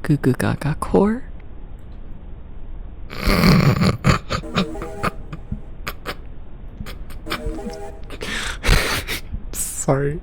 Goo Goo Gaga Core? Sorry.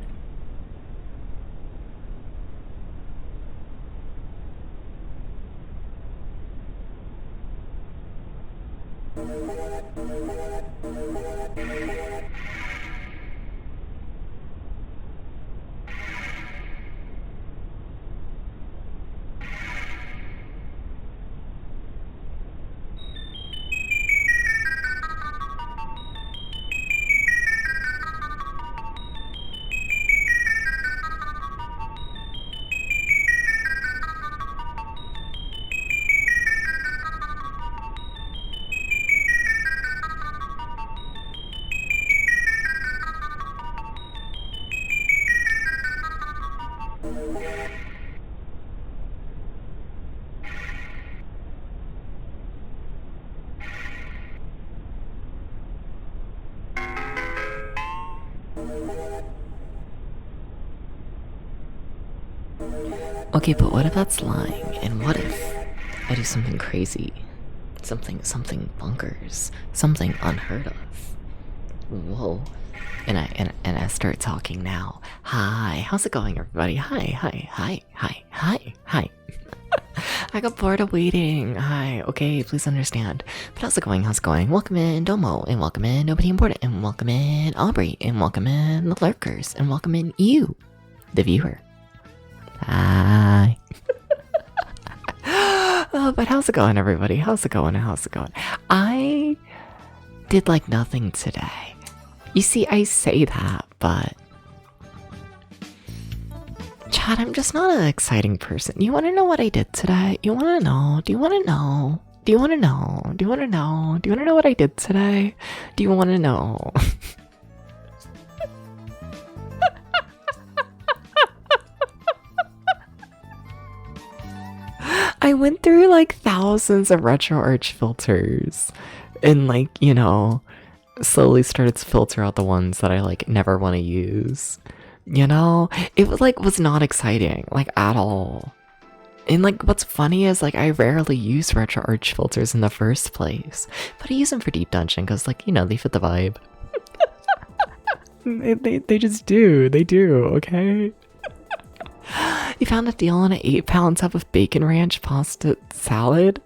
Okay, but what if that's lying? And what if I do something crazy? Something bonkers. Something unheard of. Whoa. And I start talking now. Hi, how's it going, everybody? Hi. I got bored of waiting. Hi, okay, please understand. But how's it going? Welcome in Domo, and welcome in Nobody Important, and welcome in Aubrey, and welcome in the lurkers, and welcome in you, the viewer. Hi. Oh, but how's it going, everybody? How's it going? I did like nothing today. You see, I say that, but Chad, I'm just not an exciting person. You want to know what I did today? You want to know? Do you want to know? Do you want to know? Do you want to know? Do you want to know what I did today? Do you want to know? I went through like thousands of RetroArch filters and like, you know, slowly started to filter out the ones that I like never want to use. You know, it was not exciting, like at all. And like what's funny is like I rarely use RetroArch filters in the first place, but I use them for Deep Dungeon because like, you know, they fit the vibe. they just do. They do, okay? You found a deal on an 8-pound tub of bacon ranch pasta salad?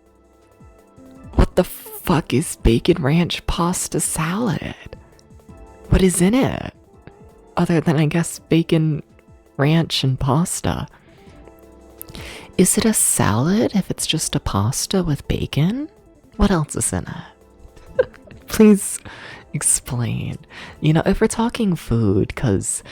What the fuck is bacon ranch pasta salad? What is in it? Other than, I guess, bacon, ranch, and pasta. Is it a salad if it's just a pasta with bacon? What else is in it? Please explain. You know, if we're talking food, because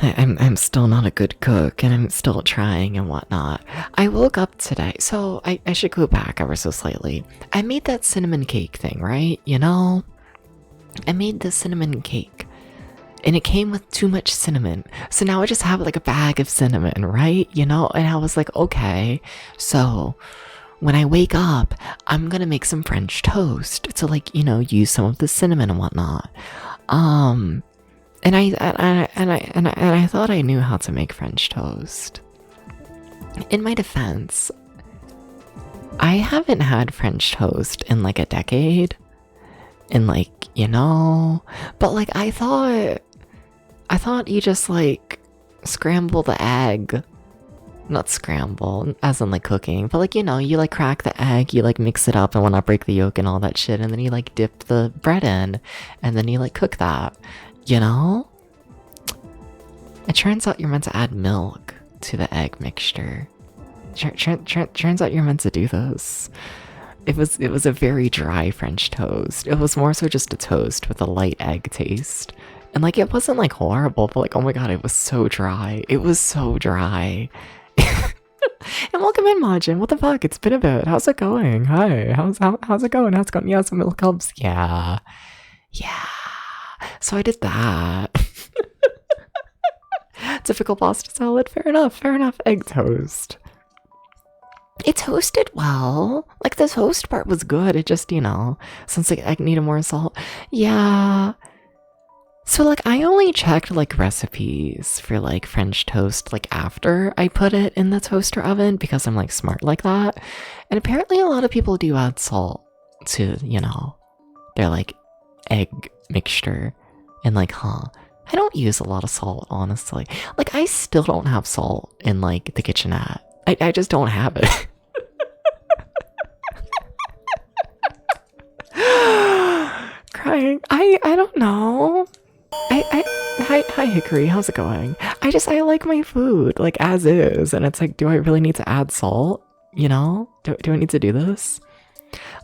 I'm still not a good cook and I'm still trying and whatnot. I woke up today, so I should go back ever so slightly. I made that cinnamon cake thing, right? You know? I made the cinnamon cake. And it came with too much cinnamon. So now I just have like a bag of cinnamon, right? You know? And I was like, okay, so when I wake up, I'm gonna make some French toast to, like, you know, use some of the cinnamon and whatnot. And I thought I knew how to make French toast. In my defense, I haven't had French toast in like a decade. And like, you know, but like I thought you just like scramble the egg. Not scramble, as in like cooking, but like, you know, you like crack the egg, you like mix it up and will not break the yolk and all that shit, and then you like dip the bread in, and then you like cook that, you know? It turns out you're meant to add milk to the egg mixture. Turns out you're meant to do this. It was a very dry French toast. It was more so just a toast with a light egg taste. And like, it wasn't like horrible, but like, oh my god, it was so dry. It was so dry. And welcome in, Majin. What the fuck? It's been a bit. How's it going? Hi. How's it going? How's it going? Yeah, some milk helps. Yeah. Yeah. So I did that. Typical pasta salad. Fair enough. Fair enough. Egg toast. It toasted well. Like, the toast part was good. It just, you know, since like I needed more salt. Yeah. So like, I only checked like recipes for like French toast like after I put it in the toaster oven because I'm like smart like that. And apparently a lot of people do add salt to, you know, their like egg mixture. And like, I don't use a lot of salt, honestly. Like, I still don't have salt in like the kitchenette. I just don't have it. Crying. I don't know. Hi Hickory, how's it going? I like my food, like, as is, and it's like, do I really need to add salt? You know? Do I need to do this?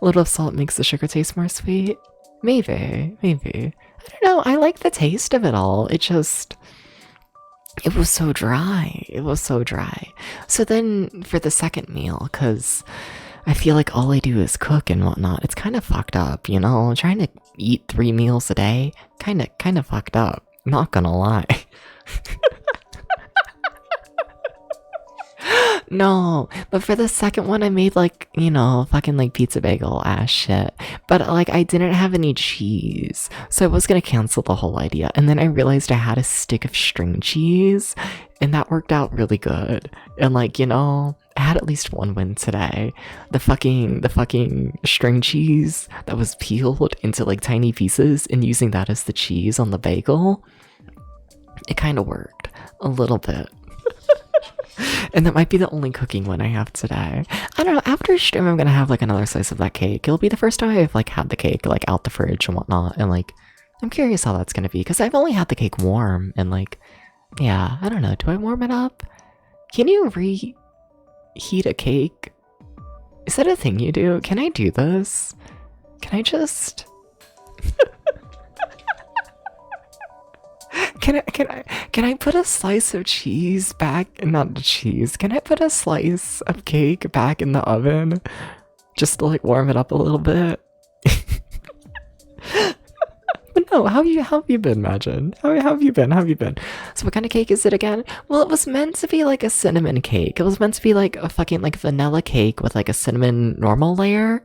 A little of salt makes the sugar taste more sweet? Maybe. I don't know, I like the taste of it all. It was so dry. It was so dry. So then for the second meal, because I feel like all I do is cook and whatnot, it's kind of fucked up, you know? Trying to eat 3 meals a day, kind of fucked up. Not gonna lie. No, but for the second one, I made like, you know, fucking like pizza bagel ass shit. But like, I didn't have any cheese, so I was gonna cancel the whole idea. And then I realized I had a stick of string cheese, and that worked out really good. And like, you know, I had at least one win today. The fucking string cheese that was peeled into like tiny pieces and using that as the cheese on the bagel. It kind of worked a little bit. And that might be the only cooking one I have today. I don't know, after stream I'm gonna have like another slice of that cake. It'll be the first time I've like had the cake like out the fridge and whatnot, and like I'm curious how that's gonna be because I've only had the cake warm and like, yeah, I don't know, do I warm it up? Can you reheat a cake? Is that a thing you do? Can I do this? Can I just Can I put a slice of cheese back? Not the cheese. Can I put a slice of cake back in the oven just to like warm it up a little bit? But no, how have you been, Majin? How have you been? So what kind of cake is it again? Well, it was meant to be like a cinnamon cake. It was meant to be like a fucking like vanilla cake with like a cinnamon normal layer.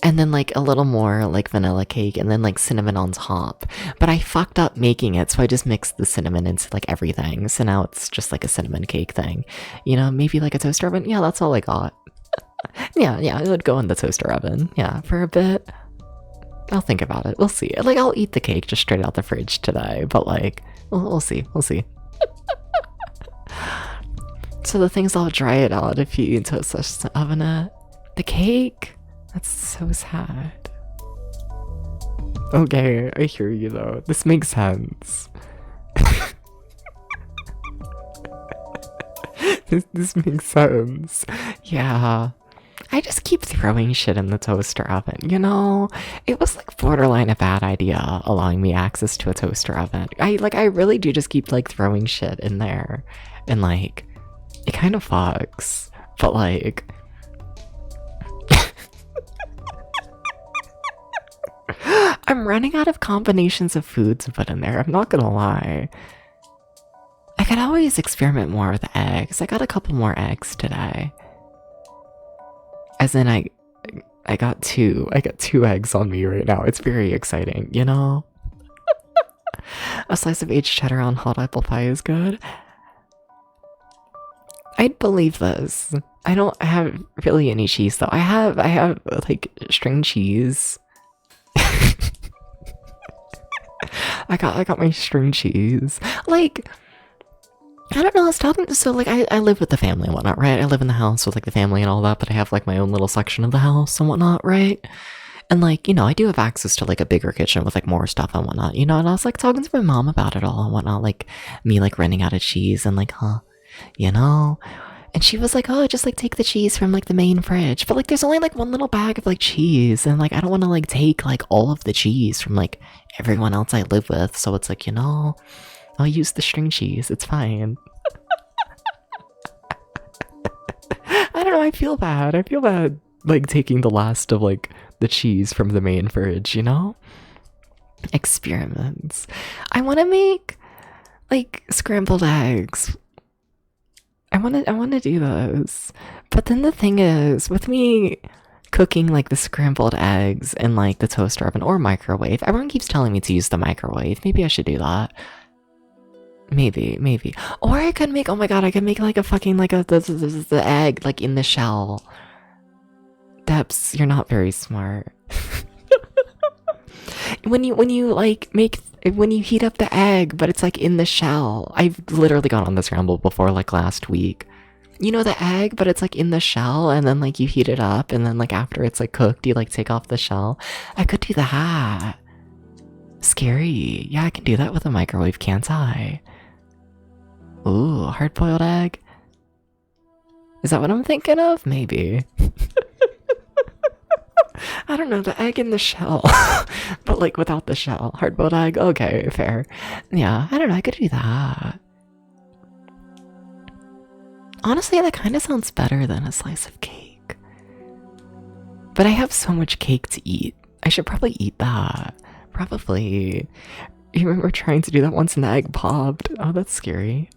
And then like a little more like vanilla cake and then like cinnamon on top. But I fucked up making it, so I just mixed the cinnamon into like everything. So now it's just like a cinnamon cake thing. You know, maybe like a toaster oven. Yeah, that's all I got. yeah, it would go in the toaster oven. Yeah, for a bit. I'll think about it. We'll see. Like, I'll eat the cake just straight out the fridge today. But like, we'll see. So the things I'll dry it out if you toast the oven it. The cake? That's so sad. Okay, I hear you though. This makes sense. This makes sense. Yeah. I just keep throwing shit in the toaster oven, you know? It was like borderline a bad idea allowing me access to a toaster oven. I really do just keep like throwing shit in there. And like it kind of fucks. But like I'm running out of combinations of food to put in there, I'm not gonna lie. I could always experiment more with eggs. I got a couple more eggs today. As in I got two. I got two eggs on me right now. It's very exciting, you know? A slice of aged cheddar on hot apple pie is good. I'd believe this. I don't have really any cheese though. I have like string cheese. I got my string cheese. Like I don't know, I was talking so like I live with the family and whatnot, right? I live in the house with like the family and all that, but I have like my own little section of the house and whatnot, right? And like, you know, I do have access to like a bigger kitchen with like more stuff and whatnot, you know, and I was like talking to my mom about it all and whatnot, like me like running out of cheese and like, you know? And she was like, oh, just like take the cheese from like the main fridge. But like there's only like one little bag of like cheese and like I don't want to like take like all of the cheese from like everyone else I live with. So it's like, you know, I'll use the string cheese. It's fine. I don't know. I feel bad. I feel bad like taking the last of like the cheese from the main fridge, you know? Experiments. I want to make like scrambled eggs. I want to do those. But then the thing is, with me cooking like the scrambled eggs in like the toaster oven or microwave, everyone keeps telling me to use the microwave. Maybe I should do that. Maybe. Or I could make, oh my god, I could make like a fucking, like the egg, like in the shell. Debs, you're not very smart. when you like when you heat up the egg, but it's like in the shell. I've literally gone on the scramble before, like last week. You know the egg, but it's like in the shell, and then like you heat it up, and then like after it's like cooked, you like take off the shell. I could do that. Scary. Yeah, I can do that with a microwave, can't I? Ooh, hard-boiled egg? Is that what I'm thinking of? Maybe. I don't know, the egg in the shell. But like without the shell. Hard-boiled egg? Okay, fair. Yeah, I don't know, I could do that. Honestly, that kind of sounds better than a slice of cake. But I have so much cake to eat. I should probably eat that. Probably. You remember trying to do that once and the egg popped? Oh, that's scary.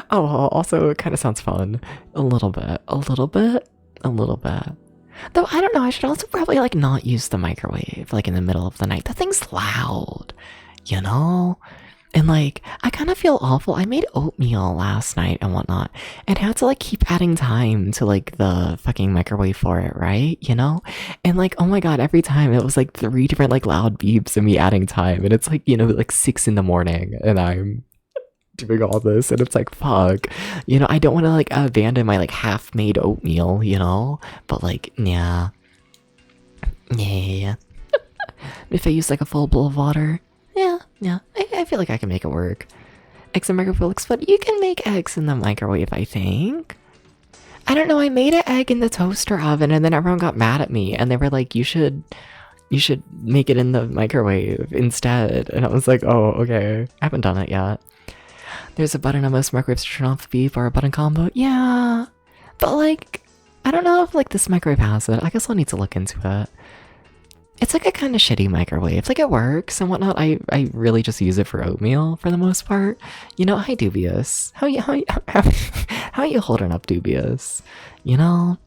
Oh, well, also, it kind of sounds fun. A little bit. Though, I don't know, I should also probably, like, not use the microwave, like, in the middle of the night. That thing's loud, you know? And, like, I kind of feel awful. I made oatmeal last night and whatnot, and had to, like, keep adding time to, like, the fucking microwave for it, right? You know? And, like, oh my god, every time it was, like, 3 different, like, loud beeps and me adding time, and it's, like, you know, like, 6 in the morning, and I'm doing all this, and it's like, fuck. You know, I don't want to, like, abandon my, like, half-made oatmeal, you know? But, like, yeah. Yeah. If I use, like, a full bowl of water, yeah. I feel like I can make it work. Eggs in microwave looks fun. You can make eggs in the microwave, I think. I don't know, I made an egg in the toaster oven, and then everyone got mad at me, and they were like, you should make it in the microwave instead. And I was like, oh, okay. I haven't done it yet. There's a button on most microwaves to turn off the beef or a button combo. Yeah, but like, I don't know if like this microwave has it. I guess I'll need to look into it. It's like a kind of shitty microwave. Like it works and whatnot. I really just use it for oatmeal for the most part. You know, hi Dubious. How you holding up, Dubious? You know,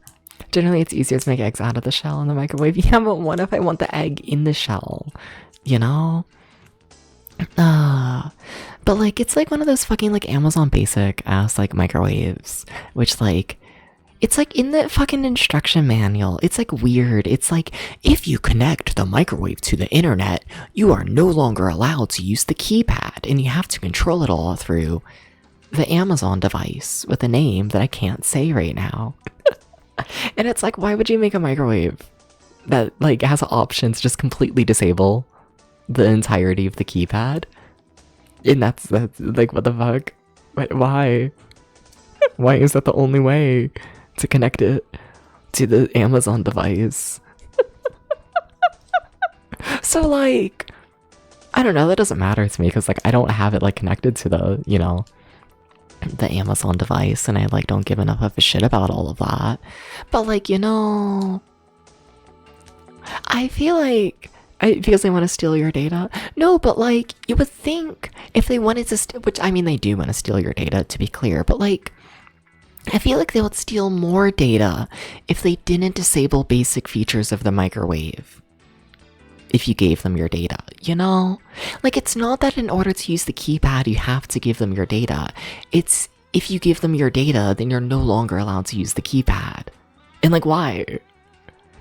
generally it's easier to make eggs out of the shell in the microwave. Yeah, but what if I want the egg in the shell? You know? But like it's like one of those fucking like Amazon basic ass like microwaves, which like it's like in the fucking instruction manual. It's like weird. It's like if you connect the microwave to the internet, you are no longer allowed to use the keypad and you have to control it all through the Amazon device with a name that I can't say right now. And it's like, why would you make a microwave that like has options to just completely disable the entirety of the keypad. And that's like, what the fuck? Why? Why is that the only way to connect it to the Amazon device? So like, I don't know, that doesn't matter to me because like I don't have it like connected to the, you know, the Amazon device, and I like don't give enough of a shit about all of that. But like, you know, I feel like because they want to steal your data. No, but like you would think if they wanted to, which I mean they do want to steal your data to be clear, but like I feel like they would steal more data if they didn't disable basic features of the microwave. If you gave them your data, you know? Like, it's not that in order to use the keypad, you have to give them your data. It's if you give them your data, then you're no longer allowed to use the keypad. And like, why?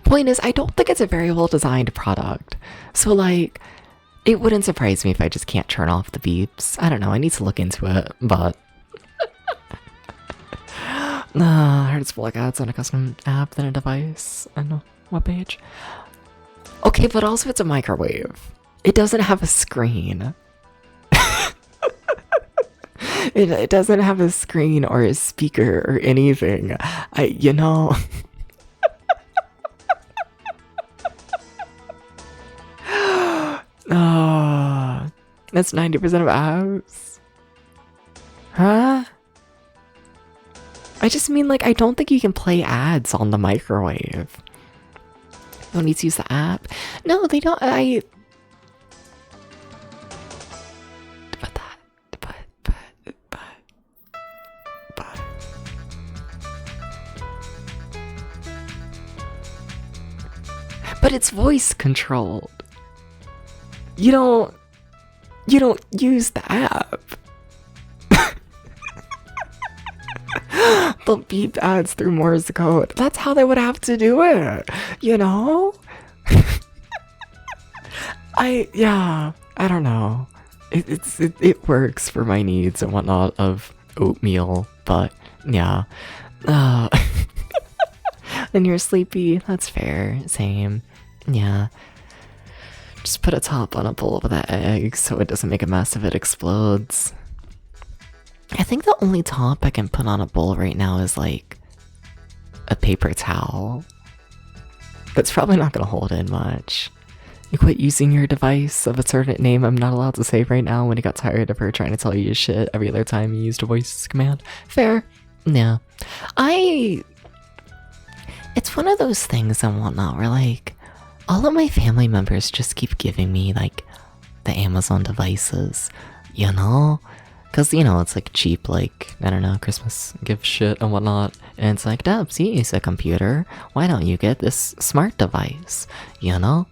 Point is, I don't think it's a very well designed product. So like, it wouldn't surprise me if I just can't turn off the beeps. I don't know, I need to look into it, but... I heard it's black ads on a custom app than a device and a webpage. Okay, but also it's a microwave. It doesn't have a screen. It doesn't have a screen or a speaker or anything. You know... That's 90% of apps. Huh? I just mean like, I don't think you can play ads on the microwave. Don't need to use the app. No, they don't. But it's voice controlled. You don't use the app. They'll beep ads through Morse code. That's how they would have to do it, you know? I don't know. It works for my needs and whatnot of oatmeal, but yeah. And you're sleepy, that's fair, same. Yeah. Just put a top on a bowl with that egg so it doesn't make a mess if it explodes. I think the only top I can put on a bowl right now is like a paper towel. That's probably not gonna hold in much. You quit using your device of a certain name I'm not allowed to say right now when you got tired of her trying to tell you shit every other time you used a voice command. Fair. Yeah. It's one of those things and whatnot where like all of my family members just keep giving me like the Amazon devices, you know? Cause you know, it's like cheap, like, I don't know, Christmas gift shit and whatnot. And it's like, Dubs, you use a computer. Why don't you get this smart device? You know?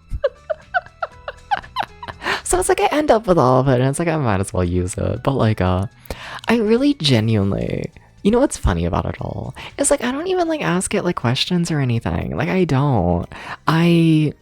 So it's like I end up with all of it and it's like I might as well use it. But like, I really genuinely, you know what's funny about it all? It's like I don't even like ask it like questions or anything. Like I don't. I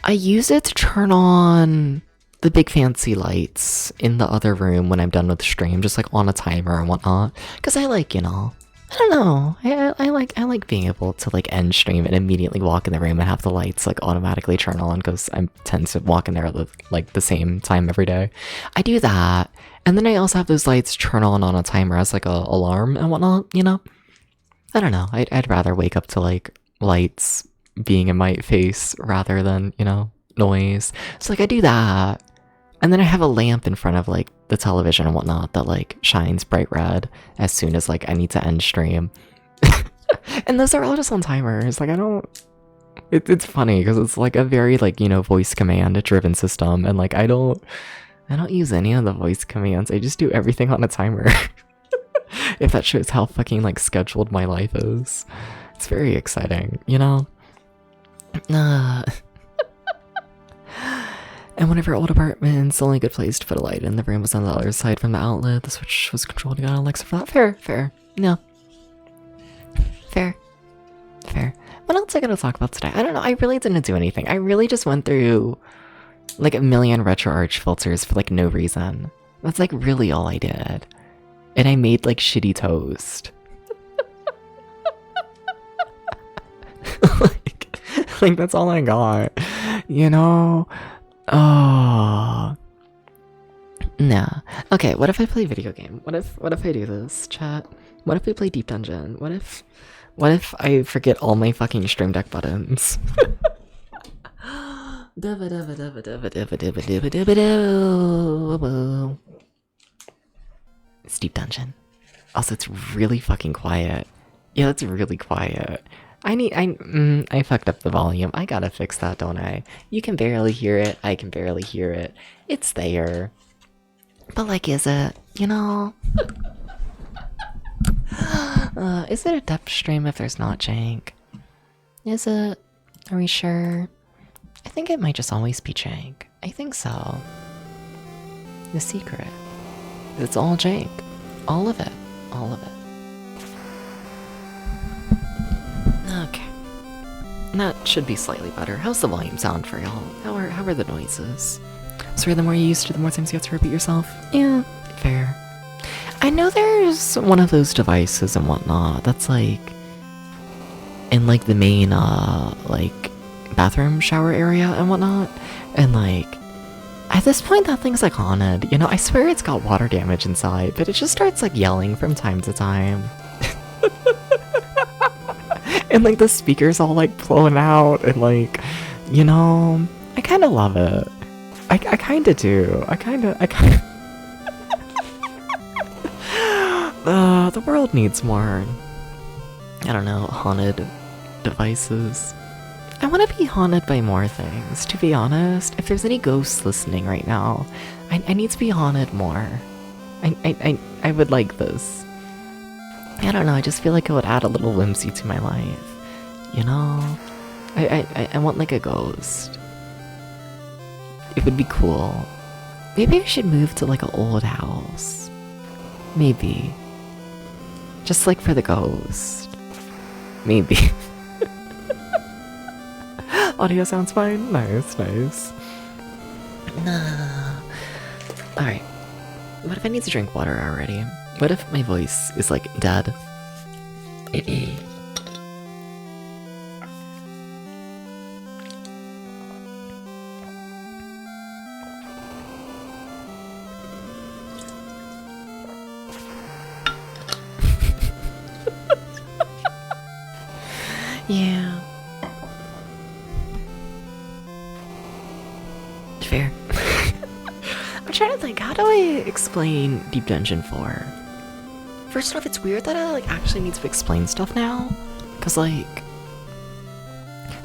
use it to turn on the big fancy lights in the other room when I'm done with the stream, just like on a timer and whatnot. Cause I like, you know, I don't know. I like being able to like end stream and immediately walk in the room and have the lights like automatically turn on because I tend to walk in there at like the same time every day. I do that. And then I also have those lights turn on a timer as like a alarm and whatnot, you know? I don't know. I'd rather wake up to like lights being in my face rather than, you know, noise. So like I do that. And then I have a lamp in front of like the television and whatnot that like shines bright red as soon as like I need to end stream. And those are all just on timers. Like I don't, it's funny because it's like a very like, you know, voice command driven system. And like I don't use any of the voice commands. I just do everything on a timer. If that shows how fucking like scheduled my life is. It's very exciting, you know? And one of our old apartments, the only good place to put a light in the room was on the other side from the outlet. The switch was controlled to Alexa for that. Fair. No. Fair. What else am I gonna talk about today? I don't know. I really didn't do anything. I really just went through like a million RetroArch filters for like no reason. That's like really all I did. And I made like shitty toast. Like, that's all I got. You know? Oh. Nah. Okay, what if I play video game? What if I do this, chat? What if we play Deep Dungeon? What if I forget all my fucking Stream Deck buttons? It's Deep Dungeon. Also, it's really fucking quiet. Yeah, it's really quiet. I fucked up the volume. I gotta fix that, don't I? You can barely hear it. I can barely hear it. It's there. But like, is it? You know? Is it a depth stream if there's not jank? Is it? Are we sure? I think it might just always be jank. I think so. The secret. It's all jank. All of it. All of it. Okay. That should be slightly better. How's the volume sound for y'all? How are the noises? Sorry, the more you're used to, the more times you have to repeat yourself. Yeah, fair. I know there's one of those devices and whatnot that's like in like the main like bathroom shower area and whatnot, and like at this point that thing's like haunted. You know, I swear it's got water damage inside, but it just starts like yelling from time to time. And like the speakers all like blowing out, and like, you know, I kind of love it. I kind of do. I kind of. The world needs more, I don't know, haunted devices. I want to be haunted by more things, to be honest. If there's any ghosts listening right now, I need to be haunted more. I would like this. I don't know, I just feel like it would add a little whimsy to my life. You know? I want like a ghost. It would be cool. Maybe I should move to like an old house. Maybe. Just like for the ghost. Maybe. Audio sounds fine? Nice, nice. Nah. Alright. What if I need to drink water already? What if my voice is like dead? Yeah. Fair. I'm trying to think, how do I explain Deep Dungeon 4? First off, it's weird that I like actually need to explain stuff now, cause like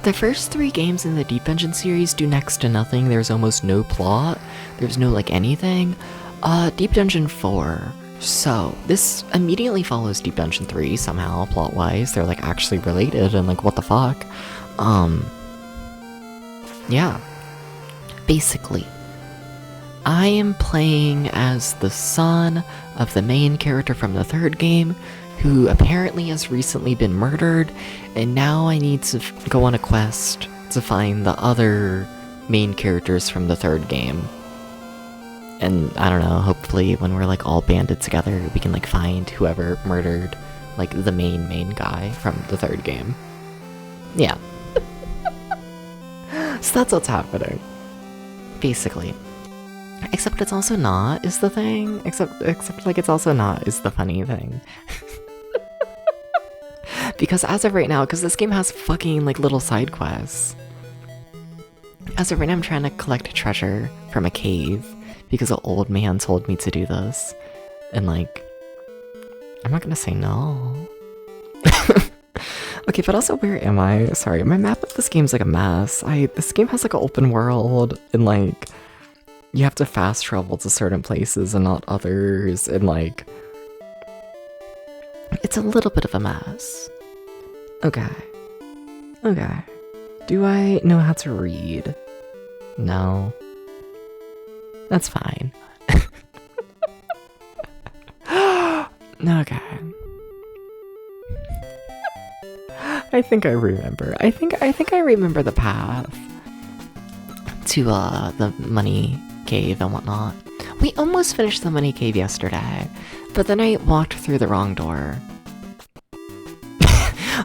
the first 3 games in the Deep Dungeon series do next to nothing. There's almost no plot. There's no like anything. Deep Dungeon 4. So this immediately follows Deep Dungeon 3 somehow, plot-wise. They're like actually related, and like what the fuck. Yeah. Basically, I am playing as the son of the main character from the 3rd game, who apparently has recently been murdered, and now I need to go on a quest to find the other main characters from the 3rd game. And I don't know, hopefully when we're like all banded together, we can like find whoever murdered like the main guy from the 3rd game. Yeah. So that's what's happening. Basically. Except it's also not, is the thing. Except like it's also not, is the funny thing. Because as of right now, because this game has fucking like little side quests. As of right now, I'm trying to collect treasure from a cave. Because an old man told me to do this. And like, I'm not gonna say no. Okay, but also where am I? Sorry, my map of this game's like a mess. This game has like an open world, and like, you have to fast travel to certain places and not others, and like, it's a little bit of a mess. Okay. Okay. Do I know how to read? No. That's fine. Okay. I think I remember. I think I remember the path to the money cave and whatnot. We almost finished the money cave yesterday, but then I walked through the wrong door.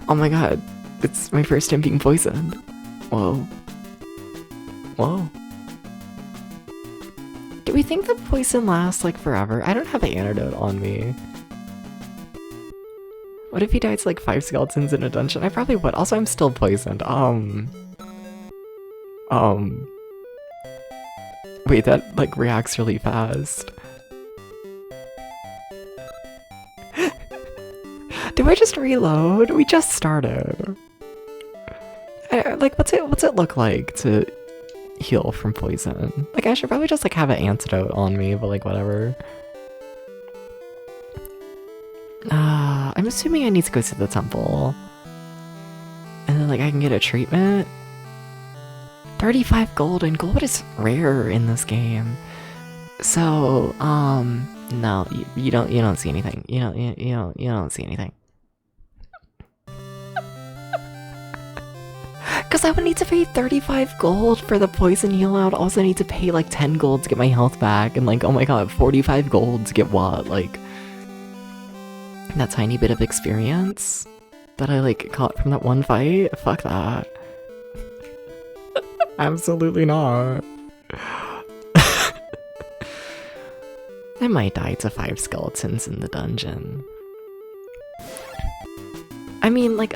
Oh my god, it's my first time being poisoned. Whoa. Whoa. Do we think the poison lasts like forever? I don't have an antidote on me. What if he died to like 5 skeletons in a dungeon? I probably would. Also, I'm still poisoned. Wait, that like reacts really fast. Do I just reload? We just started. Like, what's it look like to heal from poison? Like, I should probably just like have an antidote on me, but like whatever. I'm assuming I need to go to the temple. And then like I can get a treatment. 35 gold, and gold is rare in this game. So, no, you don't see anything. You don't see anything. Cause I would need to pay 35 gold for the poison heal. I would also need to pay like 10 gold to get my health back, and like, oh my god, 45 gold to get what? Like, that tiny bit of experience that I like caught from that one fight? Fuck that. Absolutely not. I might die to 5 skeletons in the dungeon. I mean, like,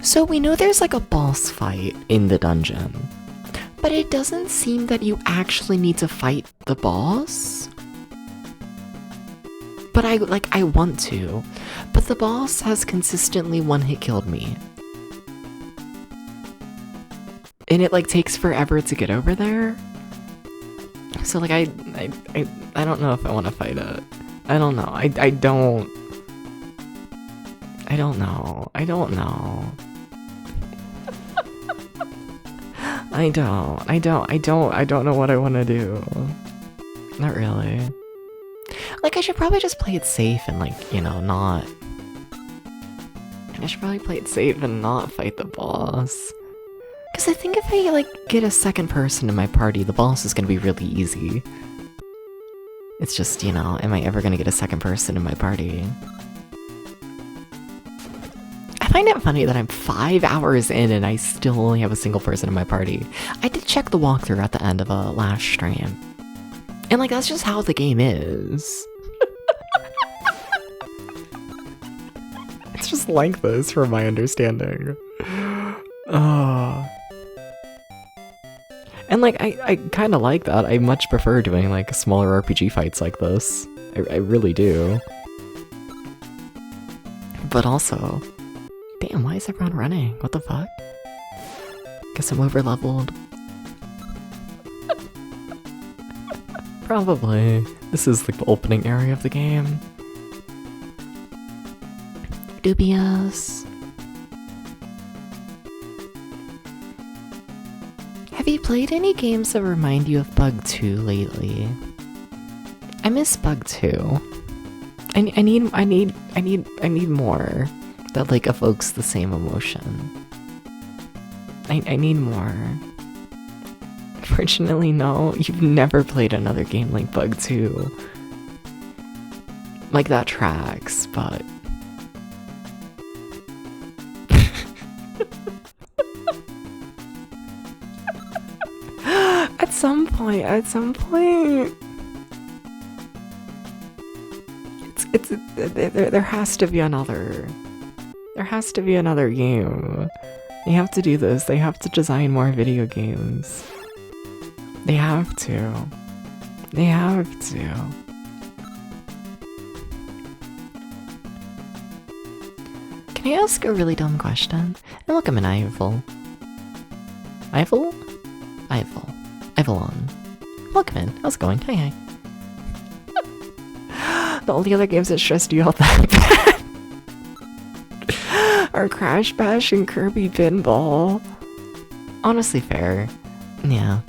so we know there's like a boss fight in the dungeon, but it doesn't seem that you actually need to fight the boss. But I want to. But the boss has consistently one-hit killed me. And it like takes forever to get over there. So like I don't know if I want to fight it. I don't know. I don't know. I don't know. I don't know what I want to do. Not really. Like, I should probably just play it safe and, like, you know, not... I should probably play it safe and not fight the boss. Because I think if I, like, get a second person in my party, the boss is going to be really easy. It's just, you know, am I ever going to get a second person in my party? I find it funny that I'm 5 hours in and I still only have a single person in my party. I did check the walkthrough at the end of a last stream. And, like, that's just how the game is. It's just like this, from my understanding. And, like, I kind of like that. I much prefer doing, like, smaller RPG fights like this. I really do. But also... Damn, why is everyone running? What the fuck? Guess I'm over-leveled. Probably. This is like the opening area of the game. Dubious. Have you played any games that remind you of Bug 2 lately? I miss Bug 2. I need more that like evokes the same emotion. I need more. Unfortunately, no. You've never played another game like Bug 2. Like, that tracks, but... At some point... There has to be another... There has to be another game. They have to do this. They have to design more video games. They have to. They have to. Can I ask a really dumb question? And look, I'm an Eiffel. Eiffel? Eiffel. Eiffel. Welcome in. How's it going? Hi, hi. The only other games that stressed you out that bad are Crash Bash and Kirby Pinball. Honestly fair. Yeah.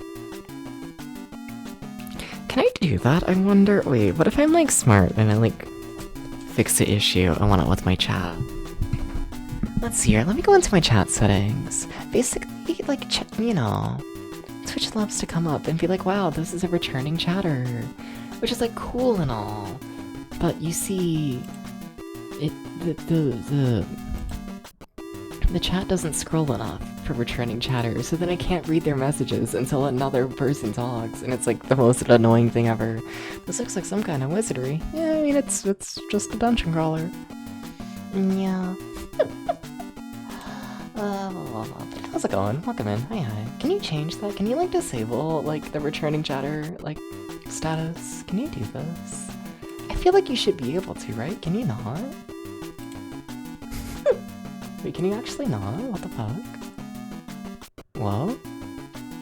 Can I do that? I wonder. Wait, what if I'm like smart and I like fix the issue? I want it with my chat. Let's see here. Let me go into my chat settings. Basically, like, you know, Twitch loves to come up and be like, wow, this is a returning chatter, which is like cool and all. But you see, the chat doesn't scroll enough for returning chatters, so then I can't read their messages until another person talks, and it's like the most annoying thing ever. This looks like some kind of wizardry. Yeah, I mean, it's just a dungeon crawler. Yeah. How's it going? Welcome in. Hi. Can you change that? Can you, like, disable, like, the returning chatter, like, status? Can you do this? I feel like you should be able to, right? Can you not? Wait, can you actually not? What the fuck? Whoa?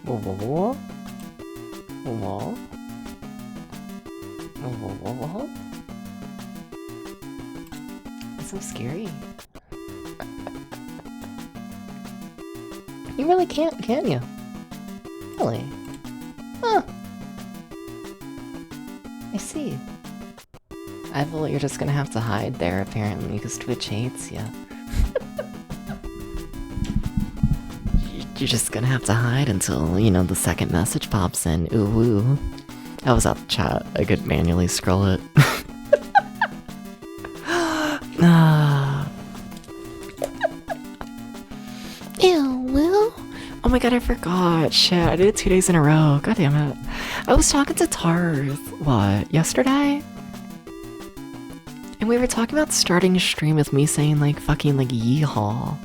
Whoa, whoa, whoa? Whoa, whoa? Whoa, whoa, whoa, whoa? It's so scary. You really can't, can you? Really? Huh. I see. Well, you're just gonna have to hide there, apparently, because Twitch hates you. You're just gonna have to hide until, you know, the second message pops in. Ooh, woo. I was out the chat. I could manually scroll it. Ew, Will? Oh my god, I forgot. Shit, I did it 2 days in a row. God damn it. I was talking to Tarth, what, yesterday? And we were talking about starting a stream with me saying, like, fucking, like, yeehaw.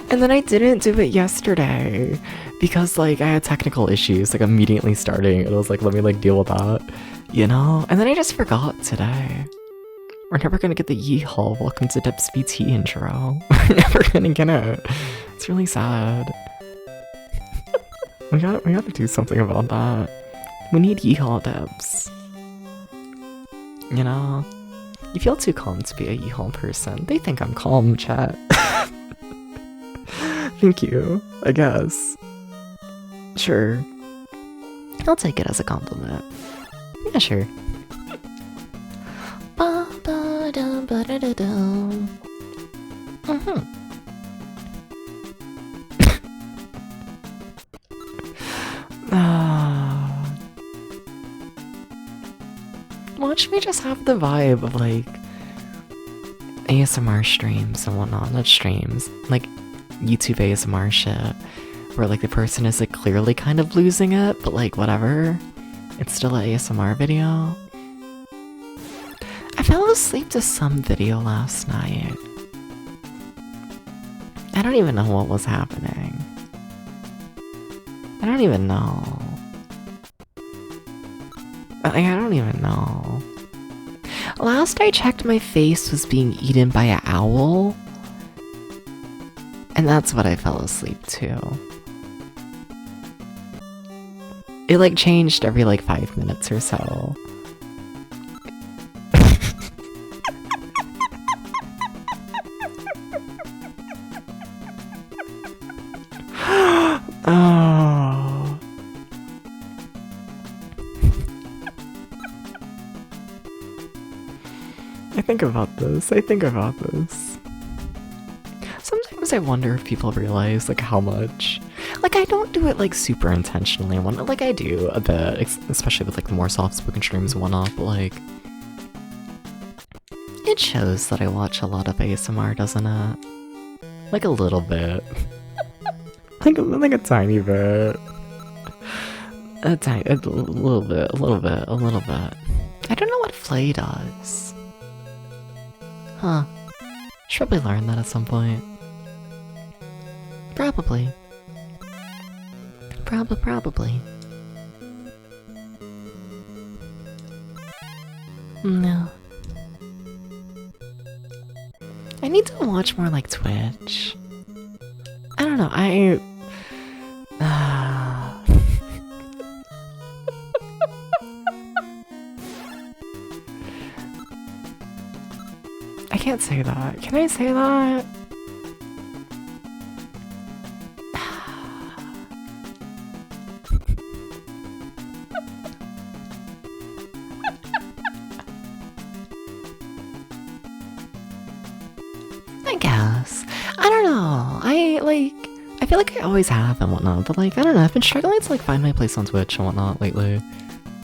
And then I didn't do it yesterday because, like, I had technical issues, like, immediately starting, and I was like, let me, like, deal with that, you know? And then I just forgot today. We're never gonna get the yeehaw welcome to Dep's VT intro. We're never gonna get it. It's really sad. we gotta do something about that. We need yeehaw Debs. You know? You feel too calm to be a yeehaw person. They think I'm calm, chat. Thank you, I guess. Sure. I'll take it as a compliment. Yeah, sure. Watch me just have the vibe of, like, ASMR streams and whatnot. Not streams, like YouTube ASMR shit, where, like, the person is, like, clearly kind of losing it, but, like, whatever. It's still an ASMR video. I fell asleep to some video last night. I don't even know what was happening. I don't even know. I don't even know. Last I checked, my face was being eaten by an owl. And that's what I fell asleep to. It, like, changed every, like, 5 minutes or so. Oh. I think about this. Sometimes I wonder if people realize, like, how much... Like, I don't do it, like, super intentionally. Like, I do a bit, especially with, like, the more soft-spoken streams and whatnot, but, like... It shows that I watch a lot of ASMR, doesn't it? Like, a little bit. like a tiny bit. A little bit. I don't know what Flay does. Huh. Should probably learn that at some point. Probably. No. I need to watch more, like, Twitch. I don't know, I can't say that. Can I say that? I guess. I don't know. I feel like I always have and whatnot, but, like, I don't know, I've been struggling to, like, find my place on Twitch and whatnot lately.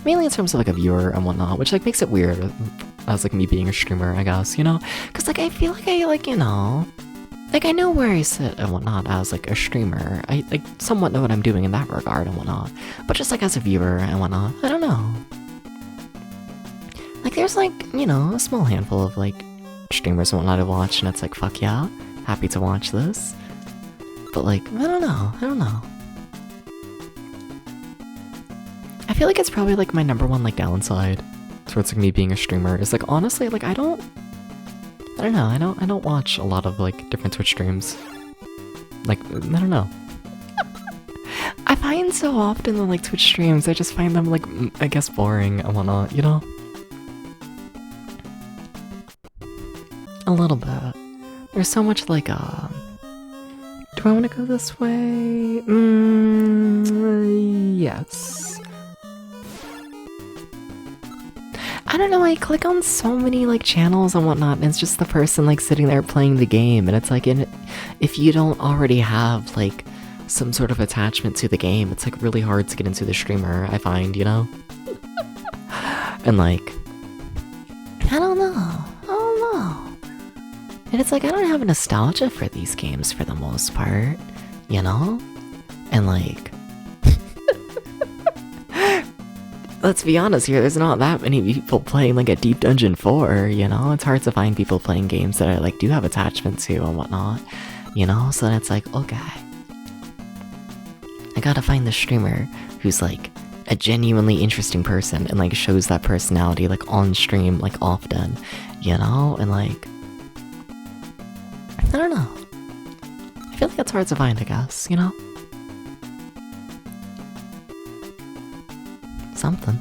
Mainly in terms of, like, a viewer and whatnot, which, like, makes it weird as like me being a streamer, I guess, you know? Because like I feel like I like, you know, like I know where I sit and whatnot as like a streamer. I like somewhat know what I'm doing in that regard and whatnot. But just like as a viewer and whatnot, I don't know. Like there's like, you know, a small handful of like streamers and whatnot to watch, and it's like, fuck yeah, happy to watch this. But like, I don't know. I feel like it's probably like my number one like downside towards like me being a streamer is like honestly like I don't know, I don't watch a lot of like different Twitch streams. Like I don't know. I find so often the like Twitch streams I just find them like I guess boring and whatnot, you know? A little bit. There's so much like do I want to go this way? Yes. I don't know, I click on so many like channels and whatnot, and it's just the person like sitting there playing the game, and it's like if you don't already have like some sort of attachment to the game, it's like really hard to get into the streamer, I find, you know? And like, I don't know. And it's like, I don't have nostalgia for these games for the most part, you know? And like, let's be honest here, there's not that many people playing like a Deep Dungeon 4, you know? It's hard to find people playing games that I like do have attachment to and whatnot, you know? So then it's like, okay, I gotta find the streamer who's like a genuinely interesting person and like shows that personality like on stream like often, you know? And like, I don't know. I feel like it's hard to find, I guess, you know? Something.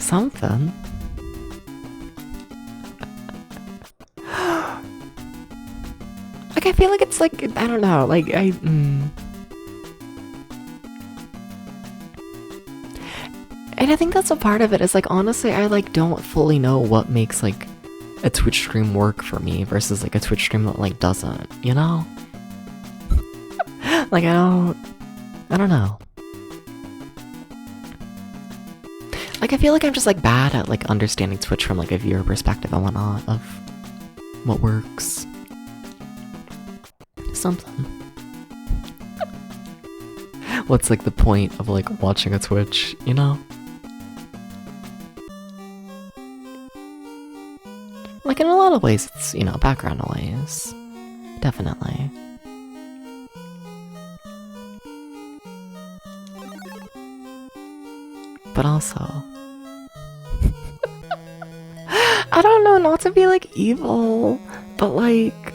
Something. Like, I feel like it's like, I don't know, like, And I think that's a part of it, is like, honestly, I like don't fully know what makes like a Twitch stream work for me versus like a Twitch stream that like doesn't, you know? Like I don't know. Like I feel like I'm just like bad at like understanding Twitch from like a viewer perspective and whatnot of what works. Something. What's like the point of like watching a Twitch, you know? Like in a lot of ways it's, you know, background noise. Definitely. But also I don't know, not to be like evil, but like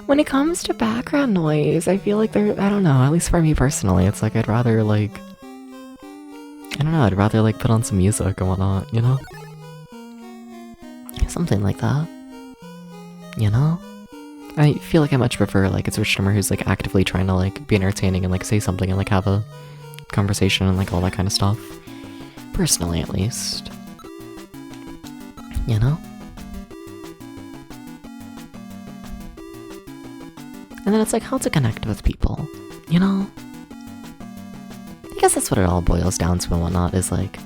when it comes to background noise, I feel like I don't know, at least for me personally, it's like I'd rather like I'd rather like put on some music and whatnot, you know? Something like that. You know? I feel like I much prefer like a Twitch streamer who's like actively trying to like be entertaining and like say something and like have a conversation and like all that kind of stuff. Personally, at least. You know? And then it's like how to connect with people, you know? I guess that's what it all boils down to and whatnot, is like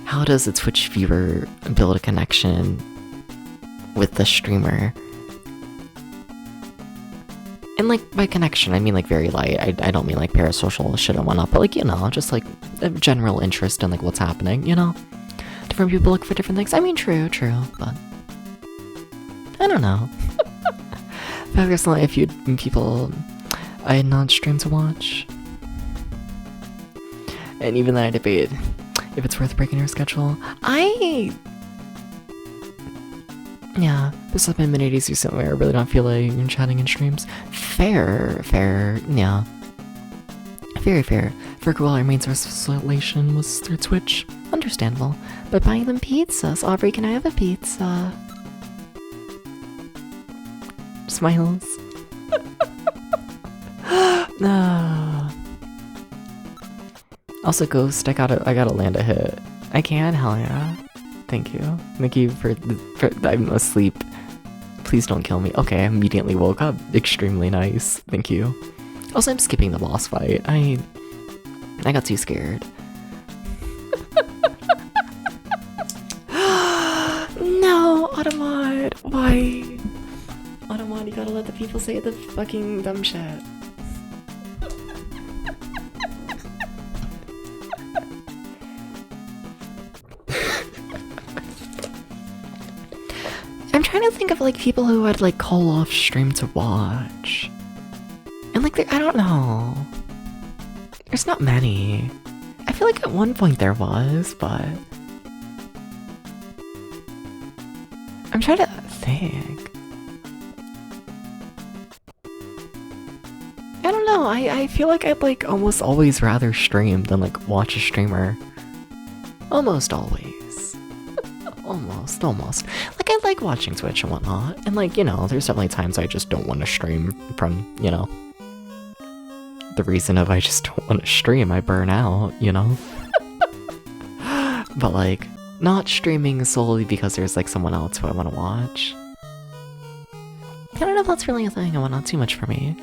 how does a Twitch viewer build a connection with the streamer? And like by connection, I mean like very light. I don't mean like parasocial shit and whatnot, but like, you know, just like a general interest in like what's happening, you know? Different people look for different things. I mean, true, but I don't know. There's like a few people I had not streamed to watch. And even then I debate if it's worth breaking your schedule. Yeah, this has been many days recently where I really don't feel like chatting in streams. Fair, yeah. Very fair. For a while, our main source of isolation was through Twitch. Understandable. But buying them pizzas. Aubrey, can I have a pizza? Smiles. Also, Ghost, I gotta land a hit. I can? Hell yeah. Thank you. Thank you for I'm asleep. Please don't kill me. Okay, I immediately woke up. Extremely nice. Thank you. Also, I'm skipping the boss fight. I got too scared. Automod, why? Automod, you gotta let the people say the fucking dumb shit. I'm trying to think of like people who I'd like call off stream to watch. And like, I don't know. There's not many. I feel like at one point there was, but I'm trying to think. I don't know, I feel like I'd like almost always rather stream than like watch a streamer. Almost always. Almost. Like I like watching Twitch and whatnot, and like, you know, there's definitely times I just don't want to stream from, you know, the reason of I just don't want to stream, I burn out, you know? But like, not streaming solely because there's like someone else who I want to watch. I don't know if that's really a thing, and not too much for me.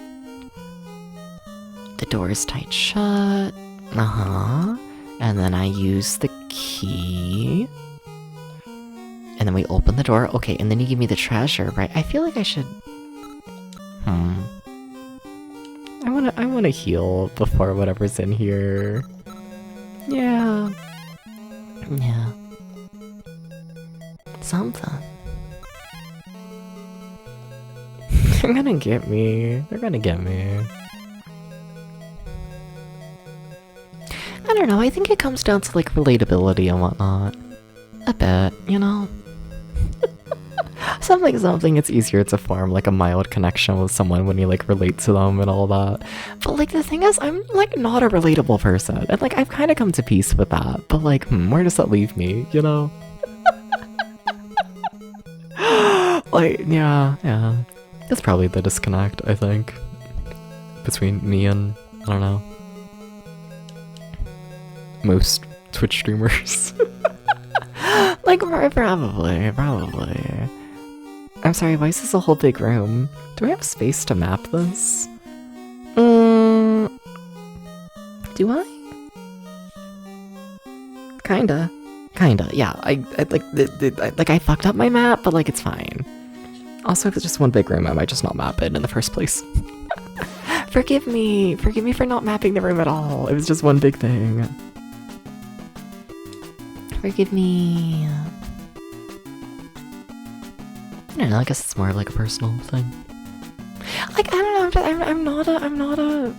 The door is tight shut. And then I use the key. And then we open the door. Okay, and then you give me the treasure, right? I feel like I should... I wanna heal before whatever's in here. Yeah. Something. They're gonna get me. I don't know, I think it comes down to like relatability and whatnot. A bit, you know? Something, it's easier to form like a mild connection with someone when you like relate to them and all that. But like the thing is, I'm like not a relatable person. And like I've kind of come to peace with that. But like, where does that leave me, you know? Like, yeah. That's probably the disconnect, I think. Between me and, I don't know, most Twitch streamers. Like, probably. I'm sorry, why is this a whole big room? Do I have space to map this? Do I? Kinda, yeah. I fucked up my map, but like, it's fine. Also, if it's just one big room, I might just not map it in the first place. Forgive me for not mapping the room at all. It was just one big thing. Forgive me. I don't know, I guess it's more like a personal thing. Like, I don't know,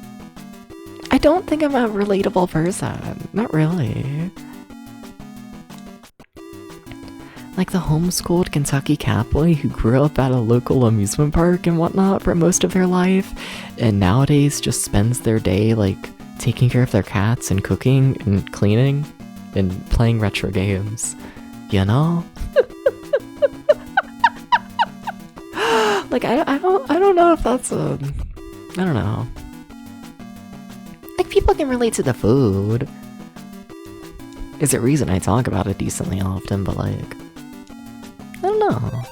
I don't think I'm a relatable person. Not really. Like the homeschooled Kentucky catboy who grew up at a local amusement park and whatnot for most of their life, and nowadays just spends their day like taking care of their cats and cooking and cleaning and playing retro games, you know? Like, I don't know if that's a... I don't know. Like, people can relate to the food. Is a reason I talk about it decently often, but like... I don't know.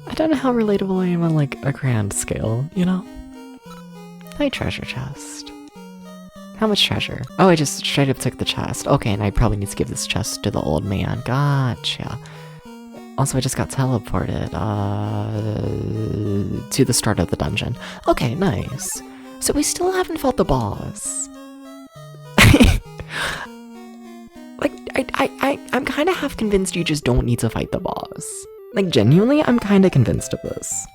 I don't know how relatable I am on like a grand scale, you know? My treasure chest. How much treasure? Oh, I just straight up took the chest. Okay, and I probably need to give this chest to the old man. Gotcha. Also, I just got teleported, to the start of the dungeon. Okay, nice. So we still haven't fought the boss. Like, I'm kind of half convinced you just don't need to fight the boss. Like, genuinely, I'm kind of convinced of this.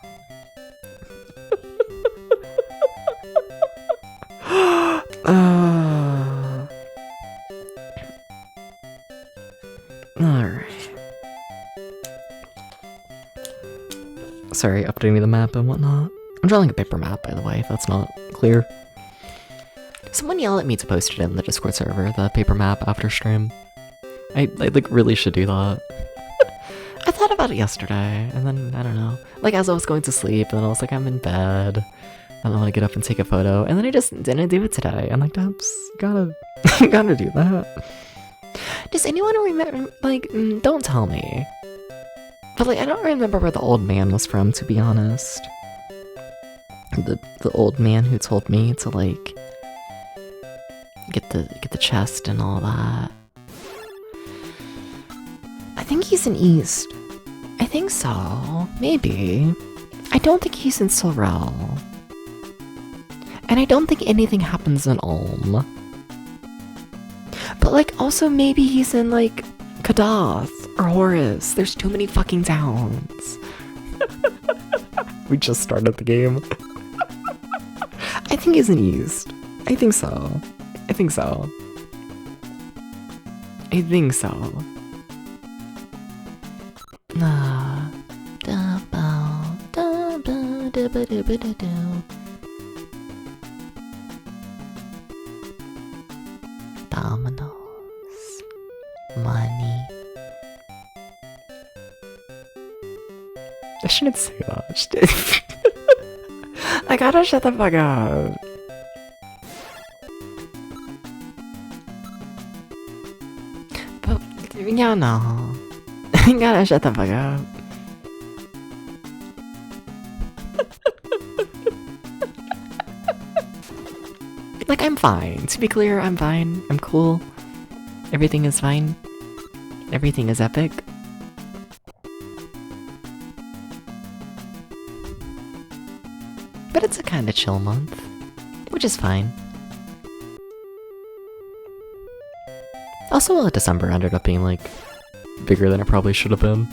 Alright. Sorry, updating the map and whatnot. I'm drawing a paper map, by the way, if that's not clear. Someone yell at me to post it in the Discord server, the paper map after stream. I like really should do that. I thought about it yesterday, and then, I don't know. Like, as I was going to sleep, and then I was like, I'm in bed. I don't want to get up and take a photo, and then I just didn't do it today. I'm like, Dubs, gotta do that. Does anyone remember, like, don't tell me. But like, I don't remember where the old man was from, to be honest. The old man who told me to like, Get the chest and all that. I think he's in East. I think so. Maybe. I don't think he's in Sorel. And I don't think anything happens in Ulm. But like also maybe he's in like Kadath or Horus. There's too many fucking towns. We just started the game. I think he's in East. I think so. I think so. I think so. Nah. Dominoes. Money. I shouldn't say that. I gotta shut the fuck up. But, yeah, no. I gotta shut the fuck up. Like, I'm fine. To be clear, I'm fine. I'm cool. Everything is fine. Everything is epic. But it's a kind of chill month, which is fine. Also, December ended up being, like, bigger than it probably should have been.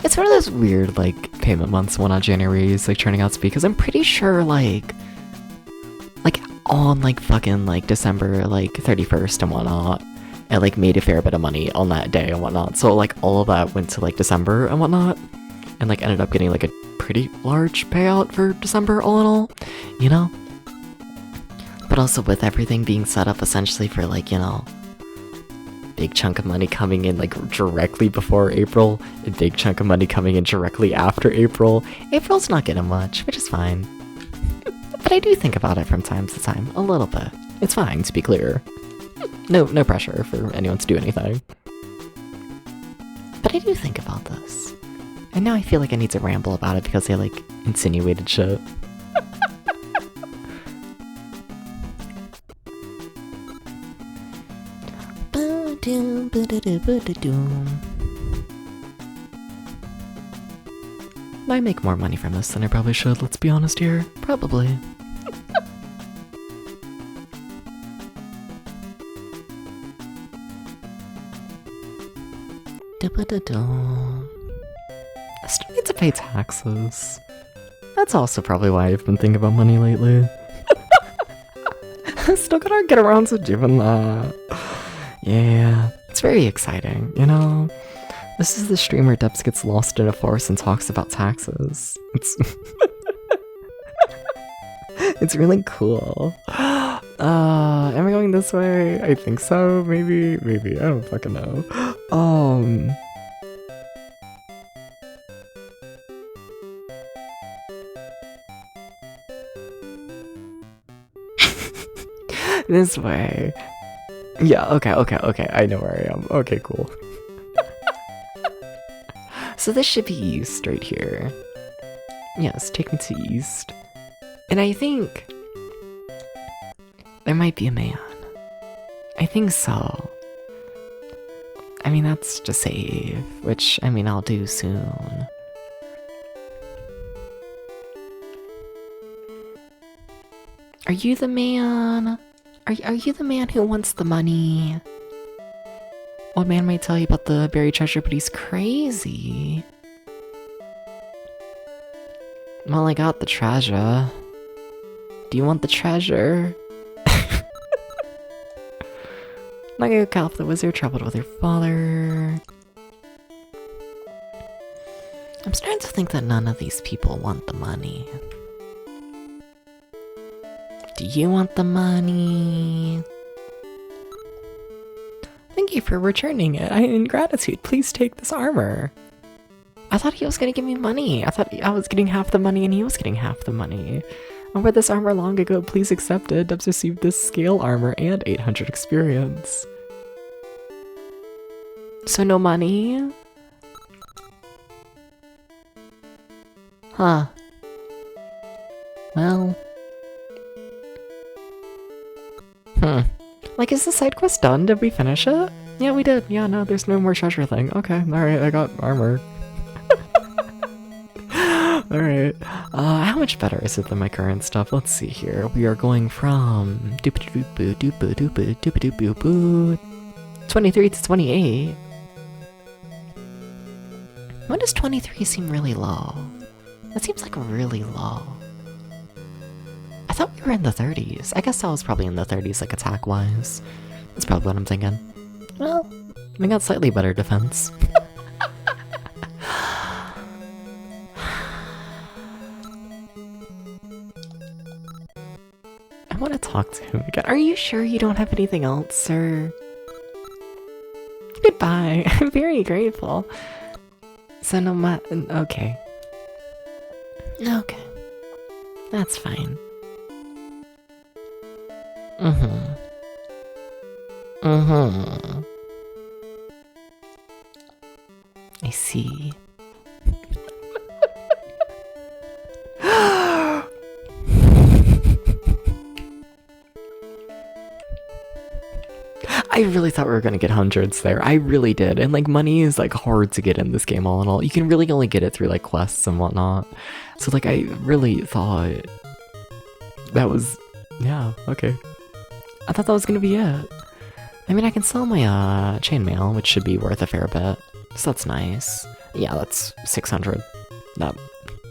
It's one of those weird, like, payment months when on January is, like, turning out to be, because I'm pretty sure, like, on, like, fucking, like, December, like, 31st and whatnot, I, like, made a fair bit of money on that day and whatnot, so, like, all of that went to, like, December and whatnot, and, like, ended up getting, like, a pretty large payout for December all in all, you know? But also with everything being set up essentially for, like, you know, big chunk of money coming in, like, directly before April, a big chunk of money coming in directly after April. April's not getting much, which is fine. But I do think about it from time to time, a little bit. It's fine, to be clear. No pressure for anyone to do anything. But I do think about this. And now I feel like I need to ramble about it because I, like, insinuated shit. I make more money from this than I probably should, let's be honest here. Probably. I still need to pay taxes. That's also probably why I've been thinking about money lately. I still gotta get around to doing that. Yeah, it's very exciting, you know? This is the stream where Debs gets lost in a forest and talks about taxes. It's really cool. Am I going this way? I think so, maybe, I don't fucking know. This way. Yeah, okay, I know where I am. Okay, cool. So this should be east right here. Yes, take me to east. And I think there might be a man. I think so. I mean, that's to save, which, I mean, I'll do soon. Are you the man? Are you the man who wants the money? Old man might tell you about the buried treasure, but he's crazy. Well, I got the treasure. Do you want the treasure? Naga Calf the wizard traveled with her father. I'm starting to think that none of these people want the money. Do you want the money? Thank you for returning it. In gratitude, please take this armor. I thought he was gonna give me money. I thought I was getting half the money and he was getting half the money. I wear this armor long ago, please accept it. Dubs received this scale armor and 800 experience. So no money? Huh. Well. Like, is the side quest done? Did we finish it? Yeah, we did. Yeah, no, there's no more treasure thing. Okay, alright, I got armor. Alright. How much better is it than my current stuff? Let's see here. We are going from 23 to 28. When does 23 seem really low? That seems like really low. I thought we were in the 30s. I guess I was probably in the 30s, like attack-wise. That's probably what I'm thinking. Well, we got slightly better defense. I want to talk to him again. Are you sure you don't have anything else, sir? Goodbye. I'm very grateful. So no matter... Okay. Okay. That's fine. I see. I really thought we were gonna get hundreds there. I really did. And like money is like hard to get in this game all in all. You can really only get it through like quests and whatnot. So like I really thought that was, yeah, okay. I thought that was gonna be it. I mean, I can sell my chainmail, which should be worth a fair bit. So that's nice. Yeah, that's 600. That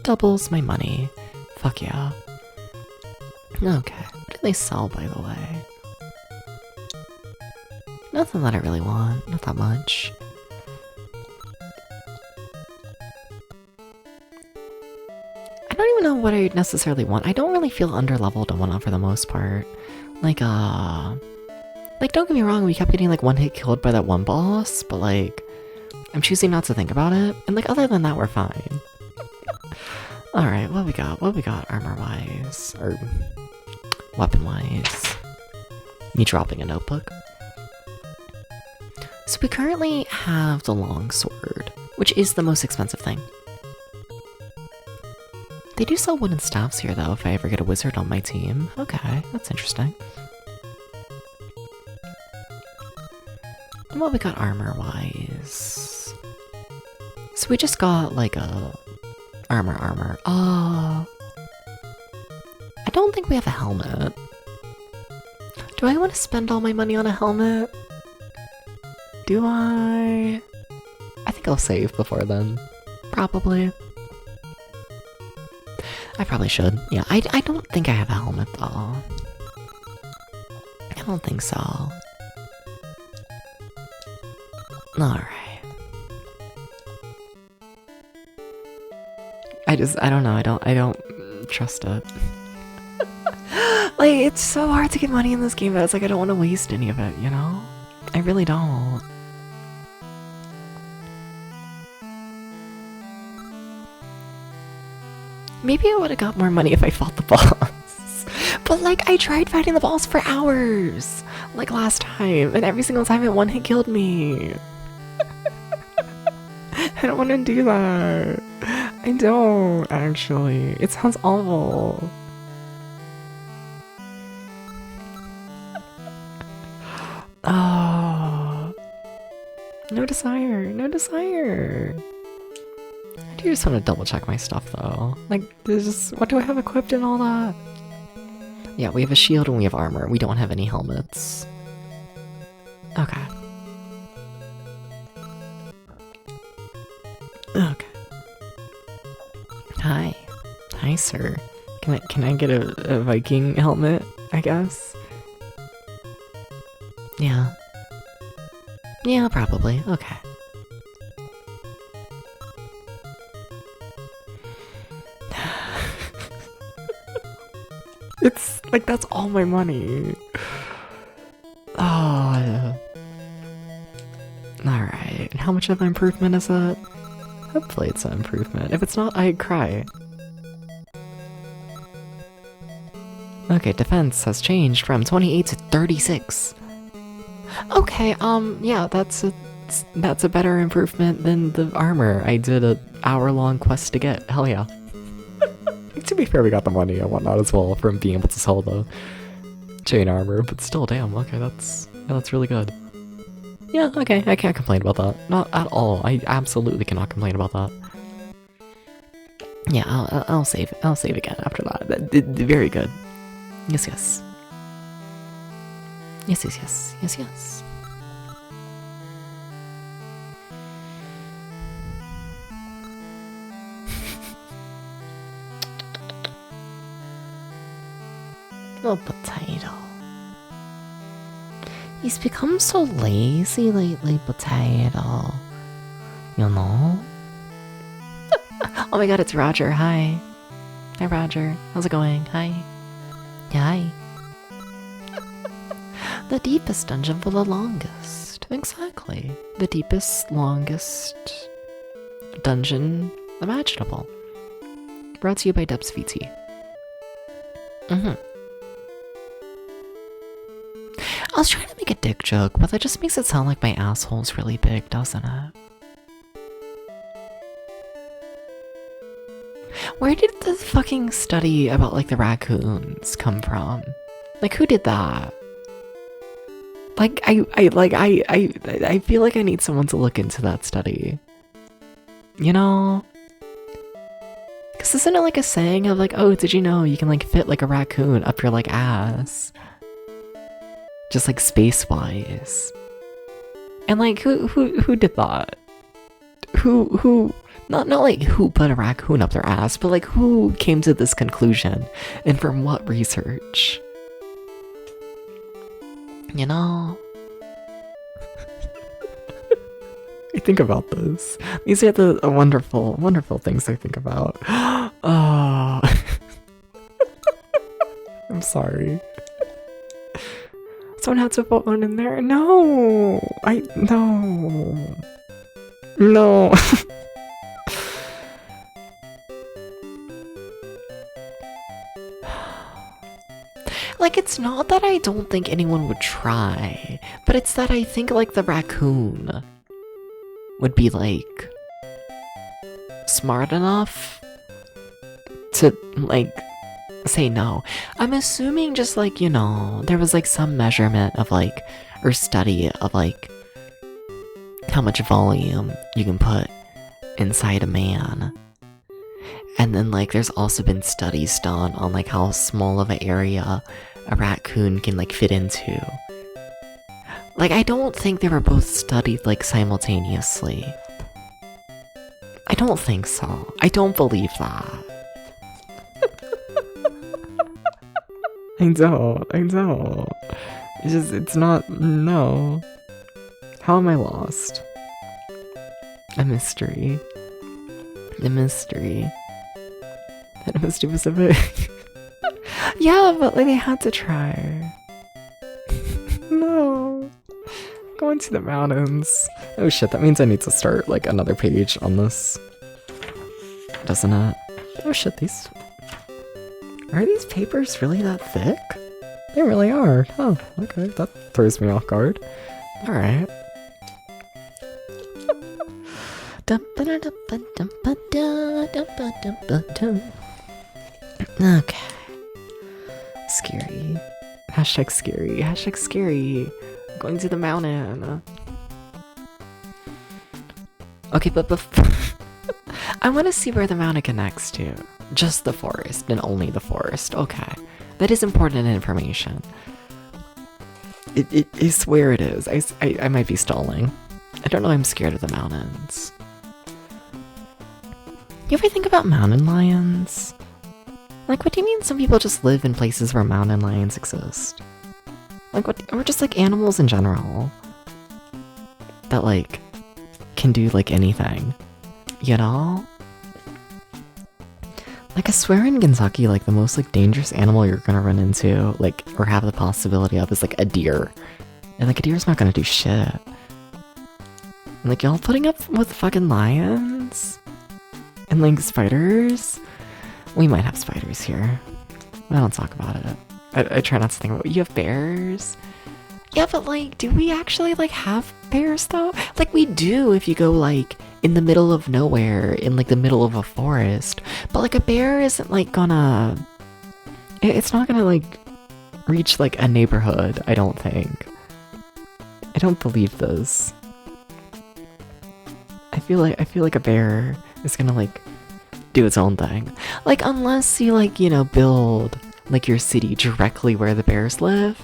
doubles my money. Fuck yeah. Okay, what do they sell, by the way? Nothing that I really want, not that much. I don't even know what I necessarily want. I don't really feel underleveled and whatnot for the most part. Like, don't get me wrong, we kept getting like one hit killed by that one boss, but like, I'm choosing not to think about it. And like, other than that, we're fine. Alright, what we got? What we got armor-wise? Or weapon-wise? Me dropping a notebook. So we currently have the longsword, which is the most expensive thing. They do sell wooden staffs here though, if I ever get a wizard on my team. Okay, that's interesting. And what we got armor-wise? So we just got like a... Armor. I don't think we have a helmet. Do I want to spend all my money on a helmet? Do I? I think I'll save before then. Probably. I probably should. Yeah, I don't think I have a helmet though. I don't think so. Alright. I don't know, I don't trust it. Like, it's so hard to get money in this game, but it's like I don't want to waste any of it, you know? I really don't. Maybe I would have got more money if I fought the boss. But like, I tried fighting the boss for hours, like last time, and every single time it one hit killed me. I don't want to do that. I don't, actually. It sounds awful. Oh. No desire, no desire. I do just want to double check my stuff though. Like, what do I have equipped and all that? Yeah, we have a shield and we have armor. We don't have any helmets. Okay. Okay. Hi. Hi, sir. Can I get a Viking helmet, I guess? Yeah. Yeah, probably. Okay. It's like, that's all my money. Oh, yeah. Alright, how much of an improvement is it? Hopefully it's an improvement. If it's not, I'd cry. Okay, defense has changed from 28 to 36. Okay, yeah, that's a better improvement than the armor I did an hour-long quest to get. Hell yeah. To be fair, we got the money and whatnot as well from being able to sell the chain armor, but still, damn, okay, that's really good. Yeah, okay, I can't complain about that. Not at all. I absolutely cannot complain about that. Yeah, I'll save. I'll save again after that. Very good. Yes, yes. Yes, yes, yes. Yes, yes. Little potato. He's become so lazy lately, potato. You know? Oh my god, it's Roger. Hi. Hi, Roger. How's it going? Hi. Yeah, hi. The deepest dungeon for the longest. Exactly. The deepest, longest dungeon imaginable. Brought to you by Dubs VT. I was trying to make a dick joke, but that just makes it sound like my asshole's really big, doesn't it? Where did the fucking study about, like, the raccoons come from? Like, who did that? Like, I feel like I need someone to look into that study. You know? Because isn't it like a saying of, like, oh, did you know you can, like, fit, like, a raccoon up your, like, ass? Just, like, space-wise. And, like, who did that? Who... Not like who put a raccoon up their ass, but like who came to this conclusion and from what research? You know? I think about this. These are the wonderful, wonderful things I think about. Oh. I'm sorry. Someone had to put one in there. No! No. Like, it's not that I don't think anyone would try, but it's that I think, like, the raccoon would be, like, smart enough to, like, say no. I'm assuming just, like, you know, there was, like, some measurement of, like, or study of, like, how much volume you can put inside a man. And then, like, there's also been studies done on, like, how small of an area a raccoon can, like, fit into. Like, I don't think they were both studied, like, simultaneously. I don't think so. I don't believe that. I don't. It's not, no. How am I lost? A mystery. The mystery. That was too specific. Yeah, but like, they had to try. No. Going to the mountains. Oh shit, that means I need to start like another page on this. Doesn't it? Oh shit, these... Are these papers really that thick? They really are. Oh, okay, that throws me off guard. Alright. Okay. Scary. Hashtag scary. Hashtag scary. Going to the mountain. Okay, but I want to see where the mountain connects to. Just the forest and only the forest. Okay. That is important information. I swear it is. I might be stalling. I don't know, I'm scared of the mountains. You ever think about mountain lions? Like, what do you mean some people just live in places where mountain lions exist? Like, what, or just like animals in general that like can do like anything, you know? Like, I swear in Kentucky, like the most like dangerous animal you're gonna run into, like, or have the possibility of, is like a deer, and like a deer's not gonna do shit. And, like, y'all putting up with fucking lions and like spiders. We might have spiders here. I don't talk about it. I try not to think about it. You have bears? Yeah, but like, do we actually like have bears though? Like, we do if you go like in the middle of nowhere, in like the middle of a forest. But like a bear isn't like gonna... It's not gonna like reach like a neighborhood, I don't think. I don't believe this. I feel like a bear is gonna like do its own thing. Like unless you like, you know, build like your city directly where the bears live.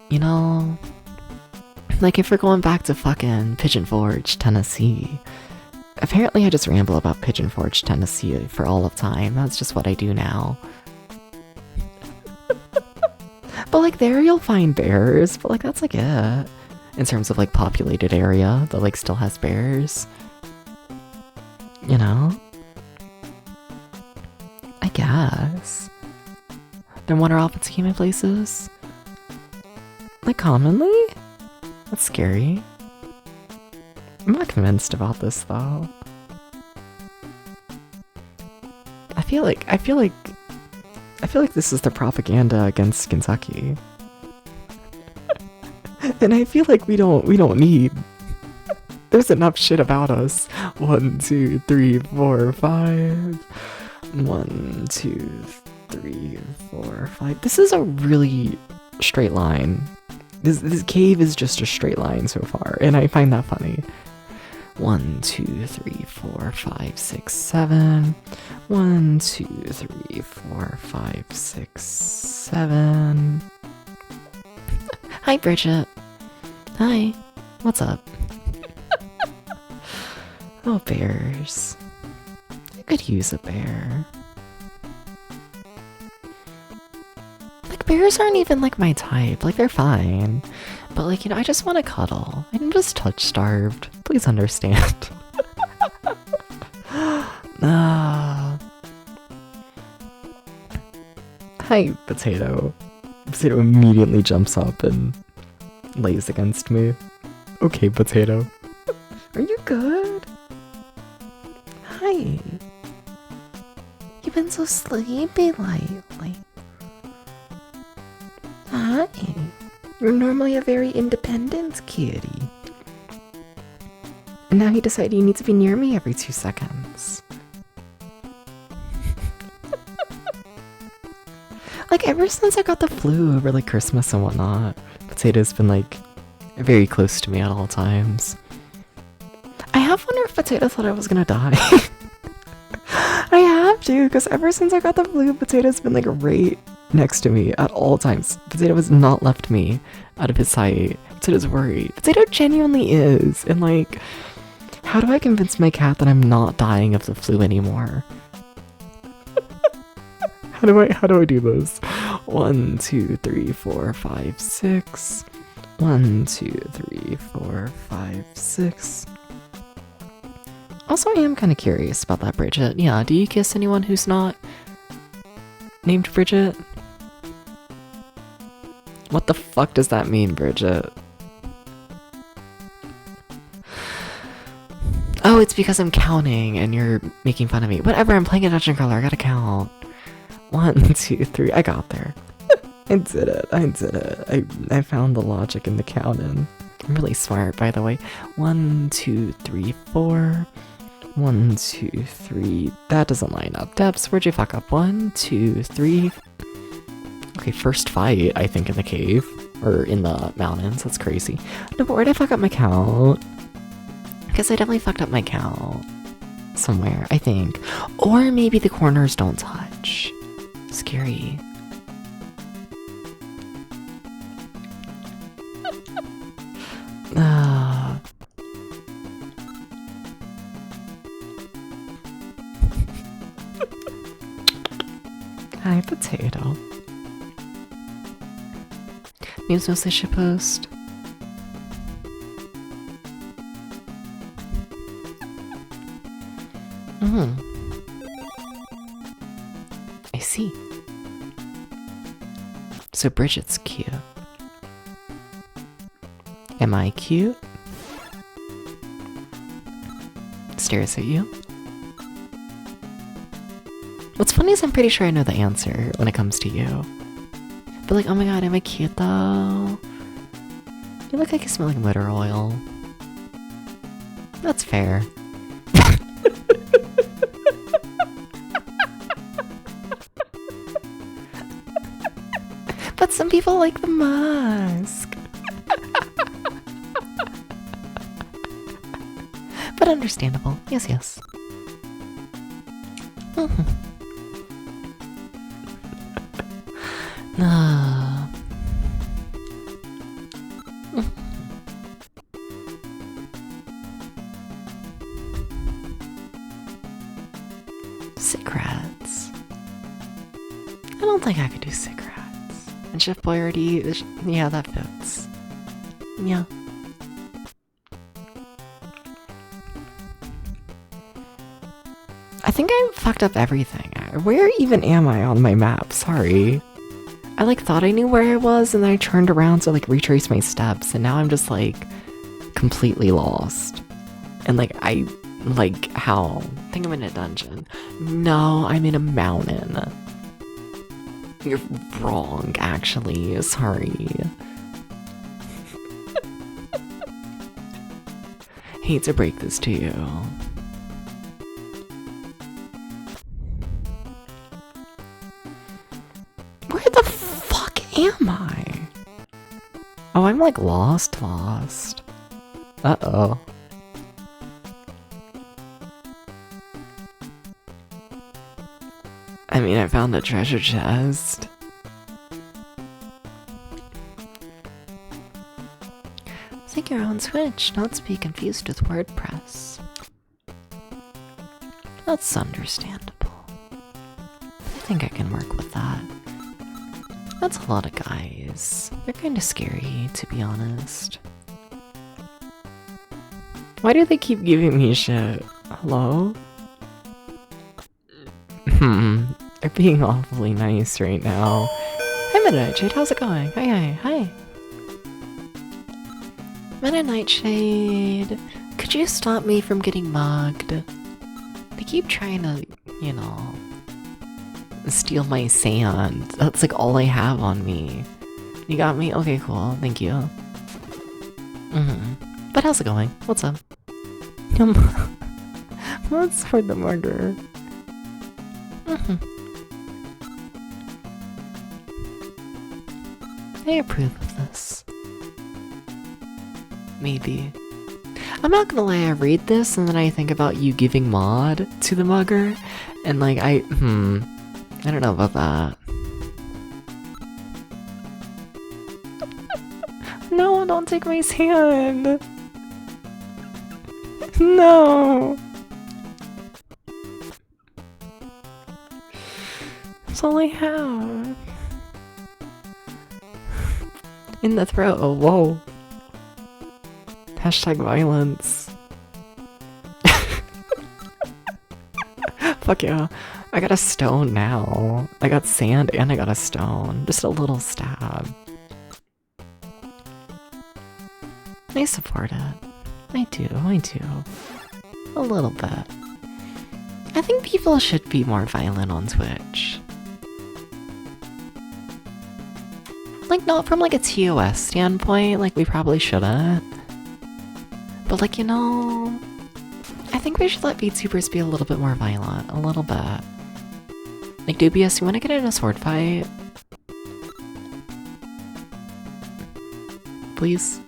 You know? Like if we're going back to fucking Pigeon Forge, Tennessee. Apparently I just ramble about Pigeon Forge, Tennessee for all of time. That's just what I do now. But like there you'll find bears, but like that's like it. In terms of like populated area that like still has bears. You know? I guess. Then what are all the schema places? Like commonly? That's scary. I'm not convinced about this though. I feel like this is the propaganda against Kentucky. And I feel like we don't need. There's enough shit about us. 1, 2, 3, 4, 5. 1, 2, 3, 4, 5. This is a really straight line. This cave is just a straight line so far, and I find that funny. 1, 2, 3, 4, 5, 6, 7. 1, 2, 3, 4, 5, 6, 7. Hi, Bridget. Hi. What's up? Oh, bears. I could use a bear. Like, bears aren't even like my type. Like, they're fine. But like, you know, I just want to cuddle. I'm just touch-starved. Please understand. Hi, Potato. Potato immediately jumps up and lays against me. Okay, Potato. Are you good? Hi. You've been so sleepy lately. Hi. You're normally a very independent kitty. And now you decide you need to be near me every 2 seconds. Like, ever since I got the flu over like Christmas and whatnot, Potato's been like very close to me at all times. I have wondered if Potato thought I was gonna die. I have to, because ever since I got the flu, Potato's been like right next to me at all times. Potato has not left me out of his sight. Potato's worried. Potato genuinely is. And like, how do I convince my cat that I'm not dying of the flu anymore? How do I do this? 1, 2, 3, 4, 5, 6. 1, 2, 3, 4, 5, 6. Also, I am kind of curious about that, Bridget. Yeah, do you kiss anyone who's not named Bridget? What the fuck does that mean, Bridget? Oh, it's because I'm counting and you're making fun of me. Whatever, I'm playing a dungeon crawler, I gotta count. 1, 2, 3, I got there. I did it. I found the logic in the counting. I'm really smart, by the way. 1, 2, 3, 4. 1, 2, 3. That doesn't line up. Debs, where'd you fuck up? 1, 2, 3. Okay, first fight, I think, in the cave. Or in the mountains. That's crazy. No, but where'd I fuck up my count? Because I definitely fucked up my count. Somewhere, I think. Or maybe the corners don't touch. Scary. Hi, Potato. News notes I should post. I see. So Bridget's cute. Am I cute? Stares at you. What's funny is I'm pretty sure I know the answer when it comes to you. But like, oh my god, am I cute though? You look like you smell like motor oil. That's fair. Some people like the mask. But understandable. Yes, yes. Ah. Cigarettes. I don't think I could do cigarettes. And Chef Boyardee, yeah, that fits. Yeah. I think I fucked up everything. Where even am I on my map? Sorry. I like thought I knew where I was and then I turned around to like retrace my steps and now I'm just like completely lost. And like how? I think I'm in a dungeon. No, I'm in a mountain. You're wrong, actually. Sorry. Hate to break this to you. Where the fuck am I? Oh, I'm like lost. Uh-oh. I mean, I found a treasure chest. Think you're on Twitch, not to be confused with WordPress. That's understandable. I think I can work with that. That's a lot of guys. They're kinda scary, to be honest. Why do they keep giving me shit? Hello? They're being awfully nice right now. Hi Meta Nightshade, how's it going? Hi. Meta Nightshade, could you stop me from getting mugged? They keep trying to, you know, steal my sand. That's like all I have on me. You got me? Okay, cool. Thank you. But how's it going? What's up? What's for the murder? I approve of this. Maybe. I'm not gonna lie, I read this and then I think about you giving mod to the mugger, and like I don't know about that. No, don't take my sand! No! That's all I have. In the throat, oh whoa. Hashtag violence. Fuck yeah. I got a stone now. I got sand and I got a stone. Just a little stab. I support it. I do. A little bit. I think people should be more violent on Twitch. Like, not from like a TOS standpoint, like we probably shouldn't. But like, you know, I think we should let VTubers be a little bit more violent. A little bit. Like, Dubious, you wanna get in a sword fight? Please?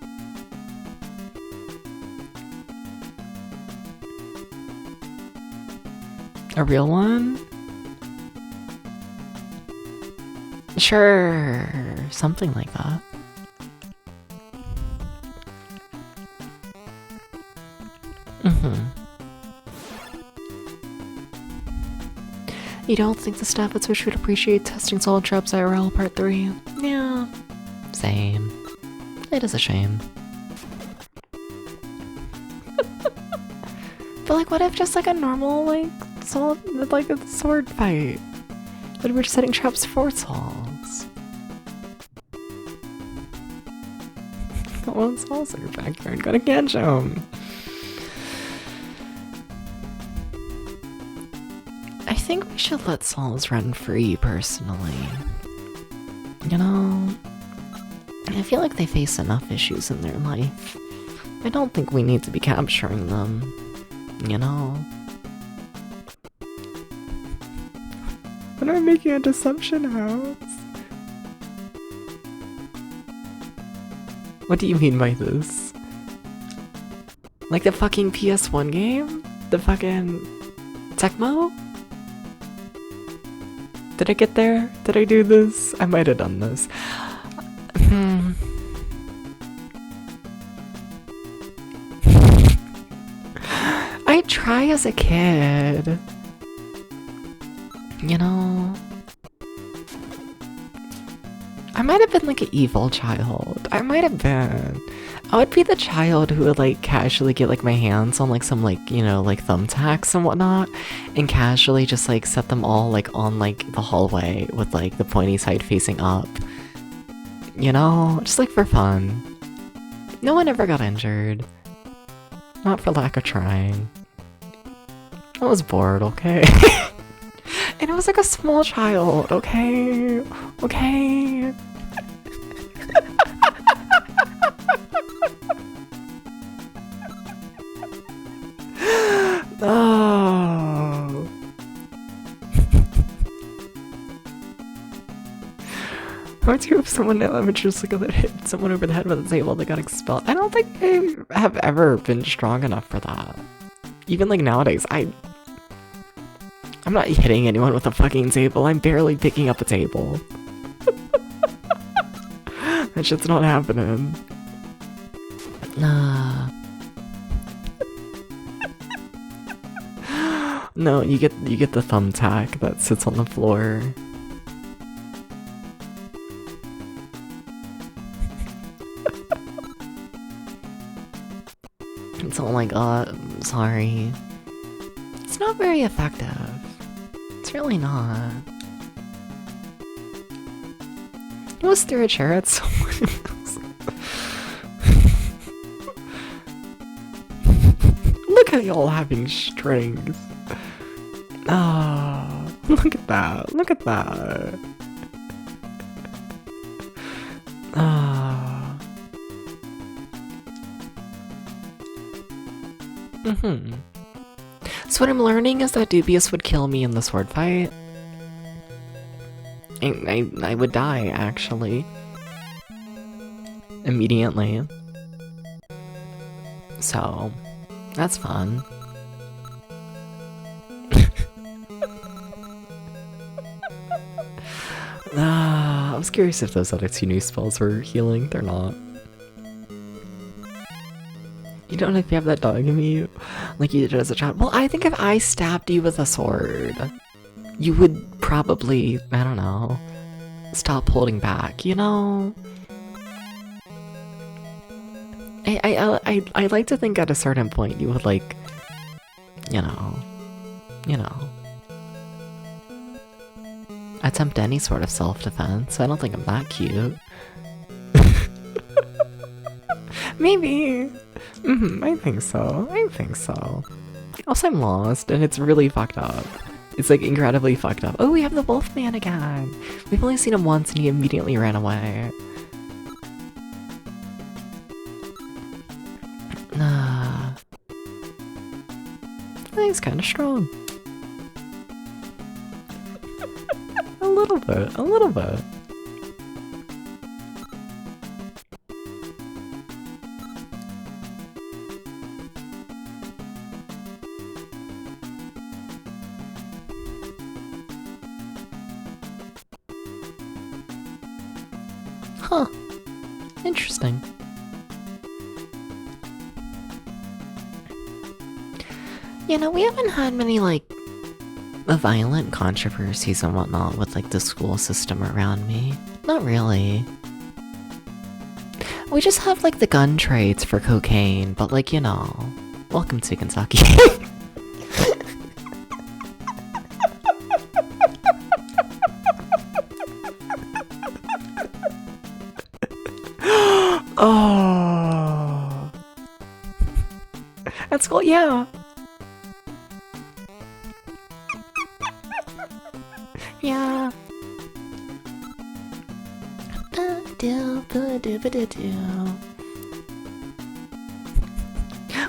A real one? Sure, something like that. You don't think the staff at Twitch would appreciate testing solid traps IRL Part 3? Yeah, same. It is a shame. But like, what if just like a normal, like, solid, like a sword fight? But we're just setting traps for souls. Got one souls in your backyard, gotta catch 'em. I think we should let souls run free, personally. You know, I feel like they face enough issues in their life. I don't think we need to be capturing them, you know? When I'm making a deception house. What do you mean by this? Like the fucking PS1 game? The fucking Tecmo? Did I get there? Did I do this? I might have done this. I try as a kid. You know? I might have been like an evil child. I might have been. I would be the child who would like casually get like my hands on like some like, you know, like thumbtacks and whatnot, and casually just like set them all like on like the hallway with like the pointy side facing up. You know, just like for fun. No one ever got injured. Not for lack of trying. I was bored, okay? And I was like a small child, okay? Okay? Oh. How would you if someone in elementary school that hit someone over the head with a table that got expelled? I don't think I have ever been strong enough for that. Even like nowadays, I'm not hitting anyone with a fucking table. I'm barely picking up a table. That shit's not happening. Nah. No, you get the thumbtack that sits on the floor. It's all like, sorry. It's not very effective. It's really not. It was through a chair at someone else. Look at y'all having strings. Oh, look at that. Look at that. Ah. So what I'm learning is that Dubious would kill me in the sword fight. I would die, actually. Immediately. So, that's fun. I was curious if those other two new spells were healing. They're not. You don't know if you have that dog in you like you did as a child. Well, I think if I stabbed you with a sword, you would probably, I don't know, stop holding back, you know? I like to think at a certain point you would like, you know, attempt any sort of self-defense. I don't think I'm that cute. Maybe. I think so. I think so. Also, I'm lost, and it's really fucked up. It's like incredibly fucked up. Oh, we have the Wolfman again. We've only seen him once, and he immediately ran away. I think he's kind of strong. A little bit. A little bit. Huh. Interesting. You know, we haven't had many, like, violent controversies and whatnot with, like, the school system around me. Not really. We just have, like, the gun trades for cocaine, but, like, you know, welcome to Kentucky. Oh. At school, yeah. Yeah.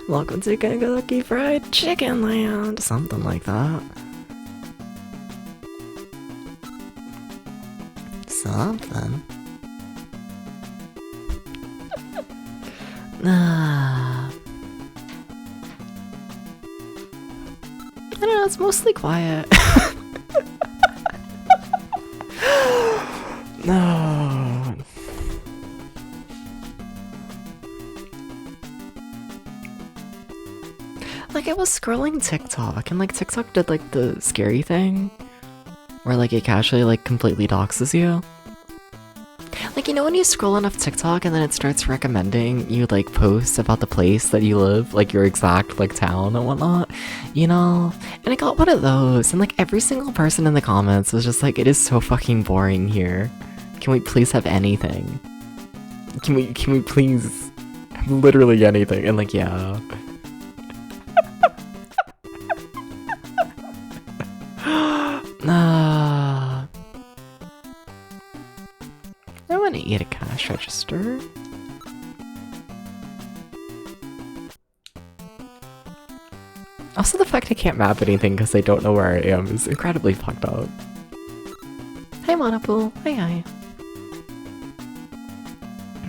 Welcome to Kentucky Fried Chicken Land. Something like that. Something. I don't know, it's mostly quiet. No. Like, I was scrolling TikTok, and like TikTok did like the scary thing where like it casually like completely doxes you. Like, you know when you scroll enough TikTok and then it starts recommending you like posts about the place that you live, like your exact like town and whatnot, you know? And I got one of those, and like every single person in the comments was just like, it is so fucking boring here. Can we please have anything? Can we please have literally anything? And like, yeah. I want to eat a cash register. Also, the fact I can't map anything because I don't know where I am is incredibly fucked up. Hi, Monopool. Hi.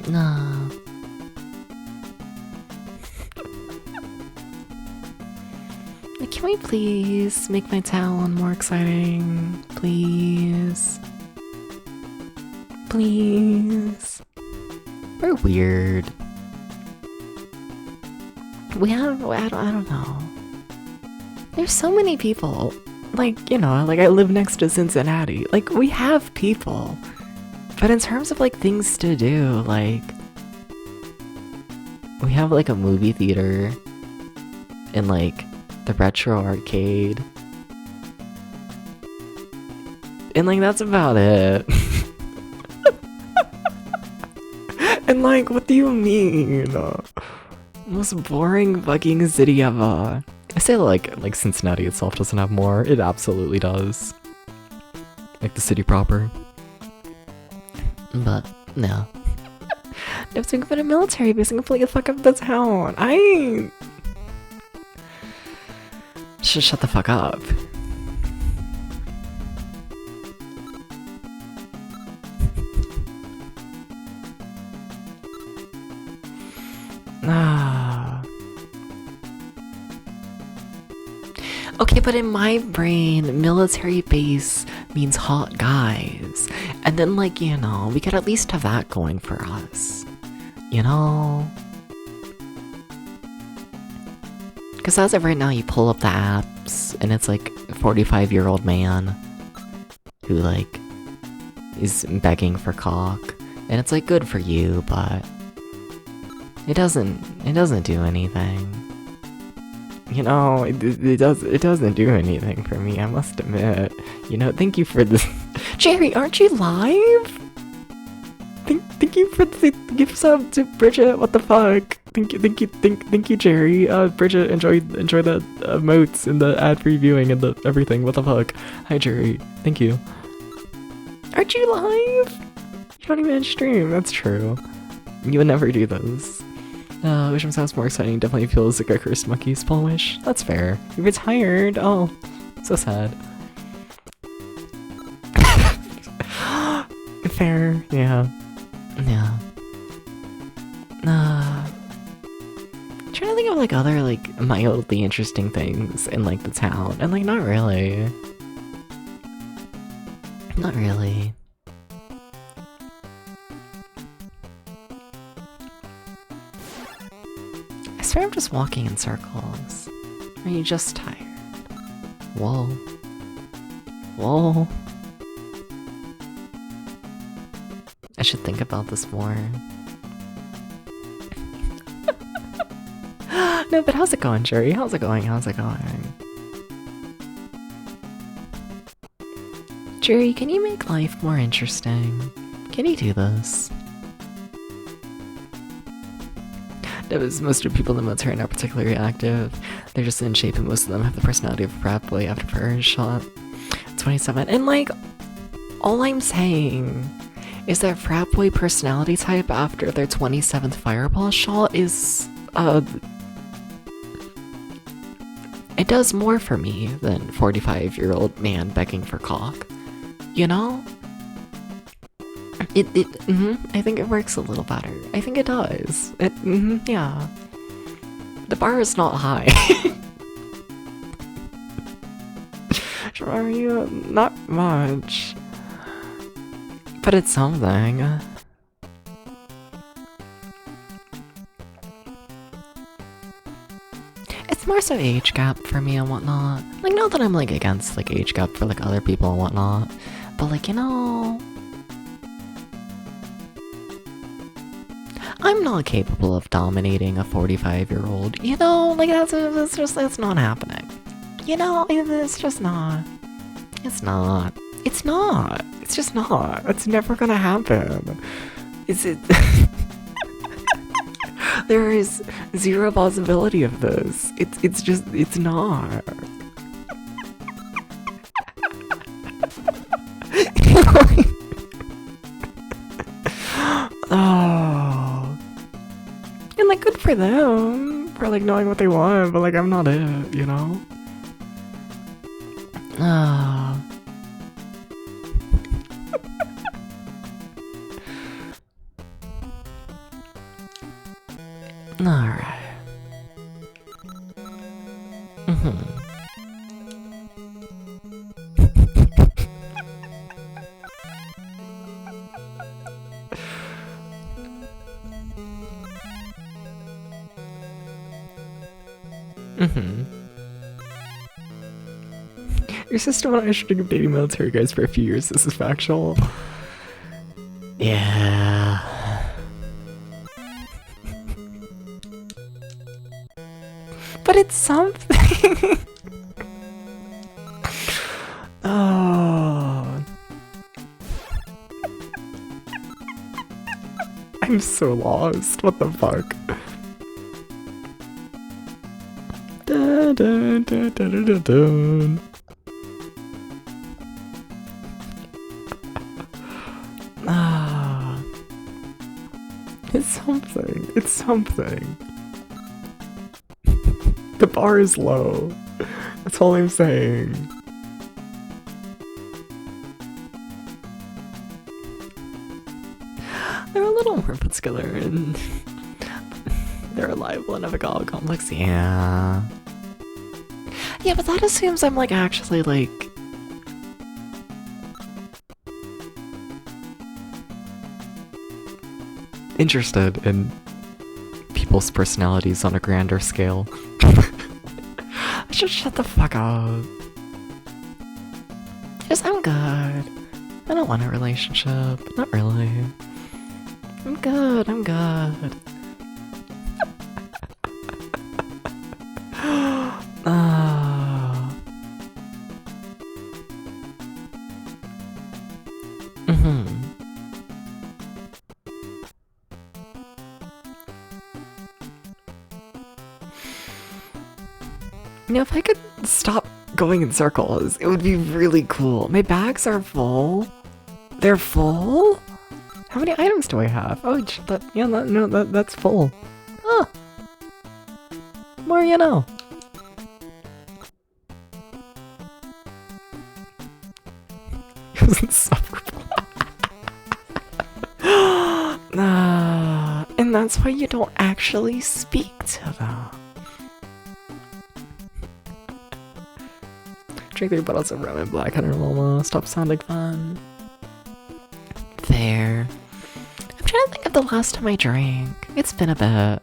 Nah. Can we please make my town more exciting? Please. Please. We're weird. We have, I don't know. There's so many people. Like, you know, like I live next to Cincinnati. Like, we have people. But in terms of like things to do, like, we have like a movie theater and like the retro arcade. And like that's about it. And like, what do you mean? Most boring fucking city ever. I say like Cincinnati itself doesn't have more. It absolutely does. Like the city proper. But no. No, think about a military base and completely fuck up the town. I should shut the fuck up. Okay, but in my brain, military base means hot guys. And then, like, you know, we could at least have that going for us. You know? Because as of right now, you pull up the apps, and it's like a 45-year-old man who, like, is begging for cock. And it's like, good for you, but it doesn't do anything. You know, it doesn't do anything for me, I must admit. You know, thank you for this. Jerry, aren't you live? Thank you for the gift sub to Bridget. What the fuck? Thank you, Jerry. Bridget, enjoy the emotes and the ad-free viewing and the everything. What the fuck? Hi, Jerry. Thank you. Aren't you live? You don't even stream. That's true. You would never do those. Wishing sounds more exciting. Definitely feels like a cursed monkey spell wish. That's fair. You retired. Oh, so sad. Fair. Yeah. Yeah. Trying to think of like other like mildly interesting things in like the town, and like not really. Not really. I swear I'm just walking in circles. Are you just tired? Whoa. Whoa. I should think about this more. No, but how's it going, Jerry? How's it going? How's it going? Jerry, can you make life more interesting? Can you do this? Most of the people in the military are not particularly active. They're just in shape, and most of them have the personality of a frat boy after first shot. 27. And like, all I'm saying is that frat boy personality type after their 27th fireball shot is, it does more for me than 45-year-old man begging for cock. You know? I think it works a little better. I think it does. Yeah. The bar is not high. Are you? Not much. But it's something. It's more so age gap for me and whatnot. Like, not that I'm like against like age gap for like other people and whatnot, but like, you know, I'm not capable of dominating a 45-year-old. You know, like that's not happening. You know, it's just not. It's not. It's not. It's just not. It's never gonna happen. Is it? There is zero possibility of this. It's just, it's not. Oh. And like, good for them. For like knowing what they want, but like, I'm not it, you know? Ah. Alright. Your sister and I should have been dating military guys for a few years. This is factual. Yeah. But it's something. Oh. I'm so lost. What the fuck? Dun, dun, dun, dun, dun, dun. Ah. It's something. It's something. The bar is low. That's all I'm saying. They're a little more put together and they're reliable and have a god complex. Yeah. Yeah, but that assumes I'm like actually like interested in people's personalities on a grander scale. I should shut the fuck up. Just, I'm good. I don't want a relationship. Not really. I'm good, I'm good. You know, if I could stop going in circles, it would be really cool. My bags are full. They're full? How many items do I have? Oh, that's full. Oh. More you know. It was insufferable. And that's why you don't actually speak to them. Drink 3 bottles of rum and black and Momo. Stop sounding fun. Fair. I'm trying to think of the last time I drank. It's been a bit.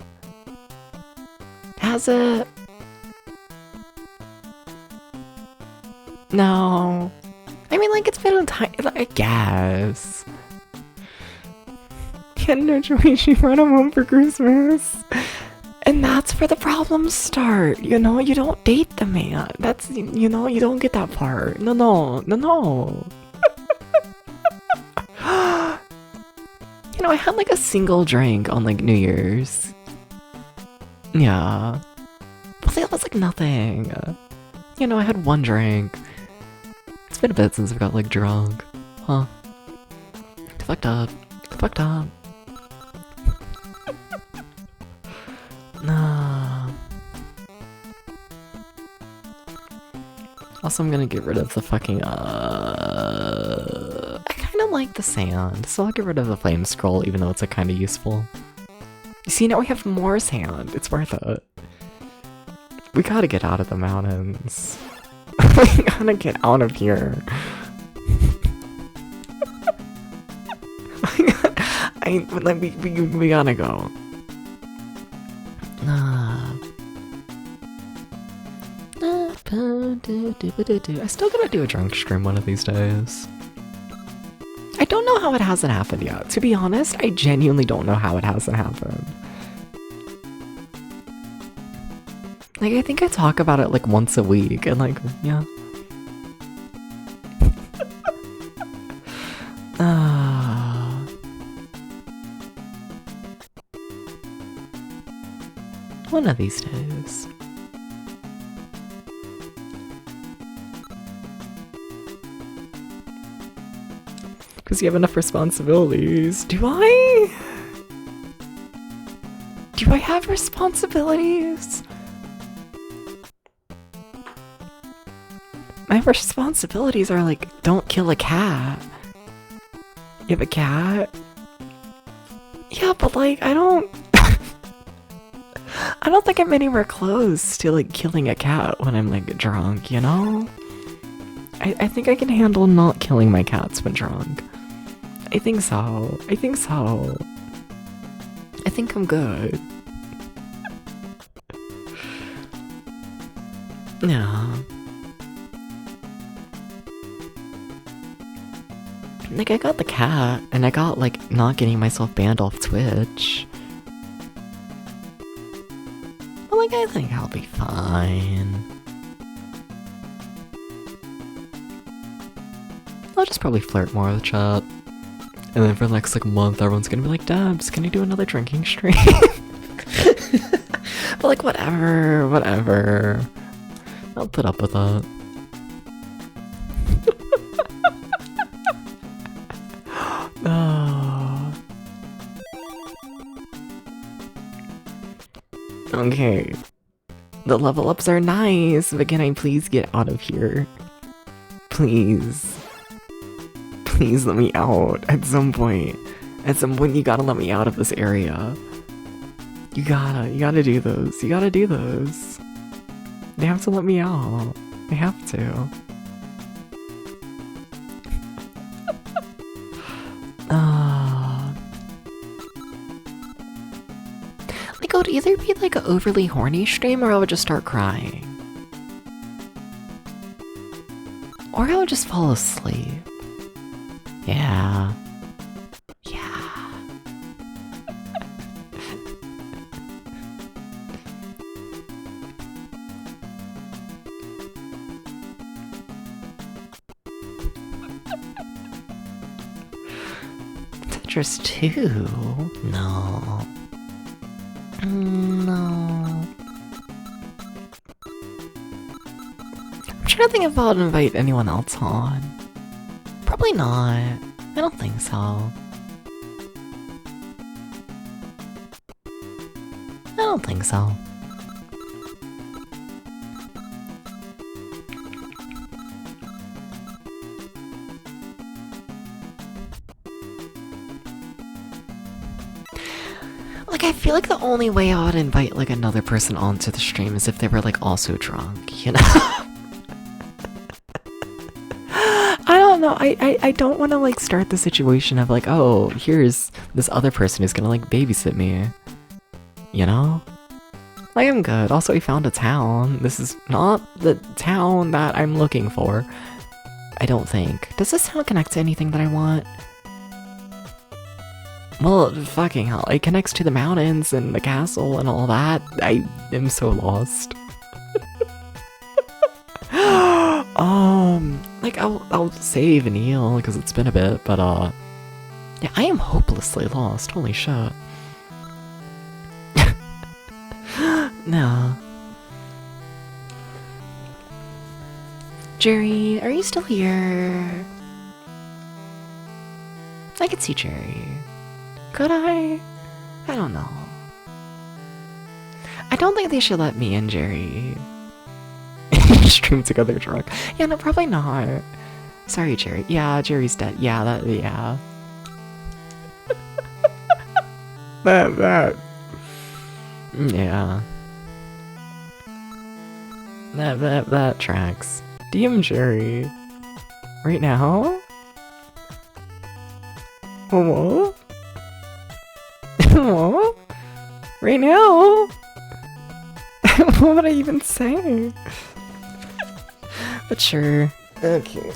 Has it? No. I mean, like, it's been a time, I guess. Kinder Joy, she brought him home for Christmas. And that's where the problems start, you know? You don't date the man. That's, you know, you don't get that part. No. You know, I had like a single drink on like New Year's. Yeah. But that was like nothing. You know, I had one drink. It's been a bit since I got like drunk. Huh. Fucked up. Nah. Also, I'm gonna get rid of the fucking, I kinda don't like the sand, so I'll get rid of the flame scroll, even though it's like kind of useful. You see, now we have more sand. It's worth it. We gotta get out of the mountains. We gotta get out of here. We gotta go. I still gotta do a drunk stream one of these days. I don't know how it hasn't happened yet. To be honest, I genuinely don't know how it hasn't happened. Like, I think I talk about it like once a week, and like, yeah. One of these days. Because you have enough responsibilities. Do I? Do I have responsibilities? My responsibilities are like, don't kill a cat. You have a cat? Yeah, but like, I don't think I'm anywhere close to like killing a cat when I'm like drunk, you know? I think I can handle not killing my cats when drunk. I think so. I think I'm good. Yeah. Like, I got the cat, and I got, like, not getting myself banned off Twitch. But, like, I think I'll be fine. I'll just probably flirt more with chat. And then for the next, like, month, everyone's gonna be like, Debs, can you do another drinking stream? But, like, whatever. I'll put up with that. Okay. The level ups are nice, but can I please get out of here? Please. Please let me out at some point. At some point you gotta let me out of this area. You gotta do those. You gotta do those. They have to let me out. They have to. Like, it would either be like an overly horny stream or I would just start crying. Or I would just fall asleep. Yeah. Yeah. Tetris 2? No. No. I'm trying to think if I'll invite anyone else on. Probably not. I don't think so. I don't think so. Like, I feel like the only way I would invite like another person onto the stream is if they were like also drunk, you know? I don't know. I don't want to like start the situation of like, oh, here's this other person who's gonna like babysit me. You know? Like, I'm good. Also, we found a town. This is not the town that I'm looking for. I don't think. Does this town connect to anything that I want? Well, fucking hell, it connects to the mountains and the castle and all that. I am so lost. Like, I'll save and heal, because it's been a bit, but, yeah, I am hopelessly lost, holy shit. No. Jerry, are you still here? I could see Jerry. Could I? I don't know. I don't think they should let me and Jerry stream together drunk. Yeah, no, probably not. Sorry, Jerry. Yeah, Jerry's dead. Yeah, yeah. that. Yeah. That tracks. DM Jerry. Right now? What? What? Right now? What would I even say? But sure. Okay.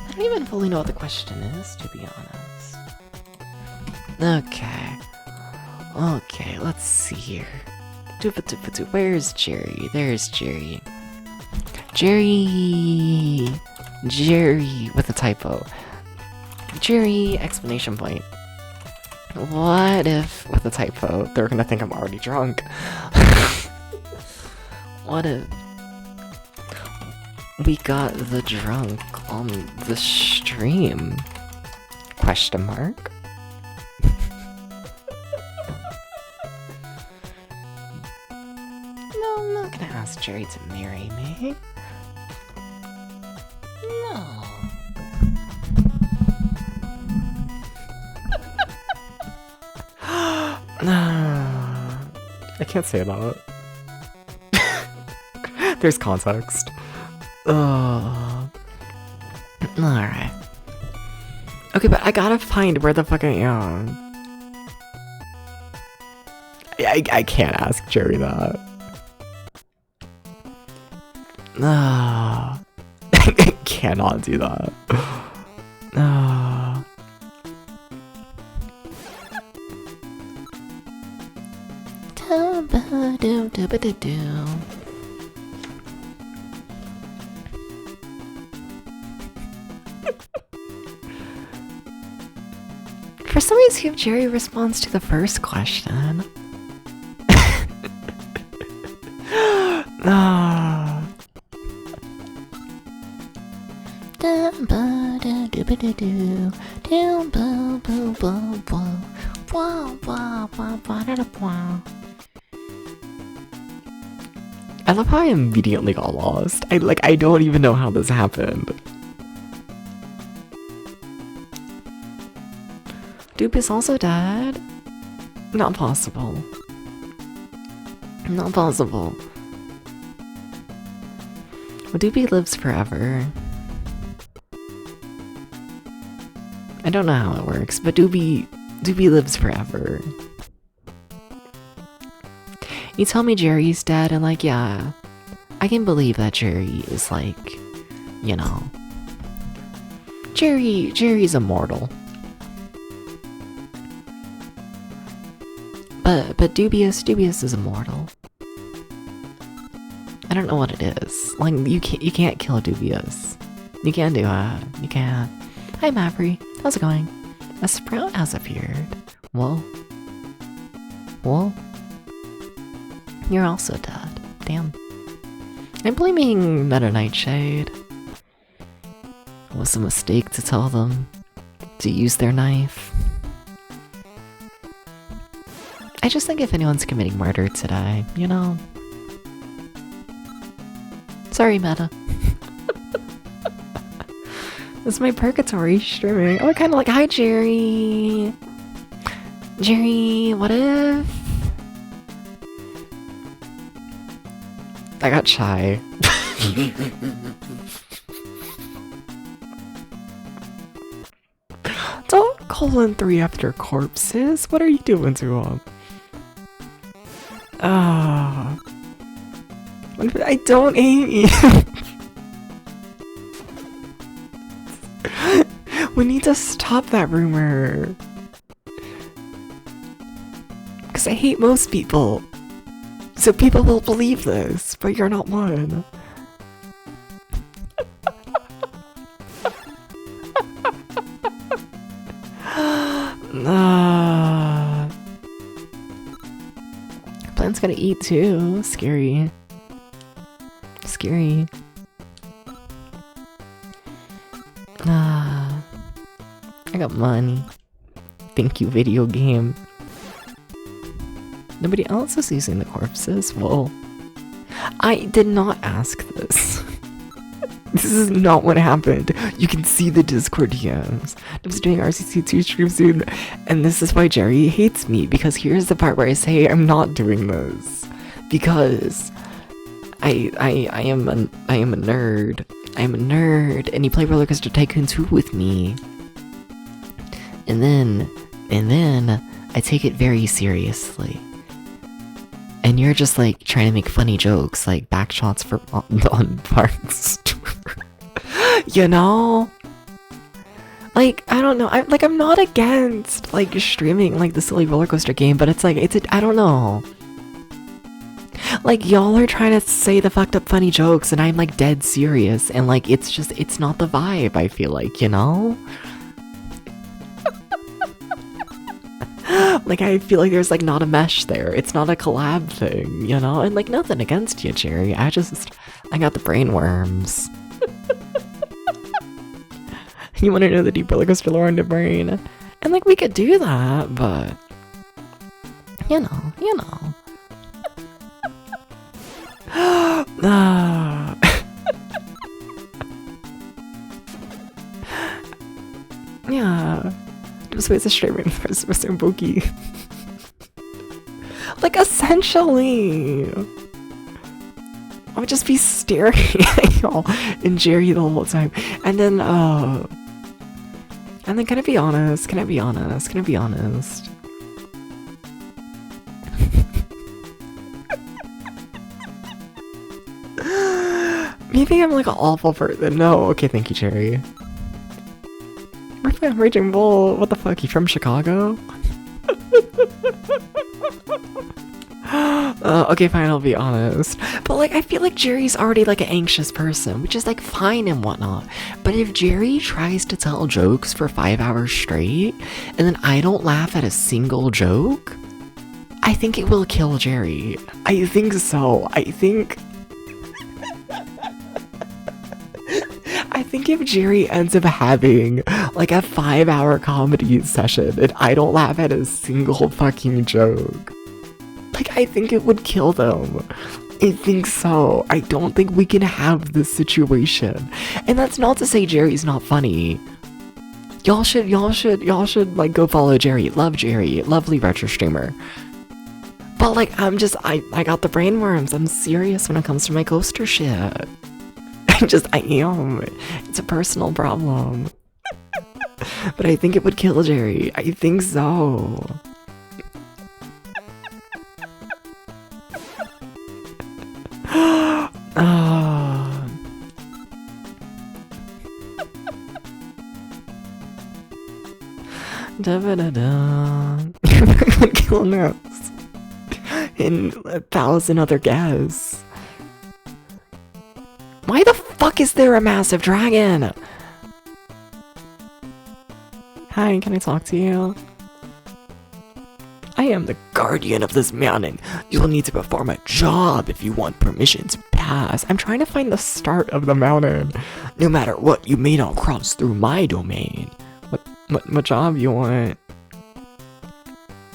I don't even fully know what the question is, to be honest. Okay. Okay, let's see here. Where's Jerry? There's Jerry. Jerry with a typo. Jerry, exclamation point. What if, with a typo, they're gonna think I'm already drunk? What if we got the drunk on the stream? Question mark? No, I'm not gonna ask Jerry to marry me. No. I can't say that. There's context. Alright. Okay, but I gotta find where the fuck I am. I can't ask Jerry that. I cannot do that. For some reason, if Jerry responds to the first question. I love how I immediately got lost. I don't even know how this happened. Dupe is also dead? Not possible. Not possible. Well, Doopy lives forever. I don't know how it works, but Doopy lives forever. You tell me Jerry's dead, and like, yeah, I can believe that Jerry is like, you know, Jerry's immortal. But Dubious is immortal. I don't know what it is. Like, you can't kill Dubious. You can't do it. You can't. Hi Mavry, how's it going? A sprout has appeared. Whoa. Whoa. You're also dead. Damn. I'm blaming Meta Nightshade. It was a mistake to tell them to use their knife. I just think if anyone's committing murder today, you know. Sorry, Meta. This is my purgatory streaming. Oh, kind of like, hi, Jerry. Jerry, what if? I got shy. Don't call in 3 after corpses. What are you doing to him? I don't hate you. We need to stop that rumor. Because I hate most people. So people will believe this, but you're not one. Plant's gonna eat too. Scary. Scary. I got money. Thank you, video game. Nobody else is using the corpses. Whoa. I did not ask this. This is not what happened. You can see the Discord DMs. I was doing RCC2 stream soon, and this is why Jerry hates me, because here's the part where I say I'm not doing this. Because I am a nerd. I am a nerd, and you play Roller Coaster Tycoon 2 with me. And then I take it very seriously. And you're just like trying to make funny jokes, like back shots for on parts. You know? Like, I don't know. I'm not against like streaming like the silly roller coaster game, but it's like I don't know. Like, y'all are trying to say the fucked up funny jokes and I'm like dead serious, and like it's not the vibe, I feel like, you know? Like, I feel like there's like not a mesh there. It's not a collab thing, you know? And like, nothing against you, Jerry. I got the brain worms. You want to know the deep roller coaster lore on the brain? And like, we could do that, but you know. Yeah. Just ways of streaming first with Sambuki. Like, essentially, I would just be staring at y'all and Jerry the whole time. And then, can I be honest? Maybe I'm like an awful person. No, okay, thank you, Jerry. I'm Raging Bull. What the fuck? He from Chicago? Okay, fine, I'll be honest. But like, I feel like Jerry's already like an anxious person, which is like fine and whatnot. But if Jerry tries to tell jokes for 5 hours straight, and then I don't laugh at a single joke, I think it will kill Jerry. I think so. I think if Jerry ends up having like a 5-hour comedy session and I don't laugh at a single fucking joke, like, I think it would kill them. I think so. I don't think we can have this situation. And that's not to say Jerry's not funny. Y'all should like go follow Jerry. Love Jerry. Lovely retro streamer. But like, I got the brain worms. I'm serious when it comes to my coaster shit. I am. It's a personal problem. But I think it would kill Jerry. I think so. You're killing us. And 1,000 other guests. Why the fuck is there a massive dragon? Hi, can I talk to you? I am the guardian of this mountain. You'll need to perform a job if you want permission to pass. I'm trying to find the start of the mountain. No matter what, you may not cross through my domain. What job you want?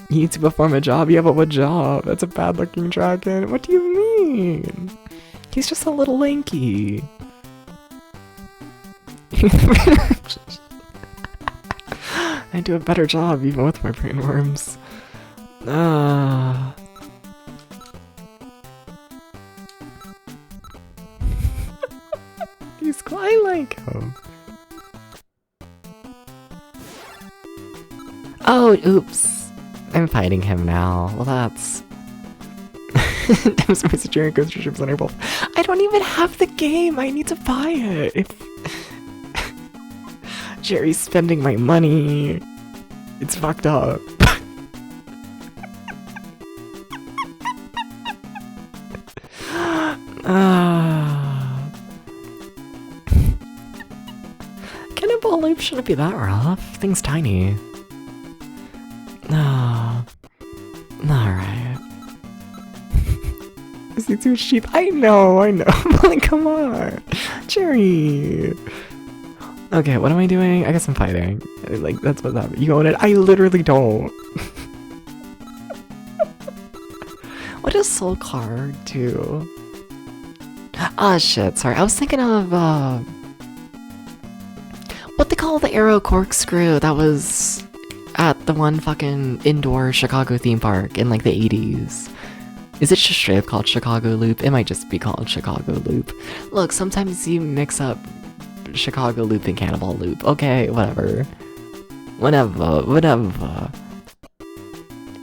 You need to perform a job? Yeah, but what job? That's a bad looking dragon. What do you mean? He's just a little lanky. I do a better job even with my brain worms. He's quite like him. Oh, oops. I'm fighting him now. Well, that's... Demonstrates Jerry Coaster Ships on April. I don't even have the game. I need to buy it. If Jerry's spending my money, it's fucked up. Cannonball Life shouldn't be that rough. Thing's tiny. Alright. Is he too cheap? I know. Like, come on. Jerry. Okay, what am I doing? I guess I'm fighting. Like, that's what's happening. You own it? I literally don't. What does Soul Card do? Ah, shit, sorry. I was thinking of, what they call the Arrow Corkscrew that was at the one fucking indoor Chicago theme park in, like, the 80s. Is it just straight up called Chicago Loop? It might just be called Chicago Loop. Look, sometimes you mix up Chicago Loop and Cannibal Loop. Okay, whatever. Whatever.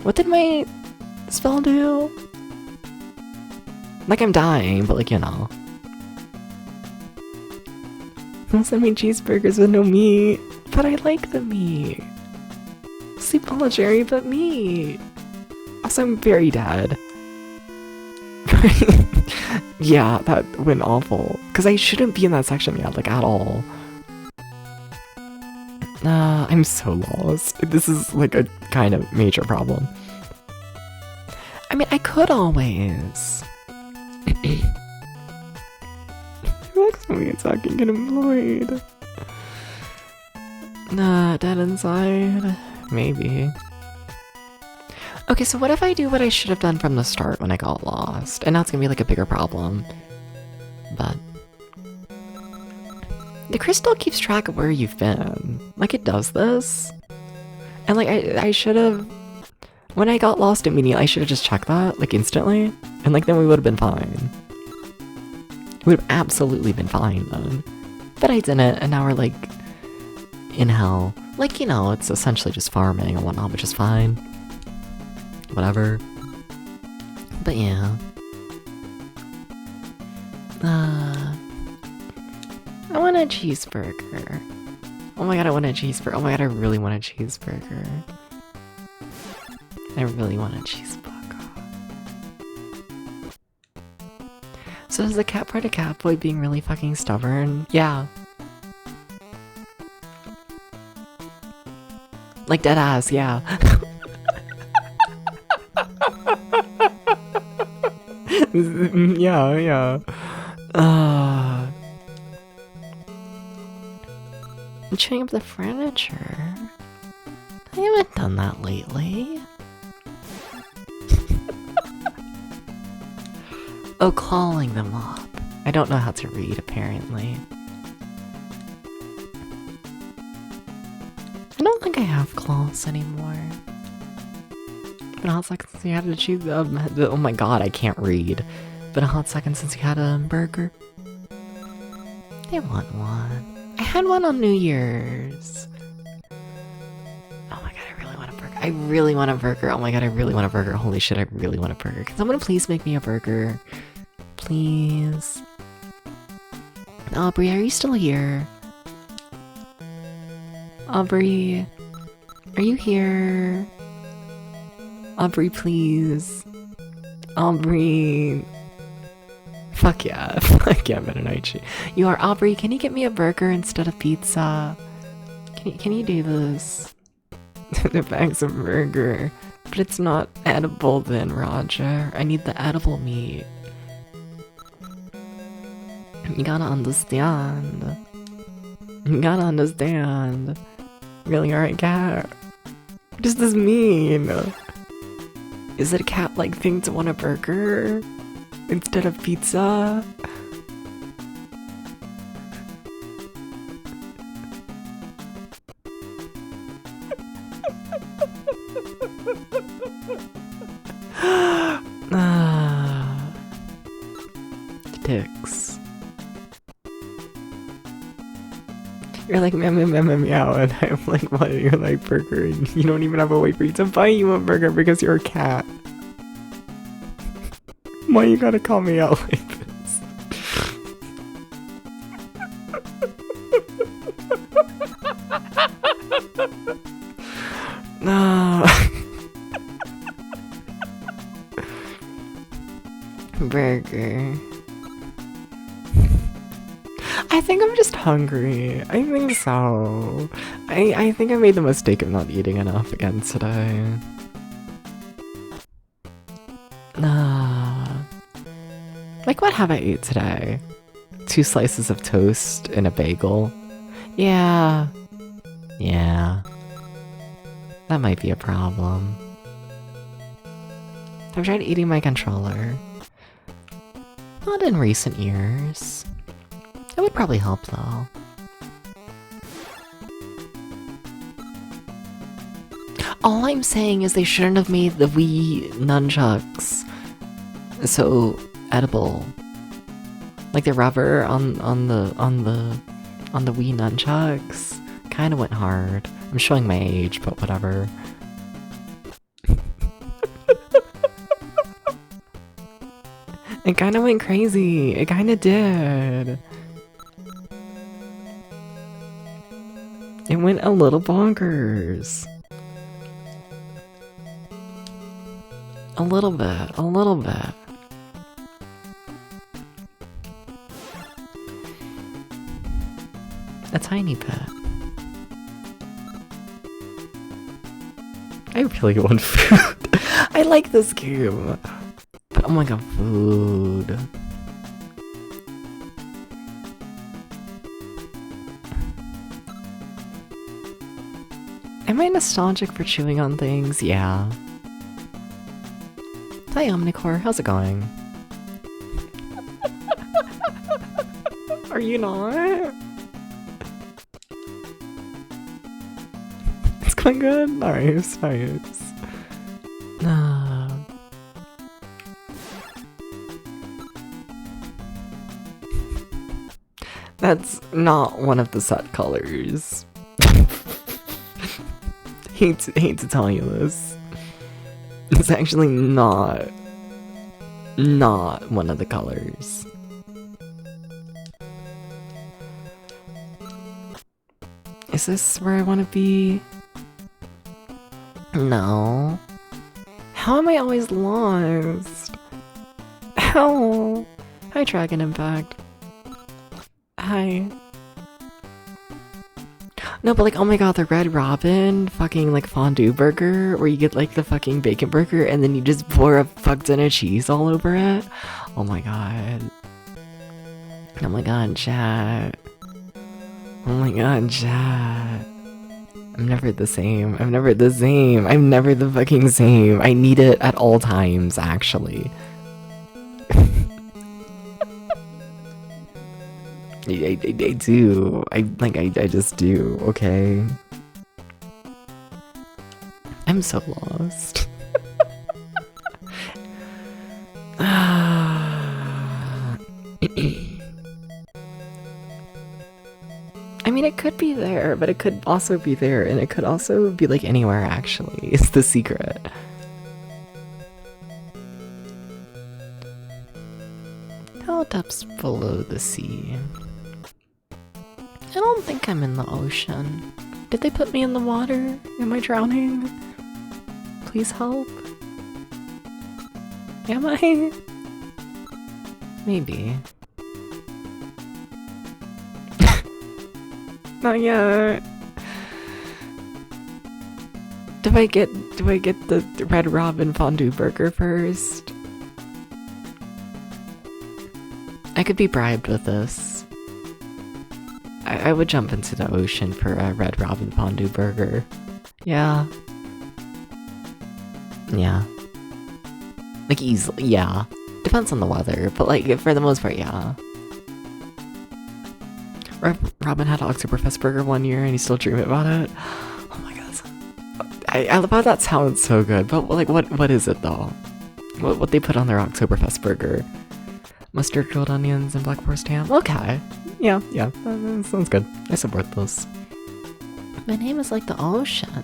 What did my spell do? Like, I'm dying, but, like, you know. Don't send me cheeseburgers with no meat. But I like the meat. Sleep all Jerry, but meat. Also, I'm very dead. Yeah, that went awful. Because I shouldn't be in that section yet, like, at all. I'm so lost. This is, like, a kind of major problem. I mean, I could always... Next week, so I can get employed. Nah, dead inside. Maybe. Okay, so what if I do what I should have done from the start when I got lost? And now it's gonna be like a bigger problem. But... the crystal keeps track of where you've been. Like, it does this. And like, I should have... when I got lost immediately, I should have just checked that, like, instantly. And like, then we would have been fine. We would have absolutely been fine then. But I didn't, and now we're like... in hell. Like, you know, it's essentially just farming and whatnot, which is fine. Whatever. But yeah. I want a cheeseburger. Oh my god, I want a cheeseburger. Oh my god, I really want a cheeseburger. I really want a cheeseburger. So is the cat part of Catboy being really fucking stubborn? Yeah. Like, dead ass, yeah. Yeah. I'm chewing up the furniture. I haven't done that lately. Oh, calling them up. I don't know how to read, apparently. I don't think I have claws anymore. Been a hot second since you had to choose. Oh my god, I can't read. Been a hot second since you had a burger. I want one. I had one on New Year's. Oh my god, I really want a burger. I really want a burger. Oh my god, I really want a burger. Holy shit, I really want a burger. Can someone please make me a burger? Please. Aubrey, are you still here? Aubrey, are you here? Aubrey, please. Aubrey. Fuck yeah. Fuck yeah, Meta Night. You are Aubrey, can you get me a burger instead of pizza? Can you do this? The bag's a burger. But it's not edible then, Roger. I need the edible meat. You gotta understand. You gotta understand. Really, alright, cat? What does this mean? Is it a cat-like thing to want a burger instead of pizza? Dicks. You're like meow, and I'm like, what? You're like burger, and you don't even have a way for you to buy you a burger because you're a cat. Why you gotta call me out like this? No. Burger. I think I'm just hungry. I think so. I think I made the mistake of not eating enough again today. Like, what have I ate today? 2 slices of toast and a bagel. Yeah. That might be a problem. I've tried eating my controller. Not in recent years. It would probably help though. All I'm saying is they shouldn't have made the Wii nunchucks so edible. Like the rubber on the Wii nunchucks kind of went hard. I'm showing my age, but whatever. It kind of went crazy. It kind of did. It went a little bonkers. A little bit, a little bit. A tiny bit. I really want food. I like this game. But oh my god, food. Am I nostalgic for chewing on things? Yeah. Hi Omnicore, how's it going? Are you not? It's going good? Nice, nice. That's not one of the set colors. hate to tell you this. It's actually not one of the colors. Is this where I want to be? No. How am I always lost? How? Hi, Dragon Impact. Hi. No, but like, oh my god, the Red Robin fucking like fondue burger, where you get like the fucking bacon burger and then you just pour a fuck ton of cheese all over it. Oh my god. Oh my god, chat. Oh my god, chat. I'm never the same. I'm never the same. I'm never the fucking same. I need it at all times, actually. I do. I just do, okay? I'm so lost. I mean, it could be there, but it could also be there, and it could also be like anywhere, actually. It's the secret. How depths below the sea? I don't think I'm in the ocean. Did they put me in the water? Am I drowning? Please help. Am I? Maybe. Not yet. Do I get the Red Robin fondue burger first? I could be bribed with this. I would jump into the ocean for a Red Robin fondue burger. Yeah. Yeah. Like easily, yeah. Depends on the weather, but like for the most part, yeah. Robin had an Oktoberfest burger one year and he still dreamed about it. Oh my god. I love how that sounds so good, but like what is it though? What they put on their Oktoberfest burger? Mustard, grilled onions, and black forest ham. Okay. Yeah, that sounds good. I support those. My name is like the ocean.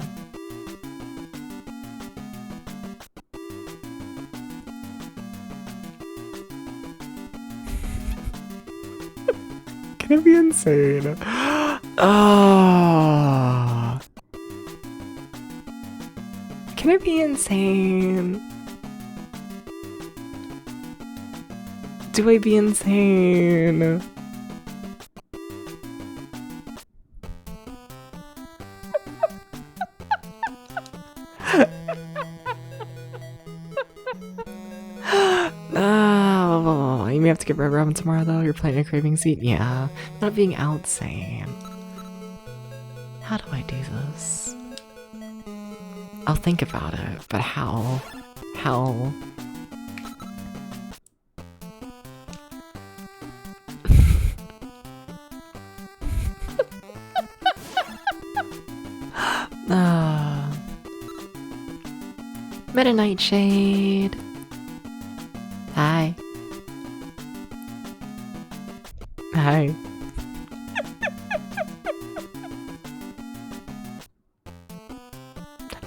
Can it be insane? Oh. Can it be insane? Do I be insane? Oh, you may have to get Red Robin tomorrow though. You're playing a craving seat? Yeah. Not being outsane. How do I do this? I'll think about it, but how? How? Meta Nightshade. Hi. Hi.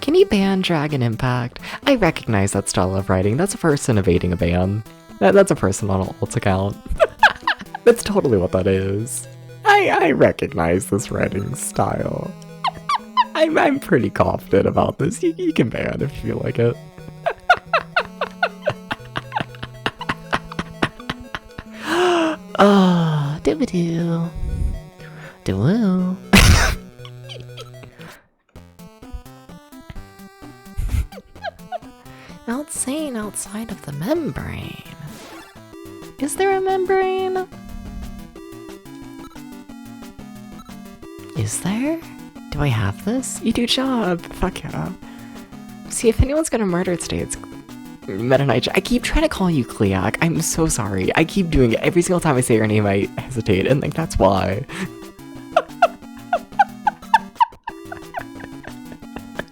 Can you ban Dragon Impact? I recognize that style of writing. That's a person evading a ban. That's a person on an alt account. That's totally what that is. I recognize this writing style. I'm pretty confident about this. You can ban if you feel like it. Oh, doo-doo. Doo-woo. Outsane outside of the membrane. Is there a membrane? Is there? Do I have this? You do job. Fuck yeah. See, if anyone's gonna murder today, it's Meta Knight. I keep trying to call you Kleak. I'm so sorry. I keep doing it. Every single time I say your name, I hesitate, and like that's why.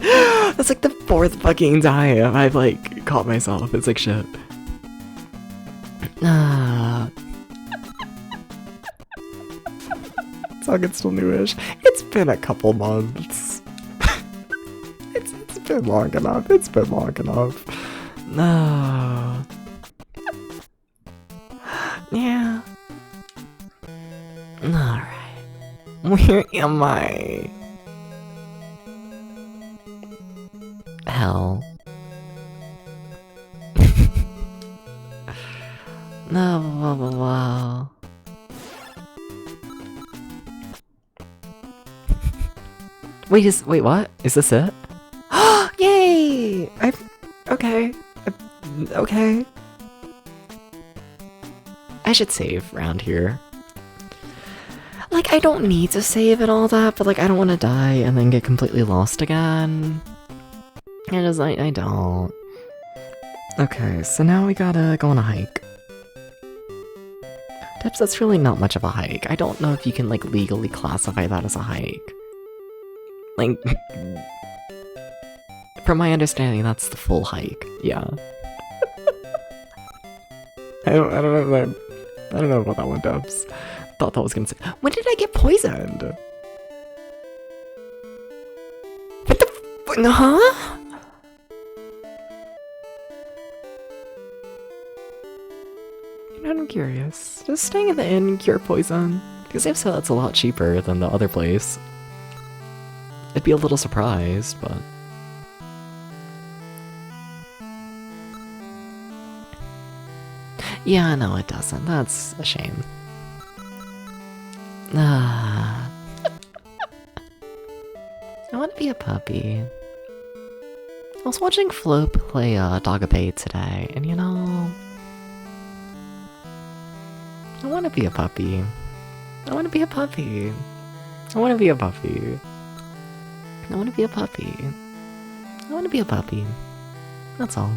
That's like the fourth fucking time I've like caught myself. It's like shit. Song it's still newish. It's been a couple months. it's been long enough. It's been long enough. No. Yeah. Alright. Where am I? Hell. No, blah, blah, blah. Wait, what? Is this it? Yay! Okay. Okay. I should save around here. Like, I don't need to save and all that, but like, I don't want to die and then get completely lost again. I don't. Okay, so now we gotta go on a hike. Debs, that's really not much of a hike. I don't know if you can like legally classify that as a hike. Like, from my understanding, that's the full hike. Yeah. I don't know about that one, Dubs. Thought that was gonna say. When did I get poisoned? What the? Huh? You know, I'm curious. Does staying in the inn cure poison? Because if so, that's a lot cheaper than the other place. I'd be a little surprised, but... Yeah, no, it doesn't. That's a shame. I want to be a puppy. I was watching Flo play Dogabay today, and you know... I want to be a puppy. I want to be a puppy. I want to be a puppy. I want to be a puppy. I want to be a puppy. That's all.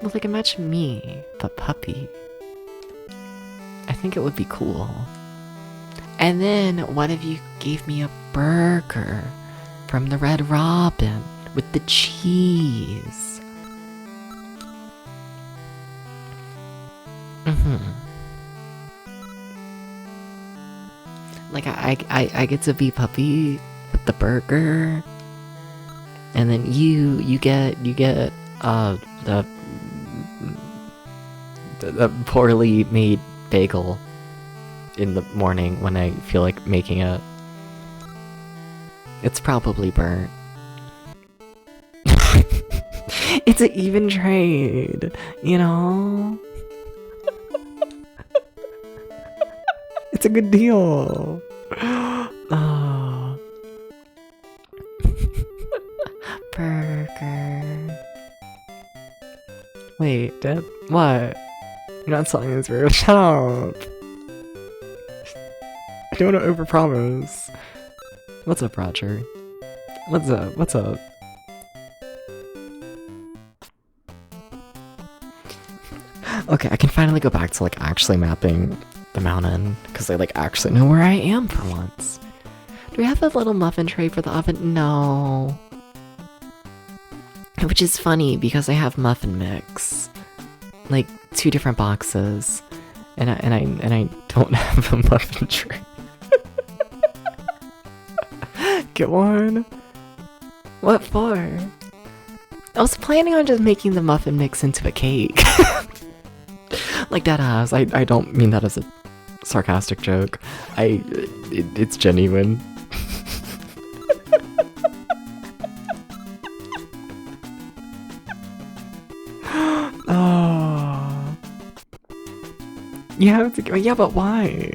Well, like, imagine me, but puppy. I think it would be cool. And then, what if you gave me a burger from the Red Robin with the cheese? Like, I get to be puppy with the burger, and then you get the poorly made bagel in the morning when I feel like making it. It's probably burnt. It's an even trade, you know? It's a good deal. Oh. Burger. Wait, Deb? What? You're not selling this real. Shut up. I don't want to overpromise. What's up, Roger? What's up? What's up? Okay, I can finally go back to like actually mapping the mountain because I like actually know where I am for once. Do we have a little muffin tray for the oven? No. Which is funny because I have muffin mix. Like 2 different boxes. And I don't have a muffin tray. Get one? What for? I was planning on just making the muffin mix into a cake. Like that ass. I don't mean that as a sarcastic joke. It's genuine. Oh. You have to go. Yeah, but why?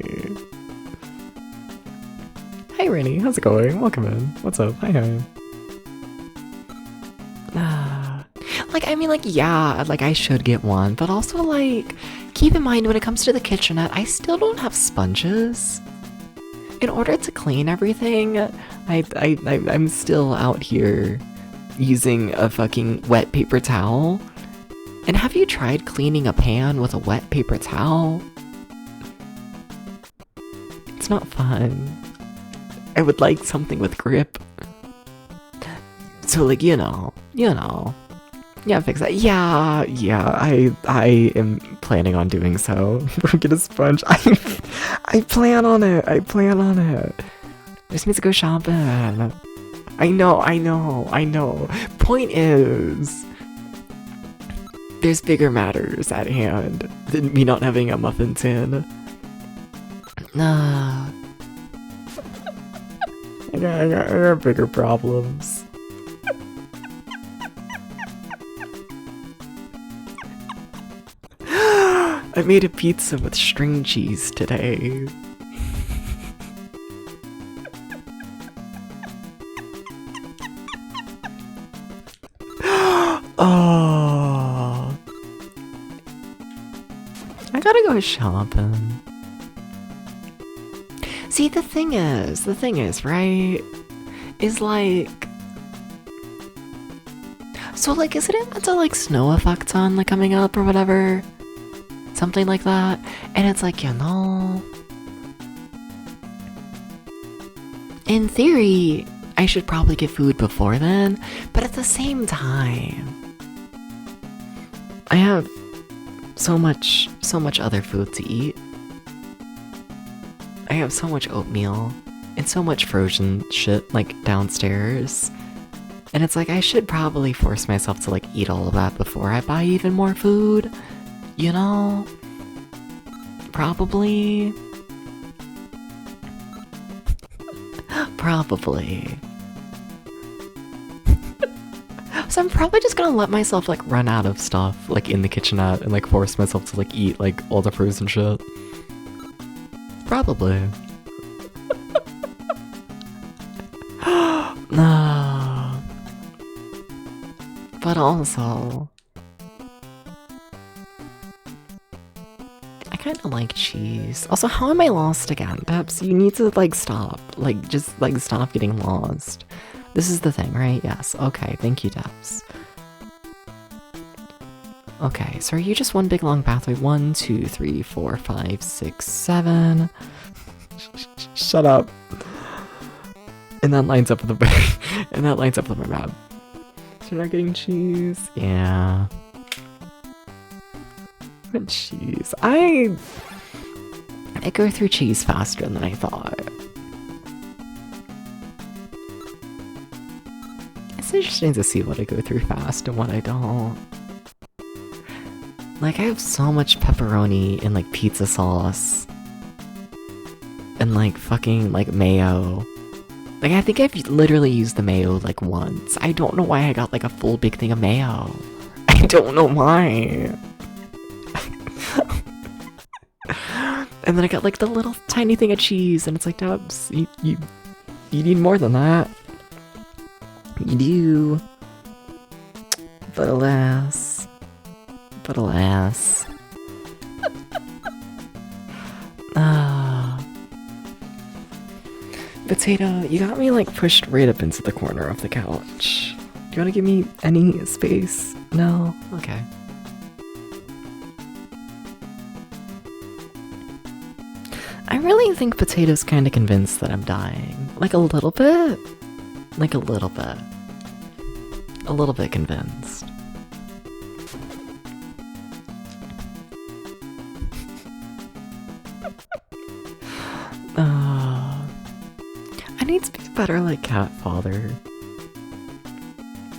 Hey, Rennie. How's it going? Welcome in. What's up? Hi. Like, I mean, like, yeah, like, I should get one, but also, like, keep in mind when it comes to the kitchenette, I still don't have sponges. In order to clean everything, I'm still out here using a fucking wet paper towel. And have you tried cleaning a pan with a wet paper towel? It's not fun. I would like something with grip. So, like, you know. Yeah, fix that. Yeah, I am planning on doing so. Get a sponge. I plan on it. Just needs to go shopping. I know. Point is, there's bigger matters at hand than me not having a muffin tin. Nah. I got bigger problems. I made a pizza with string cheese today. Oh. I gotta go shopping. See, the thing is, right? Is like... So, like, isn't it meant to, like, snow effects on, like, coming up or whatever? Something like that. And it's like, you know... In theory, I should probably get food before then, but at the same time... I have so much other food to eat. I have so much oatmeal and so much frozen shit, like, downstairs. And it's like, I should probably force myself to, like, eat all of that before I buy even more food. You know? Probably. Probably. So I'm probably just gonna let myself, like, run out of stuff, like, in the kitchenette and, like, force myself to, like, eat, like, all the frozen shit. Probably. No. But also... I kinda like cheese. Also, how am I lost again? Peps, you need to, like, stop. Like, just, like, stop getting lost. This is the thing, right? Yes. Okay, thank you, Debs. Okay, so are you just one big long pathway? 1, 2, 3, 4, 5, 6, 7. Shut up. And that lines up with the and that lines up with my map. So you're not getting cheese? Yeah. But cheese. I go through cheese faster than I thought. It's interesting to see what I go through fast and what I don't. Like, I have so much pepperoni and, like, pizza sauce. And, like, fucking, like, mayo. Like, I think I've literally used the mayo, like, once. I don't know why I got, like, a full big thing of mayo. I don't know why. And then I got, like, the little tiny thing of cheese, and it's like, Dubs, you need more than that. You do. But alas. Potato, you got me, like, pushed right up into the corner of the couch. Do you want to give me any space? No? Okay. I I really think Potato's kind of convinced that I'm dying. Like a little bit. Like a little bit. A little bit convinced. I need to be a better, like, cat father.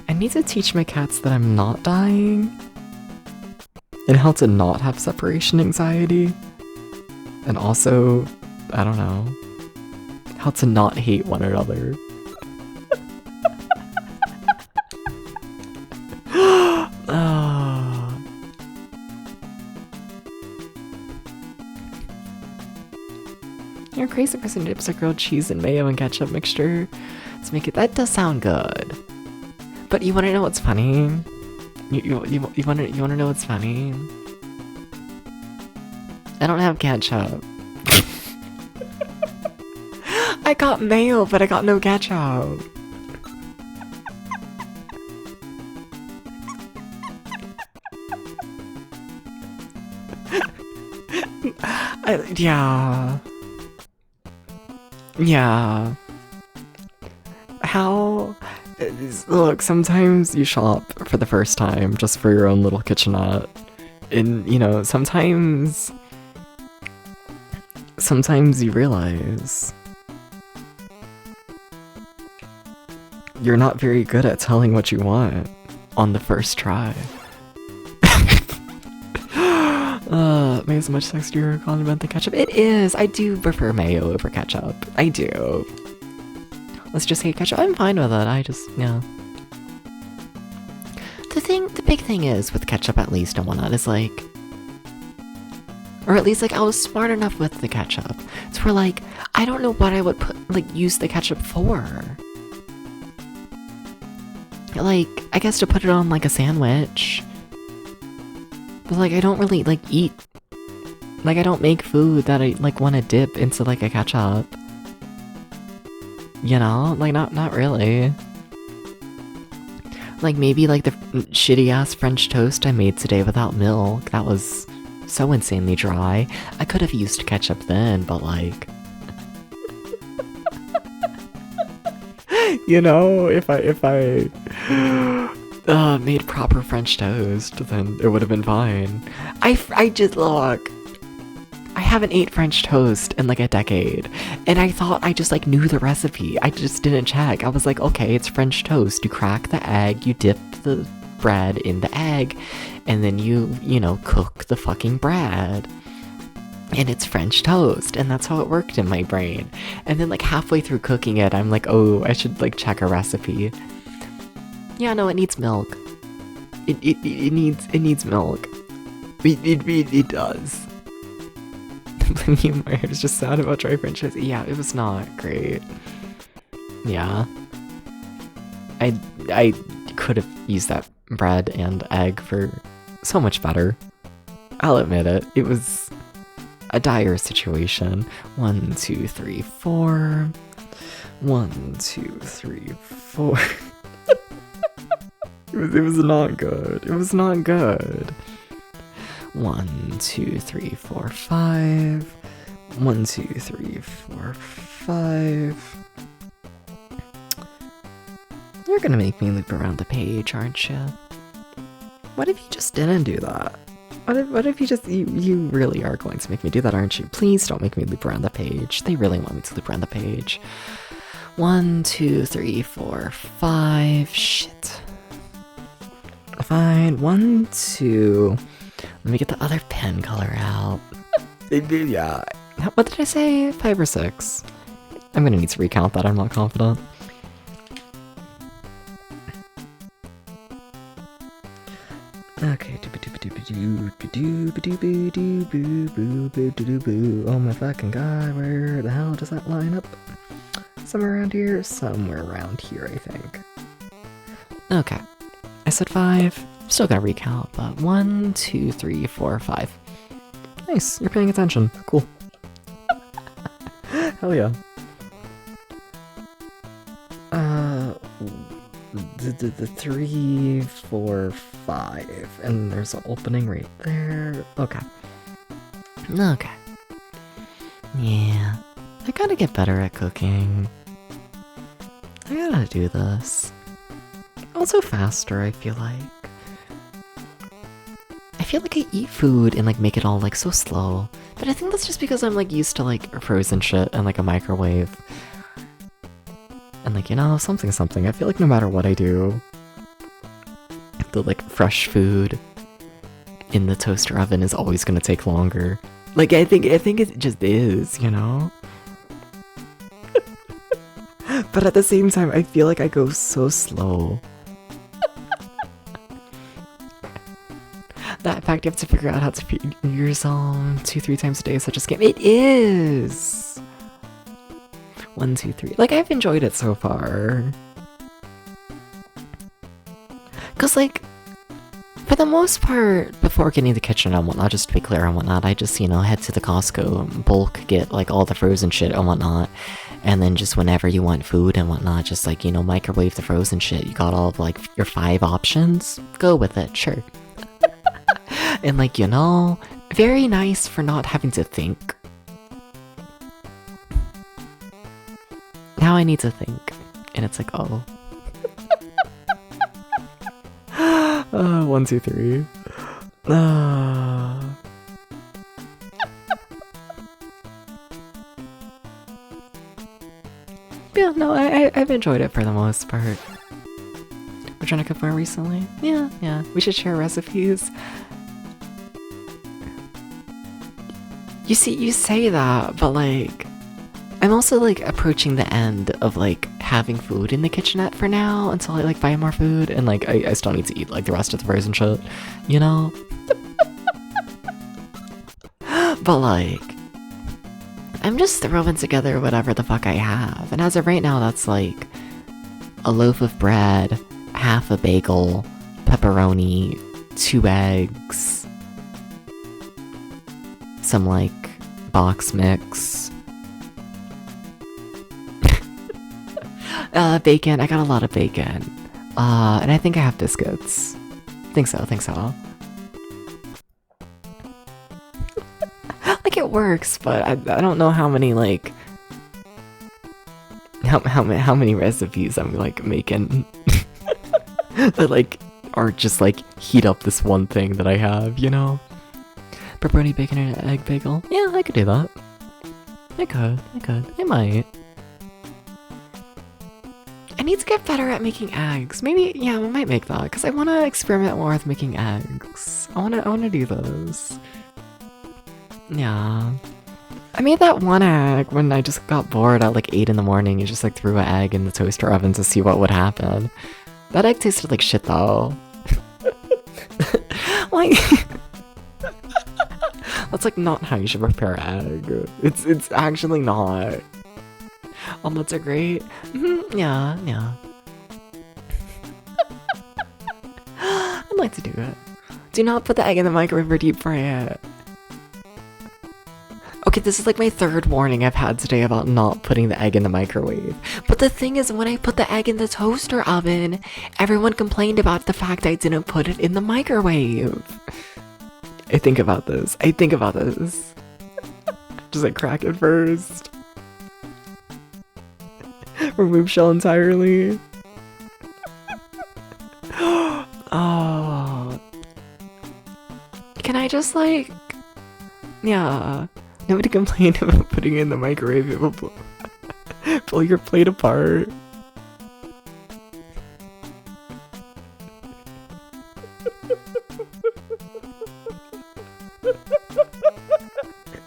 I need to teach my cats that I'm not dying. And how to not have separation anxiety. And also, I don't know, how to not hate one another. You're a crazy person who dips a grilled cheese and mayo and ketchup mixture to make it. That does sound good. But you want to know what's funny? You want to know what's funny? I don't have ketchup. I got mayo, but I got no ketchup. Yeah. Yeah. How? Look, sometimes you shop for the first time just for your own little kitchenette. And, you know, sometimes you realize you're not very good at telling what you want on the first try. Mayo's a much sexier condiment than ketchup. It is! I do prefer mayo over ketchup. I do. Let's just say ketchup. I'm fine with it. I just, yeah. The big thing is with ketchup, at least, and whatnot, is like, or at least like I was smart enough with the ketchup. It's where like I don't know what I would use the ketchup for. Like I guess to put it on like a sandwich. But like I don't really like eat. Like I don't make food that I like want to dip into like a ketchup. You know, like not really. Like maybe like the shitty ass French toast I made today without milk. That was so insanely dry. I could have used ketchup then, but like, you know, if I made proper French toast, then it would have been fine. I just look. I haven't ate French toast in like a decade, and I thought I just like knew the recipe. I just didn't check. I was like, okay, it's French toast. You crack the egg, you dip the bread in the egg, and then you know, cook the fucking bread. And it's French toast, and that's how it worked in my brain. And then like halfway through cooking it, I'm like, oh, I should like check a recipe. Yeah, no, it needs milk. It needs milk. It does. I was just sad about dry French toast. Yeah, it was not great. Yeah. I could have used that bread and egg for so much better. I'll admit it. It was a dire situation. 1, 2, 3, 4. 1, 2, 3, 4. It was not good. It was not good. 1, 2, 3, 4, 5. 1, 2, 3, 4, 5. You're gonna make me loop around the page, aren't you? What if you just didn't do that? What if you just, you really are going to make me do that, aren't you? Please don't make me loop around the page. They really want me to loop around the page. 1, 2, 3, 4, 5. Shit. Fine. 1, 2. Let me get the other pen color out. Yeah. What did I say? 5 or 6? I'm gonna need to recount that. I'm not confident. Okay. Oh my fucking god, where the hell does that line up? Somewhere around here? Somewhere around here, I think. Okay. I said 5. Still gotta recount, but 1, 2, 3, 4, 5. Nice, you're paying attention. Cool. Hell yeah. The 3, 4, 5, and there's an opening right there. Okay. Okay. Yeah. I gotta get better at cooking. I gotta do this. Also faster, I feel like. I feel like I eat food and like make it all like so slow. But I think that's just because I'm like used to like frozen shit and like a microwave. And like, you know, something. I feel like no matter what I do, the like fresh food in the toaster oven is always gonna take longer. Like I think it just is, you know? But at the same time, I feel like I go so slow. That fact, you have to figure out how to feed your zone 2-3 times a day, such as game. It is 1, 2, 3. Like I've enjoyed it so far. Cause like, for the most part, before getting the kitchen and whatnot, just to be clear and whatnot, I just, you know, head to the Costco, bulk, get like all the frozen shit and whatnot. And then just whenever you want food and whatnot, just like, you know, microwave the frozen shit. You got all of like your 5 options. Go with it, sure. And like, you know, very nice for not having to think. Now I need to think. And it's like, oh. 1, 2, 3. Yeah, no, I've enjoyed it for the most part. We're trying to cook more recently. Yeah. We should share recipes. You see, you say that, but like, I'm also like approaching the end of like having food in the kitchenette for now until I like buy more food, and like I still need to eat like the rest of the frozen shit, you know? But like, I'm just throwing together whatever the fuck I have, and as of right now, that's like a loaf of bread, half a bagel, pepperoni, 2 eggs, some like box mix, bacon. I got a lot of bacon, and I think I have biscuits. Think so. Like it works, but I don't know how many like how many recipes I'm like making that like are just like heat up this one thing that I have, you know? Pepperoni, bacon, and an egg bagel. Yeah, I could do that. I could. I might. I need to get better at making eggs. Maybe, yeah, I might make that because I want to experiment more with making eggs. I want to do those. Yeah. I made that one egg when I just got bored at like 8 in the morning and just like threw an egg in the toaster oven to see what would happen. That egg tasted like shit though. Like, that's like not how you should prepare an egg. It's actually not. Omelets are great. Yeah. I'd like to do it. Do not put the egg in the microwave or deep fry it. Okay, this is like my 3rd warning I've had today about not putting the egg in the microwave. But the thing is, when I put the egg in the toaster oven, everyone complained about the fact I didn't put it in the microwave. I think about this. Just like crack it first. Remove shell entirely. Oh. Can I just like... Yeah. Nobody complained about putting it in the microwave. It will pull your plate apart.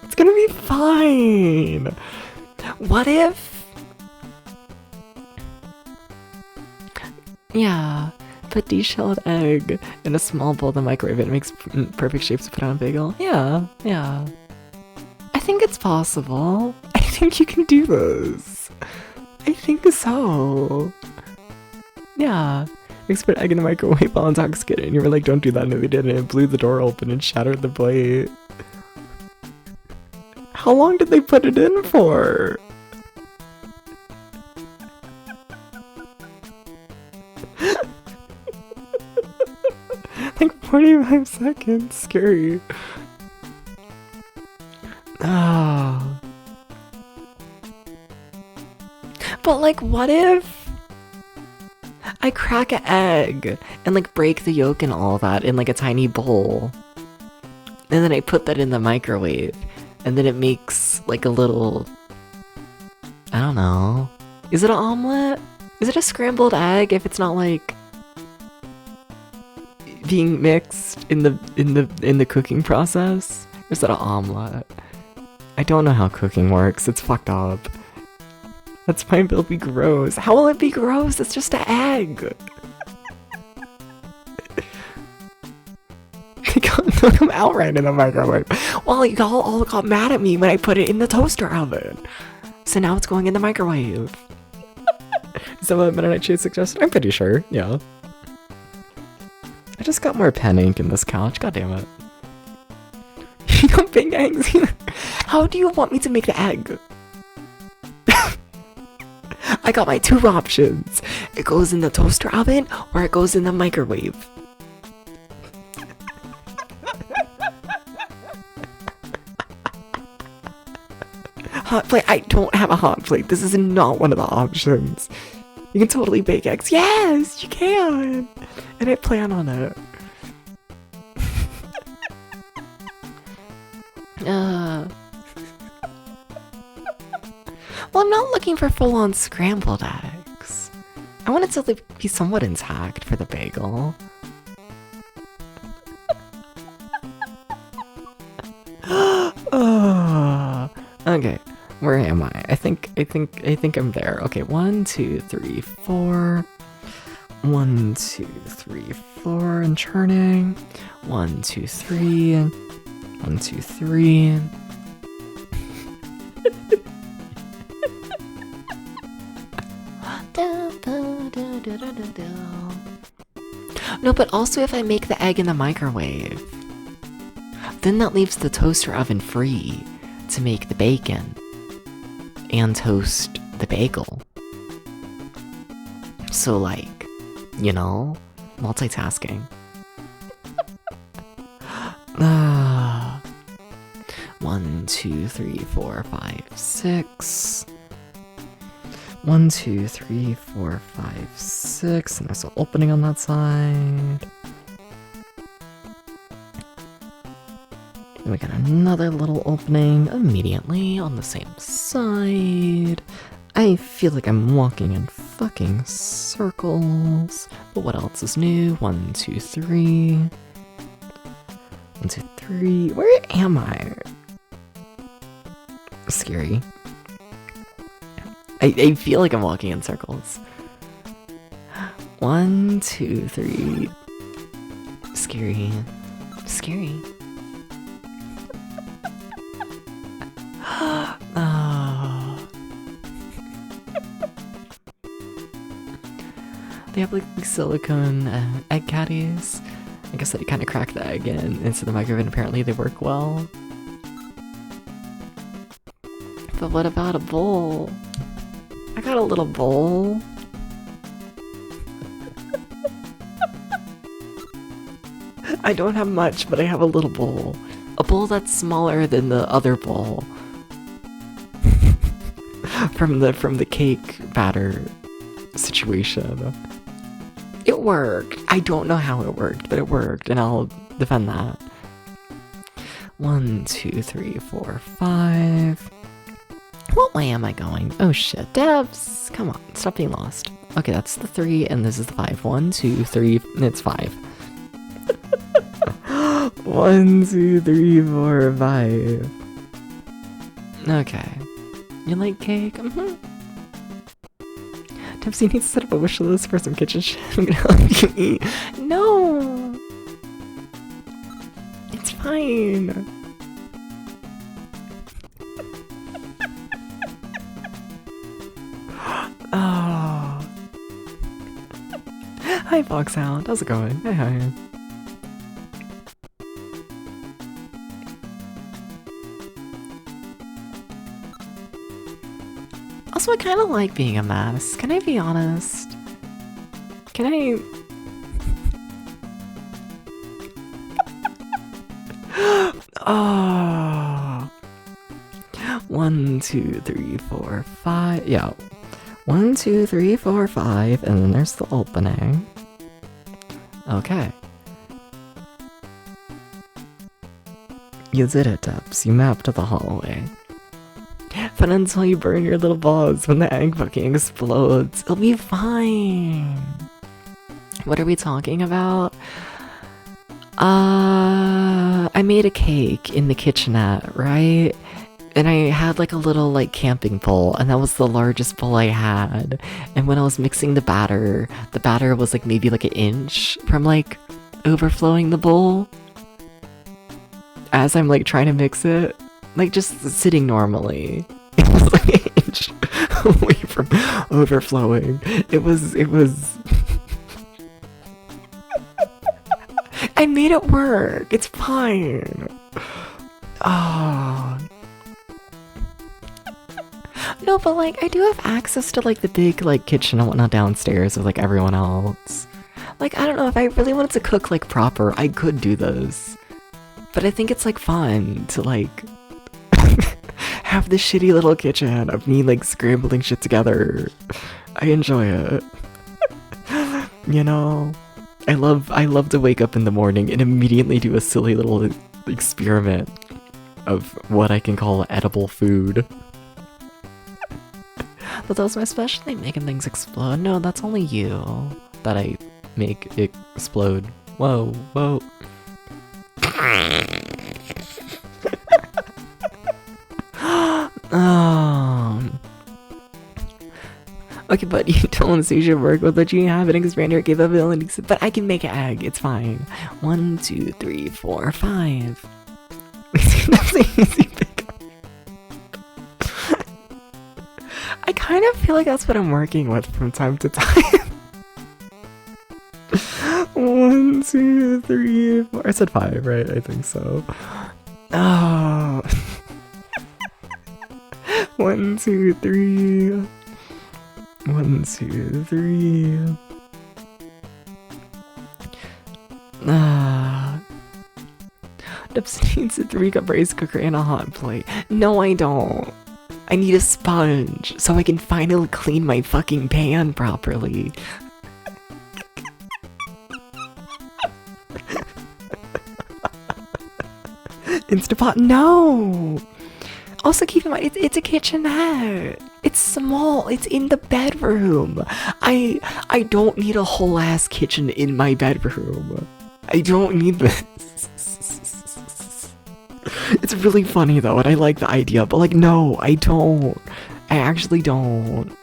It's gonna be fine. What if... Yeah, put deshelled egg in a small bowl in the microwave. It makes perfect shapes to put on a bagel. Yeah. I think it's possible. I think you can do this. I think so. Yeah. You put egg in the microwave while intoxicated, and you were like, don't do that, and they did, and it blew the door open and shattered the plate. How long did they put it in for? Like 45 seconds. Scary. Oh. But like, what if I crack an egg and like break the yolk and all that in like a tiny bowl, and then I put that in the microwave, and then it makes like a little, I don't know. Is it an omelet? Is it a scrambled egg if it's not like being mixed in the cooking process? Or is that an omelet? I don't know how cooking works. It's fucked up. That's fine, but it'll be gross. How will it be gross? It's just an egg. They'll come out right in the microwave. Well, y'all all got mad at me when I put it in the toaster oven. So now it's going in the microwave. Is that what Mennonite Shade suggested? I'm pretty sure, yeah. I just got more pen ink in this couch, god damn it. You know, big eggs. How do you want me to make the egg? I got my two options. It goes in the toaster oven or it goes in the microwave. Hot plate. I don't have a hot plate. This is not one of the options. You can totally bake eggs. Yes, you can. And I plan on it. Well, I'm not looking for full-on scrambled eggs. I want it to be somewhat intact for the bagel. Okay, where am I? I think I'm there. Okay, 1, 2, 3, 4. 1, 2, 3, 4, and churning. 1, 2, 3. 1, 2, 3. No, but also if I make the egg in the microwave, then that leaves the toaster oven free to make the bacon and toast the bagel. So like, you know, multitasking. 1, 2, 3, 4, 5, 6. 1, 2, 3, 4, 5, 6, and there's an opening on that side. And we got another little opening immediately on the same side. I feel like I'm walking in fucking circles. But what else is new? 1, 2, 3. 1, 2, 3. Where am I? Scary. I feel like I'm walking in circles. 1, 2, 3. Scary. Scary. Oh. They have like silicone egg caddies. I guess that you kind of crack the egg into the microwave, and apparently they work well. But what about a bowl? I got a little bowl. I don't have much, but I have a little bowl. A bowl that's smaller than the other bowl. from the cake batter situation. It worked. I don't know how it worked, but it worked, and I'll defend that. 1, 2, 3, 4, 5. What way am I going? Oh shit, Devs! Come on, stop being lost. Okay, that's the 3, and this is the 5. 1, 2, 3, it's 5. 1, 2, 3, 4, 5. Okay. You like cake? Mm-hmm. Devs, you need to set up a wish list for some kitchen shit. I'm gonna help you eat. No! It's fine. Oh. Hi, Foxhound. How's it going? Hey, hi. Also, I kind of like being a mess. Can I be honest? Can I... Oh. 1, 2, 3, 4, 5. Yeah. 1, 2, 3, 4, 5, and then there's the opening. Okay. You did it, Debs. You mapped the hallway. But until you burn your little balls when the egg fucking explodes, it'll be fine. What are we talking about? I made a cake in the kitchenette, right? And I had like a little like camping bowl, and that was the largest bowl I had. And when I was mixing the batter was like maybe like an inch from like overflowing the bowl. As I'm like trying to mix it, like just sitting normally. It was like an inch away from overflowing. It was I made it work. It's fine. Oh. No, but like I do have access to like the big like kitchen and whatnot downstairs with like everyone else. Like I don't know, if I really wanted to cook like proper, I could do this. But I think it's like fun to like have this shitty little kitchen of me like scrambling shit together. I enjoy it. You know? I love to wake up in the morning and immediately do a silly little experiment of what I can call edible food. But that was my specialty, making things explode. No, that's only you that I make it explode. Whoa, whoa. Okay, but you don't see your work with what you have and expand your capabilities. But I can make an egg, it's fine. 1, 2, 3, 4, 5. That's an easy pick. I kind of feel like that's what I'm working with from time to time. 1, 2, 3, 4. I said 5, right? I think so. Oh. 1, 2, 3. 1, 2, 3. Dubs needs a 3-cup rice cooker and a hot plate. No, I don't. I need a sponge so I can finally clean my fucking pan properly. Instapot, no! Also keep in mind, it's a kitchenette. It's small, it's in the bedroom. I don't need a whole ass kitchen in my bedroom. I don't need this. It's really funny though, and I like the idea, but like, no, I don't. I actually don't.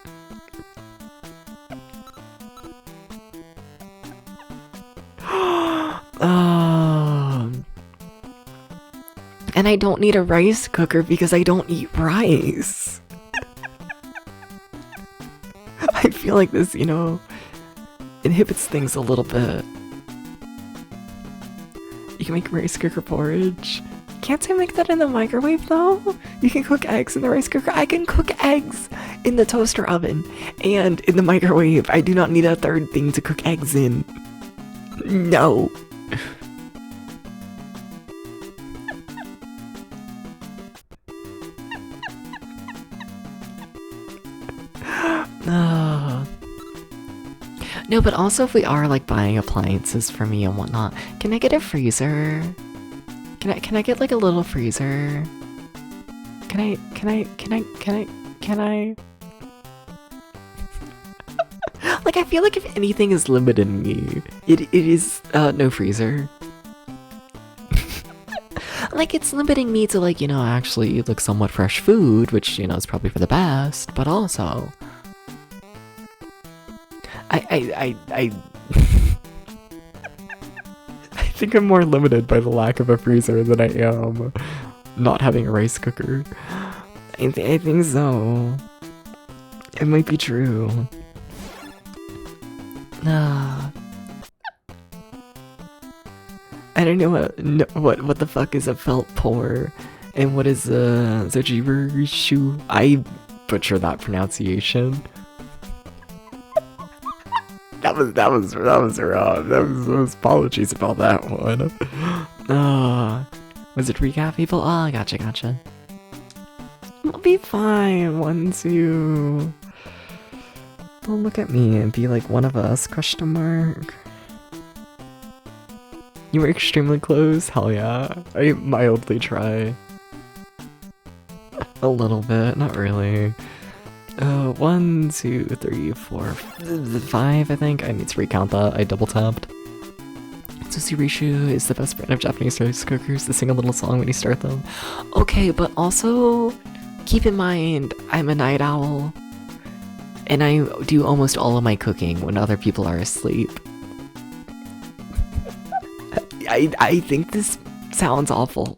And I don't need a rice cooker because I don't eat rice. I feel like this, you know, inhibits things a little bit. You can make rice cooker porridge. Can't I make that in the microwave though? You can cook eggs in the rice cooker. I can cook eggs in the toaster oven and in the microwave. I do not need a third thing to cook eggs in. No. No, but also if we are like buying appliances for me and whatnot, can I get a freezer? Can I get like a little freezer? Can I? Like I feel like if anything is limiting me, it is no freezer. Like it's limiting me to like, you know, actually like somewhat fresh food, which, you know, is probably for the best, but also I think I'm more limited by the lack of a freezer than I am not having a rice cooker. I think so. It might be true. I don't know what the fuck is a felt pour, and what is a Zojiber shoe. I butcher that pronunciation. That was wrong. Those apologies about that one. Was it recap people? Oh, gotcha. I'll be fine. 1, 2. Don't look at me and be like one of us, question mark. You were extremely close? Hell yeah. I mildly try. A little bit, not really. 1, 2, 3, 4, 5, I think. I need to recount that. I double tapped. Sushi is the best brand of Japanese rice cookers to sing a little song when you start them. Okay, but also keep in mind I'm a night owl and I do almost all of my cooking when other people are asleep. I think this sounds awful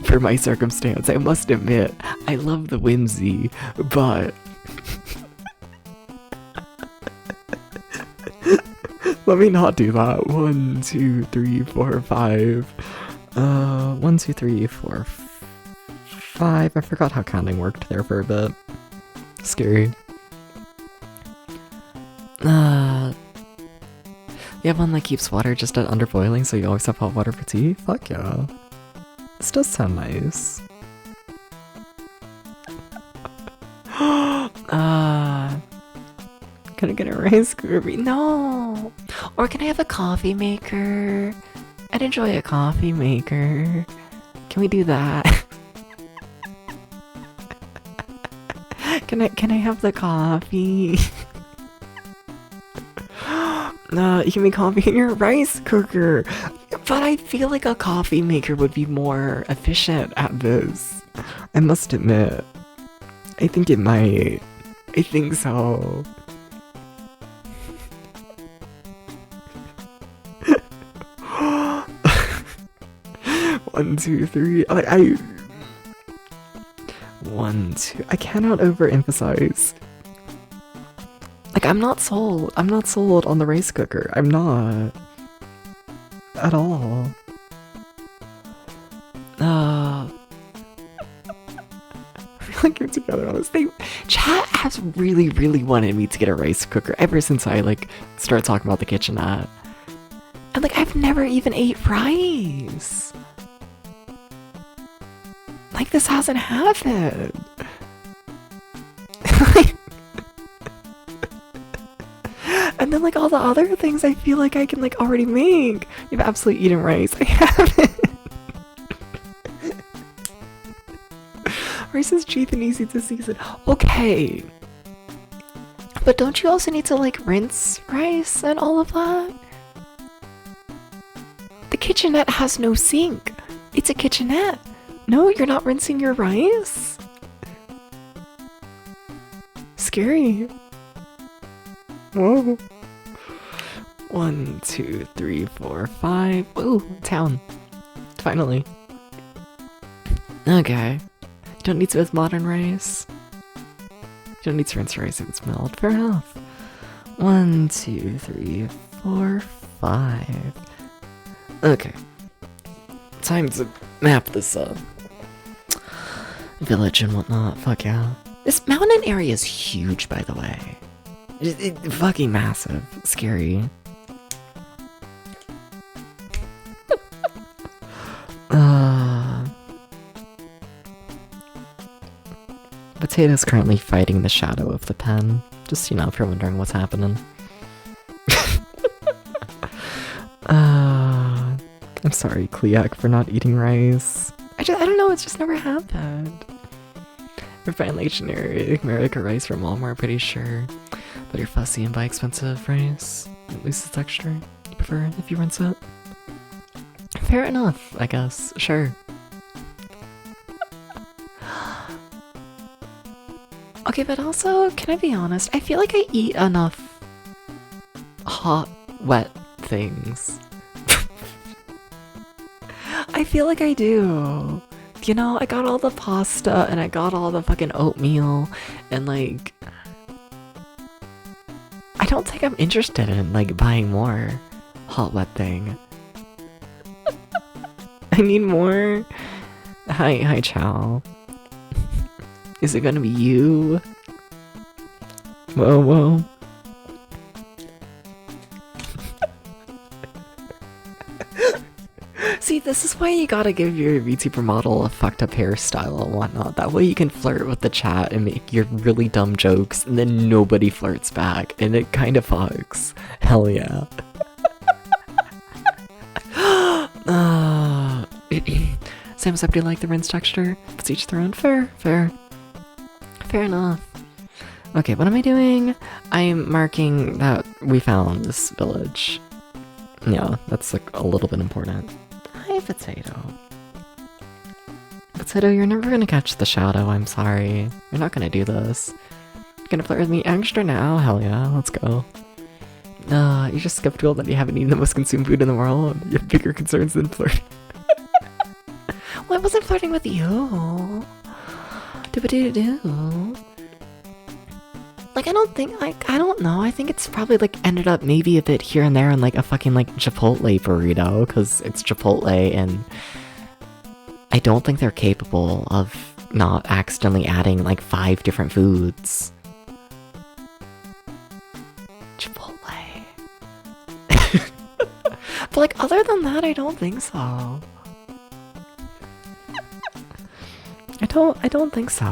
for my circumstance. I must admit, I love the whimsy, but let me not do that. 1, 2, 3, 4, 5. 1, 2, 3, 4, 5. I forgot how counting worked there for a bit. Scary. You have one that keeps water just at under boiling, so you always have hot water for tea? Fuck yeah. This does sound nice. Can I get a rice cooker? No! Or can I have a coffee maker? I'd enjoy a coffee maker. Can we do that? Can I have the coffee? You can make coffee in your rice cooker. But I feel like a coffee maker would be more efficient at this. I must admit. I think it might. I think so. One, two, three. I 1, 2. I cannot overemphasize. Like, I'm not sold. I'm not sold on the rice cooker. I'm not. At all. I feel like you're together on this thing. Chat has really, really wanted me to get a rice cooker ever since I, like, started talking about the kitchenette. And, like, I've never even ate rice. Like, this hasn't happened. And then, like, all the other things I feel like I can, like, already make. You've absolutely eaten rice. I haven't. Rice is cheap and easy to season. Okay. But don't you also need to, like, rinse rice and all of that? The kitchenette has no sink. It's a kitchenette. No, you're not rinsing your rice? Scary. Whoa. 1, 2, 3, 4, 5. Ooh, town. Finally. Okay. You don't need to with modern rice. You don't need to rinse rice if it's milled. Fair enough. 1, 2, 3, 4, 5. Okay. Time to map this up. Village and whatnot. Fuck yeah. This mountain area is huge, by the way. It's fucking massive. Scary. Potato's currently fighting the shadow of the pen. Just, you know, if you're wondering what's happening. I'm sorry, Kliak, for not eating rice. I don't know, it's just never happened. Refined generic America rice from Walmart, pretty sure. But you're fussy and buy expensive rice. It loses texture. You prefer if you rinse it? Fair enough, I guess. Sure. Okay, but also, can I be honest? I feel like I eat enough hot, wet things. I feel like I do. You know, I got all the pasta and I got all the fucking oatmeal and like... I don't think I'm interested in like buying more hot, wet thing. I need more. Hi, Chow. Is it gonna be you? Whoa. See, this is why you gotta give your VTuber model a fucked up hairstyle and whatnot. That way you can flirt with the chat and make your really dumb jokes, and then nobody flirts back, and it kind of fucks. Hell yeah. Sam said, do you like the rinse texture? It's each their own. Fair. Fair enough. Okay, what am I doing? I'm marking that we found this village. Yeah, that's like a little bit important. Hi, Potato. Potato, you're never gonna catch the shadow, I'm sorry. You're not gonna do this. You're gonna flirt with me extra now? Hell yeah, let's go. You're just skeptical that you haven't eaten the most consumed food in the world. You have bigger concerns than flirting. Well, I wasn't flirting with you. Do-ba-do-do-do. Like, I don't know, I think it's probably, like, ended up maybe a bit here and there in, like, a fucking, like, Chipotle burrito, because it's Chipotle, and I don't think they're capable of not accidentally adding, like, 5 different foods. Chipotle. But, like, other than that, I don't think so. I don't think so.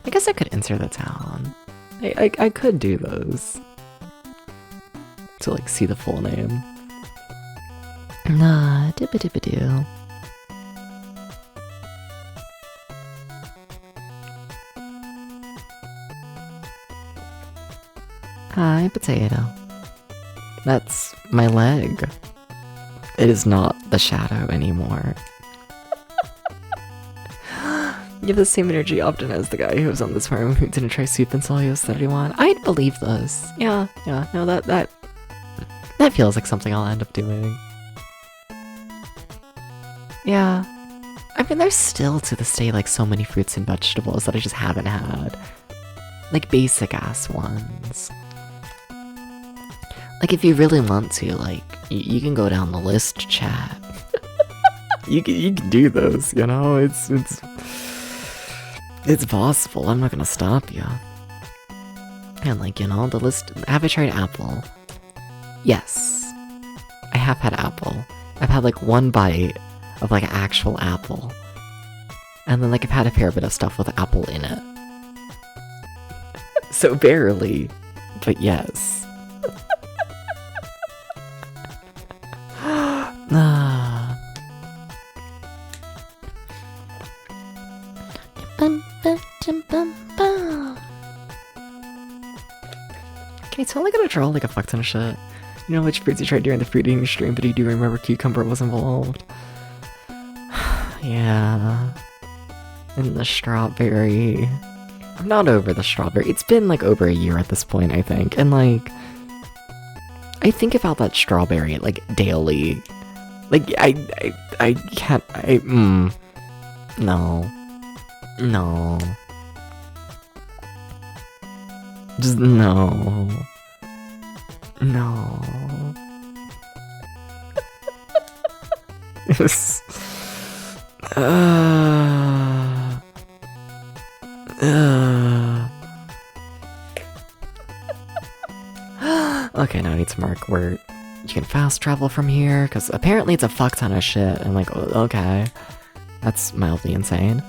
I guess I could enter the town. I could do those. To like see the full name. Nah, dibba-dibba-doo. Hi, Potato. That's my leg. It is not the shadow anymore. You have the same energy often as the guy who was on this farm who didn't try soup until he was 31. I'd believe this. Yeah, no, that feels like something I'll end up doing. Yeah. I mean, there's still to this day like so many fruits and vegetables that I just haven't had. Like basic ass ones. Like if you really want to, like, you can go down the list, chat. you can do those, you know? It's possible, I'm not gonna stop you. And like, you know, the list... Have I tried apple? Yes. I have had apple. I've had like one bite of like actual apple. And then like I've had a fair bit of stuff with apple in it. So barely, but yes. Can you totally gotta draw like a fuck ton of shit? You know which fruits you tried during the fruit eating stream, but you do remember cucumber was involved. Yeah. And the strawberry. I'm not over the strawberry. It's been like over a year at this point, I think. And like, I think about that strawberry like daily. Like I can't. No. Just no. Yes. Okay, now I need to mark where you can fast travel from here, because apparently it's a fuck ton of shit. I'm like, okay, that's mildly insane.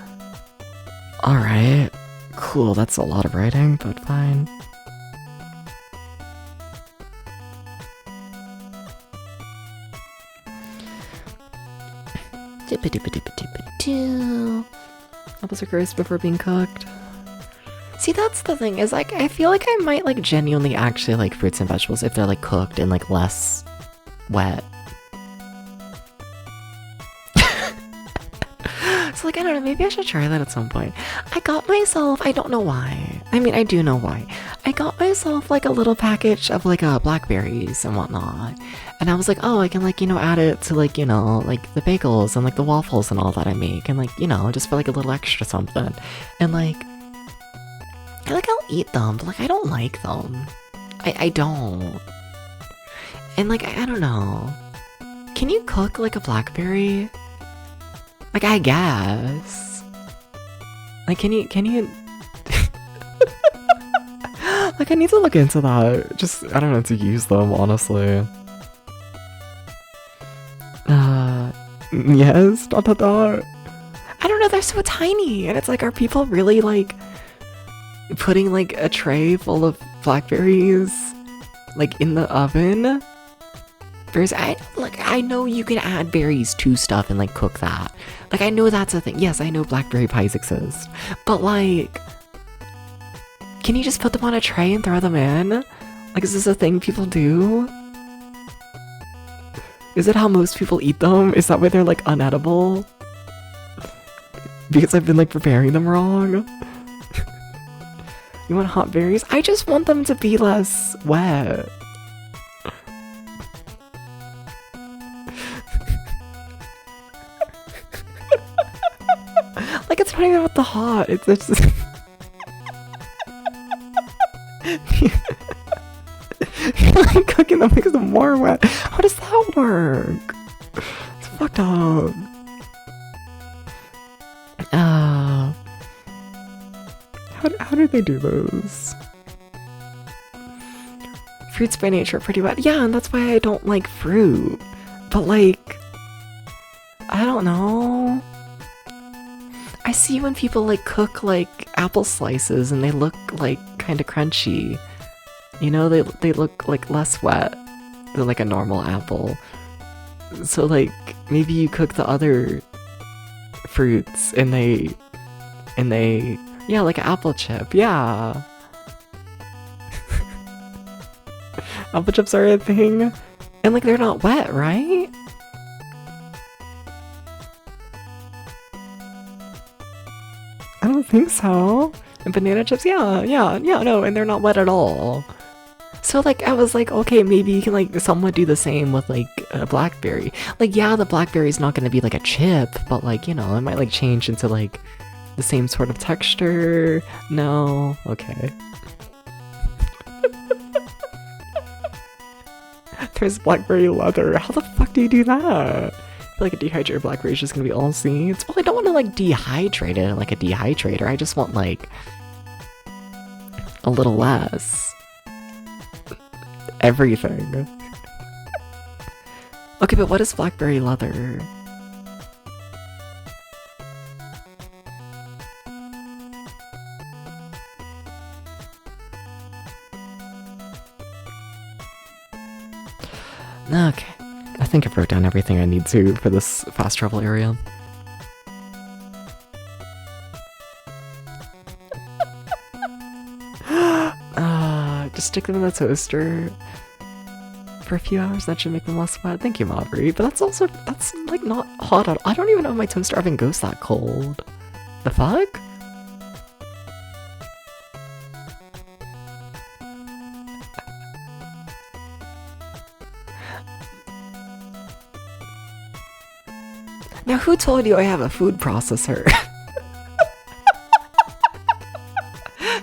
Alright, cool, that's a lot of writing, but fine. Apples are gross before being cooked. See, that's the thing, is like, I feel like I might like genuinely actually like fruits and vegetables if they're like cooked and like less wet. So like, I don't know, maybe I should try that at some point. I got myself, I don't know why. I mean, I do know why. I got myself like a little package of like blackberries and whatnot. And I was like, oh, I can like, you know, add it to like, you know, like the bagels and like the waffles and all that I make. And like, you know, just for like a little extra something. And like, I'll eat them, but like, I don't like them. I don't. And like, I don't know. Can you cook like a blackberry? Like, I guess. Like, can you... Like, I need to look into that. Just, I don't know, to use them, honestly. Yes, dot dot dot. I don't know, they're so tiny. And it's like, are people really, like, putting, like, a tray full of blackberries, like, in the oven? I know you can add berries to stuff and, like, cook that. Like, I know that's a thing. Yes, I know blackberry pies exist. But, like, can you just put them on a tray and throw them in? Like, is this a thing people do? Is it how most people eat them? Is that why they're, like, unedible? Because I've been, like, preparing them wrong? You want hot berries? I just want them to be less wet. Like, it's not even about the hot, it's just... You're like cooking them makes them more wet. How does that work? It's fucked up. How do they do those? Fruits by nature are pretty wet. Yeah, and that's why I don't like fruit. But like, I don't know. I see when people like cook like apple slices and they look like kind of crunchy. You know, they look like less wet than like a normal apple. So like maybe you cook the other fruits and they yeah, like an apple chip. Yeah. Apple chips are a thing. And like they're not wet, right? I don't think so. And banana chips, yeah, no, and they're not wet at all. So like I was like, okay, maybe you can like somewhat do the same with like a blackberry. Like yeah, the blackberry's not gonna be like a chip, but like, you know, it might like change into like the same sort of texture. No, okay. There's blackberry leather. How the fuck do you do that? I feel like a dehydrated blackberry is just gonna be all seeds. Well, I don't want to like dehydrate it like a dehydrator. I just want like a little less. Everything. Okay, but what is blackberry leather? Okay, I think I wrote down everything I need to for this fast travel area. Just stick them in the toaster for a few hours. That should make them less wet. Thank you, Mabry. But that's like not hot at all. I don't even know if my toaster oven goes that cold. The fuck? Now, who told you I have a food processor?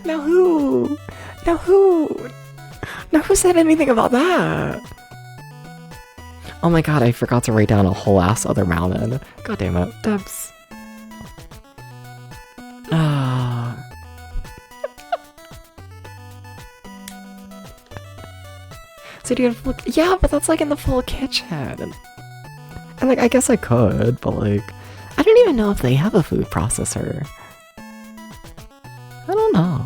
Now who? Now who? Now who said anything about that? Oh my god, I forgot to write down a whole ass other mountain. God damn it. Debs. So do you have full... Yeah, but that's like in the full kitchen. And like, I guess I could, but like, I don't even know if they have a food processor. I don't know.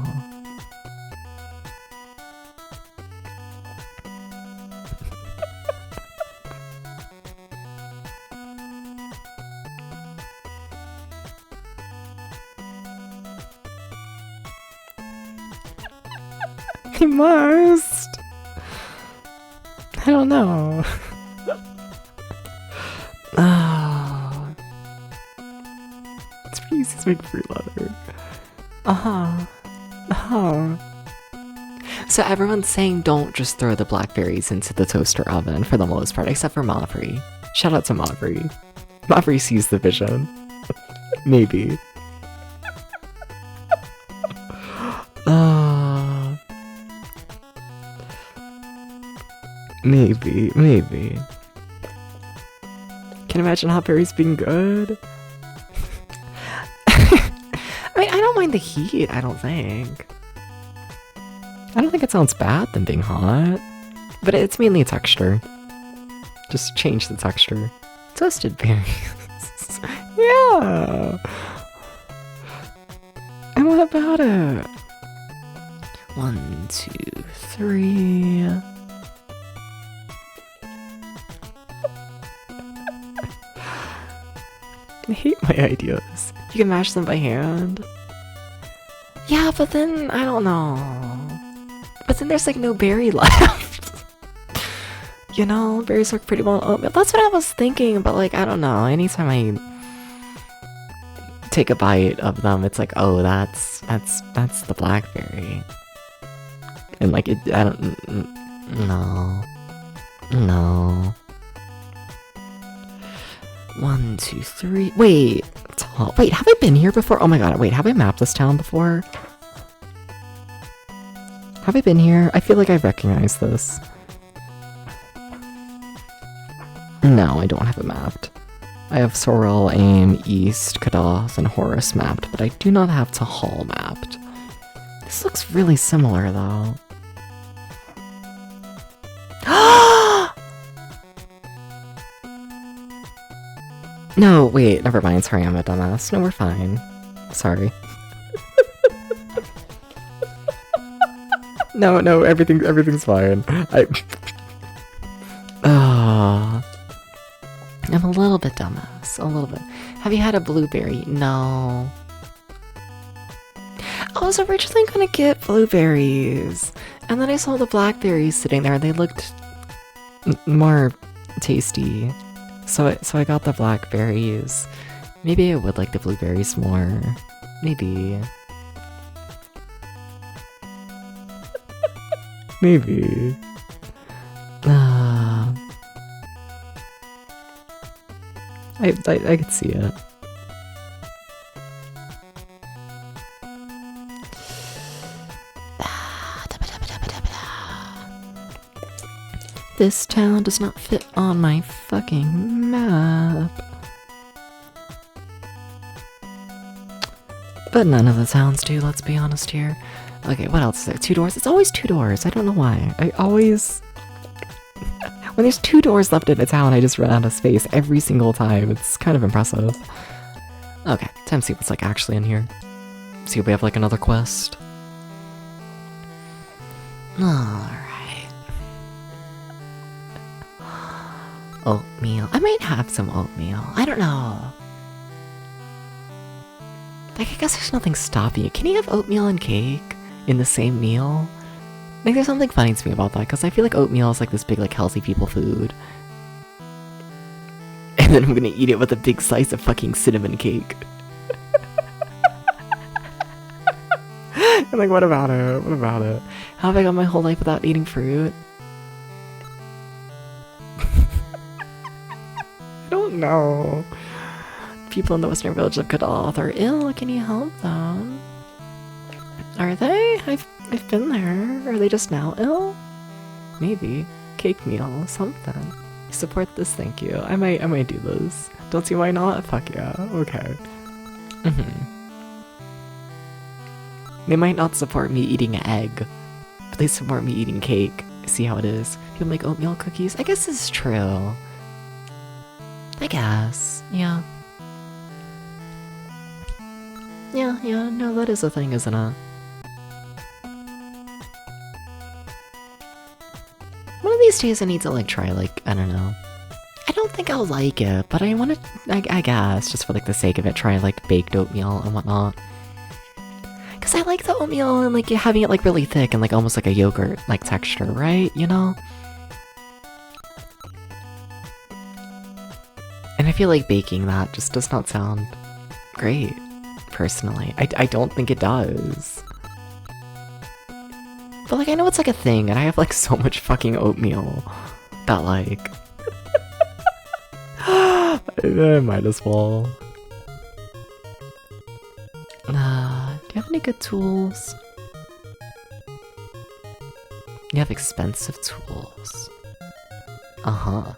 He must. I don't know. It's pretty easy to make fruit leather. So everyone's saying don't just throw the blackberries into the toaster oven for the most part, except for Mavri. Shout out to Mavri. Mavri sees the vision. Maybe. Maybe. Can you imagine hot berries being good? I mean, I don't mind the heat, I don't think. I don't think it sounds bad than being hot, but it's mainly texture. Just change the texture. Toasted berries. Yeah. And what about it? 1, 2, 3. I hate my ideas. You can mash them by hand. Yeah, but then, I don't know. But then there's like no berry left. You know, berries work pretty well on oatmeal. That's what I was thinking, but like, I don't know. Anytime I take a bite of them, it's like, oh, that's the blackberry. And like, I don't, no. 1, 2, 3. Wait, wait, have I been here before? Oh my god, wait, have I mapped this town before? Have I been here? I feel like I recognize this. No, I don't have it mapped. I have Sorrel, Aim, East, Kadath, and Horus mapped, but I do not have Tahal mapped. This looks really similar, though. No, wait, never mind. Sorry, I'm a dumbass. No, we're fine. Sorry. No, everything's fine. I'm a little bit dumbass. A little bit. Have you had a blueberry? No. I was originally gonna get blueberries, and then I saw the blackberries sitting there, and they looked more tasty. So I got the blackberries. Maybe I would like the blueberries more. Maybe. Maybe. I could see it. This town does not fit on my fucking map. But none of the towns do, let's be honest here. Okay, what else is there? 2 doors? It's always 2 doors. I don't know why. I always... When there's 2 doors left in a town, I just run out of space every single time. It's kind of impressive. Okay, time to see what's like actually in here. See if we have like another quest. Alright. Oatmeal. I might have some oatmeal. I don't know. Like, I guess there's nothing stopping you. Can you have oatmeal and cake in the same meal? Like, there's something funny to me about that, because I feel like oatmeal is like this big, like, healthy people food. And then I'm gonna eat it with a big slice of fucking cinnamon cake. I'm like, what about it? What about it? How have I gone my whole life without eating fruit? I don't know. People in the western village of Kadath are ill. Can you help them? Are they? I've been there. Are they just now ill? Maybe. Cake meal, something. Support this, thank you. I might do this. Don't see why not? Fuck yeah. Okay. They might not support me eating an egg, but they support me eating cake. See how it is. People make oatmeal cookies. I guess this is true. I guess. Yeah. Yeah, no, that is a thing, isn't it? One of these days I need to, like, try, like, I don't know. I don't think I'll like it, but I want to, I guess, just for, like, the sake of it, try, like, baked oatmeal and whatnot. Because I like the oatmeal and, like, having it, like, really thick and, like, almost like a yogurt, like, texture, right? You know? And I feel like baking that just does not sound great. Personally, I don't think it does. But like, I know it's like a thing, and I have like so much fucking oatmeal that like... I might as well. Do you have any good tools? You have expensive tools. Uh-huh.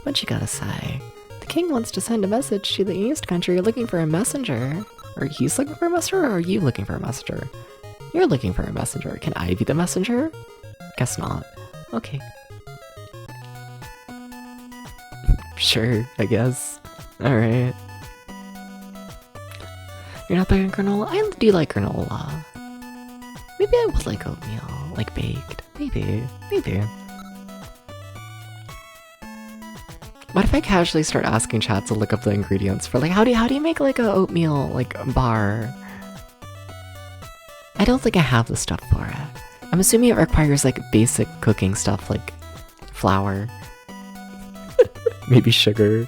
What you gotta say? The king wants to send a message to the East Country. You're looking for a messenger. Or he's looking for a messenger, or are you looking for a messenger? You're looking for a messenger. Can I be the messenger? Guess not. Okay. Sure, I guess. Alright. You're not big on granola? I do like granola. Maybe I would like oatmeal, like baked. Maybe. What if I casually start asking chat to look up the ingredients for like how do you make like a oatmeal like bar? I don't think I have the stuff for it. I'm assuming it requires like basic cooking stuff like flour. Maybe sugar.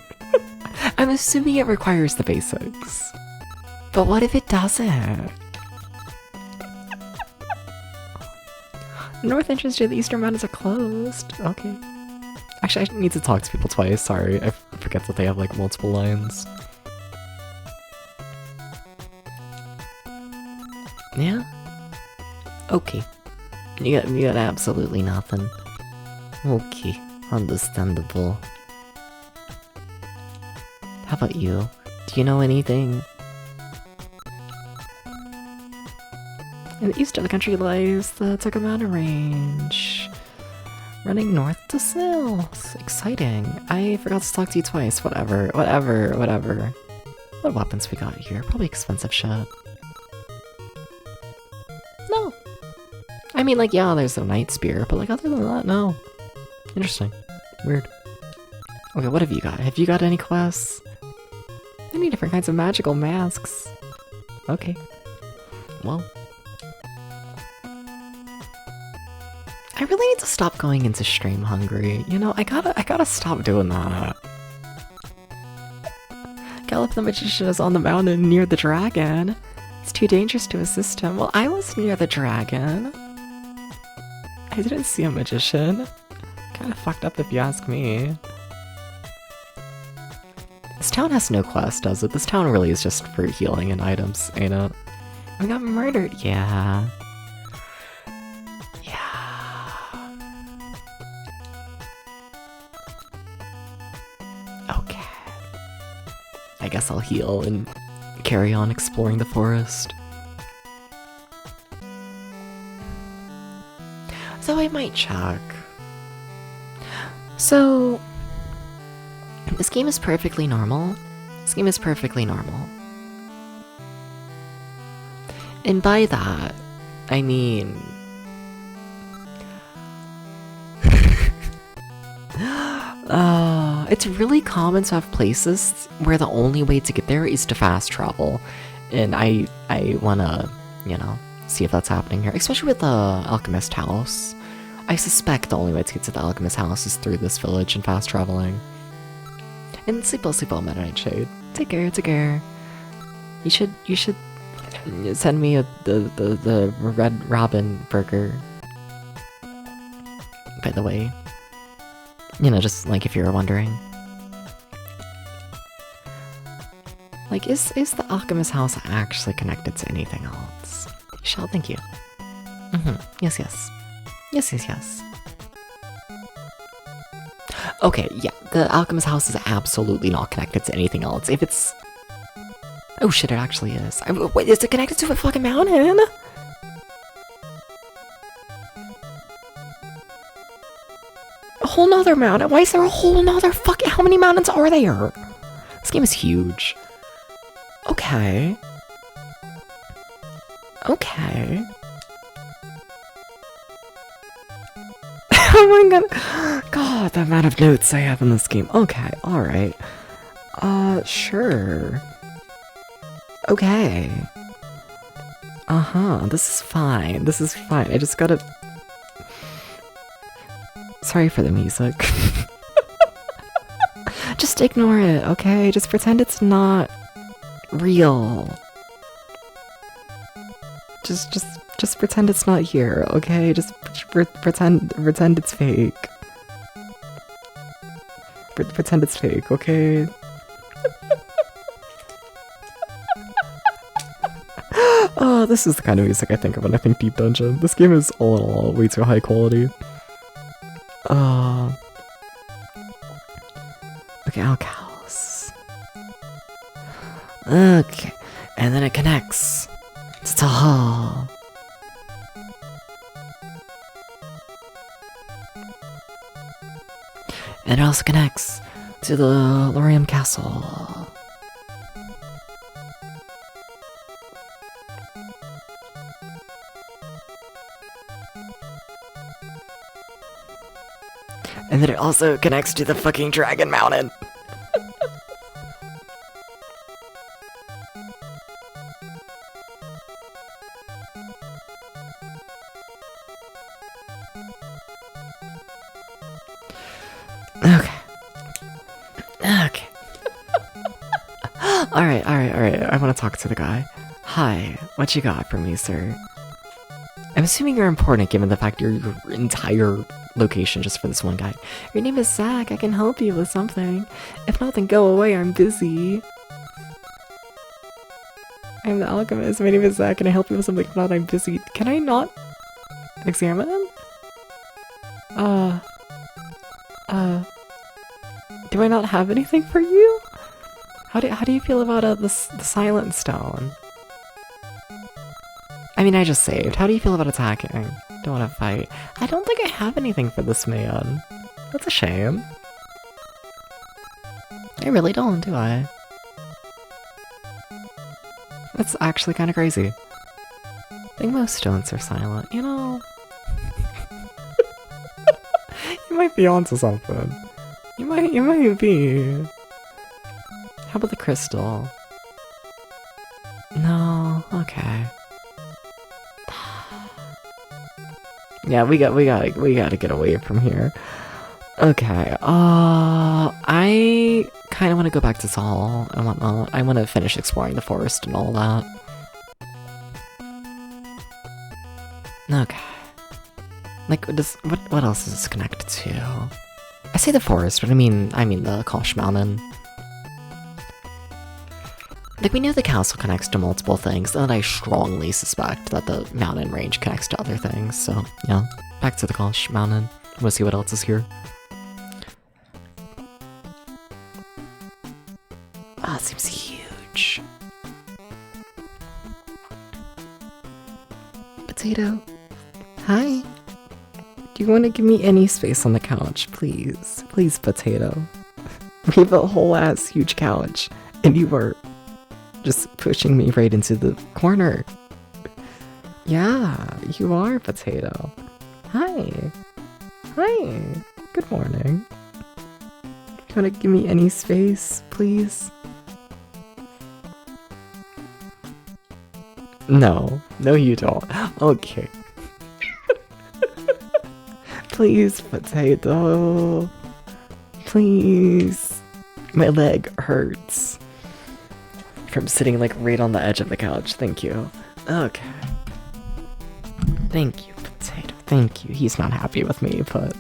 I'm assuming it requires the basics. But what if it doesn't? The north entrance to the eastern mountains are closed. Okay. Actually, I need to talk to people twice. Sorry, I forget that they have like multiple lines. Yeah? Okay. You got absolutely nothing. Okay, understandable. How about you? Do you know anything? In the east of the country lies the Tucka Mountain Range. Running north to south. Exciting. I forgot to talk to you twice. Whatever. What weapons we got here? Probably expensive shit. No. I mean, like, yeah, there's a Night Spear, but like, other than that, no. Interesting. Weird. Okay, what have you got? Have you got any quests? Many different kinds of magical masks. Okay. Well. I really need to stop going into stream hungry. You know, I gotta stop doing that. Gallop the Magician is on the mountain near the dragon. It's too dangerous to assist him. Well, I was near the dragon. I didn't see a magician. Kinda fucked up if you ask me. This town has no quest, does it? This town really is just for healing and items, ain't it? I got murdered, yeah. Okay. I guess I'll heal and carry on exploring the forest. So I might check. So this game is perfectly normal. And by that, I mean it's really common to have places where the only way to get there is to fast travel. And I wanna, you know, see if that's happening here. Especially with the Alchemist House. I suspect the only way to get to the Alchemist House is through this village and fast traveling. And sleep well, Meta Nightshade. Take care. You should send me the Red Robin burger. By the way. You know, just like if you were wondering. Like, is the Alchemist House actually connected to anything else? Shell, thank you. Yes. Okay, yeah, the Alchemist House is absolutely not connected to anything else. If it's... Oh shit, it actually is. Wait, is it connected to a fucking mountain? A whole nother mountain? Why is there a whole nother fucking... How many mountains are there? This game is huge. Okay. Oh my god. God, the amount of notes I have in this game. Okay, alright. Sure. Okay. This is fine. I just gotta... Sorry for the music. Just ignore it, okay? Just pretend it's not real. Just pretend it's not here, okay? Just pretend it's fake. Pretend it's fake, okay? Oh, this is the kind of music I think of when I think Deep Dungeon. This game is all in all way too high quality. Okay, Alkals. Okay, and then it connects to Tahal. And it also connects to the Lorium Castle. And then it also connects to the fucking Dragon Mountain. Okay. Alright. I want to talk to the guy. Hi, what you got for me, sir? I'm assuming you're important given the fact your entire location just for this one guy. Your name is Zach, I can help you with something. If not, then go away, I'm busy. I'm the alchemist, my name is Zach, can I help you with something? If not, I'm busy. Can I not examine him? Do I not have anything for you? How do you feel about the Silent Stone? I mean, I just saved. How do you feel about attacking? Don't want to fight. I don't think I have anything for this man. That's a shame. I really don't, do I? That's actually kind of crazy. I think most stones are silent, you know? You might be onto something. You might be. How about the crystal? No, okay. Yeah, we gotta get away from here. Okay, I kinda wanna go back to Saul and whatnot. I wanna finish exploring the forest and all that. Okay. Like, what else is this connected to? I say the forest, but I mean the Kosh Mountain. Like, we know the castle connects to multiple things, and I strongly suspect that the mountain range connects to other things, so, yeah. Back to the Kosh Mountain. Wanna see what else is here? Ah, it seems huge. Potato. Hi. Do you want to give me any space on the couch, please? Please, Potato. We have a whole ass huge couch, and you are just pushing me right into the corner. Yeah, you are, Potato. Hi. Hi. Good morning. Do you want to give me any space, please? No. No, you don't. Okay. Please, Potato. Please. My leg hurts from sitting like right on the edge of the couch. Thank you. Okay. Thank you, Potato. Thank you. He's not happy with me, but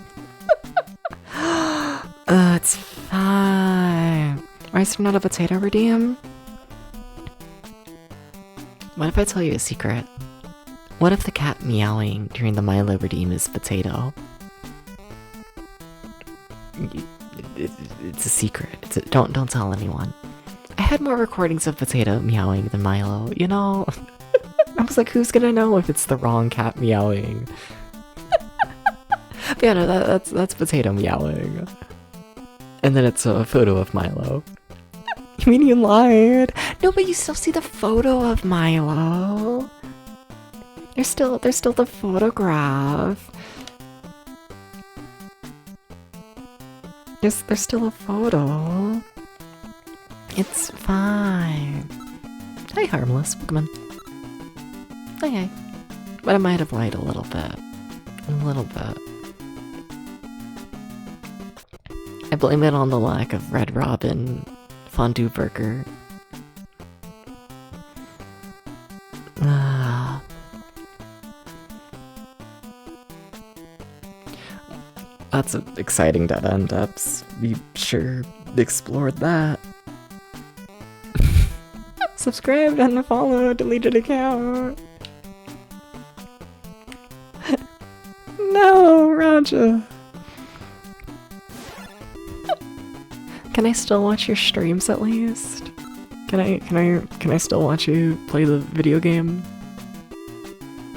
it's fine. Why is there not a potato redeem? What if I tell you a secret? What if the cat meowing during the Milo redeem is Potato? It's a secret. Don't tell anyone. I had more recordings of Potato meowing than Milo, you know? I was like, who's gonna know if it's the wrong cat meowing? But yeah, no, that's Potato meowing. And then it's a photo of Milo. You mean you lied? No, but you still see the photo of Milo. There's still the photograph. There's still a photo. It's fine. Hi, harmless. Welcome in. Hi. But I might have lied a little bit. A little bit. I blame it on the lack of Red Robin fondue burger. That's an exciting dead end ups. We sure explored that. Subscribed, unfollowed, deleted account. No, Raja. Can I still watch your streams at least? Can I still watch you play the video game?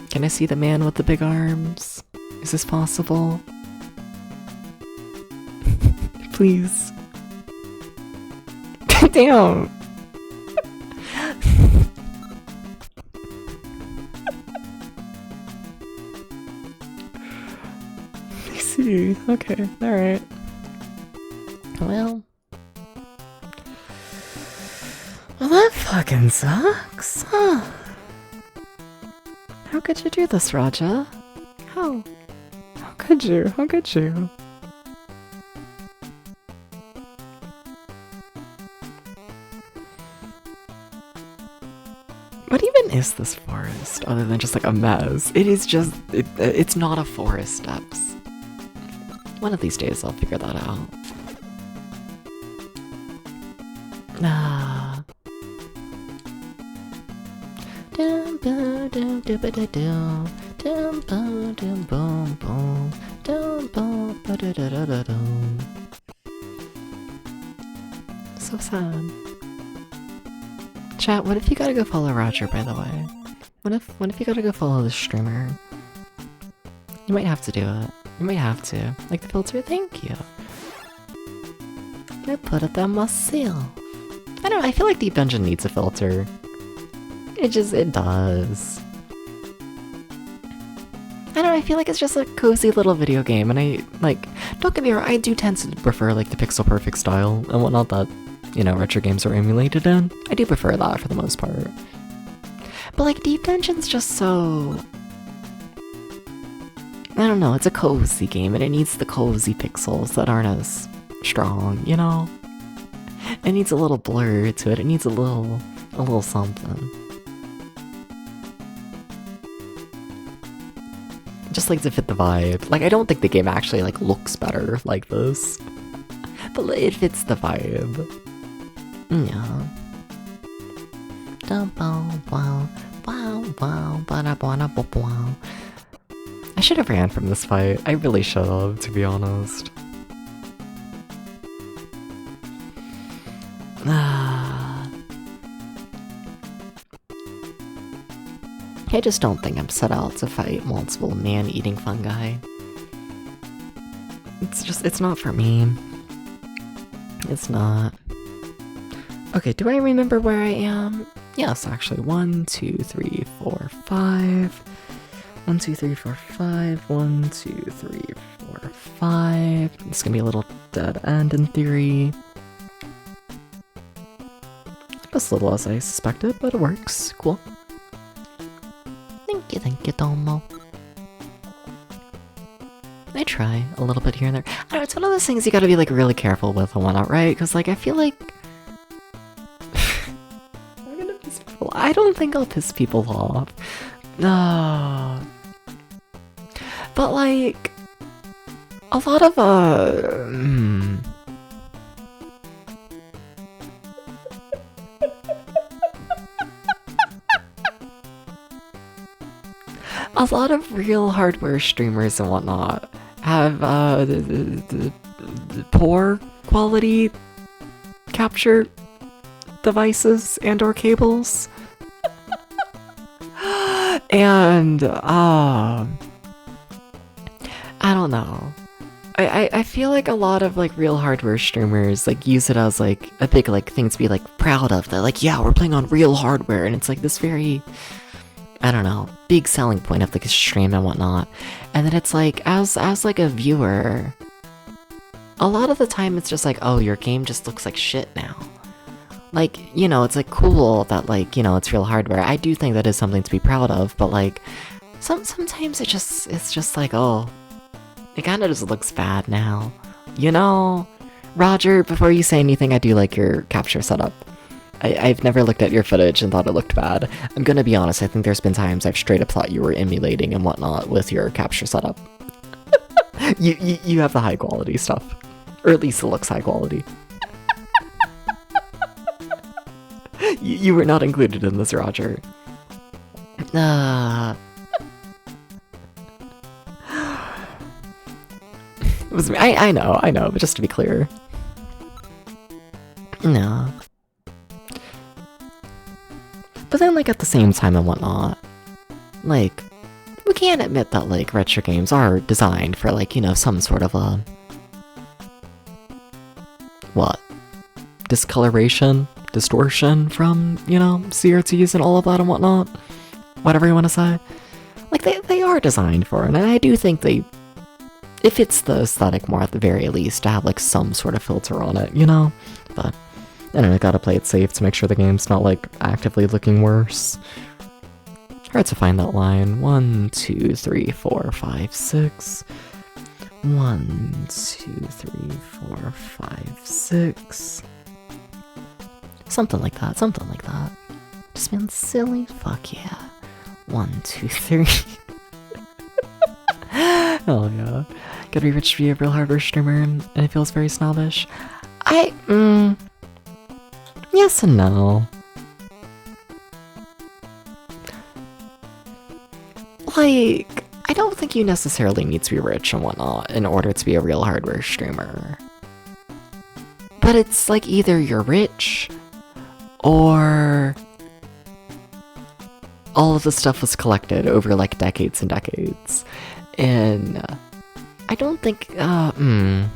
Can I see the man with the big arms? Is this possible? please. Damn. I see. Okay, alright. Well, that fucking sucks. Huh? How could you do this, Raja? How could you? How could you? What even is this forest other than just like a mess? It is just, it's not a forest, Steps. One of these days I'll figure that out. Ah. So sad. Chat, what if you gotta go follow Roger, by the way? What if you gotta go follow this streamer? You might have to do it. You might have to. Like the filter, thank you. I put it on myself. I don't know, I feel like Deep Dungeon needs a filter. It does. I don't know, I feel like it's just a cozy little video game, and don't get me wrong, I do tend to prefer like the pixel perfect style and whatnot that, you know, retro games are emulated in. I do prefer that for the most part. But like Deep Dungeon's just so... I don't know, it's a cozy game and it needs the cozy pixels that aren't as strong, you know? It needs a little blur to it, it needs a little something. Just like to fit the vibe. Like I don't think the game actually like looks better like this. But it fits the vibe. Yeah. I should have ran from this fight. I really should have, to be honest. I just don't think I'm set out to fight multiple man-eating fungi. It's not for me. It's not. Okay, do I remember where I am? Yes, actually. 1, 2, 3, 4, 5. 1, 2, 3, 4, 5. 1, 2, 3, 4, 5. It's gonna be a little dead end in theory. As little as I suspected, but it works. Cool. Thank you, Domo. I try a little bit here and there. I don't know, it's one of those things you gotta be like really careful with and whatnot, right? Because like I feel like I'm gonna piss people. I don't think I'll piss people off. No. But like a lot of a lot of real hardware streamers and whatnot have poor quality capture devices and or cables. And I don't know. I feel like a lot of like real hardware streamers like use it as like a big like thing to be like proud of. They're like, yeah, we're playing on real hardware, and it's like this very, I don't know, big selling point of like a stream and whatnot. And then it's like, as like a viewer, a lot of the time it's just like, oh, your game just looks like shit now. Like, you know, it's like cool that like, you know, it's real hardware. I do think that is something to be proud of, but like, sometimes it's just like, oh, it kind of just looks bad now. You know? Roger, before you say anything, I do like your capture setup. I've never looked at your footage and thought it looked bad. I'm gonna be honest, I think there's been times I've straight up thought you were emulating and whatnot with your capture setup. You have the high quality stuff. Or at least it looks high quality. You were not included in this, Roger. It was me. I know, but just to be clear. No. But then, like, at the same time and whatnot, like, we can't admit that, like, retro games are designed for, like, you know, some sort of a what? Discoloration, distortion from, you know, CRTs and all of that and whatnot. Whatever you want to say. Like, they are designed for it, and I do think it fits the aesthetic more at the very least to have, like, some sort of filter on it, you know? But, I don't know, gotta play it safe to make sure the game's not, like, actively looking worse. Hard to find that line. 1, 2, 3, 4, 5, 6. 1, 2, 3, 4, 5, 6. Something like that, something like that. Just being silly? Fuck yeah. 1, 2, 3. Hell yeah. Gotta be rich to be a real hardware streamer, and it feels very snobbish. Yes and no. Like, I don't think you necessarily need to be rich and whatnot in order to be a real hardware streamer. But it's like either you're rich, or all of the stuff was collected over like decades and decades. And I don't think, I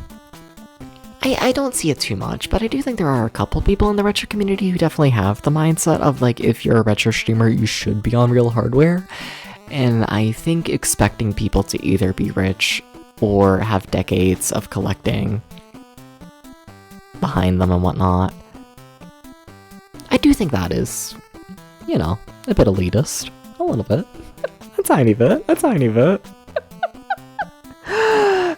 don't see it too much, but I do think there are a couple people in the retro community who definitely have the mindset of like, if you're a retro streamer, you should be on real hardware. And I think expecting people to either be rich or have decades of collecting behind them and whatnot, I do think that is, you know, a bit elitist. A little bit. A tiny bit. A tiny bit.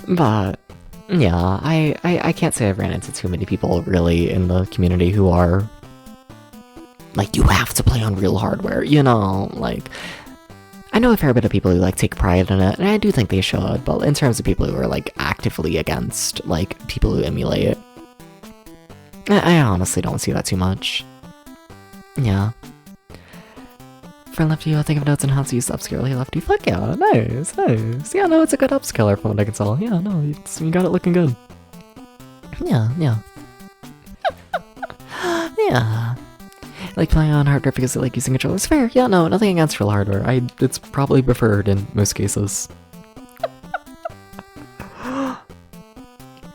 But, yeah, I can't say I've ran into too many people really in the community who are like, you have to play on real hardware, you know, like, I know a fair bit of people who like take pride in it, and I do think they should, but in terms of people who are like actively against like people who emulate, I honestly don't see that too much. Yeah. For Lefty, I think of notes on how to use the upscaler. Hey Lefty, fuck yeah, nice, nice. Yeah, no, it's a good upscaler from what I can tell. Yeah, no, you got it looking good. Yeah, yeah. Yeah. Like playing on hardware because I like using controllers. Fair, yeah, no, nothing against real hardware. It's probably preferred in most cases.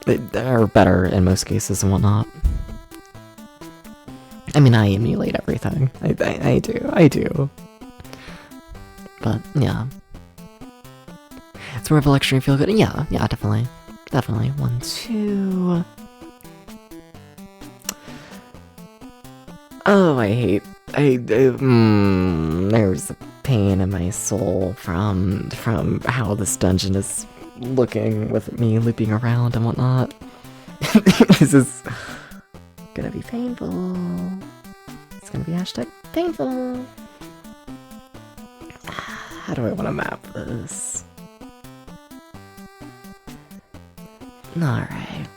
They're better in most cases and whatnot. I mean, I emulate everything. I do. But, yeah. It's more of an extreme feel good. Yeah, definitely. Definitely. 1, 2... Oh, there's a pain in my soul from how this dungeon is looking with me looping around and whatnot. This is gonna be painful. It's gonna be hashtag painful. How do I want to map this? Alright.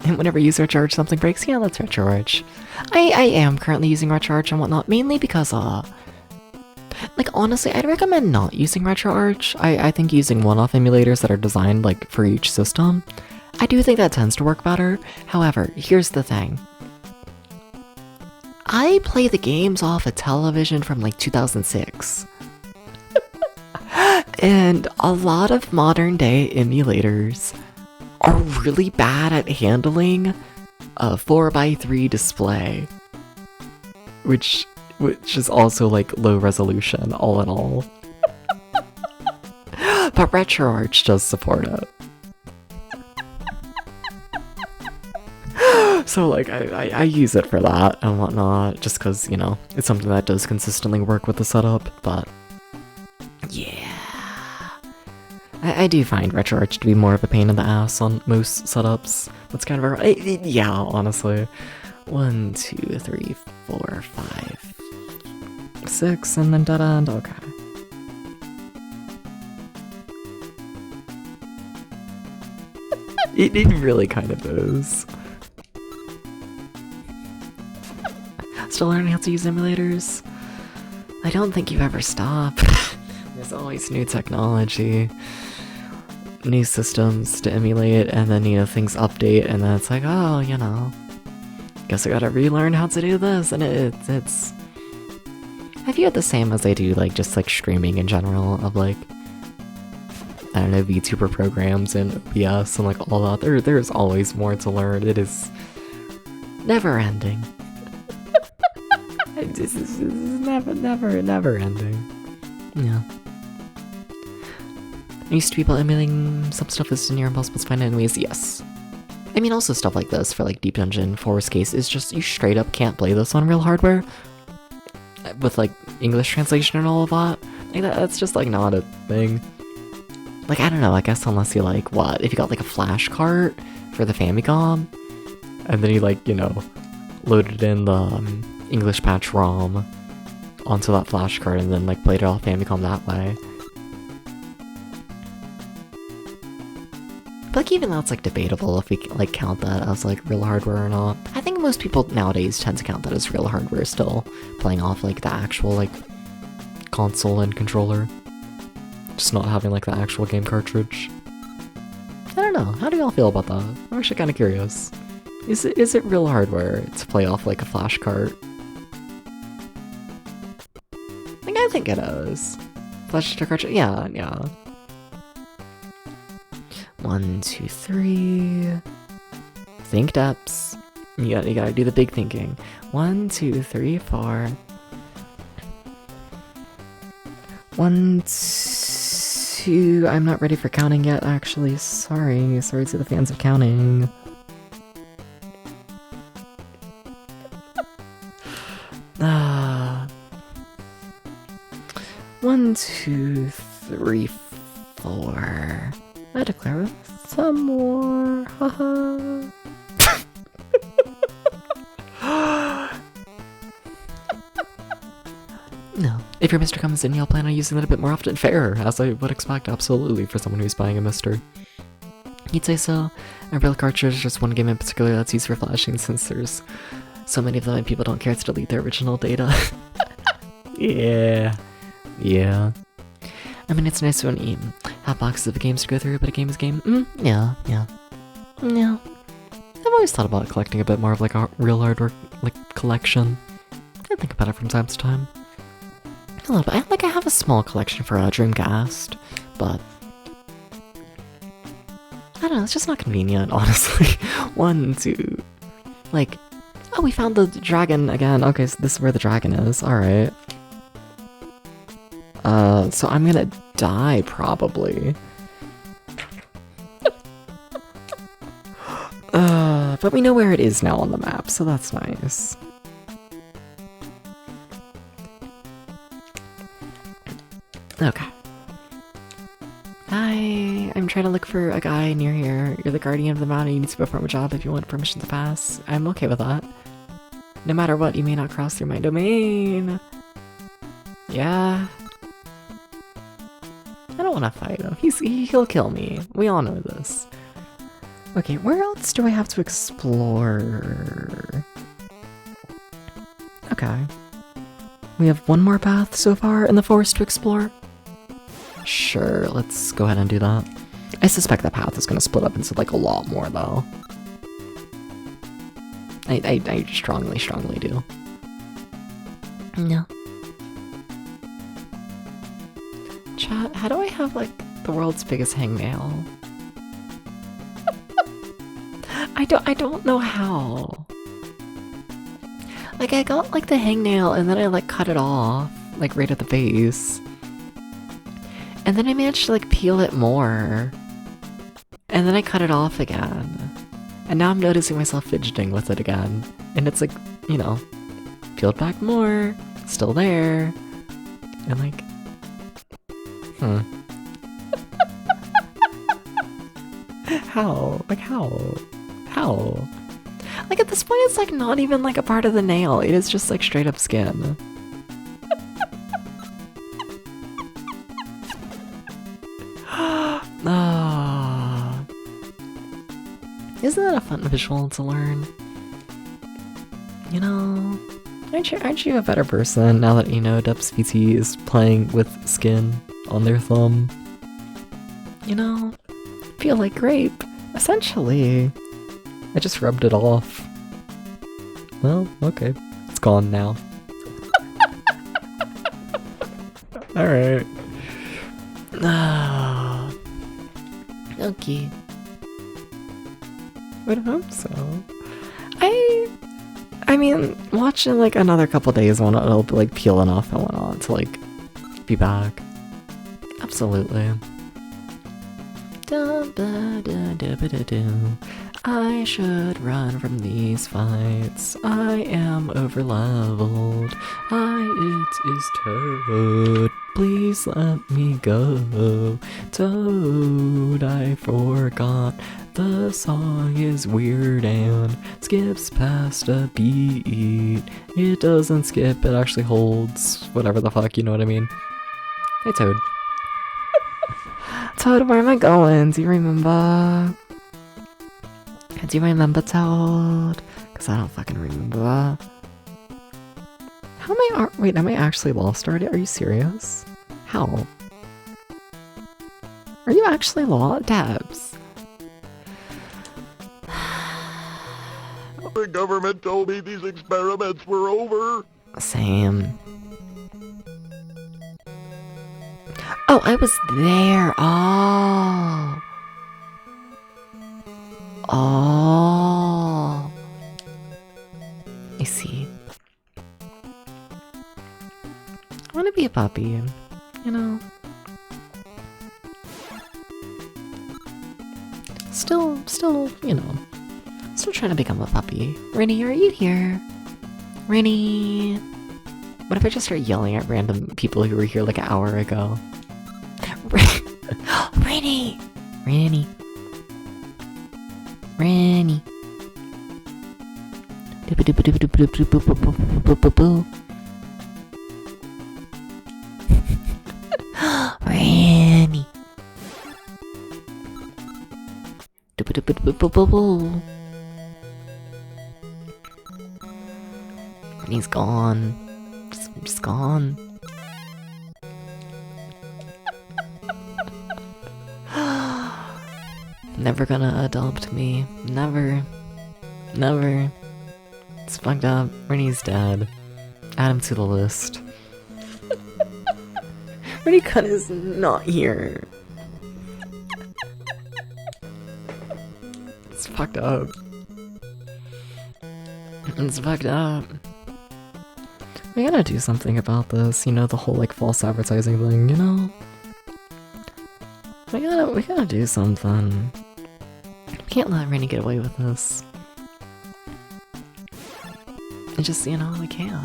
And whenever you recharge something breaks, yeah, let's recharge. I am currently using RetroArch and whatnot, mainly because, like, honestly, I'd recommend not using RetroArch. I think using one-off emulators that are designed, like, for each system, I do think that tends to work better. However, here's the thing. I play the games off a television from, like, 2006. And a lot of modern-day emulators are really bad at handling a 4:3 display, which is also like low resolution all in all. But RetroArch does support it. So like I use it for that and whatnot, just because, you know, it's something that does consistently work with the setup. But yeah, I do find RetroArch to be more of a pain in the ass on most setups. That's kind of a... yeah, honestly. 1, 2, 3, 4, 5, 6, and then dead end. Okay. It really kind of is. Still learning how to use emulators? I don't think you ever stop. There's always new technology, new systems to emulate, and then, you know, things update, and then it's like, oh, you know, guess I gotta relearn how to do this, and it's... I view it the same as I do, like, just, like, streaming in general, of, like, I don't know, VTuber programs and OBS and, like, all that. There's always more to learn. It is Never ending. This is never ending. Yeah. I used to people emulating some stuff that's near impossible to find anyways, yes. I mean, also stuff like this for like Deep Dungeon, Forest Case is just, you straight up can't play this on real hardware. With like English translation and all of that. Like that's just like not a thing. Like, I don't know, I guess unless you like, what, if you got like a flash cart for the Famicom, and then you like, you know, loaded in the English patch ROM onto that flash card and then like played it off Famicom that way. But like even that's like debatable if we like count that as like real hardware or not. I think most people nowadays tend to count that as real hardware still, playing off like the actual like console and controller. Just not having like the actual game cartridge. I don't know, how do y'all feel about that? I'm actually kind of curious. Is it real hardware to play off like a flash cart? I think it is. Flash to cartridge, yeah. 1, 2, 3. Think depths. You gotta do the big thinking. 1, 2, 3, 4. 1, 2. I'm not ready for counting yet, actually. Sorry to the fans of counting. Ah. 1, 2, 3, 4. I declare with some more. Haha. No. If your Mr. comes in, you'll plan on using it a bit more often. Fair, as I would expect, absolutely, for someone who's buying a Mr. You'd say so. A real cartridge is just one game in particular that's used for flashing, since there's so many of them and people don't care to delete their original data. Yeah. I mean, it's nice when you have boxes of games to go through, but a game is a game. Yeah. I've always thought about collecting a bit more of like a real hardware like collection. I think about it from time to time. A little bit. I have a small collection for Dreamcast, but I don't know. It's just not convenient, honestly. 1, 2, like, oh, we found the dragon again. Okay, so this is where the dragon is. All right. So I'm gonna die, probably. But we know where it is now on the map, so that's nice. Okay. I'm trying to look for a guy near here. You're the guardian of the mountain, you need to perform a job if you want permission to pass. I'm okay with that. No matter what, you may not cross through my domain. Yeah. I don't want to fight him. He'll kill me. We all know this. Okay, where else do I have to explore? Okay. We have one more path so far in the forest to explore. Sure, let's go ahead and do that. I suspect that path is going to split up into like a lot more though. I strongly do. No. Chat, how do I have like the world's biggest hangnail? I don't know how. Like I got like the hangnail and then I like cut it off, like right at the base. And then I managed to like peel it more. And then I cut it off again. And now I'm noticing myself fidgeting with it again. And it's like, you know, peeled back more, still there. And like, How? Like how? Like at this point it's like not even like a part of the nail, it is just like straight up skin. Isn't that a fun visual to learn? You know, aren't you a better person now that you know Depths VT is playing with skin on their thumb? You know, feel like grape, essentially. I just rubbed it off. Well, okay, it's gone now. Alright. Okay. Would hope so. I mean, watch in like another couple days when it'll be like peeling off and whatnot to like be back. Absolutely. I should run from these fights. I am overleveled. It is Toad. Please let me go. Toad, I forgot. The song is weird and skips past a beat. It doesn't skip, it actually holds whatever the fuck, you know what I mean? Hey Toad. Toad, where am I going? Do you remember? Do you remember, Toad? Because I don't fucking remember. How am I? Wait, am I actually lost already? Are you serious? How? Are you actually lost? Dabs. The government told me these experiments were over. Same. Oh, I was there. Oh. Oh. I see. I want to be a puppy, you know. Still, you know. Still trying to become a puppy. Rennie, are you here? Rennie. What if I just start yelling at random people who were here like an hour ago? Rennie! Rennie. Rennie. Rennie. Rennie's gone. Just gone. Never gonna adopt me. Never. Never. It's fucked up. Rennie's dead. Add him to the list. Rennie Kun is not here. It's fucked up. It's fucked up. We gotta do something about this, you know, the whole like false advertising thing, you know? We gotta do something. We can't let Rennie get away with this. It just, you know, we can't.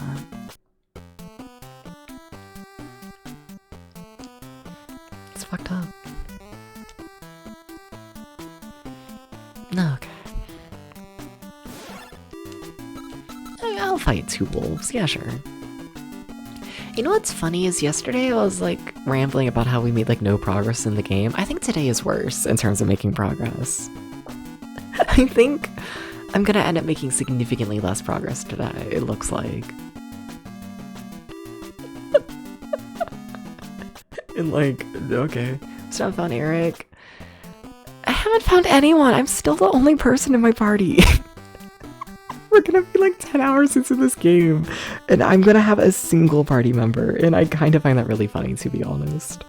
It's fucked up. Okay. I'll fight two wolves, yeah, sure. You know what's funny is yesterday I was like rambling about how we made like no progress in the game. I think today is worse in terms of making progress. I think I'm gonna end up making significantly less progress today, it looks like. And like, okay. So I found Eric. I haven't found anyone. I'm still the only person in my party. We're gonna be like 10 hours into this game, and I'm gonna have a single party member, and I kind of find that really funny, to be honest.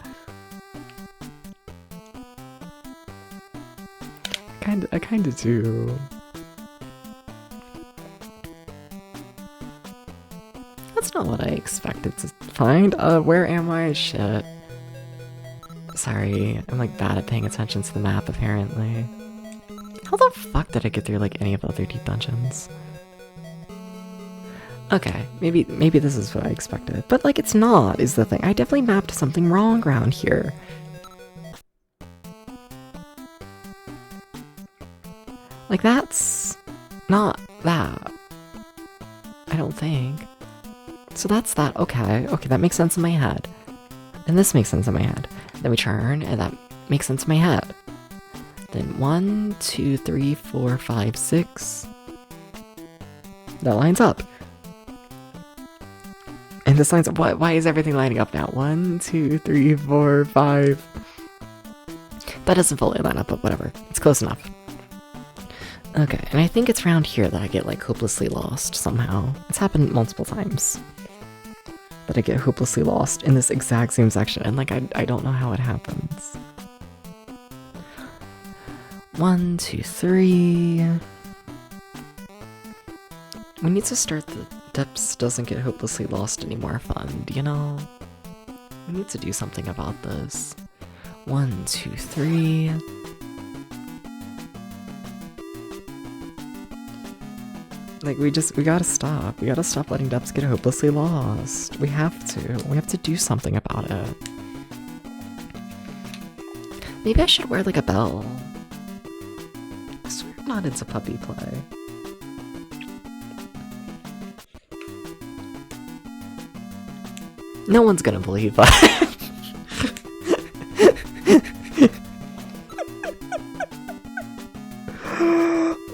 I kinda do. That's not what I expected to find. Where am I? Shit. Sorry, I'm like bad at paying attention to the map, apparently. How the fuck did I get through like any of the other deep dungeons? Okay, maybe this is what I expected, but like it's not, is the thing. I definitely mapped something wrong around here. Like that's not that. I don't think. So that's that. Okay, that makes sense in my head. And this makes sense in my head. Then we turn, and that makes sense in my head. Then 1, 2, 3, 4, 5, 6. That lines up. And this lines up. Why is everything lining up now? 1, 2, 3, 4, 5. That doesn't fully line up, but whatever. It's close enough. Okay, and I think it's around here that I get like hopelessly lost somehow. It's happened multiple times. That I get hopelessly lost in this exact same section, and like I don't know how it happens. 1, 2, 3. We need to start the Depths Doesn't Get Hopelessly Lost Anymore fund, you know? We need to do something about this. 1, 2, 3. Like, we gotta stop. We gotta stop letting Depths get hopelessly lost. We have to. We have to do something about it. Maybe I should wear, like, a bell. I swear I'm not into puppy play. No one's gonna believe that.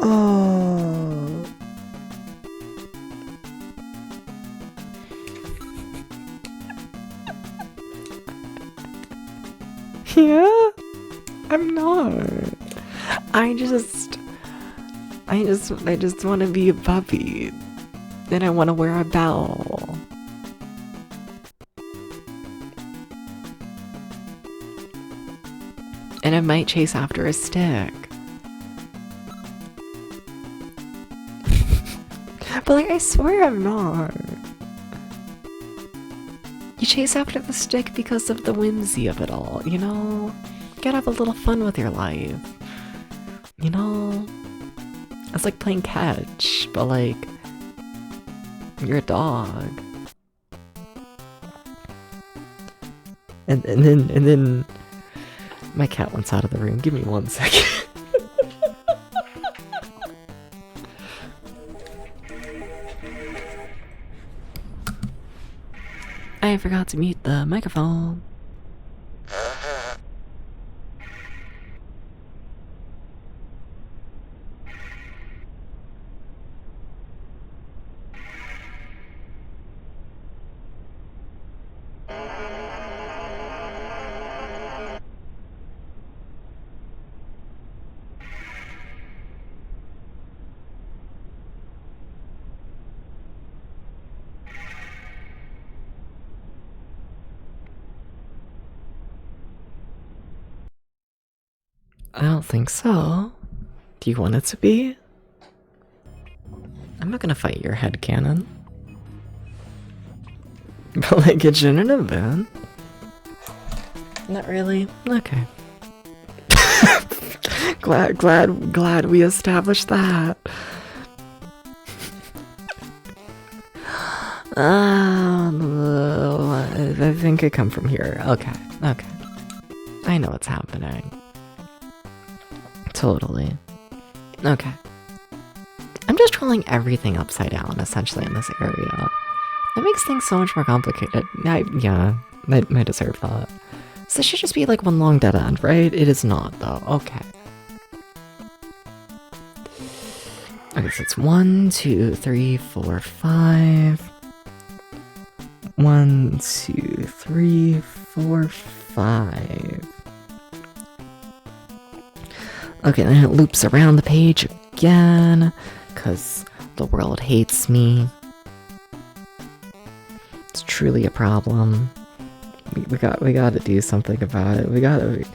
Oh. Yeah, I'm not. I just want to be a puppy. And I want to wear a bell. And I might chase after a stick. But like, I swear I'm not. You chase after the stick because of the whimsy of it all, you know? You gotta have a little fun with your life. You know? It's like playing catch, but like, you're a dog. And then my cat wants out of the room. Give me 1 second. I forgot to mute the microphone. I don't think so. Do you want it to be? I'm not gonna fight your headcanon. But like, it shouldn't have been. Not really? Okay. glad we established that. I think I come from here. Okay. I know what's happening. Totally. Okay. I'm just trolling everything upside down, essentially, in this area. That makes things so much more complicated. Yeah, I deserve that. So this should just be like one long dead end, right? It is not, though. Okay. Okay, so it's 1, 2, 3, 4, 5. 1, 2, 3, 4, 5. Okay, then it loops around the page again, because the world hates me. It's truly a problem. We gotta do something about it. We gotta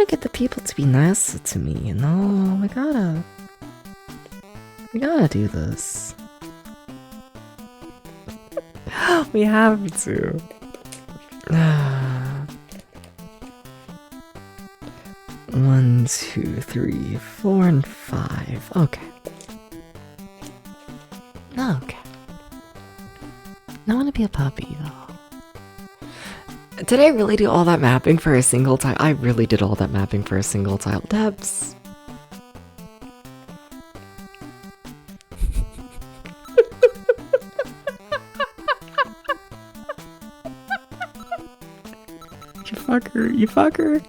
get the people to be nicer to me, you know? We gotta do this. We have to. 1, 2, 3, 4, and 5. Okay. Okay. I want to be a puppy, though. Did I really do all that mapping for a single tile? I really did all that mapping for a single tile. Debs. You fucker.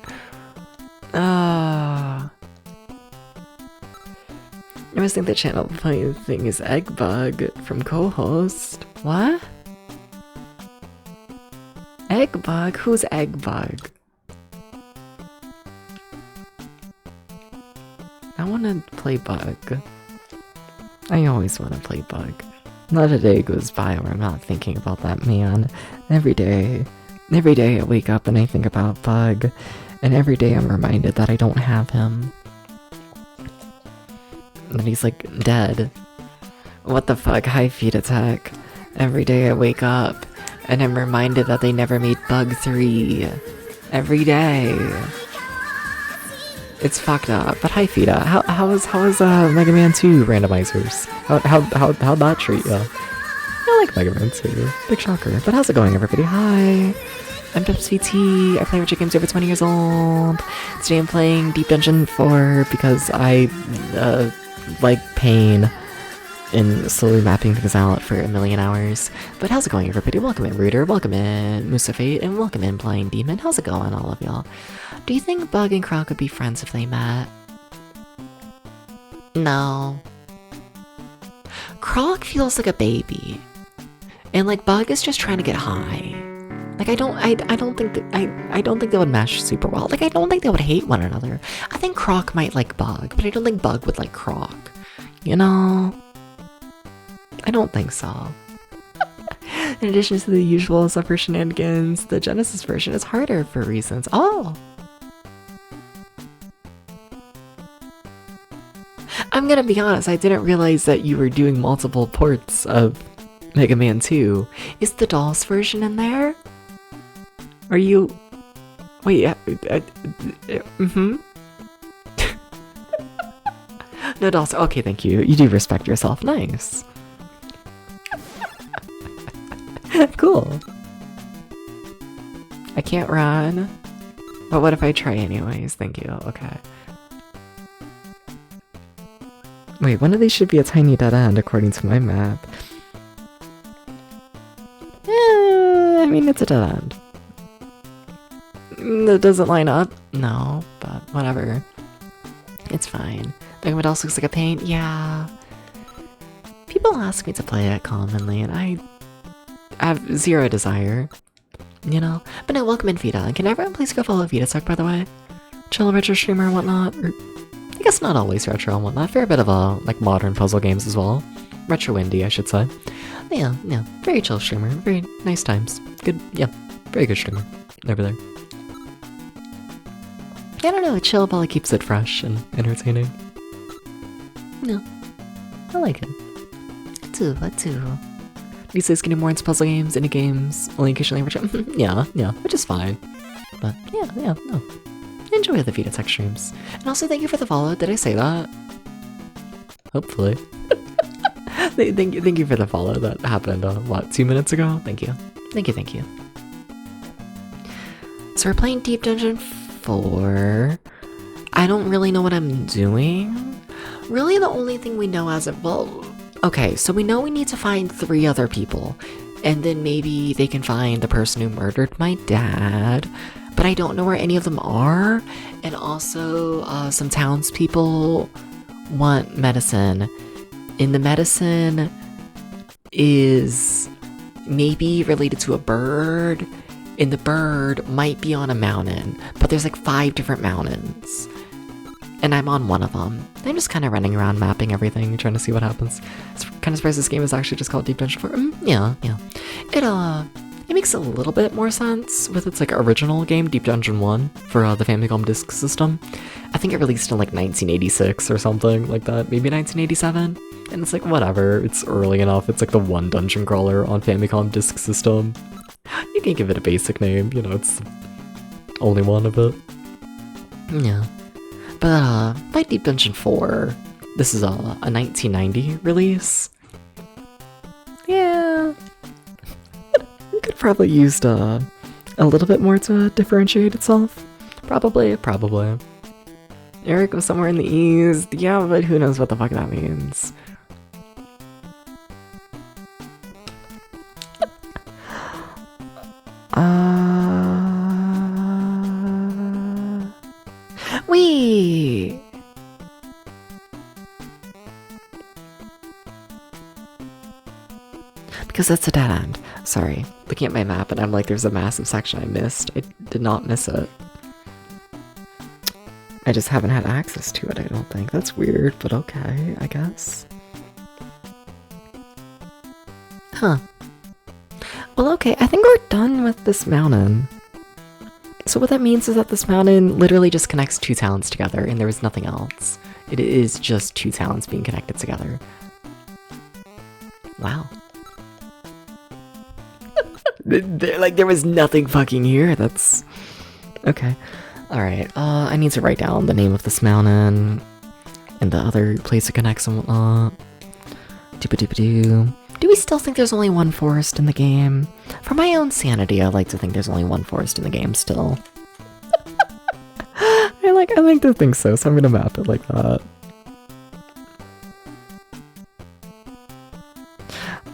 I always think the channel funny thing is Eggbug from co-host. What? Eggbug? Who's Eggbug? I want to play Bug. I always want to play Bug. Not a day goes by where I'm not thinking about that man. Every day I wake up and I think about Bug. And every day I'm reminded that I don't have him. That he's like dead. What the fuck? High feet attack. Every day I wake up and I'm reminded that they never made Bug 3. Every day. It's fucked up. But hi Fida, how is Mega Man 2 randomizers? How'd that treat ya? I like Mega Man 2. Big shocker. But how's it going, everybody? Hi. I'm DubsVT. I play retro games over 20 years old. Today I'm playing Deep Dungeon 4 because I like pain in slowly mapping things out for a million hours. But how's it going, everybody? Welcome in, Rooter. Welcome in, Musafate. And welcome in, Blind Demon. How's it going, all of y'all? Do you think Bug and Croc would be friends if they met? No. Croc feels like a baby. And like Bug is just trying to get high. Like I don't think they would mesh super well. Like I don't think they would hate one another. I think Croc might like Bug, but I don't think Bug would like Croc. You know? I don't think so. In addition to the usual suffer shenanigans, the Genesis version is harder for reasons. Oh! I'm gonna be honest, I didn't realize that you were doing multiple ports of Mega Man 2. Is the DOS version in there? Are you... Wait, mm-hmm? No DOS, okay, thank you. You do respect yourself, nice. Cool. I can't run. But what if I try anyways? Thank you, okay. Wait, one of these should be a tiny dead end according to my map. I mean, it's a dead end. That doesn't line up? No, but whatever. It's fine. But what else looks like a paint? Yeah. People ask me to play it commonly, and I have zero desire. You know? But no, welcome in, Vita. And can everyone please go follow VitaTech, by the way? Chill retro streamer and whatnot. Or, I guess not always retro and whatnot. Fair bit of, like, modern puzzle games as well. Retro indie, I should say. Yeah, very chill streamer. Very nice times. Good, yeah, very good streamer. Over there. I don't know, chill probably keeps it fresh and entertaining. No, I like it. I do. These days getting more into puzzle games, indie games, only occasionally retro. yeah, which is fine. But yeah, no. Enjoy the VitaTech streams. And also thank you for the follow, did I say that? Hopefully. Thank you for the follow that happened, what, 2 minutes ago? Thank you. Thank you. So we're playing Deep Dungeon 4. I don't really know what I'm doing. Really the only thing we know as of, well, okay, so we know we need to find 3 other people. And then maybe they can find the person who murdered my dad. But I don't know where any of them are. And also, some townspeople want medicine. And the medicine is maybe related to a bird. And the bird might be on a mountain. But there's like 5 different mountains. And I'm on one of them. I'm just kind of running around mapping everything, trying to see what happens. It's kind of surprised this game is actually just called Deep Dungeon 4. Yeah. It makes a little bit more sense with its like original game, Deep Dungeon 1, for the Famicom Disk System. I think it released in like 1986 or something like that, maybe 1987. And it's like, whatever, it's early enough, it's like the one dungeon crawler on Famicom Disk System. You can give it a basic name, you know, it's the only one of it. Yeah. But, by Deep Dungeon 4, this is a 1990 release. Yeah. It could probably used a little bit more to differentiate itself. Probably. Eric was somewhere in the east. Yeah, but who knows what the fuck that means. Wait! Because that's a dead end. Sorry. Looking at my map and I'm like, there's a massive section I missed. I did not miss it. I just haven't had access to it, I don't think. That's weird, but okay, I guess. Huh. Well, okay, I think we're done with this mountain. So what that means is that this mountain literally just connects 2 towns together, and there is nothing else. It is just 2 towns being connected together. Wow. Like, there was nothing fucking here. That's... Okay. Alright, I need to write down the name of this mountain and the other place it connects and whatnot. Doopa-doopa-doo. Do we still think there's only one forest in the game? For my own sanity, I like to think there's only one forest in the game still. I like to think so, so I'm gonna map it like that.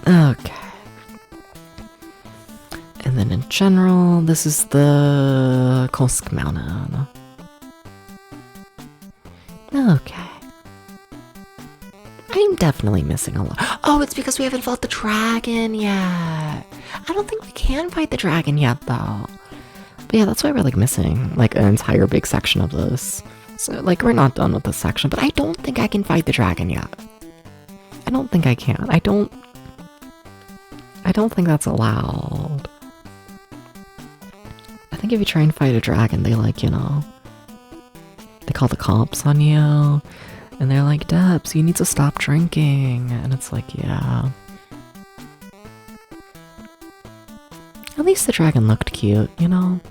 Okay. And then in general, this is the Kolsk Mountain. Okay. I'm definitely missing a lot. Oh, it's because we haven't fought the dragon yet. I don't think we can fight the dragon yet, though. But yeah, that's why we're, like, missing, like, an entire big section of this. So, like, we're not done with this section, but I don't think I can fight the dragon yet. I don't think I can. I don't think that's allowed. I think if you try and fight a dragon, they, like, you know, they call the cops on you. And they're like, Debs, you need to stop drinking. And it's like, yeah. At least the dragon looked cute, you know?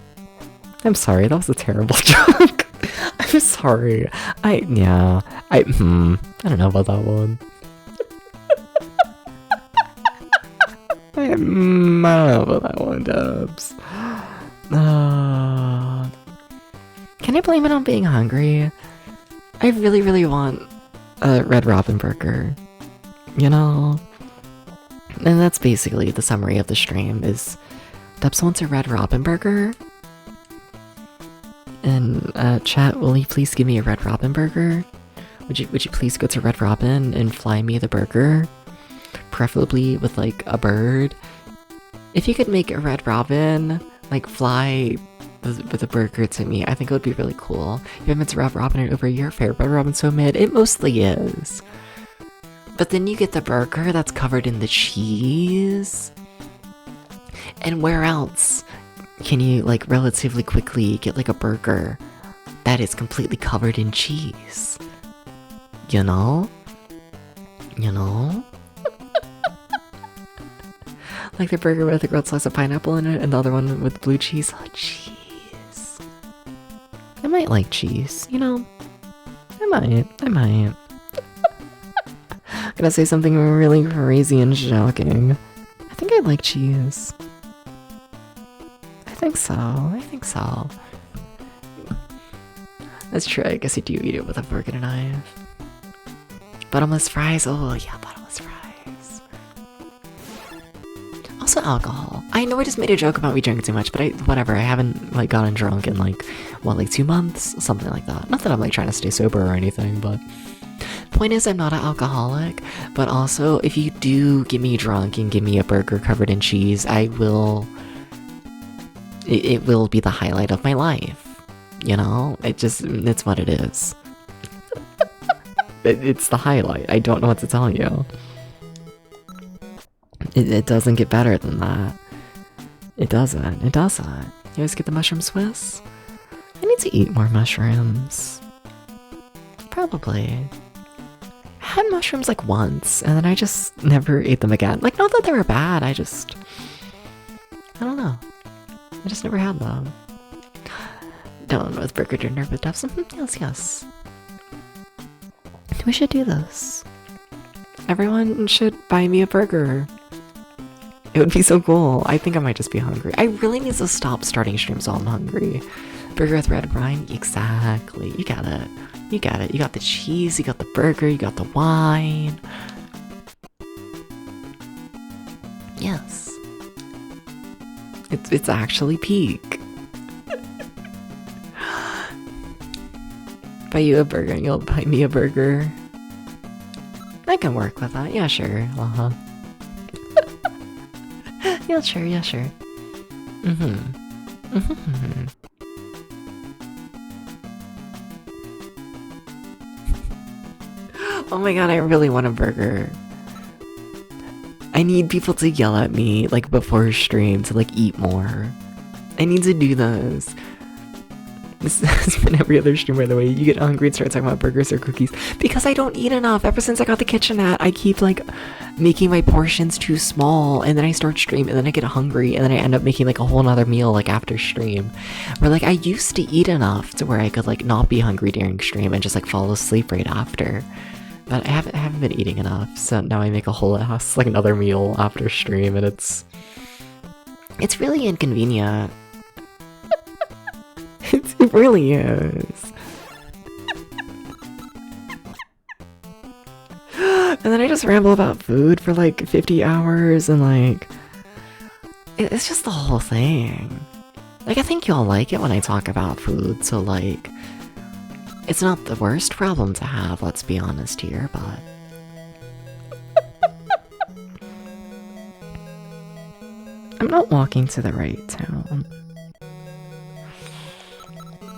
I'm sorry, that was a terrible joke. I'm sorry. I don't know about that one. I don't know about that one, Debs. Can I blame it on being hungry? I really, really want a Red Robin burger, you know? And that's basically the summary of the stream is Debs wants a Red Robin burger. And chat, will you please give me a Red Robin burger? Would you please go to Red Robin and fly me the burger? Preferably with like a bird. If you could make a Red Robin, like fly the burger to me, I think it would be really cool. You haven't been to Red Robin in over a year. Fair Red Robin so mid. It mostly is. But then you get the burger that's covered in the cheese. And where else can you like relatively quickly get like a burger that is completely covered in cheese? You know? You know? Like the burger with a grilled slice of pineapple in it and the other one with blue cheese. Oh, cheese. I might like cheese, you know? I might. Gonna say something really crazy and shocking. I think I like cheese. I think so. That's true, I guess you do eat it with a fork and a knife. Bottomless fries, oh yeah, bottomless fries. Also alcohol. I know I just made a joke about me drinking too much, but whatever, I haven't like gotten drunk in like, what, like 2 months? Something like that. Not that I'm like trying to stay sober or anything, but the point is I'm not an alcoholic, but also if you do get me drunk and give me a burger covered in cheese, it will be the highlight of my life. You know? It's what it is. It's the highlight. I don't know what to tell you. It doesn't get better than that. It doesn't. You always get the mushroom Swiss? I need to eat more mushrooms. Probably. I had mushrooms like once, and then I just never ate them again. Like, not that they were bad, I don't know. I just never had them. Dylan with burger dinner with Debs. Yes. We should do this. Everyone should buy me a burger. It would be so cool. I think I might just be hungry. I really need to stop starting streams while I'm hungry. Burger with red brine? Exactly. You got it. You got the cheese, you got the burger, you got the wine. Yes. It's actually peak. Buy you a burger and you'll buy me a burger. I can work with that. Yeah, sure. Yeah, sure. Oh my god, I really want a burger. I need people to yell at me, like, before stream to, like, eat more. I need to do those. This has been every other stream, by the way. You get hungry and start talking about burgers or cookies. Because I don't eat enough. Ever since I got the kitchenette, I keep, like, making my portions too small. And then I start stream, and then I get hungry. And then I end up making, like, a whole nother meal, like, after stream. Where, like, I used to eat enough to where I could, like, not be hungry during stream and just, like, fall asleep right after. But I haven't been eating enough. So now I make a whole ass, like, another meal after stream. And it's really inconvenient. It really is. And then I just ramble about food for like 50 hours and like... It's just the whole thing. Like, I think y'all like it when I talk about food, so like... It's not the worst problem to have, let's be honest here, but... I'm not walking to the right town.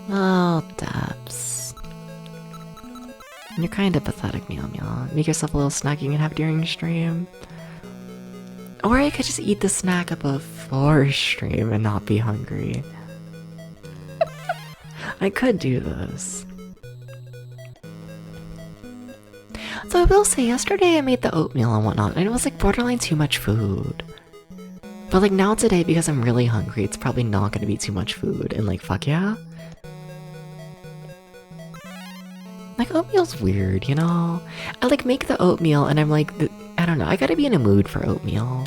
Oh, Debs. You're kinda pathetic, Meow Meow. Make yourself a little snack you can have during stream. Or I could just eat the snack before stream and not be hungry. I could do this. So I will say, yesterday I made the oatmeal and whatnot, and it was like borderline too much food. But like now today, because I'm really hungry, it's probably not gonna be too much food, and like, fuck yeah. Like, oatmeal's weird, you know? I, like, make the oatmeal, and I'm like, I don't know, I gotta be in a mood for oatmeal.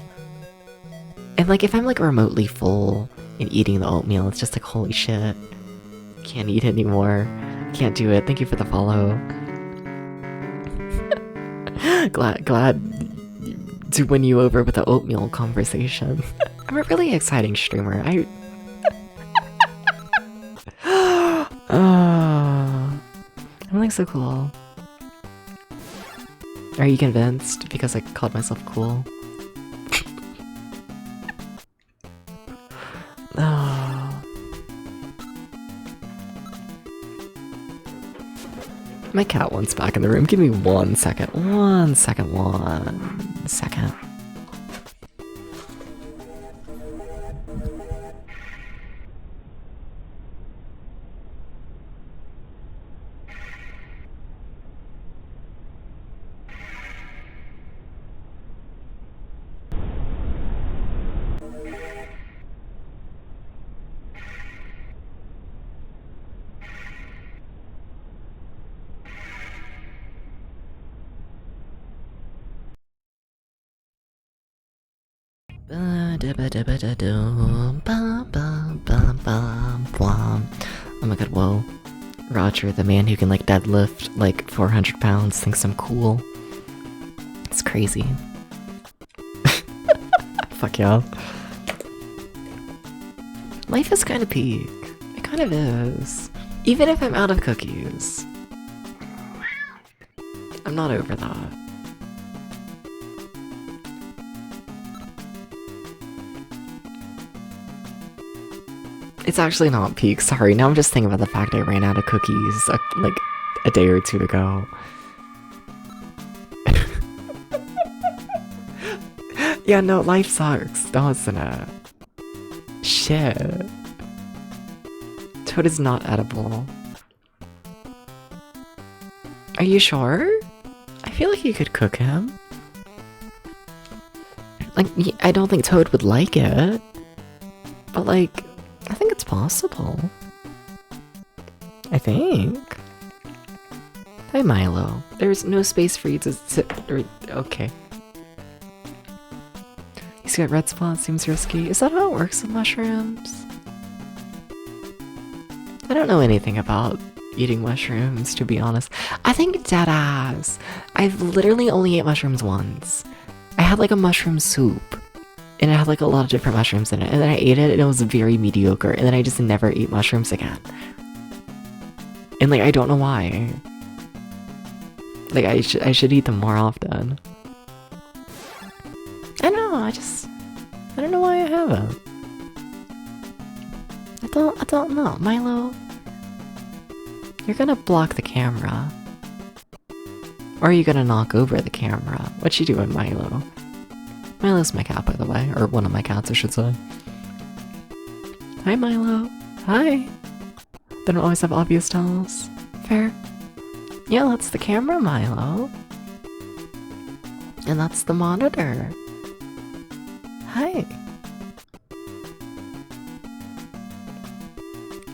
And, like, if I'm, like, remotely full and eating the oatmeal, it's just like, holy shit. Can't eat anymore. Can't do it. Thank you for the follow. glad to win you over with the oatmeal conversation. I'm a really exciting streamer. I'm like so cool. Are you convinced? Because I called myself cool. Oh. My cat wants back in the room. Give me 1 second. 1 second. 1 second. Oh my god, whoa. Roger, the man who can like deadlift like 400 pounds, thinks I'm cool. It's crazy. Fuck yeah. Life is kind of peak. It kind of is. Even if I'm out of cookies. I'm not over that. It's actually not peak, sorry. Now I'm just thinking about the fact I ran out of cookies like a day or two ago. Yeah, no, life sucks, doesn't it? Shit. Toad is not edible. Are you sure? I feel like you could cook him. Like, I don't think Toad would like it. But like, I think it's possible. I think. Hi, Milo. There's no space for you to sit. Okay. He's got red spots, seems risky. Is that how it works with mushrooms? I don't know anything about eating mushrooms, to be honest. I think deadass. I've literally only ate mushrooms once. I had like a mushroom soup. And it had like a lot of different mushrooms in it. And then I ate it and it was very mediocre. And then I just never ate mushrooms again. And like, I don't know why. Like, I should eat them more often. I don't know, I don't know why I haven't. I don't know. Milo, you're gonna block the camera. Or are you gonna knock over the camera? What you doing, Milo? Milo's my cat, by the way. Or one of my cats, I should say. Hi, Milo. Hi. They don't always have obvious tells. Fair. Yeah, that's the camera, Milo. And that's the monitor. Hi.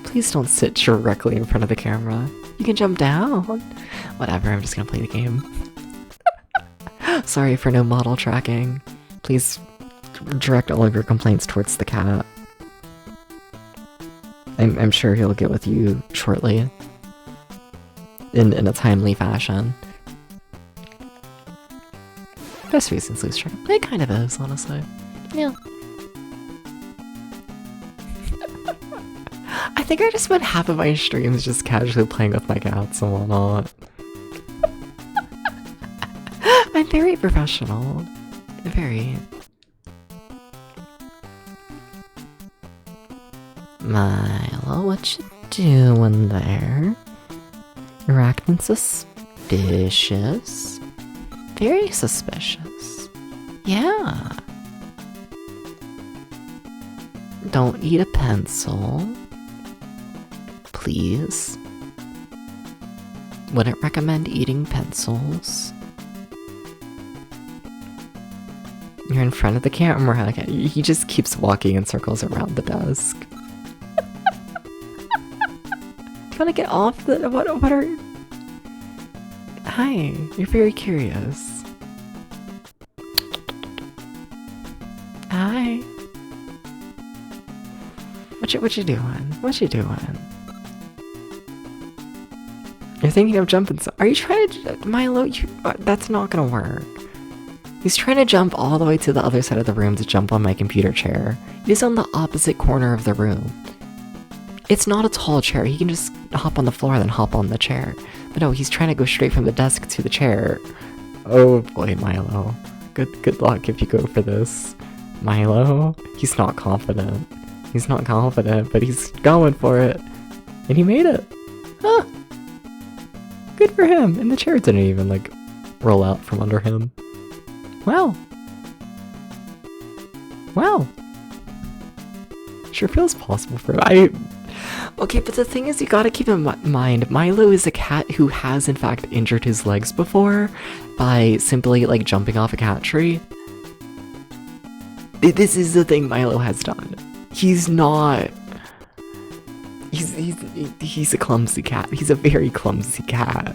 Please don't sit directly in front of the camera. You can jump down. Whatever, I'm just gonna play the game. Sorry for no model tracking. Please direct all of your complaints towards the cat. I'm sure he'll get with you shortly. In a timely fashion. Best reasons lose track. It kind of is, honestly. Yeah. I think I just spent half of my streams just casually playing with my cats and whatnot. I'm very professional. Very. Milo, what you doing there? You're acting suspicious. Very suspicious. Yeah. Don't eat a pencil. Please. Wouldn't recommend eating pencils. You're in front of the camera. He just keeps walking in circles around the desk. Do you want to get off the... What are... Hi, you're very curious. Hi. What you doing? What you doing? You're thinking of jumping so... Are you trying to... Milo, that's not gonna work. He's trying to jump all the way to the other side of the room to jump on my computer chair. He's on the opposite corner of the room. It's not a tall chair. He can just hop on the floor and then hop on the chair. But no, he's trying to go straight from the desk to the chair. Oh boy, Milo. Good luck if you go for this. Milo? He's not confident. He's not confident, but he's going for it. And he made it. Huh. Good for him. And the chair didn't even, like, roll out from under him. Wow. Wow. Sure feels possible for him. Okay, but the thing is, you gotta keep in mind, Milo is a cat who has in fact injured his legs before by simply, like, jumping off a cat tree. This is the thing Milo has done. He's not... He's a clumsy cat. He's a very clumsy cat.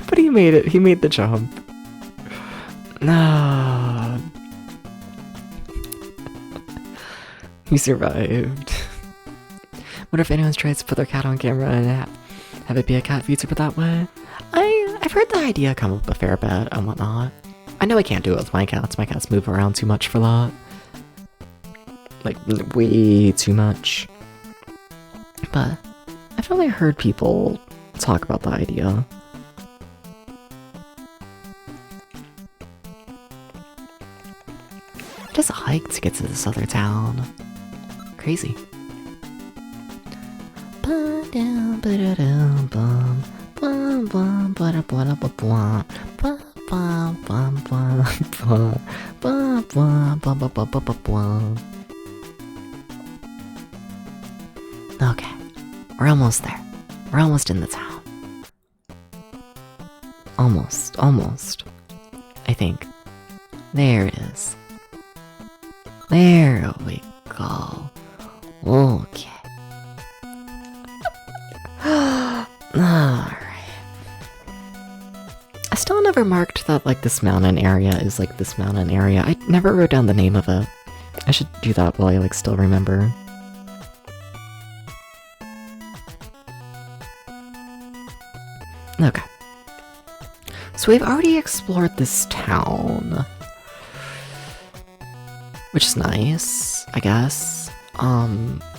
But he made it. He made the jump. Nah. He survived. What if anyone's tries to put their cat on camera and have it be a cat VTuber that way? I've heard the idea come up a fair bit and whatnot. I know I can't do it with my cats. My cats move around too much for that. Like, way too much. But I've only heard people talk about the idea. Just a hike to get to this other town. Crazy. Okay, we're almost there. We're almost in the town. Almost. I think. There it is. There we go. Okay. Alright. I still never marked that, like, this mountain area is, like, this mountain area. I never wrote down the name of it. I should do that while I, like, still remember. Okay. So we've already explored this town. Which is nice, I guess.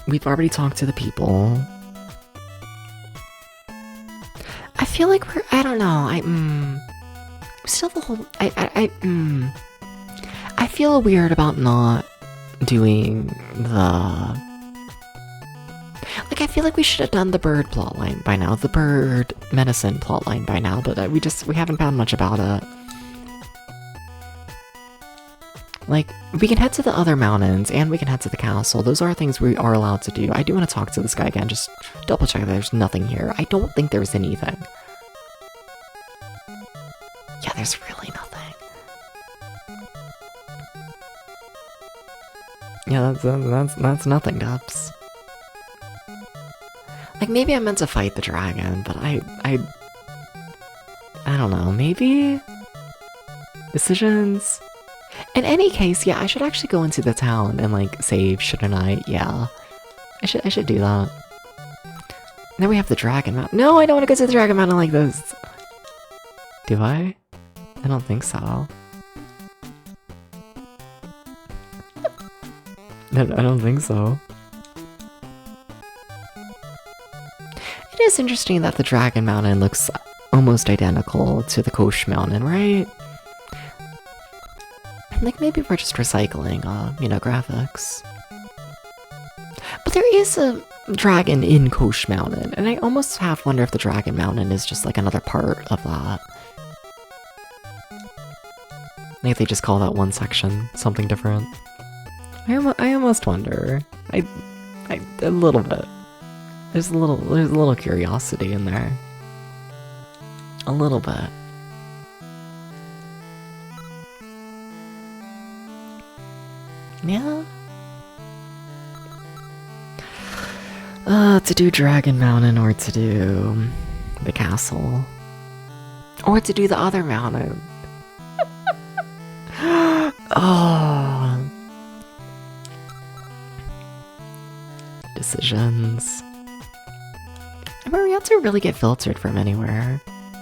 We've already talked to the people. I feel like I don't know, still the whole, I feel weird about not doing the, like, I feel like we should have done the bird plotline by now, the bird medicine plotline by now, but we haven't found much about it. Like, we can head to the other mountains, and we can head to the castle. Those are things we are allowed to do. I do want to talk to this guy again, just double check that there's nothing here. I don't think there's anything. Yeah, there's really nothing. Yeah, that's nothing, Dubs. Like, maybe I meant to fight the dragon, but I don't know, maybe? Decisions? In any case, yeah, I should actually go into the town and, like, save, shouldn't I? Yeah. I should do that. Now we have the Dragon Mountain. No, I don't want to go to the Dragon Mountain like this! Do I? I don't think so. I don't think so. It is interesting that the Dragon Mountain looks almost identical to the Kosh Mountain, right? Like, maybe we're just recycling, you know, graphics. But there is a dragon in Kosh Mountain, and I almost half wonder if the Dragon Mountain is just like another part of that. Like, they just call that one section something different. I almost wonder. A little bit. There's a little curiosity in there. A little bit. Yeah. To do Dragon Mountain or to do the castle. Or to do the other mountain. Oh. Decisions. Marietta really get filtered from anywhere.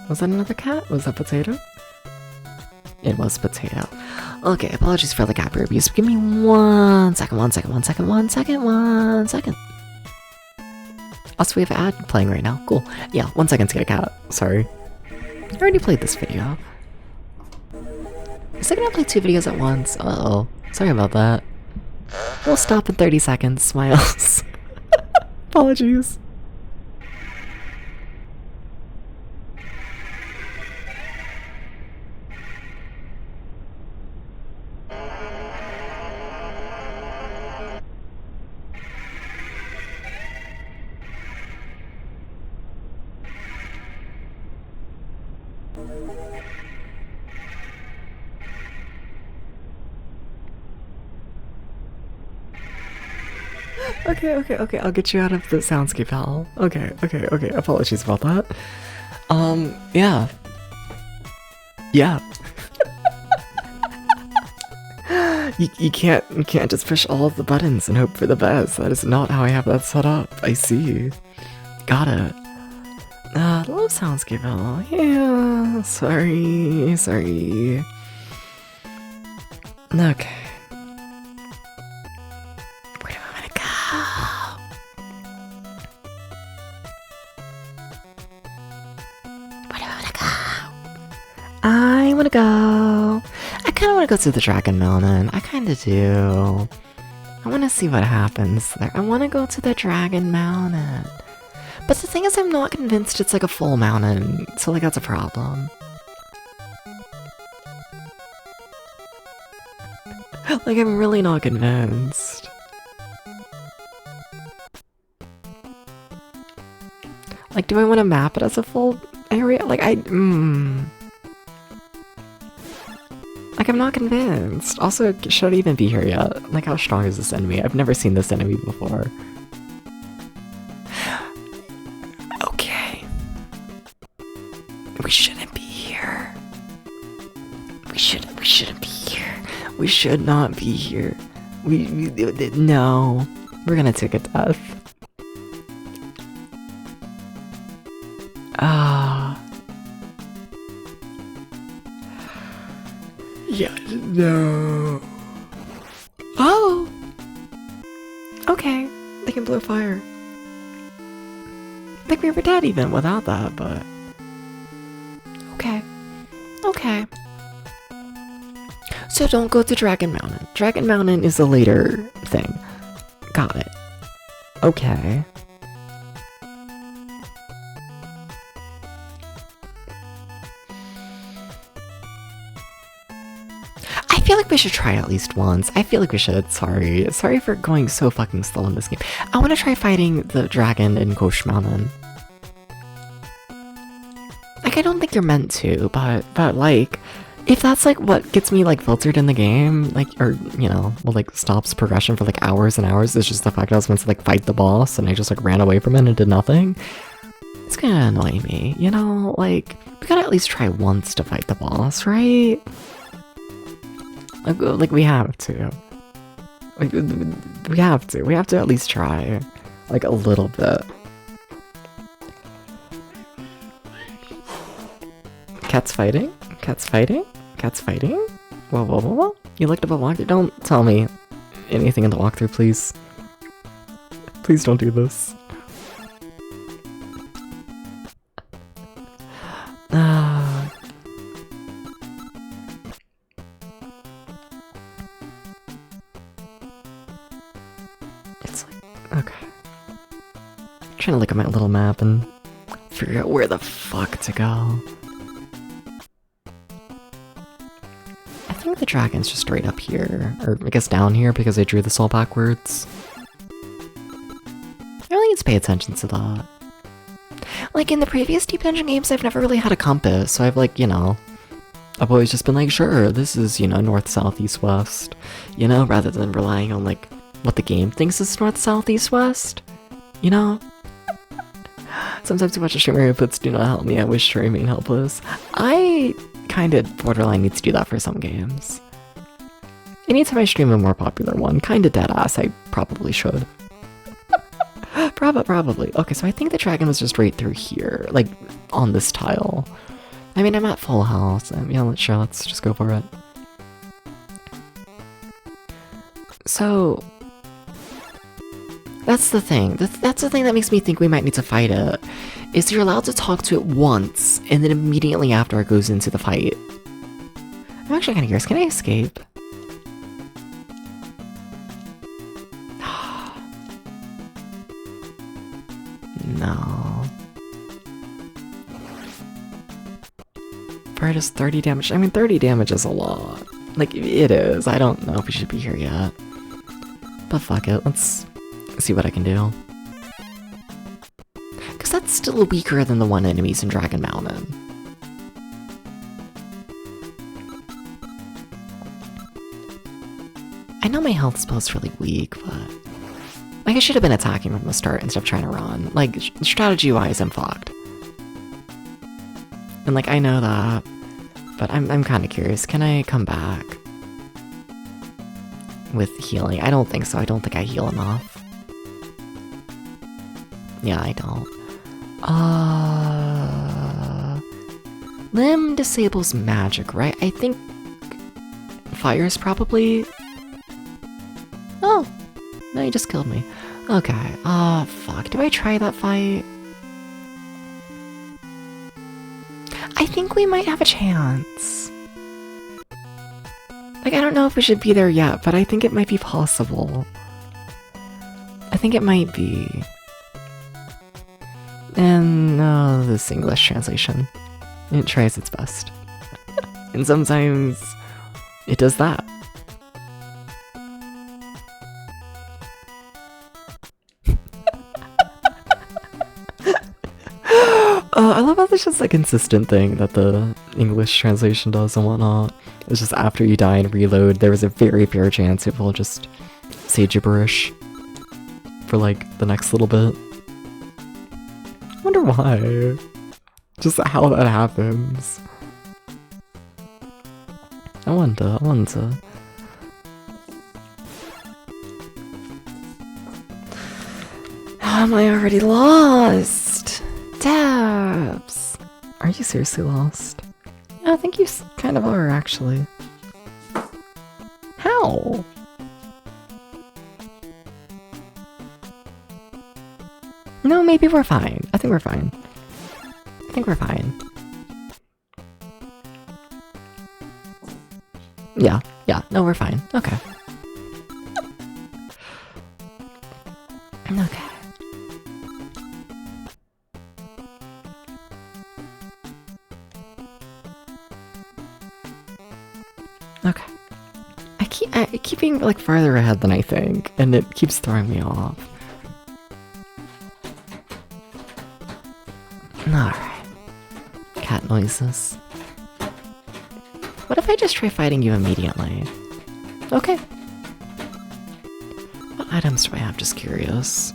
Was that another cat? Was that Potato? It was Potato. Okay, apologies for the cat abuse. Give me 1 second. Also, we have an ad playing right now. Cool. Yeah, 1 second to get a cat. Sorry. I already played this video. Is it gonna play 2 videos at once? Uh-oh. Sorry about that. We'll stop in 30 seconds. Smiles. Apologies. Okay, I'll get you out of the soundscape, Hal. Okay, apologies about that. Yeah. Yeah. you can't just push all of the buttons and hope for the best. That is not how I have that set up. I see. Got it. Low soundscape, Hal. Yeah, sorry. Okay. I wanna go. I kinda wanna go to the Dragon Mountain. I kinda do. I wanna see what happens there. I wanna go to the Dragon Mountain. But the thing is, I'm not convinced it's like a full mountain, so like that's a problem. Like, I'm really not convinced. Like, do I want to map it as a full area? Like, like, I'm not convinced. Also, should it even be here yet? Like, how strong is this enemy? I've never seen this enemy before. Okay. We shouldn't be here. We shouldn't be here. We should not be here. No. We're gonna take a death. Yeah, no. Oh! Okay, they can blow fire. I think we were dead even without that, but... Okay. So don't go to Dragon Mountain. Dragon Mountain is a later thing. Got it. Okay. I feel like we should try at least once. I feel like we should. Sorry. Sorry for going so fucking slow in this game. I want to try fighting the dragon in Ghost Mountain. Like, I don't think you're meant to, but like, if that's like what gets me like filtered in the game, like, or, you know, what like stops progression for like hours and hours, it's just the fact I was meant to like fight the boss and I just like ran away from it and did nothing. It's gonna annoy me, you know? Like, we gotta at least try once to fight the boss, right? Like we have to. Like, we have to. We have to at least try. Like, a little bit. Cats fighting? Cats fighting? Cats fighting? Whoa, whoa, whoa, whoa. You looked up a walkthrough? Don't tell me anything in the walkthrough, please. Please don't do this. It's like, okay. I'm trying to look at my little map and figure out where the fuck to go. I think the dragon's just right up here, or I guess down here because I drew this all backwards. I really need to pay attention to that. Like, in the previous Deep Dungeon games, I've never really had a compass, so I've, like, you know, I've always just been like, sure, this is, you know, north, south, east, west, you know, rather than relying on, like, what the game thinks is north, south, east, west, you know? Sometimes I watch a streamer who puts do not help me, I wish to remain helpless. I kind of borderline need to do that for some games. Anytime I stream a more popular one, kind of deadass, I probably should. Probably. Okay, so I think the dragon was just right through here, like, on this tile. I mean, I'm at full health, so, yeah, sure, let's just go for it. So, that's the thing. That's the thing that makes me think we might need to fight it, is you're allowed to talk to it once, and then immediately after it goes into the fight. I'm actually kind of curious, can I escape? No. Fire does 30 damage. I mean, 30 damage is a lot. Like, it is. I don't know if we should be here yet. But fuck it. Let's see what I can do. Because that's still weaker than the one enemies in Dragon Mountain. I know my health spell's really weak, but... like, I should have been attacking from the start instead of trying to run. Like, strategy-wise, I'm fucked. And, like, I know that, but I'm kind of curious. Can I come back with healing? I don't think so. I don't think I heal enough. Yeah, I don't. Limb disables magic, right? I think fire's probably... oh! No, you just killed me. Okay, fuck. Do I try that fight? I think we might have a chance. Like, I don't know if we should be there yet, but I think it might be possible. I think it might be. And, this English translation. It tries its best. And sometimes it does that. I love how there's just a consistent thing that the English translation does and whatnot. It's just after you die and reload, there is a very fair chance it will just say gibberish for like the next little bit. I wonder why. Just how that happens. I wonder. How am I already lost? Dabs! Are you seriously lost? I think you kind of are, actually. How? No, maybe we're fine. I think we're fine. Yeah, no, we're fine. Okay. Okay. Okay. I keep being like farther ahead than I think, and it keeps throwing me off. Alright. Cat noises. What if I just try fighting you immediately? Okay. What items do I have? Just curious.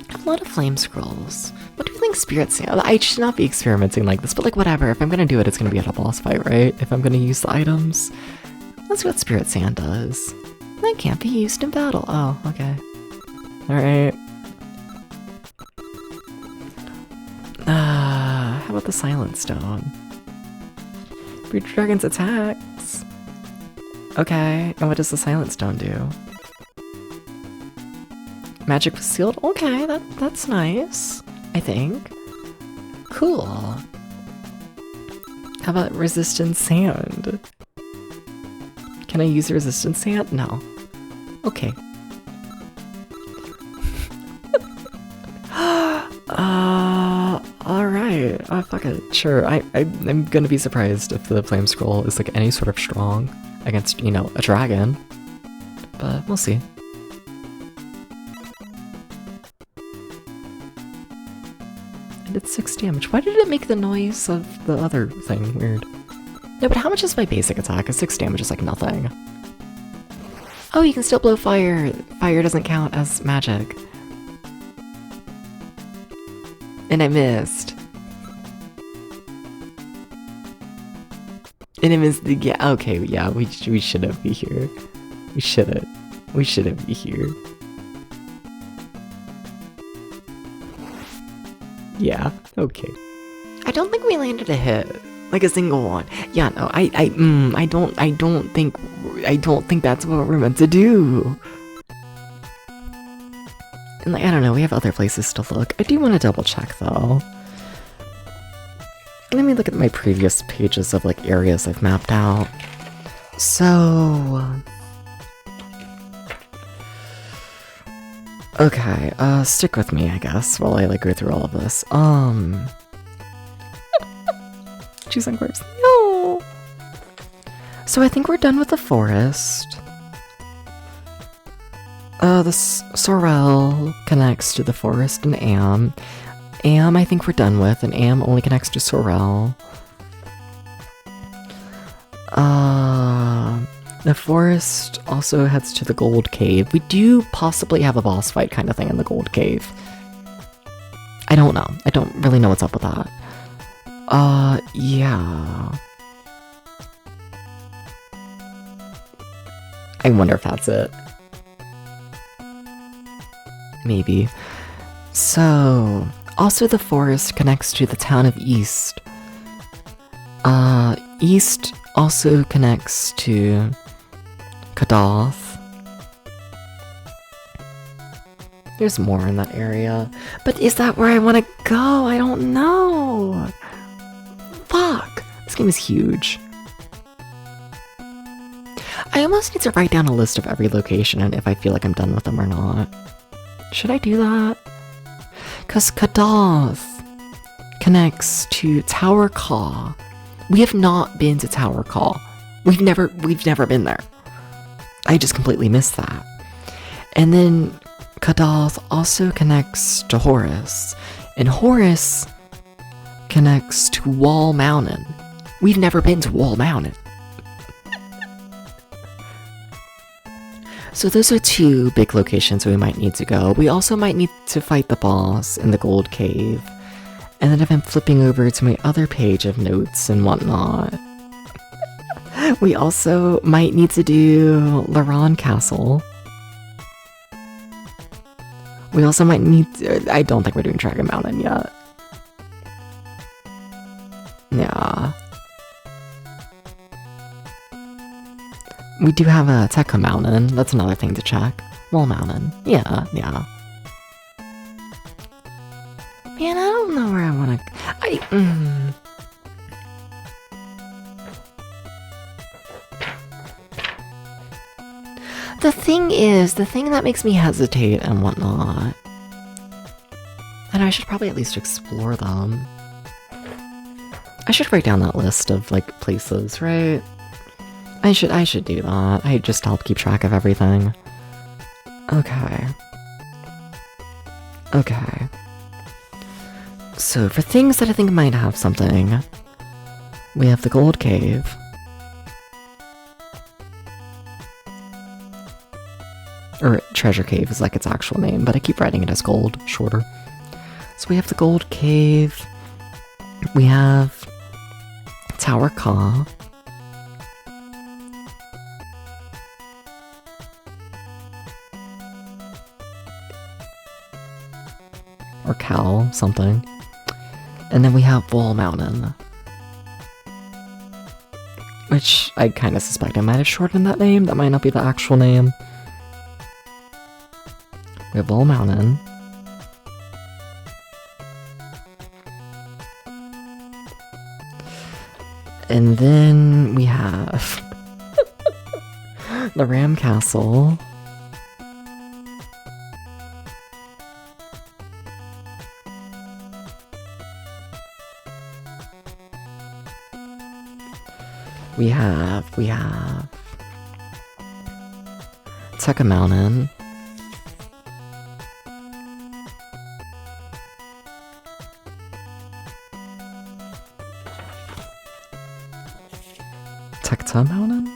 I have a lot of flame scrolls. What do you think Spirit Sand? I should not be experimenting like this, but like whatever. If I'm gonna do it, it's gonna be at a boss fight, right? If I'm gonna use the items. Let's see what Spirit Sand does. That can't be used in battle. Oh, okay. Alright. How about the Silent Stone? Breed Dragon's attacks. Okay, and what does the Silent Stone do? Magic was sealed? Okay, that's nice, I think. Cool. How about Resistance Sand? Can I use Resistance Sand? No. Okay. Alright. Fuck it. Sure. I'm gonna be surprised if the Flame Scroll is like any sort of strong against, you know, a dragon. But we'll see. And it's 6 damage. Why did it make the noise of the other thing? Weird. No, but how much is my basic attack? 6 damage is like nothing. Oh, you can still blow fire. Fire doesn't count as magic. And I missed. And I missed the, yeah, okay, yeah, we shouldn't be here. We shouldn't be here. Yeah, okay. I don't think we landed a hit. Like a single one. Yeah, no, I don't think that's what we're meant to do. And like, I don't know, we have other places to look. I do want to double check though. Let me look at my previous pages of like areas I've mapped out. So... okay, stick with me, I guess, while I like go through all of this. Choose on corpse. No! So I think we're done with the forest. The Sorrel connects to the forest and Am. Am I think we're done with, and Am only connects to Sorrel. The forest also heads to the Gold Cave. We do possibly have a boss fight kind of thing in the Gold Cave. I don't know. I don't really know what's up with that. Yeah. I wonder if that's it. Maybe. So, also the forest connects to the town of East. East also connects to Kadath. There's more in that area. But is that where I want to go? I don't know. Fuck. This game is huge. I almost need to write down a list of every location and if I feel like I'm done with them or not. Should I do that? Because Kadath connects to Tower Caw. We have not been to Tower Caw. We've never been there. I just completely missed that. And then Kadath also connects to Horus. And Horus connects to Wall Mountain. We've never been to Wall Mountain. So those are two big locations we might need to go. We also might need to fight the boss in the Gold Cave. And then if I'm flipping over to my other page of notes and whatnot, we also might need to do Laron Castle. We also might need to, I don't think we're doing Dragon Mountain yet. Yeah. We do have a Tekka Mountain. That's another thing to check. Wall Mountain. Yeah. Man, I don't know where I want to... The thing is, the thing that makes me hesitate and whatnot, and I should probably at least explore them. I should write down that list of, like, places, right? I should do that. I just help keep track of everything. Okay. Okay. So for things that I think might have something, we have the Gold Cave. Or Treasure Cave is like its actual name, but I keep writing it as Gold, shorter. So we have the Gold Cave. We have Tower Ka. Or Cal, something. And then we have Wall Mountain. Which I kind of suspect I might have shortened that name. That might not be the actual name. We have Wall Mountain. And then we have the Ram Castle. We have Tekka Mountain. Tekta Mountain?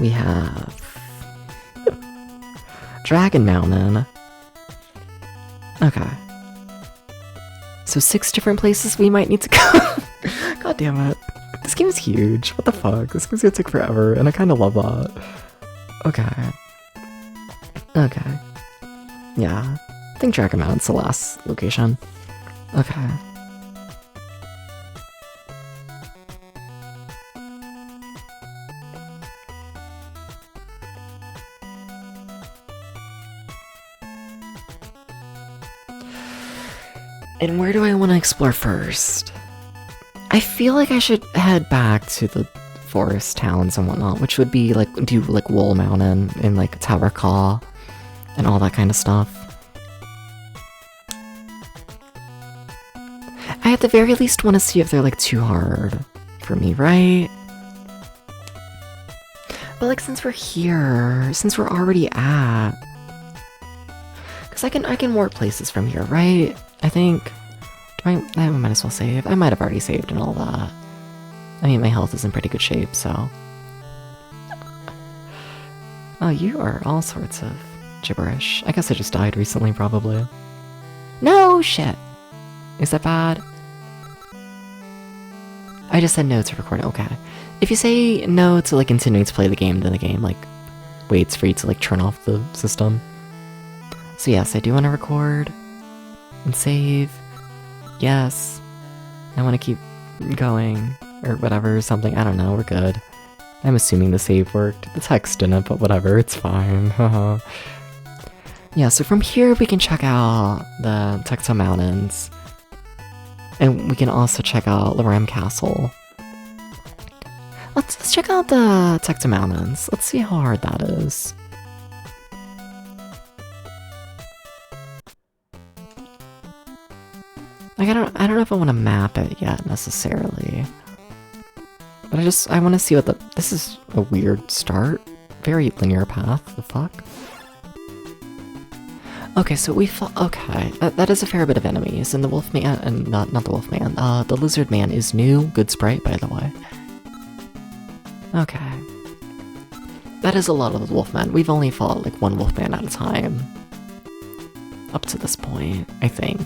We have Dragon Mountain. Okay. So 6 different places we might need to go. God damn it. This game is huge. What the fuck? This game's gonna take forever, and I kinda love that. Okay. Okay. Yeah. I think Dragon Mountain's the last location. Okay. And where do I want to explore first? I feel like I should head back to the forest towns and whatnot, which would be like, do like Wall Mountain and like Tower Ka and all that kind of stuff. I at the very least want to see if they're like too hard for me, right? But like since we're here, since we're already at, because I can warp places from here, right? I think. I might as well save. I might have already saved and all that. I mean, my health is in pretty good shape, so. Oh, you are all sorts of gibberish. I guess I just died recently, probably. No shit. Is that bad? I just said no to recording. Okay. If you say no to like continuing to play the game, then the game like waits for you to like turn off the system. So yes, I do want to record and save. Yes. I want to keep going or whatever, something. I don't know. We're good. I'm assuming the save worked. The text didn't, but whatever. It's fine. Yeah, so from here we can check out the Tekta Mountains. And we can also check out the Ram Castle. Let's check out the Tekta Mountains. Let's see how hard that is. Like, I don't know if I want to map it yet, necessarily. But I want to see what this is a weird start. Very linear path, the fuck? Okay, so okay, that is a fair bit of enemies, and the Wolfman, and not the Wolfman, the Lizard Man is new, good sprite, by the way. Okay. That is a lot of the Wolfman. We've only fought, like, one Wolfman at a time. Up to this point, I think.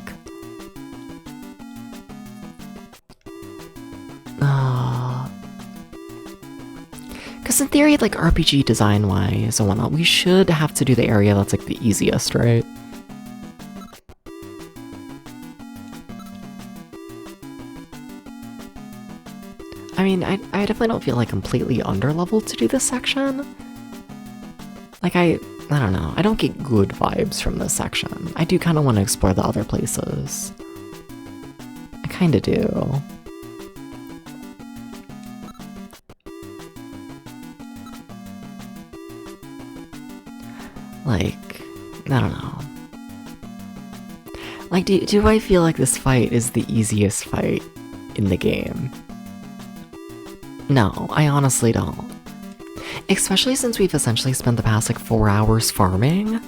Because in theory, like, RPG design-wise and whatnot, we should have to do the area that's, like, the easiest, right? I mean, I definitely don't feel, like, completely underleveled to do this section. Like, I don't know. I don't get good vibes from this section. I do kind of want to explore the other places. I kind of do. Like, I don't know. Like, do I feel like this fight is the easiest fight in the game? No, I honestly don't. Especially since we've essentially spent the past like 4 hours farming.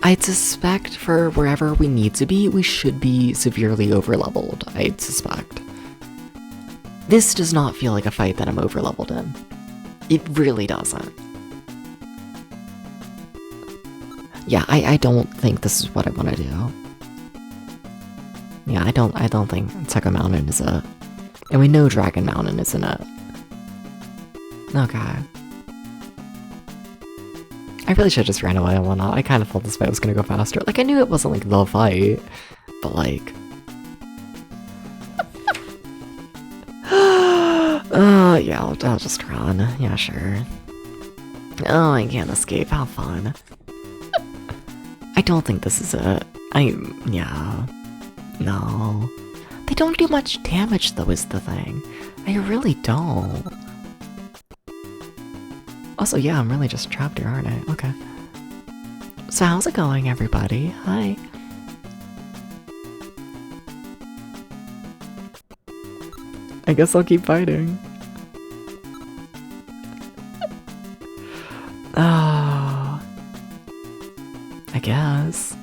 I'd suspect for wherever we need to be, we should be severely overleveled, I'd suspect. This does not feel like a fight that I'm overleveled in. It really doesn't. Yeah, I don't think this is what I want to do. Yeah, I don't think Tekka Mountain is it. And we know Dragon Mountain isn't it. Okay. I really should have just ran away and whatnot. I kind of thought this fight was gonna go faster. Like, I knew it wasn't like the fight, but like... yeah, I'll just run. Yeah, sure. Oh, I can't escape. How fun. I don't think this is it. Yeah. No. They don't do much damage though, is the thing. I really don't. Also, yeah, I'm really just trapped here, aren't I? Okay. So how's it going, everybody? Hi. I guess I'll keep fighting. Oh. I guess.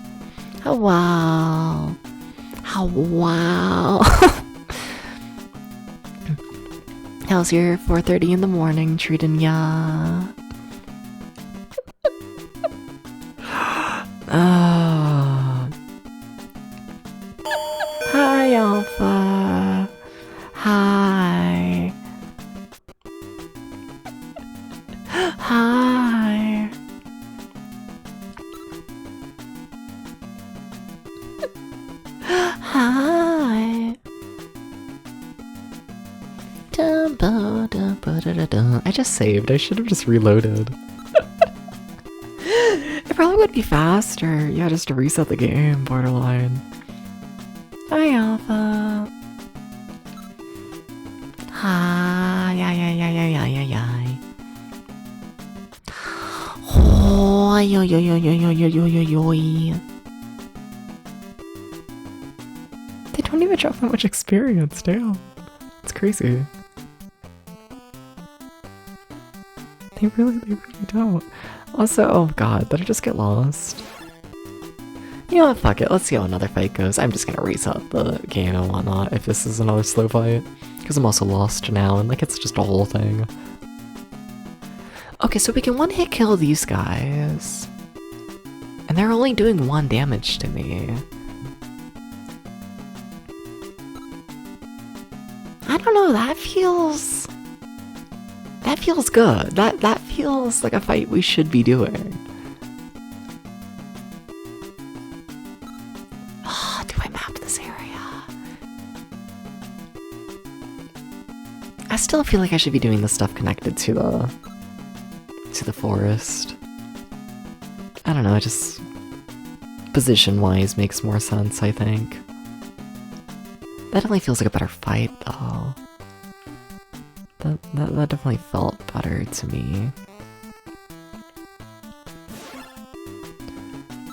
Oh, wow. Oh, wow. How's your 4:30 in the morning treating ya? Oh. Hi, Alpha. Hi. Hi. Hi. I just saved. I should have just reloaded. It probably would be faster. Yeah, just to reset the game, borderline. Hi, Alpha. Hi. Hi. Oh, yo. They don't even drop that much experience, damn. It's crazy. They really don't. Also, oh god, did I just get lost? You know what, fuck it, let's see how another fight goes. I'm just gonna reset the game and whatnot if this is another slow fight. Because I'm also lost now, and like, it's just a whole thing. Okay, so we can one-hit kill these guys. And they're only doing 1 damage to me. I don't know, that feels good. That feels like a fight we should be doing. Oh, do I map this area? I still feel like I should be doing the stuff connected to the forest. I don't know, it just position-wise makes more sense, I think. That definitely feels like a better fight, though. That definitely felt better to me.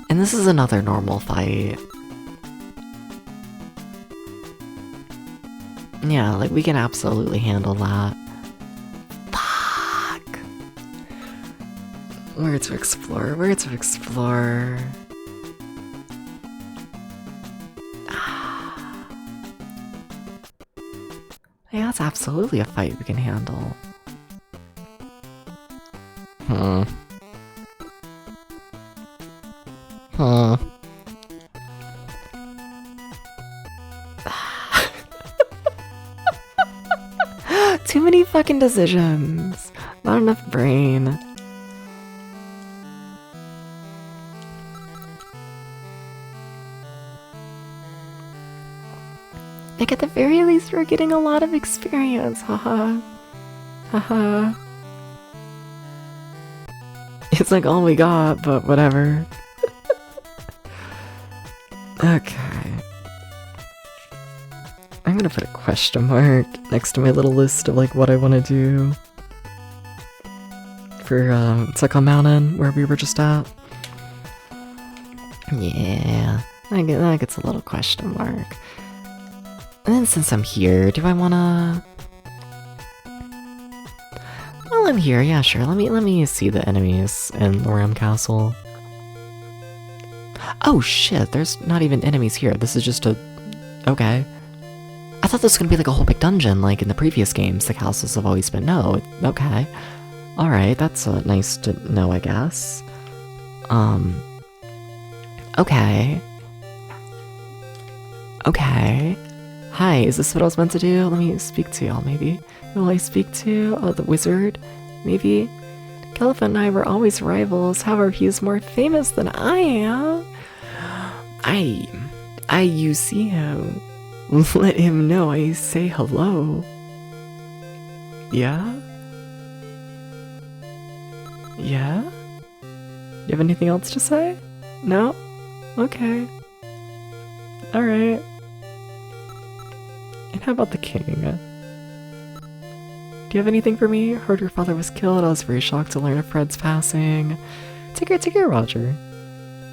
And this is another normal fight. Yeah, like, we can absolutely handle that. Fuck! Where to explore? Yeah, that's absolutely a fight we can handle. Too many fucking decisions. Not enough brain. Like, at the very least, we're getting a lot of experience, haha. Haha. It's like all we got, but whatever. Okay. I'm gonna put a question mark next to my little list of, like, what I want to do for Tekka Mountain, where we were just at. Yeah, that gets a little question mark. And then since I'm here, do I wanna... While I'm here, yeah, sure. Let me see the enemies in Loram Castle. Oh shit, there's not even enemies here. This is just a... Okay. I thought this was gonna be like a whole big dungeon, like in the previous games the castles have always been. No, okay. Alright, that's nice to know, I guess. Okay. Okay. Hi, is this what I was meant to do? Let me speak to y'all, maybe. Who will I speak to? Oh, the wizard? Maybe? Caliph and I were always rivals, however, he is more famous than I am. You see him. Let him know I say hello. Yeah? Yeah? You have anything else to say? No? Okay. Alright. And how about the king? Do you have anything for me? Heard your father was killed. I was very shocked to learn of Fred's passing. Take care, Roger.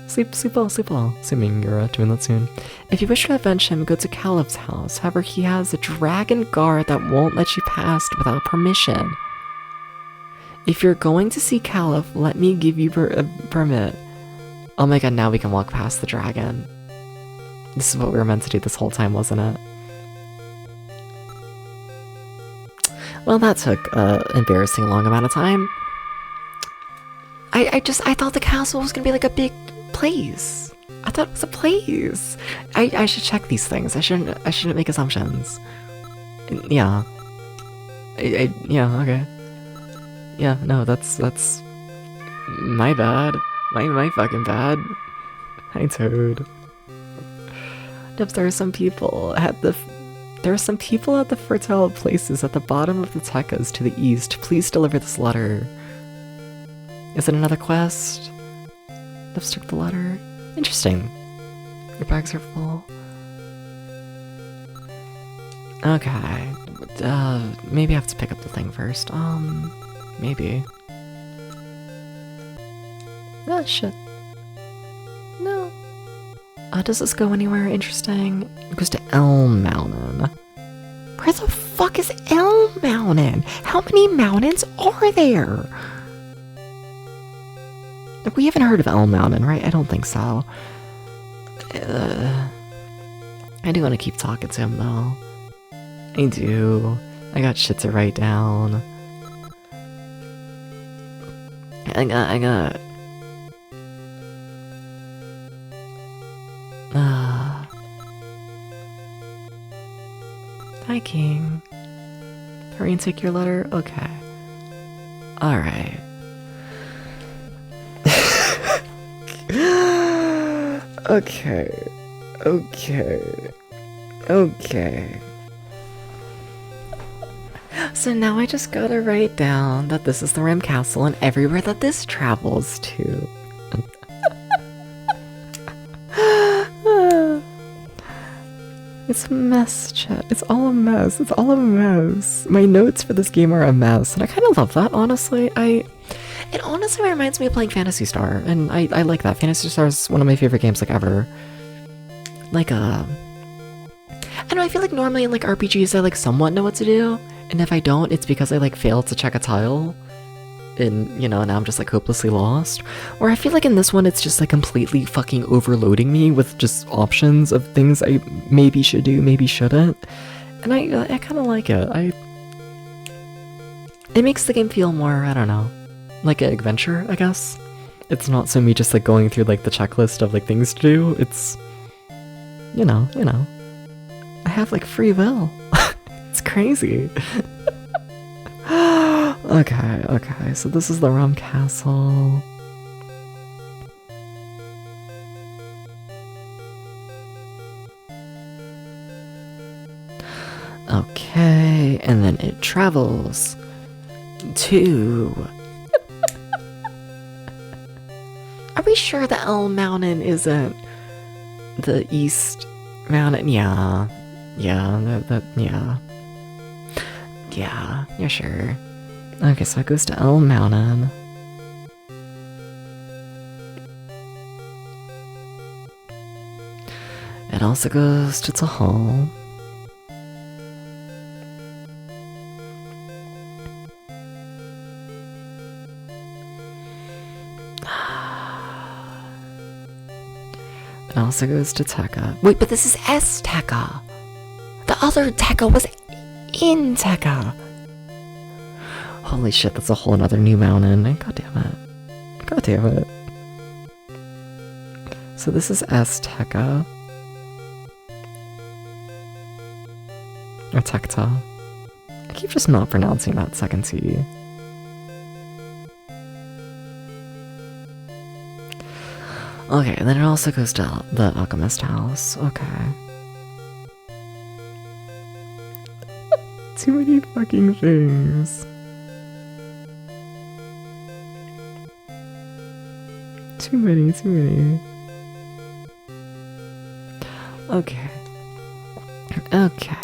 Sleep well, assuming you're doing that soon. If you wish to avenge him, go to Caliph's house. However, he has a dragon guard that won't let you past without permission. If you're going to see Caliph, let me give you a permit. Oh my god, now we can walk past the dragon. This is what we were meant to do this whole time, wasn't it? Well, that took an embarrassing long amount of time. I thought the castle was gonna be like a big place. I thought it was a place. I should check these things. I shouldn't make assumptions. Yeah. Yeah, okay. Yeah, no, that's my bad. My fucking bad. Hi, Toad. Yep, there are some people at the fertile places at the bottom of the Tekkas to the east. Please deliver this letter. Is it another quest? Lipstick the letter? Interesting. Your bags are full. Okay. Maybe I have to pick up the thing first. Maybe. Ah, shit. No. Does this go anywhere interesting? It goes to Elm Mountain. Where the fuck is Elm Mountain? How many mountains are there? We haven't heard of Elm Mountain, right? I don't think so. I do want to keep talking to him, though. I do. I got shit to write down. I got... Hi, King. Hurry and take your letter? Okay. Alright. Okay. So now I just gotta write down that this is the Rim Castle and everywhere that this travels to. It's a mess, chat. It's all a mess. My notes for this game are a mess, and I kind of love that, honestly. It honestly reminds me of playing Phantasy Star, and I like that. Phantasy Star is one of my favorite games, like, ever. Like, I don't know, I feel like normally in, like, RPGs I, like, somewhat know what to do, and if I don't, it's because I, like, failed to check a tile. And, you know, now I'm just, like, hopelessly lost. Or I feel like in this one, it's just, like, completely fucking overloading me with just options of things I maybe should do, maybe shouldn't. And I kind of like it. It makes the game feel more, I don't know, like an adventure, I guess. It's not so me just, like, going through, like, the checklist of, like, things to do. It's, you know. I have, like, free will. It's crazy. Okay, so this is the Rum Castle. Okay, and then it travels to... Are we sure the Elm Mountain isn't the East Mountain? Yeah, yeah, you're sure. Okay, so it goes to Elm Mountain. It also goes to Tahal. It also goes to Tekka. Wait, but this is S Tekka. The other Tekka was in Tekka. Holy shit, that's a whole other new mountain. God damn it. God damn it. So this is S Tekka. Or Tekta. I keep just not pronouncing that second T. Okay, and then it also goes to the Alchemist house. Okay. Too many fucking things. Too many. Okay. Okay.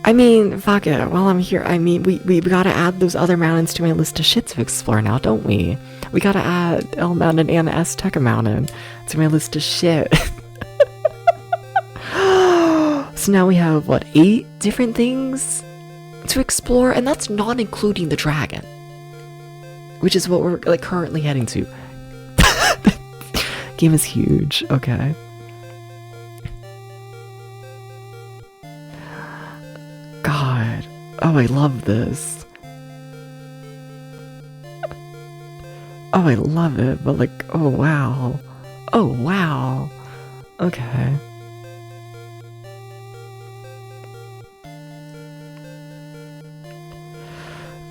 I mean, fuck it. While I'm here, I mean, we gotta add those other mountains to my list of shit to explore now, don't we? We gotta add L Mountain and S Tekka Mountain to my list of shit. So now we have, what, 8 different things to explore? And that's not including the dragon. Which is what we're, like, currently heading to. Game is huge. Okay. God. Oh, I love this. Oh, I love it, but like, oh wow. Oh wow. Okay.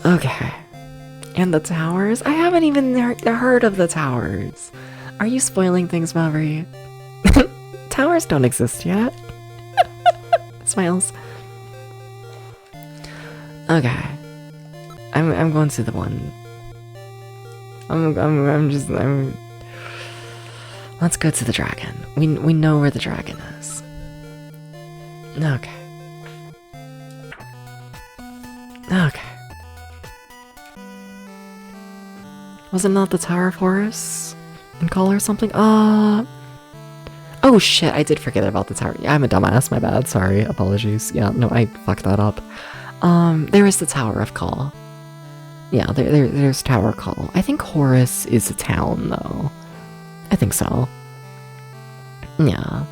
Okay. And the towers? I haven't even heard of the towers. Are you spoiling things, Maverick? Towers don't exist yet. Smiles. Okay. I'm going to the one. Let's go to the dragon. We know where the dragon is. Okay. Okay. Was it not the Tower of Horus in Call or something? Oh shit, I did forget about the tower. Yeah, I'm a dumbass, my bad, sorry, apologies. Yeah, no, I fucked that up. There is the Tower of Call. Yeah, there's Tower Call. I think Horus is a town, though. I think so. Yeah.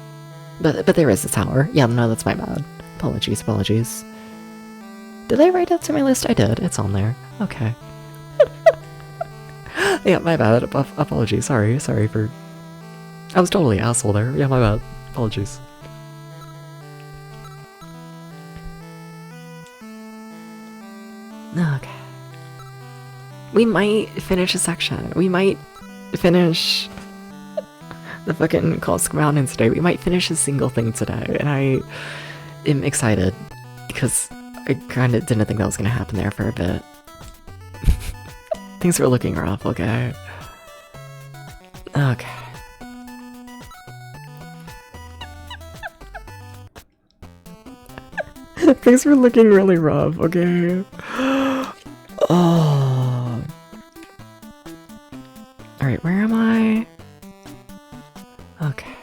But there is a tower. Yeah, no, that's my bad. Apologies. Did I write that to my list? I did. It's on there. Okay. Yeah, my bad. Apologies. Sorry for... I was totally asshole there. Yeah, my bad. Apologies. Okay. We might finish a section. We might finish the fucking Kalsk Mountains today. We might finish a single thing today. And I am excited because I kind of didn't think that was going to happen there for a bit. Things were looking rough, okay? Okay. Things were looking really rough, okay? Oh. Alright, where am I? Okay.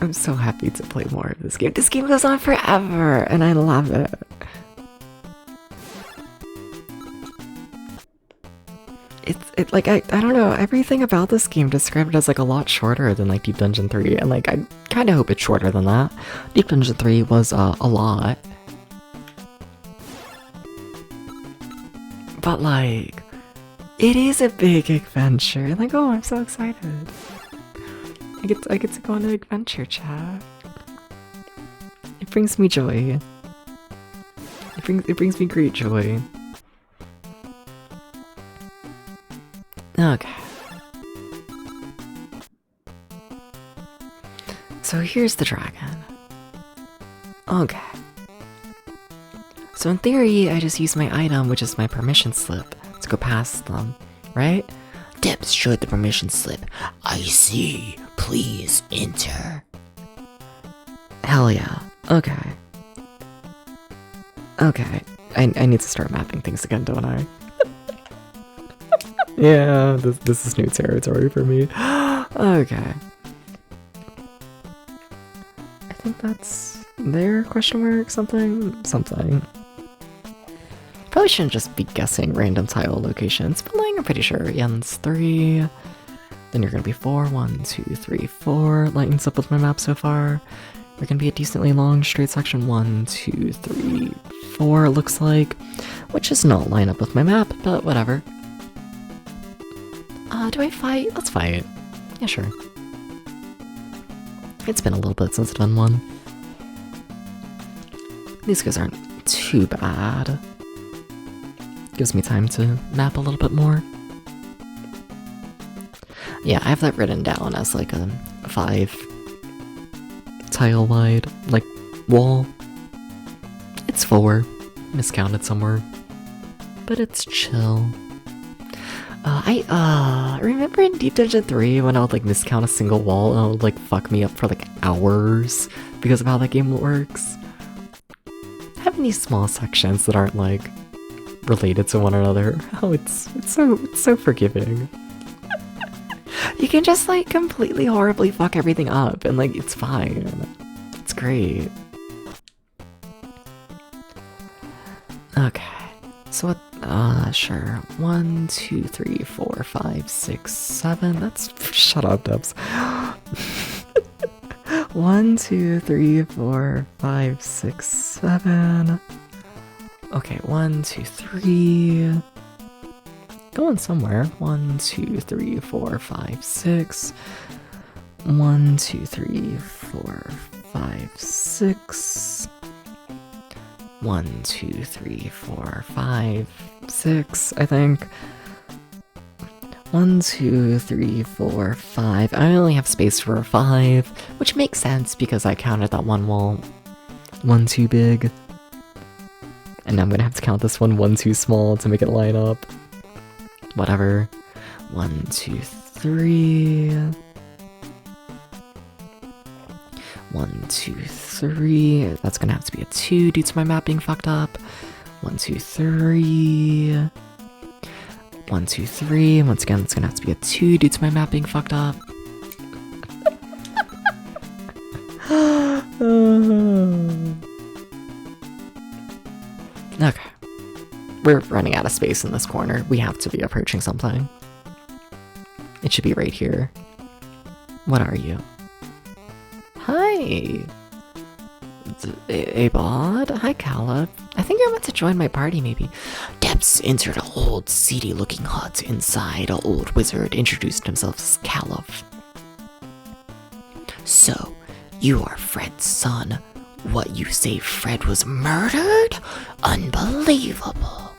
I'm so happy to play more of this game. This game goes on forever, and I love it. It's like, I don't know, everything about this game described it as like a lot shorter than like Deep Dungeon 3, and like I kind of hope it's shorter than that. Deep Dungeon 3 was a lot. But like, it is a big adventure. Like, oh, I'm so excited. I get to go on an adventure, chat. It brings me joy. It brings me great joy. Okay. So here's the dragon. Okay. So in theory, I just use my item, which is my permission slip, to go past them, right? Debs showed the permission slip. I see. Please enter. Hell yeah. Okay. Okay. I need to start mapping things again, don't I? Yeah, this is new territory for me. Okay. I think that's there, question mark, something? Something. Probably shouldn't just be guessing random tile locations, but like, I'm pretty sure. Yeah, that's 3. Then you're gonna be 4. 1, 2, 3, 4. Lightens up with my map so far. You're gonna be a decently long straight section. 1, 2, 3, 4, it looks like. Which does not line up with my map, but whatever. Do I fight? Let's fight. Yeah, sure. It's been a little bit since I've done one. These guys aren't too bad. Gives me time to map a little bit more. Yeah, I have that written down as like a 5 tile wide, like, wall. It's 4. Miscounted somewhere. But it's chill. I remember in Deep Dungeon 3 when I would like miscount a single wall and it would like fuck me up for like hours because of how that game works. Having these small sections that aren't like related to one another, oh, it's so forgiving. You can just like completely horribly fuck everything up and like it's fine. It's great. Okay. So what, sure. 1, 2, 3, 4, 5, 6, 7. That's, shut up, Dubs. 1, 2, 3, 4, 5, 6, 7. Okay, 1, 2, 3. Going somewhere. 1, 2, 3, 4, 5, 6. 1, 2, 3, 4, 5, 6. 1, 2, 3, 4, 5, 6, I think. 1, 2, 3, 4, 5. I only have space for a 5, which makes sense because I counted that one wall 1 too big. And now I'm gonna have to count this one too small to make it line up. Whatever. 1, 2, 3. 1, 2, 3. That's gonna have to be a 2 due to my map being fucked up. 1, 2, 3. 1, 2, 3. Once again, it's gonna have to be a 2 due to my map being fucked up. Okay. We're running out of space in this corner. We have to be approaching something. It should be right here. What are you? Hi! Abod? Hi, Caliph. I think you're meant to join my party, maybe. Debs entered an old, seedy-looking hut. Inside, an old wizard introduced himself as Caliph. So, you are Fred's son. What, you say Fred was murdered? Unbelievable.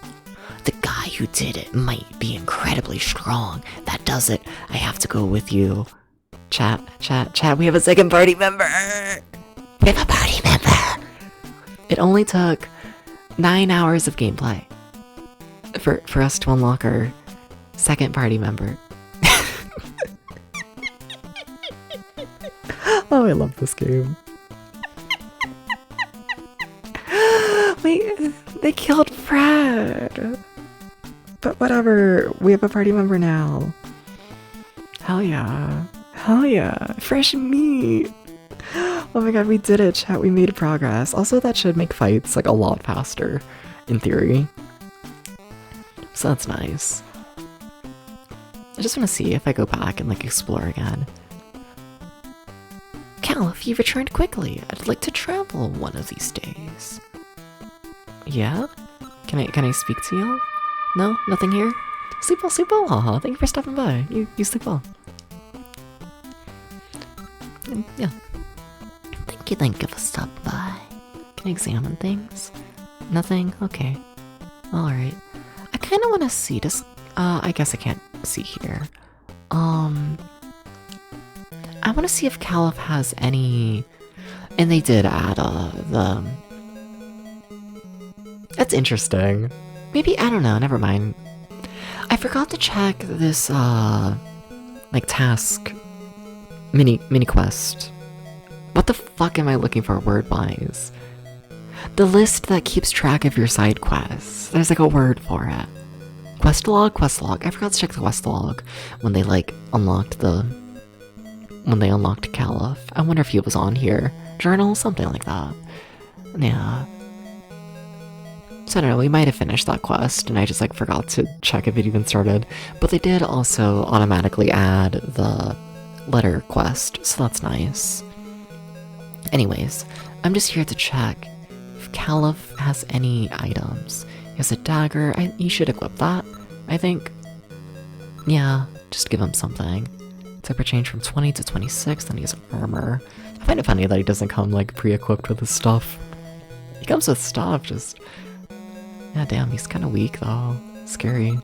The guy who did it might be incredibly strong. That does it. I have to go with you. Chat, we have a second party member! We have a party member! It only took 9 hours of gameplay for us to unlock our second party member. Oh, I love this game. Wait, they killed Fred! But whatever, we have a party member now. Hell yeah. Hell yeah, fresh meat! Oh my god, we did it, chat, we made progress. Also, that should make fights, like, a lot faster, in theory. So that's nice. I just want to see if I go back and, like, explore again. Caliph, you returned quickly. I'd like to travel one of these days. Yeah? Can I speak to you? No? Nothing here? Sleep well, haha, thank you for stopping by. You sleep well. Yeah. Thank you for stopping by. Can I examine things? Nothing? Okay. Alright. I kinda wanna see this. I guess I can't see here. I wanna see if Caliph has any. And they did add, the. That's interesting. Maybe, I don't know, never mind. I forgot to check this, like, task. Mini quest. What the fuck am I looking for word-wise? The list that keeps track of your side quests. There's like a word for it. Quest log? Quest log. I forgot to check the quest log when they like unlocked Caliph. I wonder if he was on here. Journal? Something like that. Yeah. So I don't know, we might have finished that quest and I just like forgot to check if it even started. But they did also automatically add the letter quest, so that's nice. Anyways, I'm just here to check if Caliph has any items. He has a dagger. You should equip that, I think. Yeah, just give him something. Temper change from 20 to 26, then he has armor. I find it funny that he doesn't come like pre-equipped with his stuff. He comes with stuff, just... Yeah, damn, he's kind of weak though. Scary.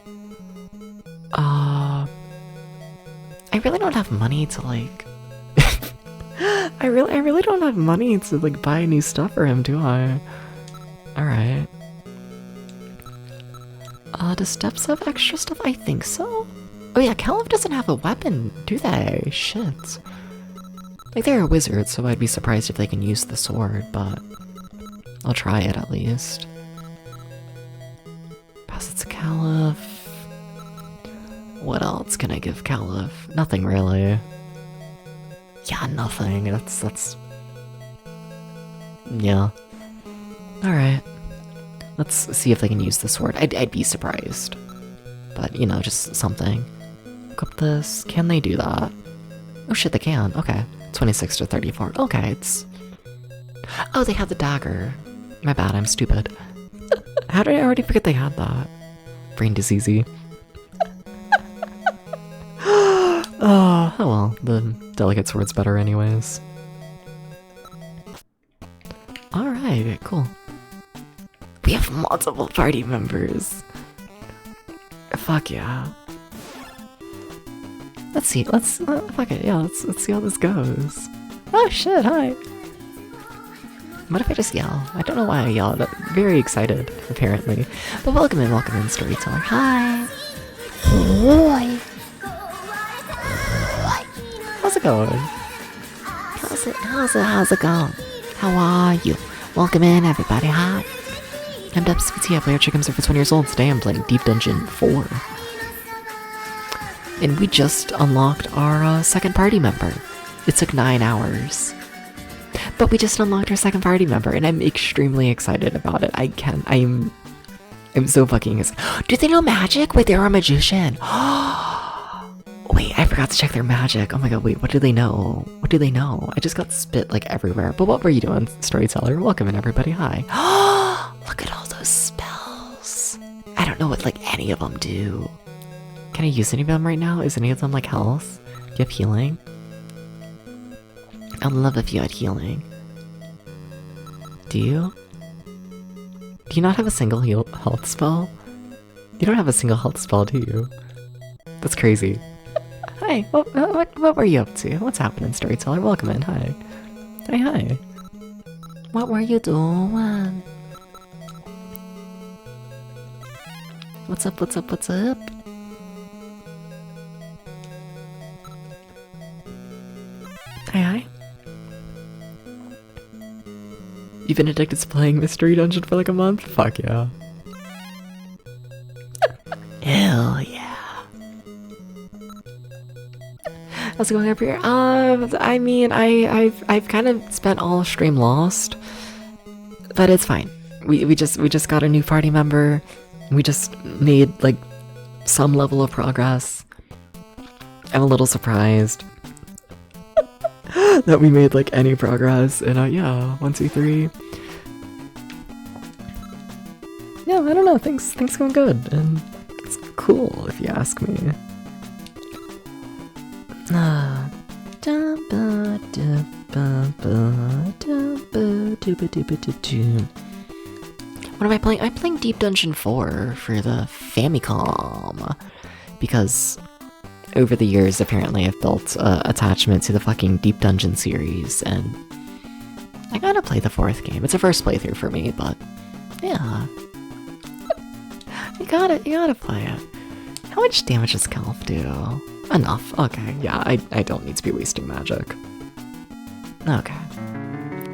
I really don't have money to like... I really don't have money to like buy new stuff for him, do I? Alright. Does Steps have extra stuff? I think so. Oh yeah, Caliph doesn't have a weapon, do they? Shit. Like, they're a wizard, so I'd be surprised if they can use the sword, but... I'll try it at least. Pass it to Caliph. What else can I give Caliph? Nothing really. Yeah, nothing. That's... Yeah. Alright. Let's see if they can use the sword. I'd be surprised. But, you know, just something. Look up this. Can they do that? Oh shit, they can. Okay. 26 to 34. Okay, it's... Oh, they have the dagger. My bad, I'm stupid. How did I already forget they had that? Brain diseasey. Oh well, the delicate sword's better anyways. Alright, cool. We have multiple party members. Fuck yeah. Let's see, fuck it, yeah, let's see how this goes. Oh shit, hi! What if I just yell? I don't know why I yell, but very excited, apparently. But welcome in, storyteller. Hi! Hi! How's it going? How's it going? How are you? Welcome in, everybody, hi! I'm DubsPT, I play Archer Games over 20 years old. Today I'm playing Deep Dungeon 4. And we just unlocked our second party member. It took 9 hours. But we just unlocked our second party member, and I'm extremely excited about it. I'm so fucking excited. Do they know magic? Wait, they're a magician. Wait, I forgot to check their magic. Oh my god, wait, what do they know? What do they know? I just got spit like everywhere. But what were you doing, storyteller? Welcome in, everybody, hi. Look at all those spells. I don't know what like any of them do. Can I use any of them right now? Is any of them like health? Do you have healing? I'd love if you had healing. Do you? Do you not have a single health spell? You don't have a single health spell, do you? That's crazy. Hi, what were you up to? What's happening, storyteller? Welcome in, hi. Hi. What were you doing? What's up? Hi. You've been addicted to playing Mystery Dungeon for like a month? Fuck yeah. Hell yeah. How's it going up here? I mean, I've kind of spent all stream lost, but it's fine. We just got a new party member. We just made like some level of progress. I'm a little surprised that we made like any progress, and yeah, 1, 2, 3. Yeah, I don't know, things going good, and it's cool if you ask me. What am I playing? I'm playing Deep Dungeon 4 for the Famicom, because over the years, apparently, I've built attachment to the fucking Deep Dungeon series, and I gotta play the 4th game. It's a first playthrough for me, but yeah, you gotta play it. How much damage does Caliph do? Enough. Okay, yeah, I don't need to be wasting magic. Okay.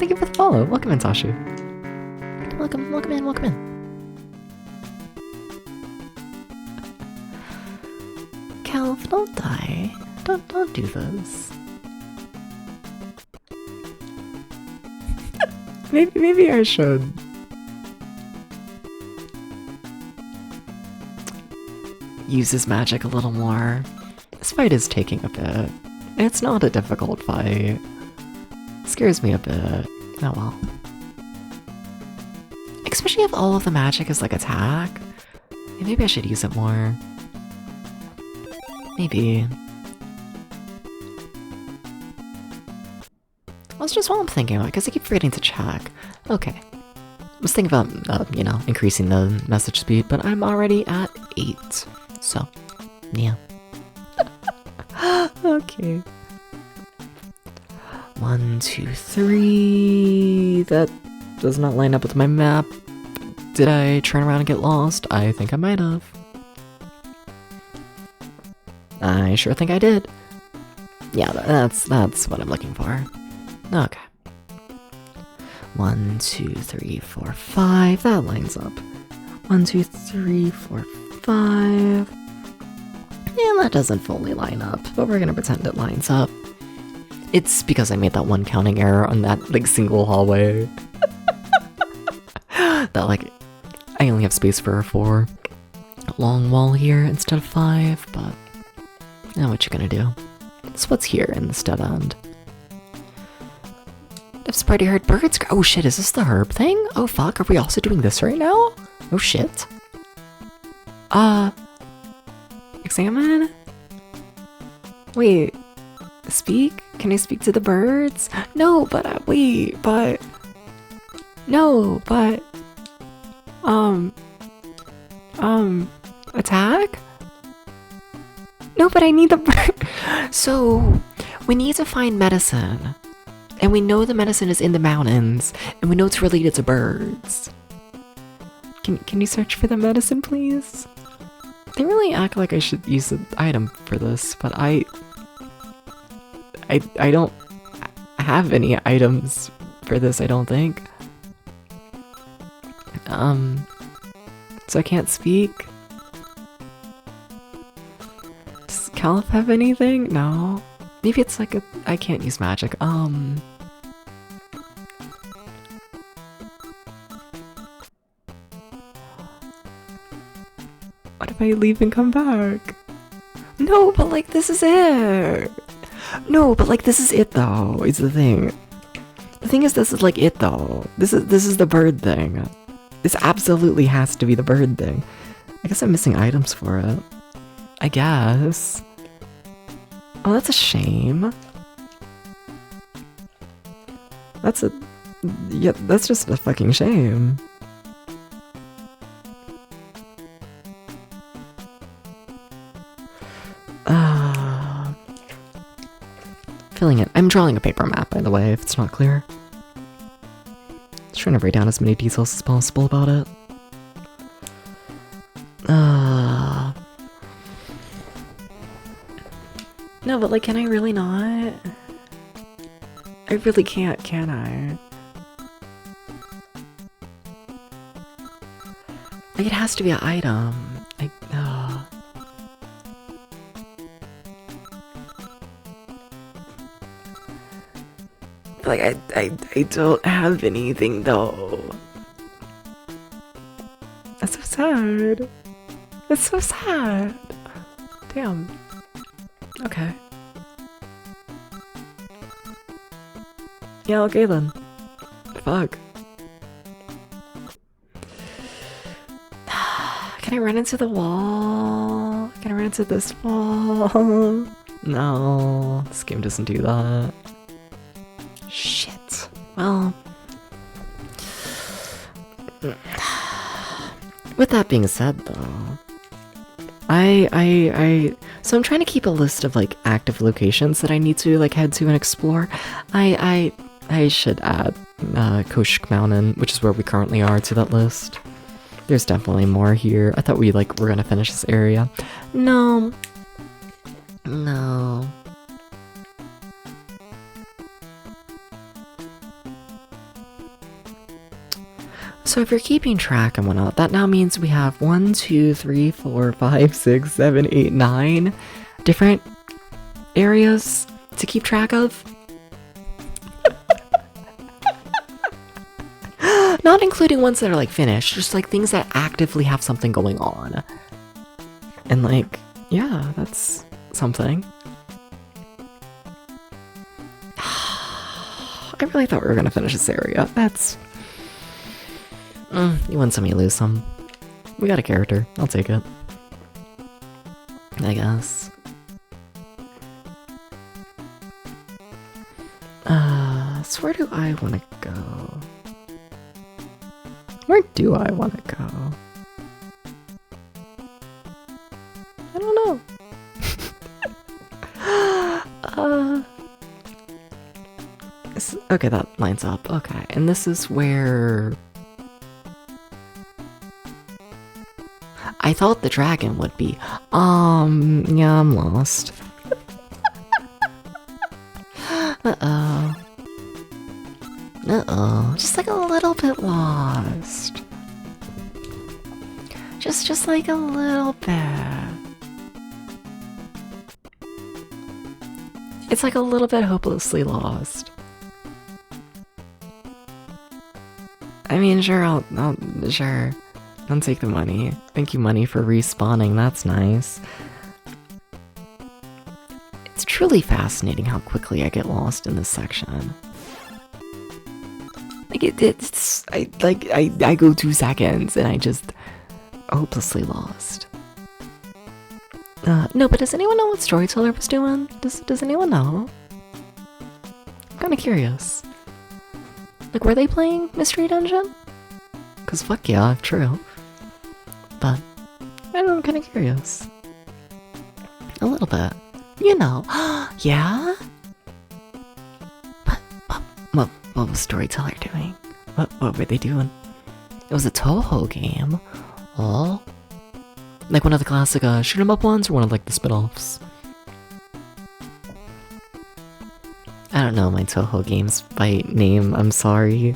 Thank you for the follow. Welcome in, Tashu. Welcome in. Calv, don't die. Don't do this. maybe I should. Use his magic a little more. This fight is taking a bit. It's not a difficult fight. Scares me a bit. Oh well. Especially if all of the magic is like attack. Maybe I should use it more. Maybe. That's just what I'm thinking about, because I keep forgetting to check. Okay. I was thinking about, increasing the message speed, but I'm already at 8. So, yeah. Okay. 1, 2, 3. That does not line up with my map. Did I turn around and get lost? I think I might have. I sure think I did. Yeah, that's what I'm looking for. Okay. 1, 2, 3, 4, 5. That lines up. 1, 2, 3, 4, 5. Yeah, that doesn't fully line up, but we're gonna pretend it lines up. It's because I made that one counting error on that, single hallway. That, I only have space for a 4 long wall here instead of 5, but what you gonna do? So what's here in this dead end? I've already heard birds. Oh shit, is this the herb thing? Oh fuck, are we also doing this right now? Oh shit. Examine? Wait, speak? Can I speak to the birds? No, but, wait, but... No, but... Attack? No, but I need the bird. So, we need to find medicine. And we know the medicine is in the mountains. And we know it's related to birds. Can you search for the medicine, please? They really act like I should use the item for this, but I don't have any items for this, I don't think. So I can't speak. Does Caliph have anything? No. Maybe it's I can't use magic. What if I leave and come back? No, but this is it. No, but this is it though. It's the thing. The thing is, this is it though. This is the bird thing. This absolutely has to be the bird thing. I guess I'm missing items for it. I guess. Oh, that's a shame. That's just a fucking shame. Filling it. I'm drawing a paper map, by the way, if it's not clear. Just trying to write down as many details as possible about it. No, but can I really not? I really can't, can I? It has to be an item. I don't have anything though. That's so sad. That's so sad. Damn. Okay. Yeah, okay then. Fuck. Can I run into the wall? Can I run into this wall? No, this game doesn't do that. Shit. Well, with that being said, though, so I'm trying to keep a list of active locations that I need to head to and explore. I should add Koshk Mountain, which is where we currently are, to that list. There's definitely more here. I thought we were gonna finish this area. No. So if you're keeping track and whatnot, that now means we have 1, 2, 3, 4, 5, 6, 7, 8, 9 different areas to keep track of. Not including ones that are like finished, just like things that actively have something going on. And like, yeah, that's something. I really thought we were gonna finish this area. That's... you win some, you lose some. We got a character. I'll take it. I guess. So where do I want to go? Where do I want to go? I don't know. Okay, that lines up. Okay, and this is where... I thought the dragon would be. Yeah, I'm lost. Uh-oh. Uh-oh. Just like a little bit lost. Just like a little bit. It's like a little bit hopelessly lost. I mean, sure, sure. I'll take the money. Thank you, money, for respawning. That's nice. It's truly fascinating how quickly I get lost in this section. Like I go 2 seconds and I just hopelessly lost. No, but does anyone know what Storyteller was doing? Does anyone know? I'm kind of curious. Like, were they playing Mystery Dungeon? Cause fuck yeah, true. But I don't know, I'm kind of curious. A little bit, you know. Yeah. What was Storyteller doing? What were they doing? It was a Toho game. Oh. Like one of the classic shoot 'em up ones, or one of like the spin-offs? I don't know my Toho games by name, I'm sorry.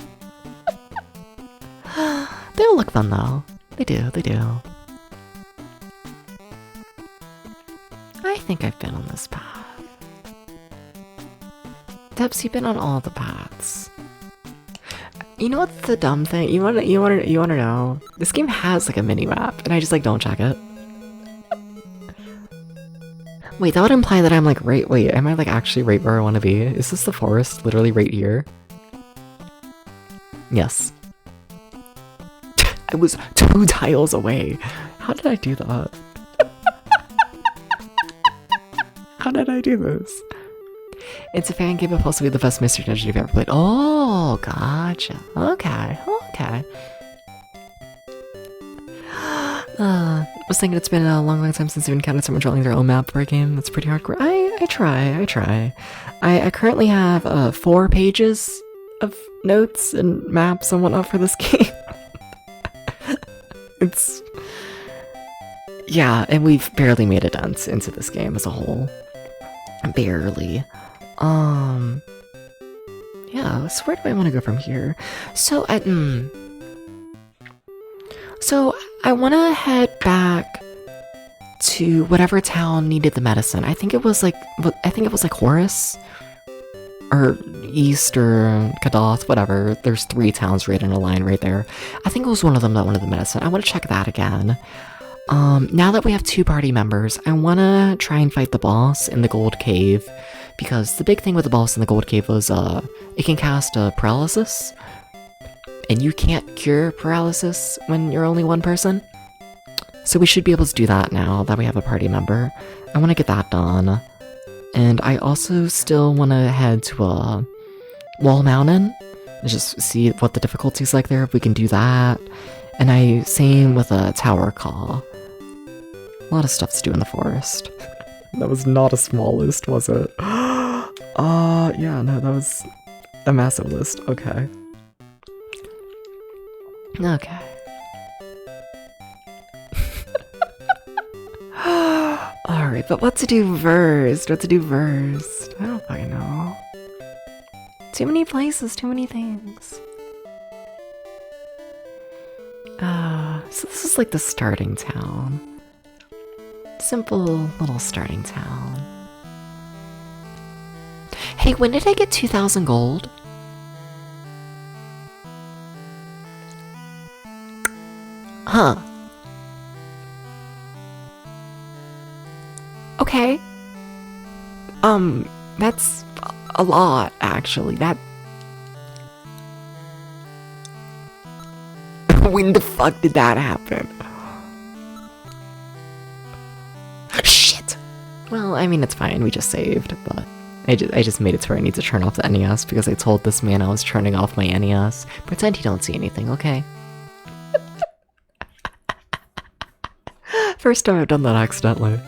They all look fun though. They do. I think I've been on this path. Debs, you've been on all the paths. You know what's the dumb thing? You wanna know? This game has like a mini map, and I just like don't check it. Wait, that would imply that I'm like wait, am I like actually right where I want to be? Is this the forest literally right here? Yes. I was 2 tiles away. How did I do that? How did I do this? It's a fan game, but possibly the best Mystery Dungeon you've ever played. Oh, gotcha. Okay. I was thinking it's been a long time since you've encountered someone drawing their own map for a game. That's pretty hardcore. I try. I currently have 4 pages of notes and maps and whatnot for this game. It's... Yeah, and we've barely made a dent into this game as a whole. Barely. Yeah, so where do I want to go from here? So I want to head back to whatever town needed the medicine. I think it was like Horus or East or Kadath, whatever. There's 3 towns right in a line right there. I think it was one of them that wanted the medicine. I want to check that again. Now that we have 2 party members, I want to try and fight the boss in the Gold Cave, because the big thing with the boss in the Gold Cave was it can cast paralysis, and you can't cure paralysis when you're only 1 person. So we should be able to do that now that we have a party member. I want to get that done. And I also still want to head to Wall Mountain and just see what the difficulty's like there, if we can do that. And same with a Tower Call. A lot of stuff to do in the forest. That was not a small list, was it? Yeah, no, that was a massive list. Okay. Alright, but what to do first? I don't fucking know. Too many places, too many things. So this is like the starting town. Simple little starting town. Hey, when did I get 2,000 gold? Huh. Okay. That's a lot, actually. That... When the fuck did that happen? Shit! Well, I mean, it's fine. We just saved, but... I just made it to where I need to turn off the NES because I told this man I was turning off my NES. Pretend you don't see anything, okay? First time I've done that accidentally.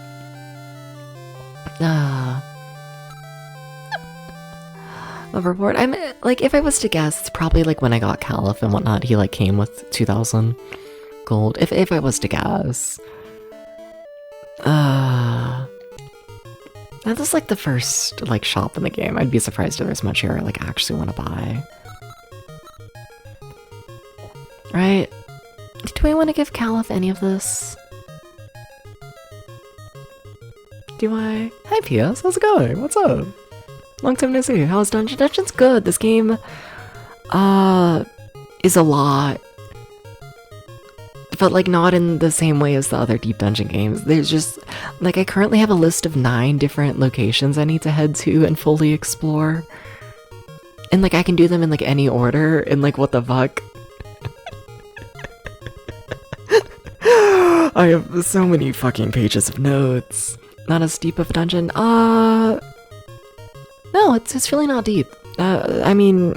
The reward, I'm like, if I was to guess, it's probably like when I got Caliph and whatnot, he like came with 2,000 gold. If I was to guess. That is like the first like shop in the game. I'd be surprised if there's much here I like actually want to buy. Right? Do I want to give Caliph any of this? Do I? Hi PS, how's it going? What's up? Long time no see. How's Dungeon? Dungeon's good. This game is a lot. But like not in the same way as the other Deep Dungeon games. There's just like I currently have a list of 9 different locations I need to head to and fully explore. And like I can do them in like any order and like what the fuck? I have so many fucking pages of notes. Not as deep of a dungeon. No, it's really not deep. I mean,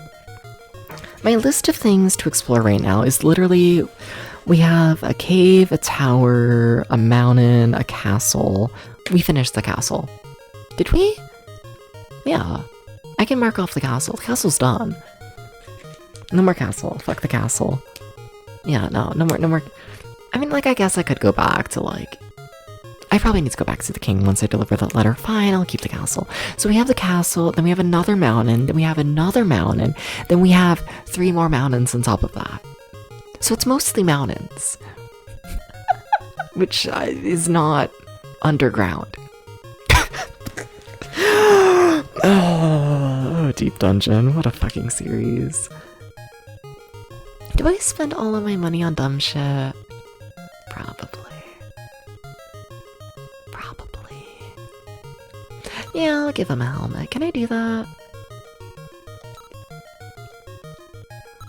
my list of things to explore right now is literally, we have a cave, a tower, a mountain, a castle. We finished the castle. Did we? Yeah. I can mark off the castle. The castle's done. No more castle. Fuck the castle. Yeah, no more. I mean, like, I guess I could go back to, like... I probably need to go back to the king once I deliver that letter. Fine, I'll keep the castle. So we have the castle, then we have another mountain, then we have another mountain, then we have 3 more mountains on top of that. So it's mostly mountains. Which is not underground. Oh, Deep Dungeon. What a fucking series. Do I spend all of my money on dumb shit? Probably. Yeah, I'll give him a helmet. Can I do that?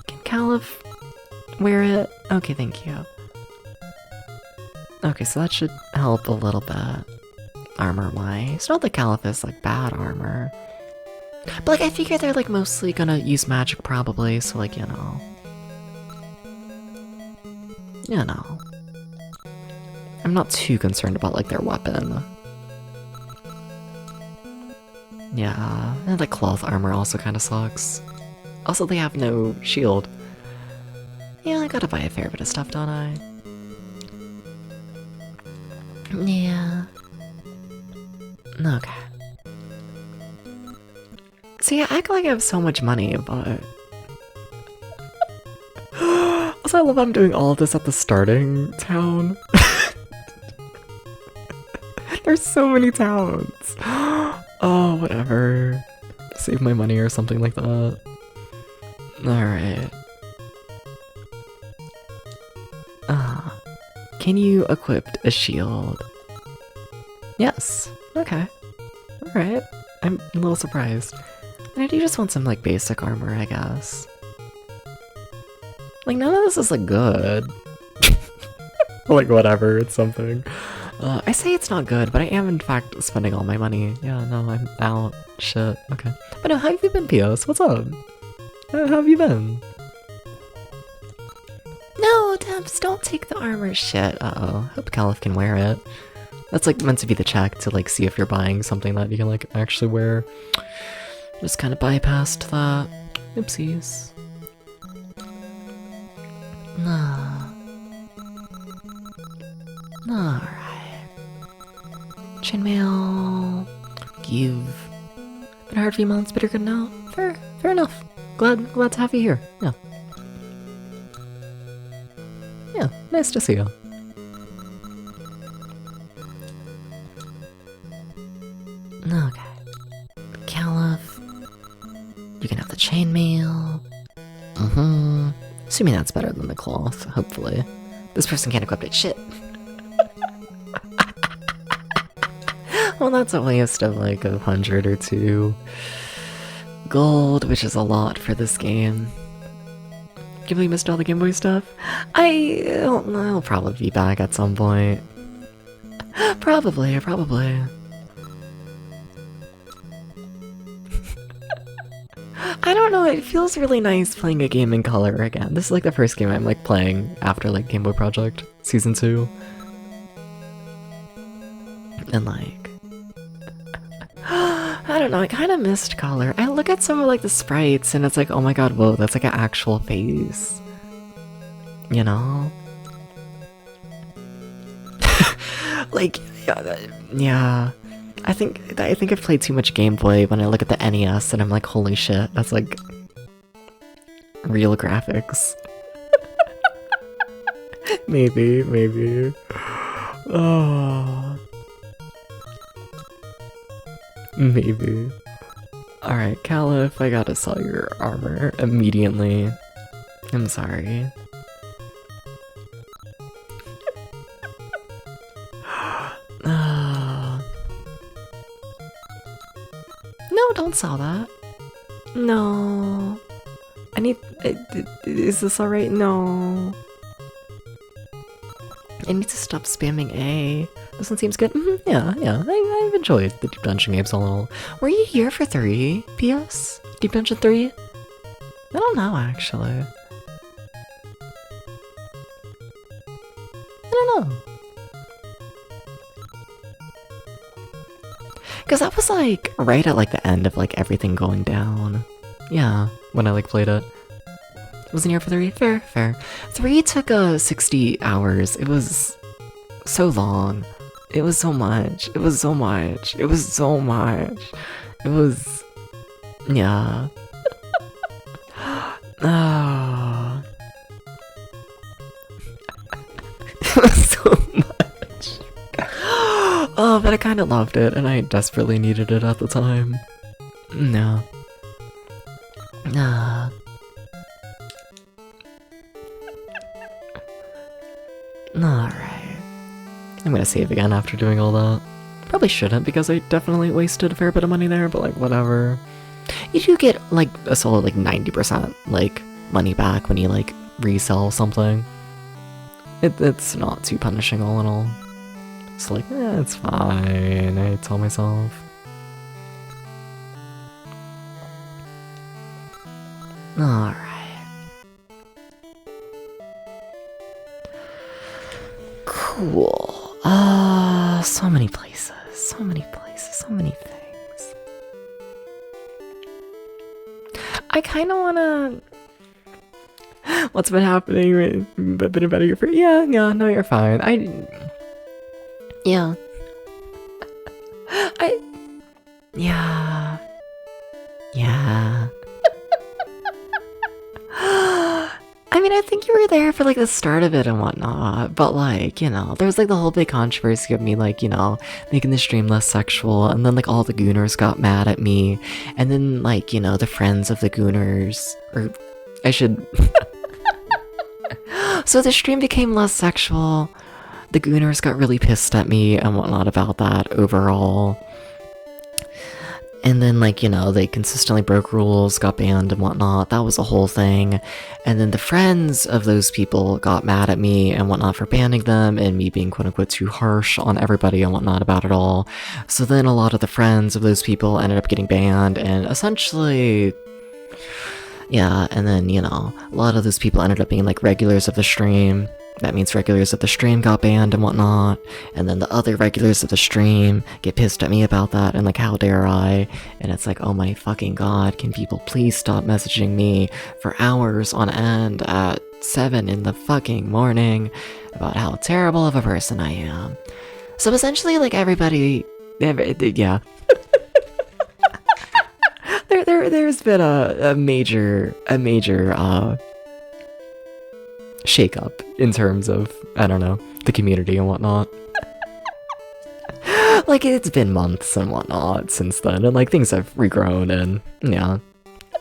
Can Caliph wear it? Okay, thank you. Okay, so that should help a little bit. Armor-wise. Not that Caliph is, like, bad armor. But, like, I figure they're, like, mostly gonna use magic probably, so, like, you know. You know. I'm not too concerned about, like, their weapon. Yeah, and the cloth armor also kind of sucks. Also, they have no shield. Yeah, I gotta buy a fair bit of stuff, don't I? Yeah. Okay. See, I act like I have so much money, but... Also, I love how I'm doing all of this at the starting town. There's so many towns. Oh, whatever. Save my money or something like that. Alright. Can you equip a shield? Yes. Okay. Alright. I'm a little surprised. I do just want some, like, basic armor, I guess. Like, none of this is, like, good. Like, whatever, it's something. I say it's not good, but I am in fact spending all my money. Yeah, no, I'm out. Shit, okay. But no, how have you been, PS? What's up? How have you been? No, Temps, don't take the armor. Shit, uh-oh. Hope Caliph can wear it. That's like meant to be the check to like see if you're buying something that you can like actually wear. Just kind of bypassed that. Oopsies. Nah. Alright. Chainmail. Give. Been hard a few months, but you're good now. Fair enough. Glad to have you here. Yeah. nice to see you. Okay. Caliph. You can have the chainmail. Assuming that's better than the cloth, hopefully. This person can't equip it. Shit. Well, that's a waste of like 100 or 2 gold, which is a lot for this game. Can't believe you missed all the Game Boy stuff. I'll probably be back at some point. Probably. I don't know, it feels really nice playing a game in color again. This is like the first game I'm like playing after like Game Boy Project Season 2. And like... I don't know, I kind of missed color. I look at some of like the sprites and it's like, oh my god, whoa, that's like an actual face. You know? Like, yeah. I think I've played too much Game Boy when I look at the NES and I'm like, holy shit, that's like real graphics. Maybe. Oh. Maybe. Alright, Caliph, I gotta sell your armor immediately. I'm sorry. No, don't sell that. No. I need... Is this alright? No. I need to stop spamming A. This one seems good. Yeah. I've enjoyed the Deep Dungeon games a little. Were you here for 3, PS? Deep Dungeon 3? I don't know, actually. I don't know. Because that was like right at like the end of like everything going down. Yeah, when I like played it. Wasn't here for 3? Fair. 3 took 60 hours. It was so long. It was so much. It was, yeah. Oh. It was so much. Oh, but I kind of loved it, and I desperately needed it at the time. No. Alright. I'm gonna save again after doing all that. Probably shouldn't, because I definitely wasted a fair bit of money there, but like, whatever. You do get like a solid like 90% like money back when you like resell something. It's not too punishing all in all. It's like, it's fine, I tell myself. Alright. Cool. So many places, so many things. I kinda wanna... What's been happening? Been about a year for... Yeah, no, you're fine. Yeah. Yeah. I mean, I think you were there for like the start of it and whatnot, but like, you know, there was like the whole big controversy of me like, you know, making the stream less sexual, and then like all the Gooners got mad at me, and then like, you know, the friends of the Gooners, or I should... So the stream became less sexual, the Gooners got really pissed at me and whatnot about that overall. And then, like, you know, they consistently broke rules, got banned and whatnot. That was a whole thing. And then the friends of those people got mad at me and whatnot for banning them, and me being quote-unquote too harsh on everybody and whatnot about it all. So then a lot of the friends of those people ended up getting banned, and essentially... Yeah, and then, you know, a lot of those people ended up being, like, regulars of the stream. That means regulars of the stream got banned and whatnot, and then the other regulars of the stream get pissed at me about that, and like, how dare I? And it's like, oh my fucking god, can people please stop messaging me for hours on end at 7 in the fucking morning about how terrible of a person I am? So essentially, like, everybody, yeah. There's been a major shake up in terms of, I don't know, the community and whatnot. Like, it's been months and whatnot since then, and like things have regrown, and yeah.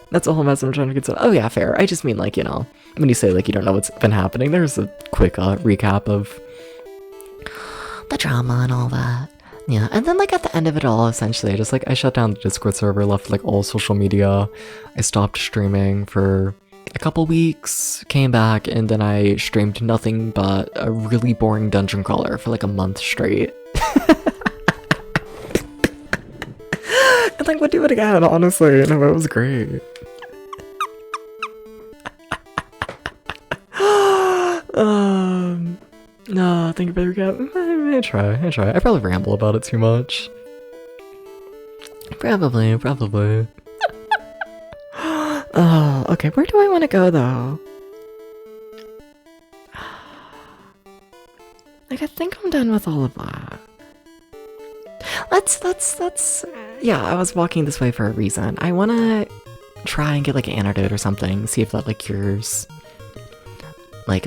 That's the whole mess I'm trying to get to. Oh yeah, fair. I just mean like, you know, when you say like you don't know what's been happening, there's a quick recap of the drama and all that. Yeah, and then like at the end of it all, essentially, I shut down the Discord server, left like all social media. I stopped streaming for a couple weeks, came back, and then I streamed nothing but a really boring dungeon crawler for like a month straight. And like would do it again, honestly, and it was great. No, thank you for the recap. I try. I probably ramble about it too much. Probably. Oh, okay, where do I want to go though? Like, I think I'm done with all of that. Let's, yeah, I was walking this way for a reason. I want to try and get like an antidote or something, see if that like cures, like,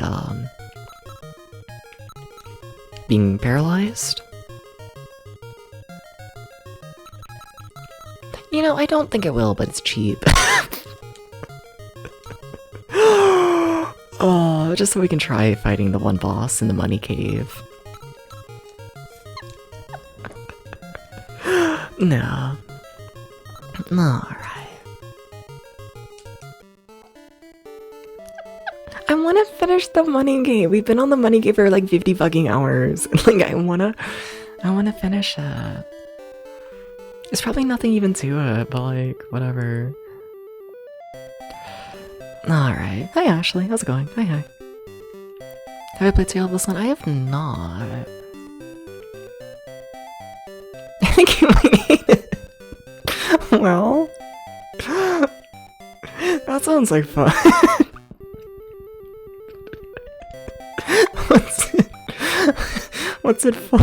being paralyzed? You know, I don't think it will, but it's cheap. Oh, just so we can try fighting the one boss in the money cave. No. Alright. I want to finish the money game. We've been on the money game for like 50 fucking hours. Like, I wanna finish it. There's probably nothing even to it, but like, whatever. Alright. Hi Ashley, how's it going? Hi. Have I played Diablo Sun? I have not. I think you might hate it. Well, that sounds like fun. What's it for?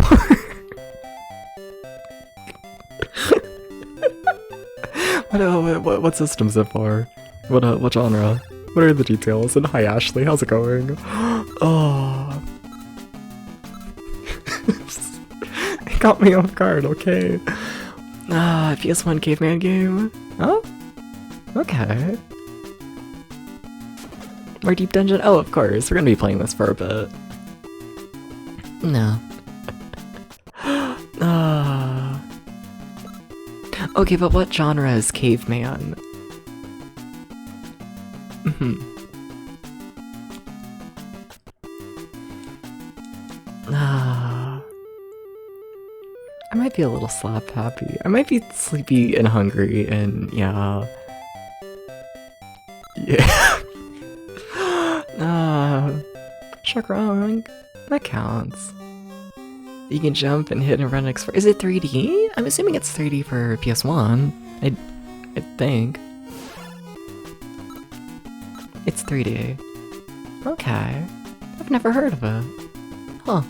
What system's it for? What genre? What are the details? And hi Ashley, how's it going? Oh. It got me off guard, okay. PS1 caveman game. Oh? Okay. More Deep Dungeon? Oh, of course, we're gonna be playing this for a bit. No. Okay, but what genre is caveman? I might be a little slap happy. I might be sleepy and hungry and yeah. Shock wrong. That counts. You can jump and hit and run explore. Is it 3D? I'm assuming it's 3D for PS1. I think. It's 3D. Okay. I've never heard of it. Huh.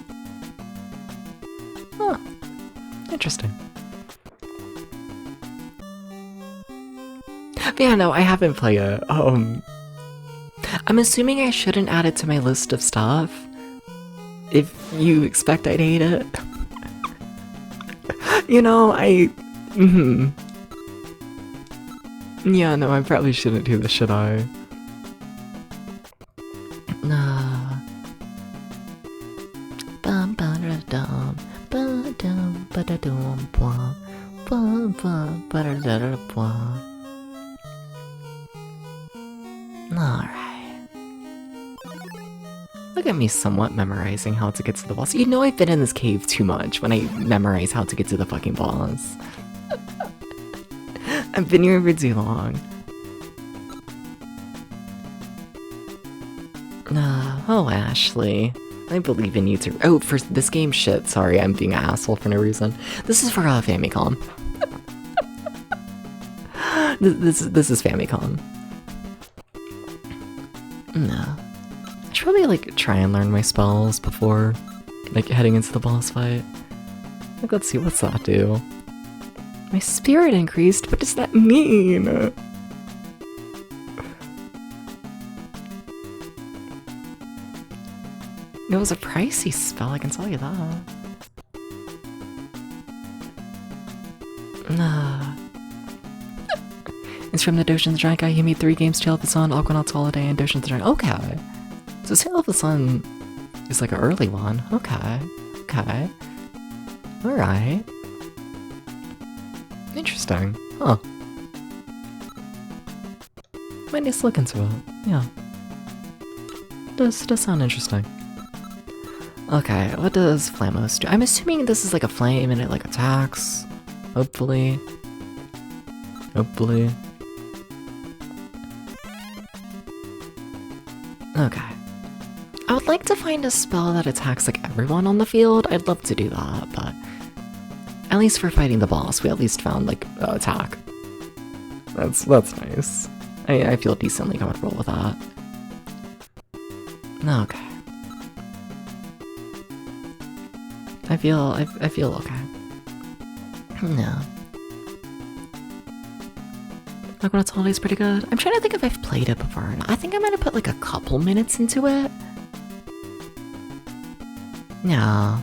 Interesting. But yeah, no, I haven't played it. I'm assuming I shouldn't add it to my list of stuff. If you expect I'd hate it. You know, Yeah, no, I probably shouldn't do this, should I? Alright. Look at me somewhat memorizing how to get to the boss. You know I've been in this cave too much when I memorize how to get to the fucking boss. I've been here for too long. Oh, Ashley. I believe in you too. Oh, for this game, shit. Sorry, I'm being an asshole for no reason. This is for Famicom. This is Famicom. No. I should probably like try and learn my spells before like heading into the boss fight. Like, let's see, what's that do? My spirit increased? What does that mean? It was a pricey spell, I can tell you that. It's from the Doshin's Giant guy. He made 3 games: Tale of the Sun, Aquanauts Holiday, and Doshin's Giant. Okay. So Tale of the Sun is like an early one. Okay. Okay. Alright. Interesting. Huh. Might need to look into it. Yeah. Does sound interesting. Okay, what does Flamos do? I'm assuming this is like a flame and it like attacks. Hopefully. Hopefully. Okay. I would like to find a spell that attacks like everyone on the field. I'd love to do that, but at least for fighting the boss, we at least found like attack. That's nice. I feel decently comfortable with that. Okay. I feel okay. No. Aquanauts Holiday is pretty good. I'm trying to think if I've played it before or not. I think I might have put like a couple minutes into it. Yeah.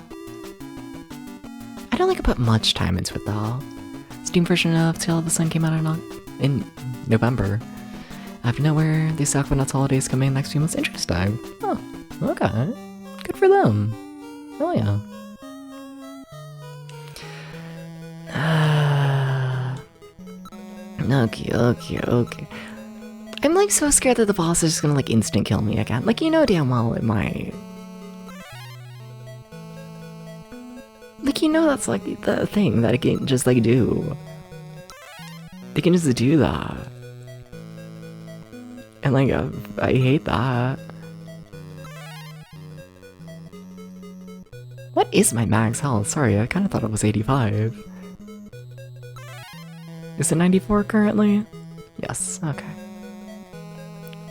I don't think I put much time into it though. Steam version of Tale of the Sun came out in November. Out of nowhere, these Aquanauts Holidays coming next few months. Interesting. Oh, okay. Good for them. Oh yeah. Okay. I'm like so scared that the boss is just gonna like instant kill me again. Like, you know damn well it might. Like, you know that's like the thing that it can just like do. They can just do that. And like, I hate that. What is my max health? Sorry, I kind of thought it was 85. Is it 94 currently? Yes, okay.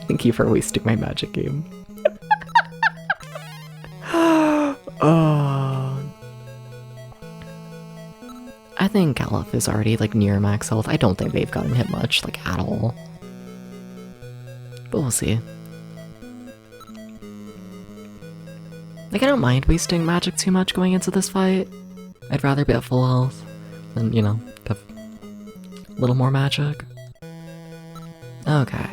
Thank you for wasting my magic game. Oh. I think Caliph is already like near max health. I don't think they've gotten hit much, like at all. But we'll see. Like, I don't mind wasting magic too much going into this fight. I'd rather be at full health than, you know, have a little more magic. Okay.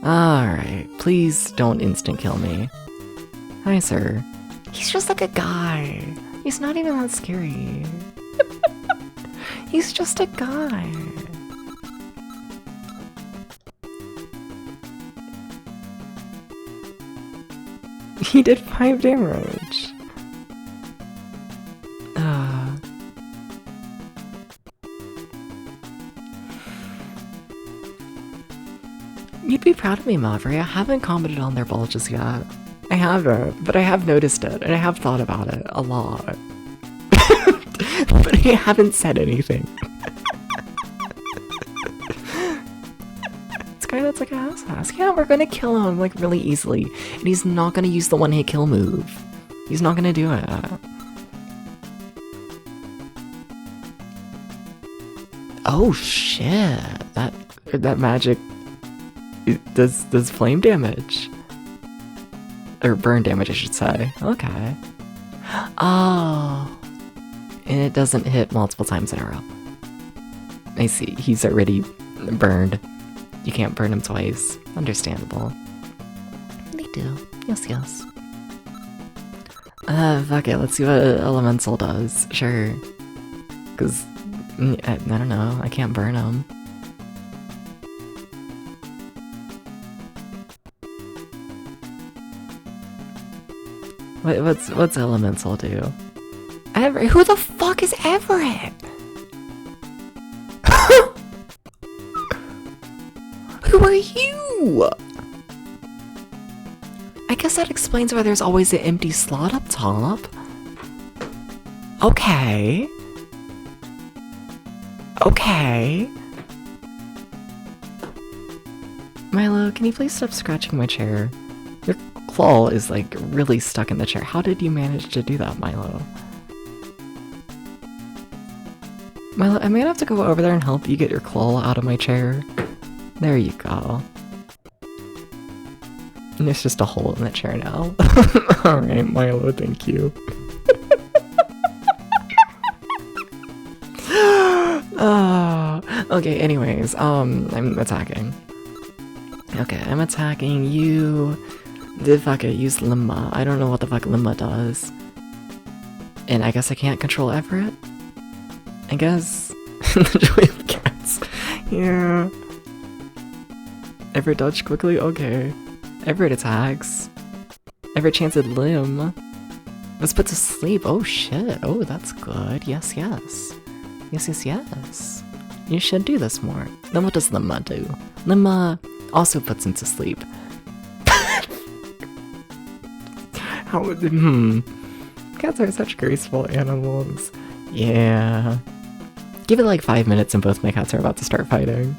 Alright, please don't instant kill me. Hi, sir. He's just like a guy. He's not even that scary. He's just a guy. He did 5 damage. You'd be proud of me, Mavri. I haven't commented on their bulges yet. I haven't, but I have noticed it, and I have thought about it a lot. But I haven't said anything. This guy that's like a ass. Yeah, we're gonna kill him like really easily, and he's not gonna use the one-hit kill move. He's not gonna do it. Oh shit! That magic does flame damage. Or burn damage, I should say. Okay. Oh. And it doesn't hit multiple times in a row. I see. He's already burned. You can't burn him twice. Understandable. They do. Yes. Fuck it. Let's see what Elemental does. Sure. Because, I don't know. I can't burn him. What's Elemental do? Everett? Who the fuck is Everett? Who are you? I guess that explains why there's always an empty slot up top. Okay. Milo, can you please stop scratching my chair? Your claw is like really stuck in the chair. How did you manage to do that, Milo? Milo, I'm gonna have to go over there and help you get your claw out of my chair. There you go. And it's just a hole in the chair now. Alright, Milo, thank you. Okay, anyways, I'm attacking. Okay, I'm attacking you. Fuck it, use Limma. I don't know what the fuck Limma does. And I guess I can't control Everett? I guess. The joy of cats. Yeah. Everett dodge quickly? Okay. Everett attacks. Everett chanted Limb. Was put to sleep. Oh shit. Oh, that's good. Yes, yes. Yes, yes, yes. You should do this more. Then what does Limma do? Limma also puts him to sleep. How would Cats are such graceful animals. Yeah. Give it like 5 minutes and both my cats are about to start fighting.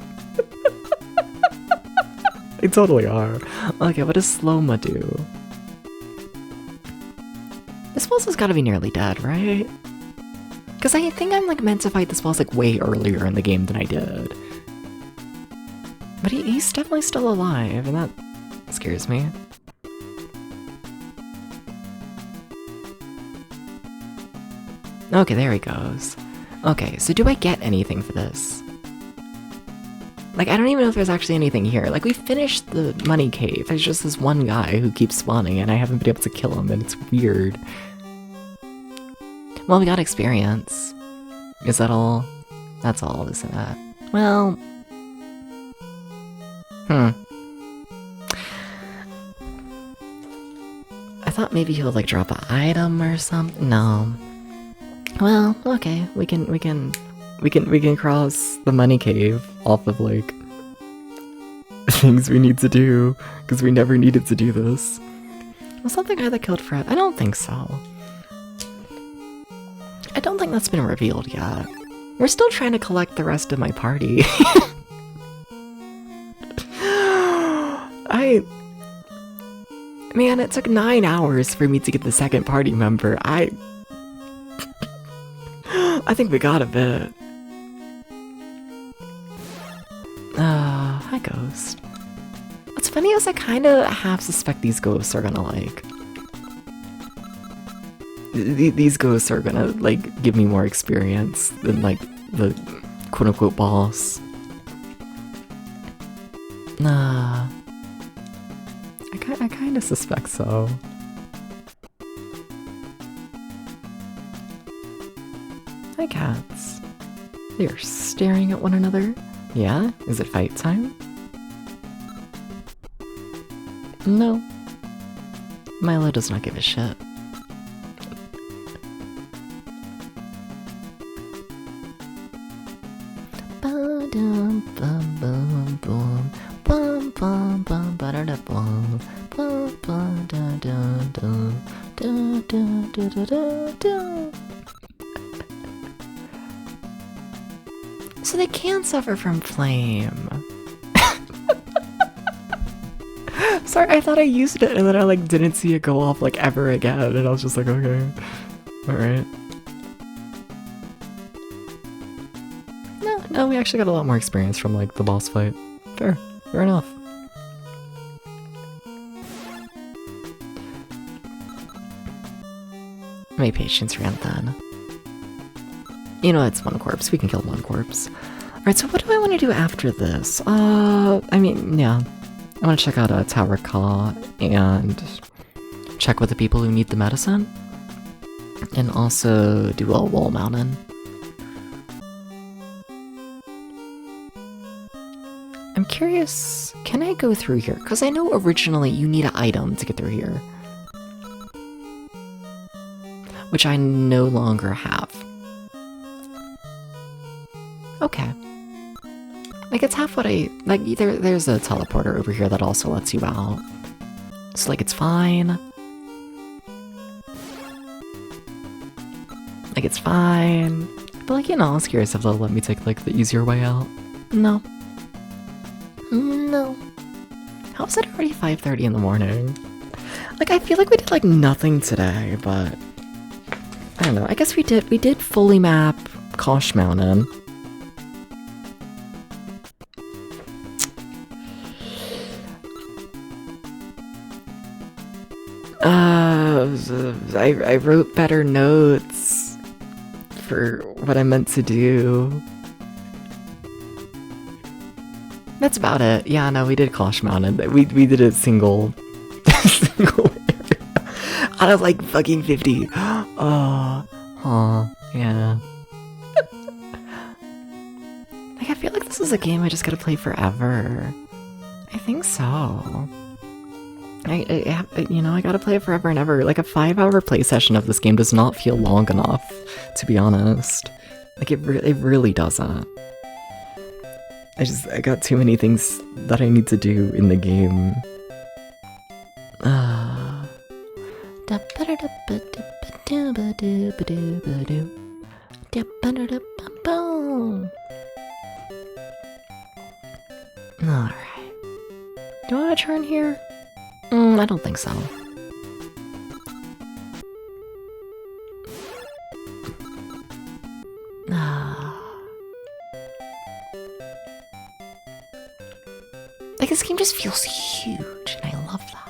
They totally are. Okay, what does Slowma do? This boss has gotta be nearly dead, right? Because I think I'm like meant to fight this boss like way earlier in the game than I did. But he's definitely still alive, and that scares me. Okay, there he goes. Okay, so do I get anything for this? Like, I don't even know if there's actually anything here. Like, we finished the money cave. There's just this one guy who keeps spawning, and I haven't been able to kill him, and it's weird. Well, we got experience. Is that all? That's all, isn't it? Well... I thought maybe he'll, like, drop an item or something. No. Well, okay. We can cross the money cave off of, like, things we need to do, because we never needed to do this. Was that the guy that killed Fred? I don't think so. I don't think that's been revealed yet. We're still trying to collect the rest of my party. Man, it took 9 hours for me to get the second party member. I think we got a bit. Hi, Ghost. What's funny is I kinda half suspect these ghosts are gonna, like... These ghosts are gonna, like, give me more experience than, like, the quote-unquote boss. I kinda suspect so. Hi, cats. They are staring at one another. Yeah? Is it fight time? No. Milo does not give a shit. So they can suffer from flame. Sorry, I thought I used it and then I like didn't see it go off like ever again, and I was just like, okay, alright. No, we actually got a lot more experience from like the boss fight. Fair enough. My patience ran thin. You know, it's one corpse. We can kill one corpse. Alright, so what do I want to do after this? I mean, yeah. I want to check out Tower Ka and check with the people who need the medicine. And also do a wall mountain. I'm curious, can I go through here? Because I know originally you need an item to get through here. Which I no longer have. Okay. Like, it's half what I... Like, there's a teleporter over here that also lets you out. So, like, it's fine. Like, it's fine. But, like, you know, I was curious if they'll let me take, like, the easier way out. No. No. How is it already 5:30 in the morning? Like, I feel like we did, like, nothing today, but... I don't know. I guess we did fully map Kosh Mountain. I wrote better notes for what I meant to do. That's about it. Yeah, no, we did Kosh Mountain. We did a single single area out of like fucking 50. Yeah. Like I feel like this is a game I just gotta play forever. I think so. I gotta play it forever and ever. Like a 5-hour play session of this game does not feel long enough, to be honest. Like it really doesn't. I got too many things that I need to do in the game. Alright. Do I want to turn here? I don't think so. Like this game just feels huge, and I love that.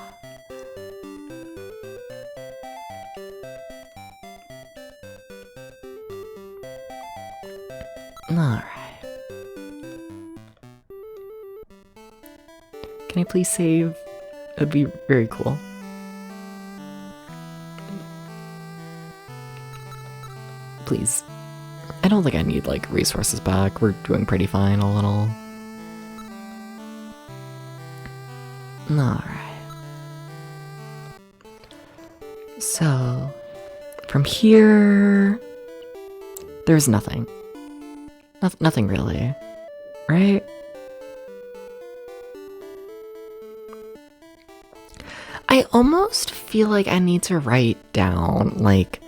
Alright. Can I please save? It'd be very cool. Please. I don't think I need, like, resources back. We're doing pretty fine all in all. Alright. So, from here... There's nothing. Nothing really. Right? I almost feel like I need to write down, like...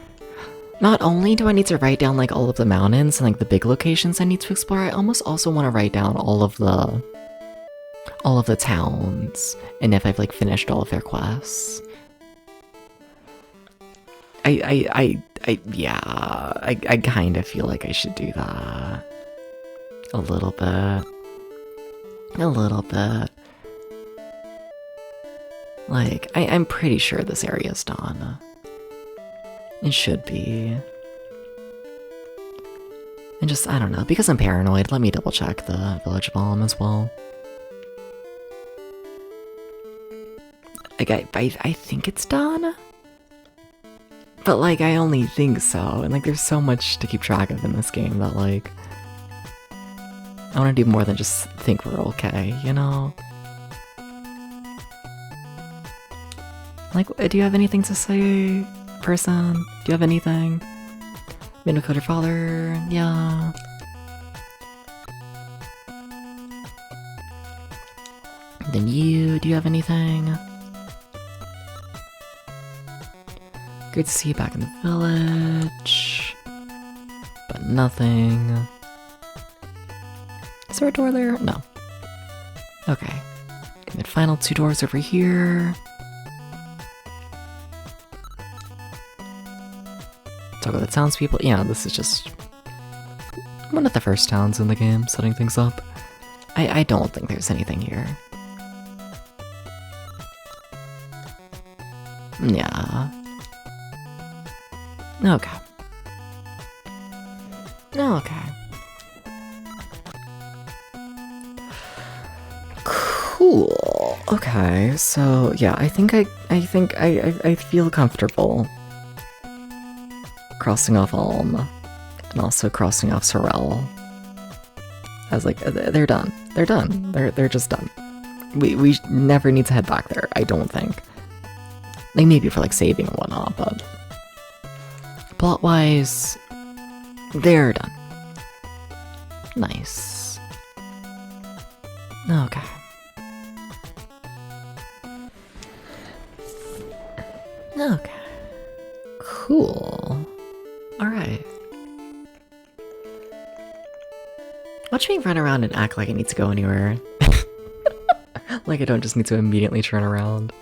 Not only do I need to write down, like, all of the mountains and, like, the big locations I need to explore, I almost also want to write down all of the towns, and if I've, like, finished all of their quests. I kind of feel like I should do that. A little bit. Like, I'm pretty sure this area's done. It should be. And just, I don't know, because I'm paranoid, let me double check the village bomb as well. Like, I think it's done? But, like, I only think so, and, like, there's so much to keep track of in this game that, like... I want to do more than just think we're okay, you know? Like, do you have anything to say, person? Do you have anything? Minoc your father? Yeah. Then you, do you have anything? Good to see you back in the village. But nothing. Is there a door there? No. Okay. And then final 2 doors over here. Talk about the townspeople. Yeah, this is just one of the first towns in the game, setting things up. I don't think there's anything here. Yeah. Okay. Okay. Cool. Okay, so yeah, I think I feel comfortable crossing off Alm and also crossing off Sorel. I was like, they're done. They're done. They're just done. We never need to head back there, I don't think. Like maybe for like saving and whatnot, but plot-wise, they're done. Nice. Okay. Okay. Cool. Alright. Watch me run around and act like I need to go anywhere. Like I don't just need to immediately turn around.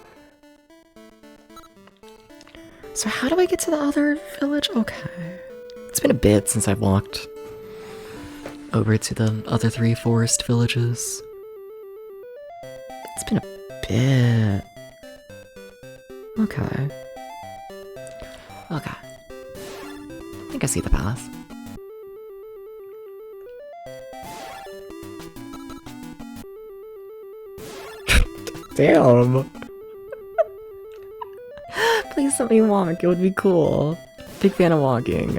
So how do I get to the other village? Okay. It's been a bit since I've walked over to the other 3 forest villages. It's been a bit. Okay. Okay. I think I see the path. Damn. Please let me walk, it would be cool. Big fan of walking.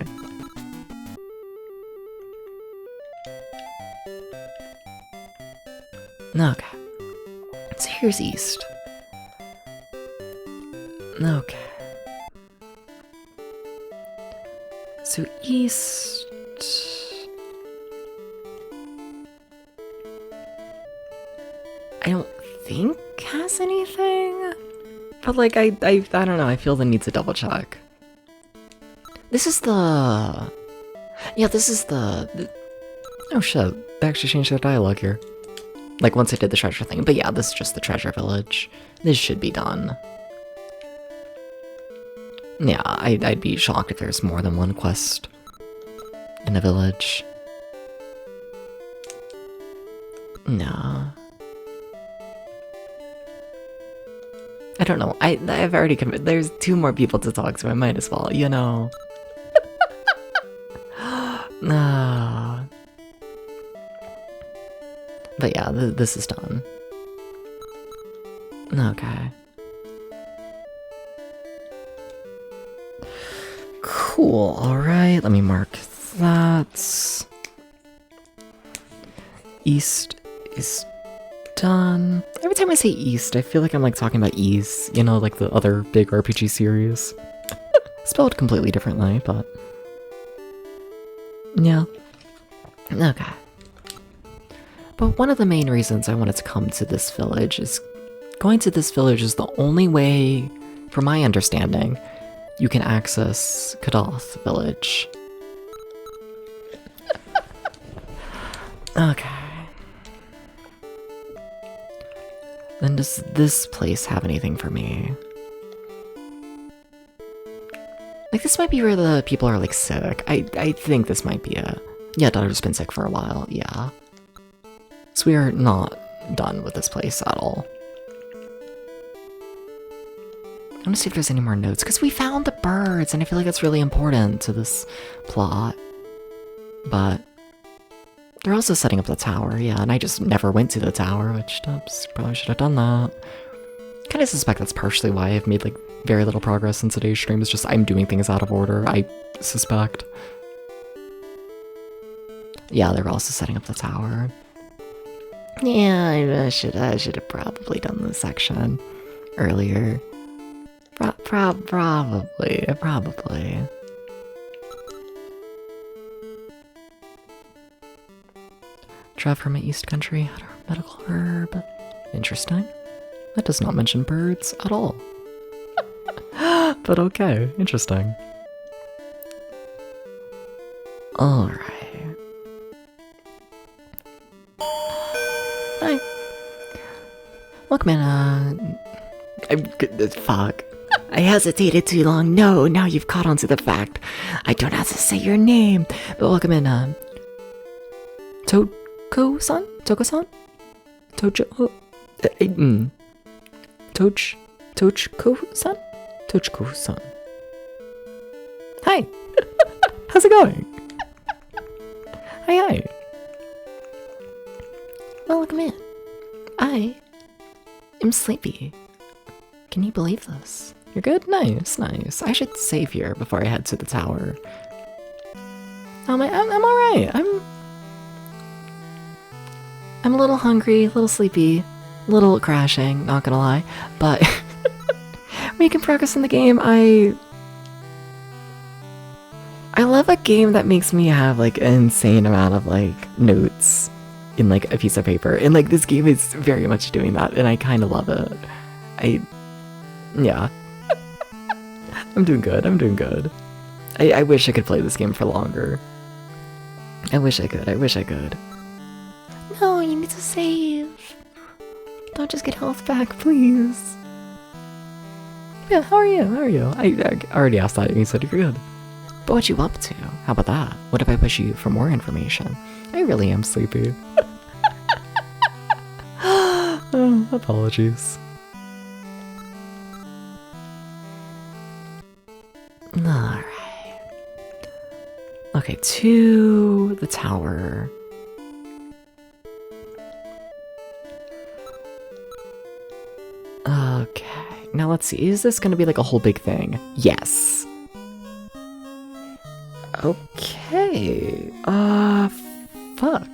Okay. So here's east. Okay. So east... I don't think has anything. But like, I don't know, I feel the need to double check. This is the... Yeah, this is the... Oh shit, they actually changed their dialogue here. Like, once I did the treasure thing. But yeah, this is just the treasure village. This should be done. Yeah, I'd be shocked if there's more than one quest in a village. No. I don't know. I've already committed. There's 2 more people to talk to. I might as well, you know. No. But yeah, this is done. Okay. Cool. All right. Let me mark that. East is done. Every time I say East, I feel like I'm like talking about Ease, you know, like the other big RPG series. Spelled completely differently, but yeah. Okay. But one of the main reasons I wanted to come to this village is going to this village is the only way, from my understanding, you can access Kadath village. Okay. Then does this place have anything for me? Like, this might be where the people are, like, sick. I think this might be a... Yeah, daughter's been sick for a while, yeah. So we are not done with this place at all. I want to see if there's any more notes, because we found the birds, and I feel like that's really important to this plot. But... they're also setting up the tower, yeah, and I just never went to the tower, which probably should have done that. Kind of suspect that's partially why I've made, like, very little progress in today's stream. It's just I'm doing things out of order, I suspect. Yeah, they're also setting up the tower. Yeah, I should have probably done this section earlier. Probably. Drive from my East Country, medical herb. Interesting. That does not mention birds at all. But okay, interesting. Alright. Hi. Welcome in, fuck. I hesitated too long. No, now you've caught on to the fact. I don't have to say your name. But welcome in, Toko-san? Toko-san? Tochko-san? Tochko-san. Hi! How's it going? Hi. Well, welcome in. I am sleepy. Can you believe this? You're good? Nice. I should save here before I head to the tower. I'm alright. I'm a little hungry, a little sleepy, a little crashing, not gonna lie, but making progress in the game. I love a game that makes me have like an insane amount of like notes in like a piece of paper, and like this game is very much doing that, and I kind of love it. Yeah. I'm doing good. I wish I could play this game for longer. I wish I could. No, you need to save. Don't just get health back, please. Yeah, how are you? I already asked that and you said you're good. But what you up to? How about that? What if I push you for more information? I really am sleepy. Oh, apologies. Okay, to the tower. Okay, now let's see. Is this gonna be like a whole big thing? Yes. Okay. Fuck.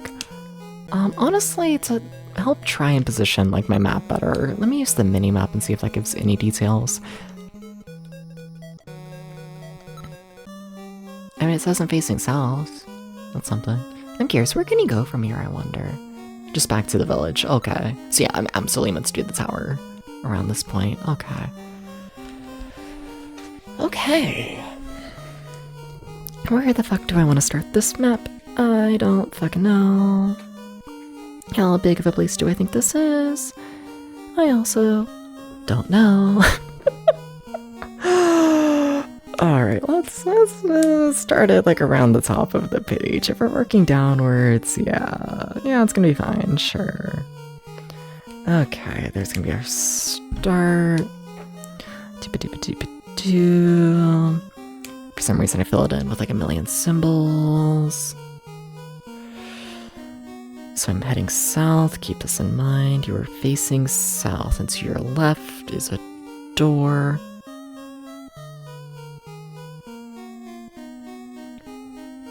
Honestly, to help try and position like my map better, let me use the mini map and see if that gives any details. I mean, it says I'm facing south. That's something. I'm curious, where can you go from here, I wonder? Just back to the village. Okay. So yeah, I'm absolutely meant to do the tower around this point. Okay. Okay. Where the fuck do I want to start this map? I don't fucking know. How big of a place do I think this is? I also don't know. Alright, let's start it like around the top of the page. If we're working downwards, yeah, it's gonna be fine, sure. Okay, there's gonna be our start. For some reason I fill it in with like a million symbols. So I'm heading south, keep this in mind. You are facing south, and to your left is a door.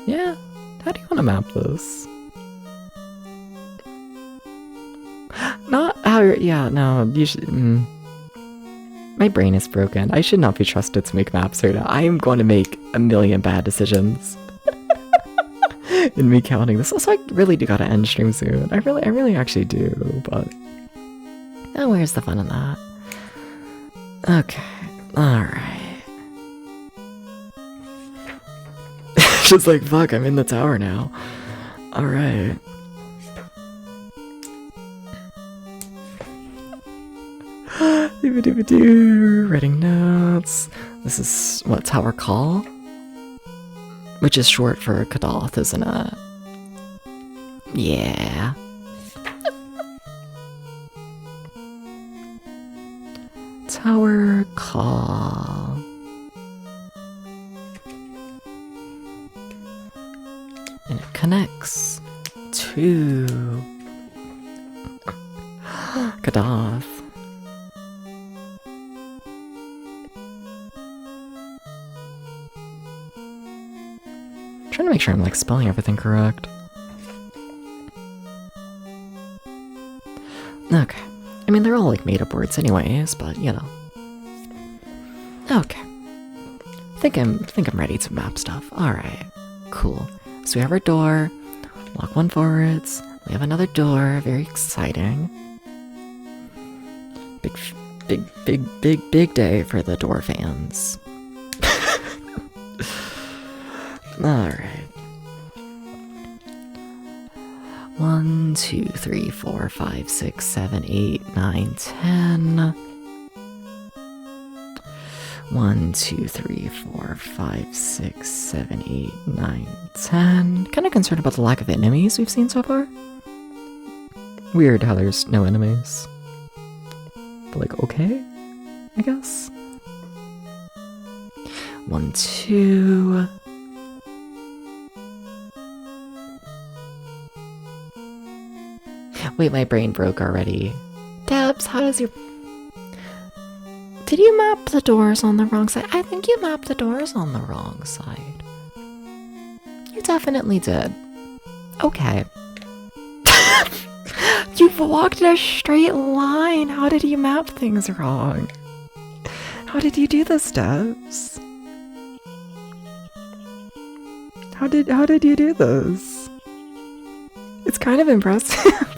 Yeah, how do you want to map this? Not how you're, yeah, no, you should, My brain is broken. I should not be trusted to make maps right now. I am going to make a million bad decisions. In me counting this. Also, I really do gotta end stream soon. I really actually do, but... Oh, where's the fun in that? Okay, alright. Just like, fuck, I'm in the tower now. Alright. Writing notes. This is, what, Tower Call? Which is short for Kadath, isn't it? Yeah. Tower Call. And it connects to Kadath. Trying to make sure I'm like spelling everything correct. Okay. I mean, they're all like made up words anyways, but you know. Okay. Think I'm ready to map stuff. Alright. Cool. So we have our door. Walk one forwards. We have another door. Very exciting. Big day for the door fans. Alright. 1, 2, 3, 4, 5, 6, 7, 8, 9, 10. 1, 2, 3, 4, 5, 6, 7, 8, 9, 10. Kind of concerned about the lack of enemies we've seen so far. Weird how there's no enemies. But like, okay, I guess. 1, 2. Wait, my brain broke already. Debs, how does your... Did you map the doors on the wrong side? I think you mapped the doors on the wrong side. You definitely did. Okay. You've walked in a straight line. How did you map things wrong? How did you do this, Debs? How did you do this? It's kind of impressive.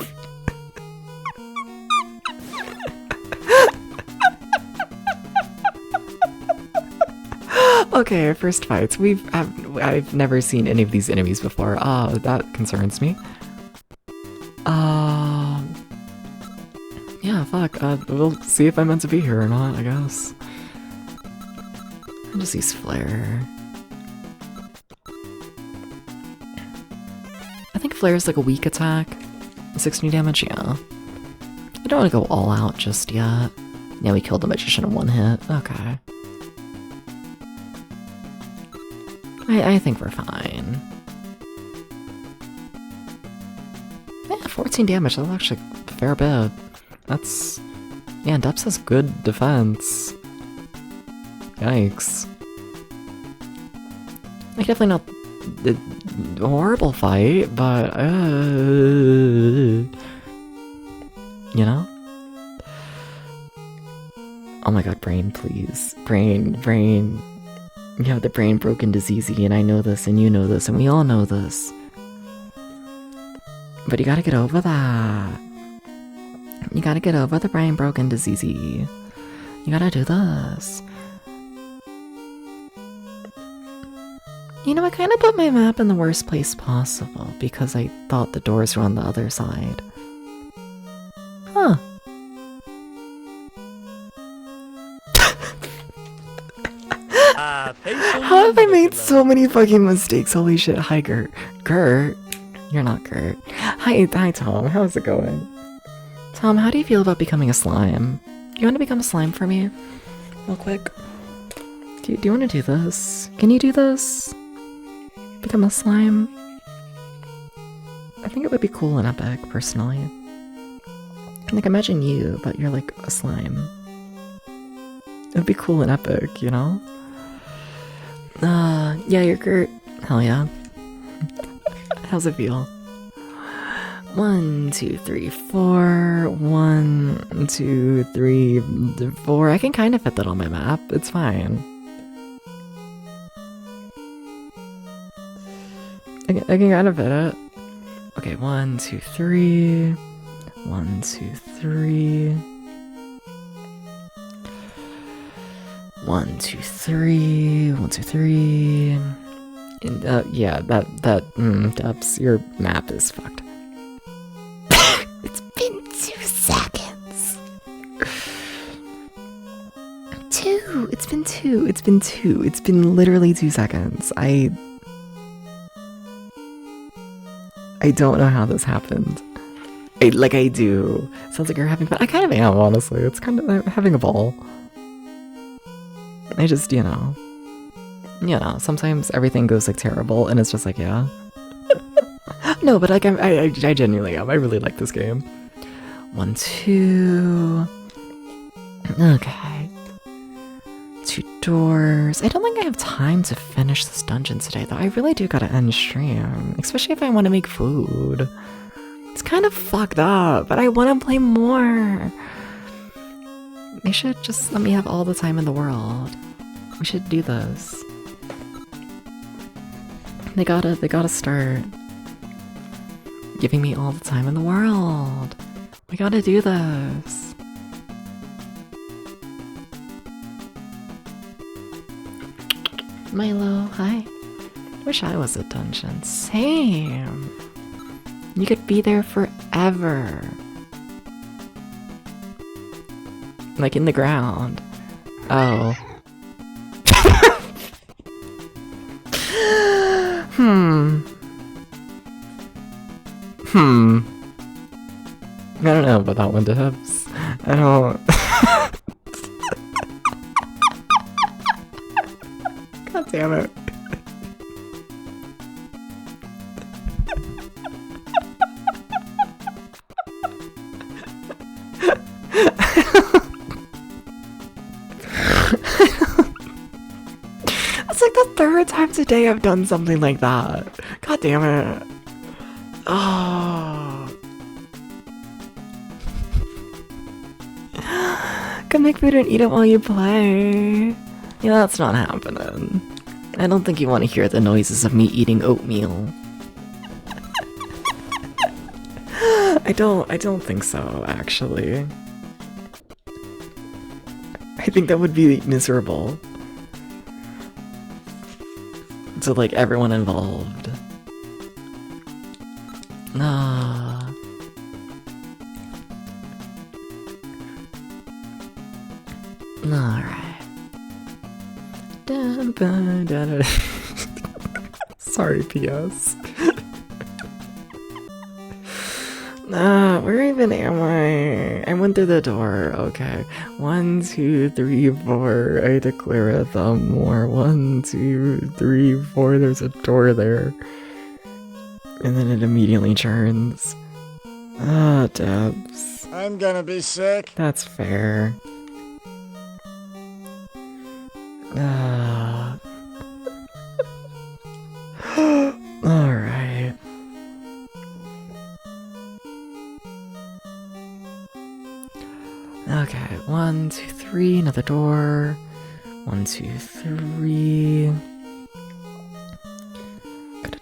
Okay, our first fights. I've never seen any of these enemies before. That concerns me. Yeah, fuck. We'll see if I'm meant to be here or not, I guess. I'll just use Flare. I think Flare is like a weak attack. 16 damage, yeah. I don't want to go all out just yet. Yeah, we killed the Magician in one hit. Okay. I think we're fine. 14 damage, that's actually a fair bit. That's... Yeah, Depths has good defense. Yikes. Like, definitely not a horrible fight, but... you know? Oh my god, Brain, please. Brain. You have the brain broken disease, and I know this, and you know this, and we all know this. But you gotta get over that. You gotta get over the brain broken disease. You gotta do this. You know, I kind of put my map in the worst place possible because I thought the doors were on the other side. Huh. How have I made so many fucking mistakes? Holy shit. Hi, Gert. Gert? You're not Gert. Hi, Tom. How's it going? Tom, how do you feel about becoming a slime? You want to become a slime for me? Real quick. Do you want to do this? Can you do this? Become a slime? I think it would be cool and epic, personally. Like, imagine you, but you're like a slime. It would be cool and epic, you know? Yeah, you're Gert. Hell yeah. How's it feel? 1, 2, 3, 4. 1, 2, 3, 4. I can kind of fit that on my map. It's fine. I can kind of fit it. Okay, 1, 2, 3. 1, 2, 3. 1, 2, 3. 1, 2, 3. And, yeah, Dubs, your map is fucked. It's been 2 seconds. 2. It's been 2. It's been 2. It's been literally 2 seconds. I don't know how this happened. I do. Sounds like you're having fun. I kind of am, honestly. It's kind of, I'm having a ball. I just, you know, sometimes everything goes, like, terrible, and it's just like, yeah. No, but, like, I genuinely am. I really like this game. 1, 2... Okay. 2 doors. I don't think I have time to finish this dungeon today, though. I really do gotta end stream. Especially if I want to make food. It's kind of fucked up, but I want to play more. They should just let me have all the time in the world. We should do this. They gotta start giving me all the time in the world. We gotta do this. Milo, hi. Wish I was a dungeon. Same. You could be there forever. Like in the ground. Oh. I don't know about that one, Dibs. I don't... God damn it. It's like the 3rd time today I've done something like that. God damn it. Oh. Come make food and eat it while you play. Yeah, that's not happening. I don't think you want to hear the noises of me eating oatmeal. I don't think so, actually. I think that would be miserable. To, like, everyone involved. Nah. Alright. Sorry, PS. Where even am I? I went through the door. Okay. 1, 2, 3, 4. I declare a thumb war. 1, 2, 3, 4. There's a door there. And then it immediately turns. Ah, Debs. I'm gonna be sick. That's fair. Ah. Alright. Okay, 1, 2, 3, another door. 1, 2, 3. Got a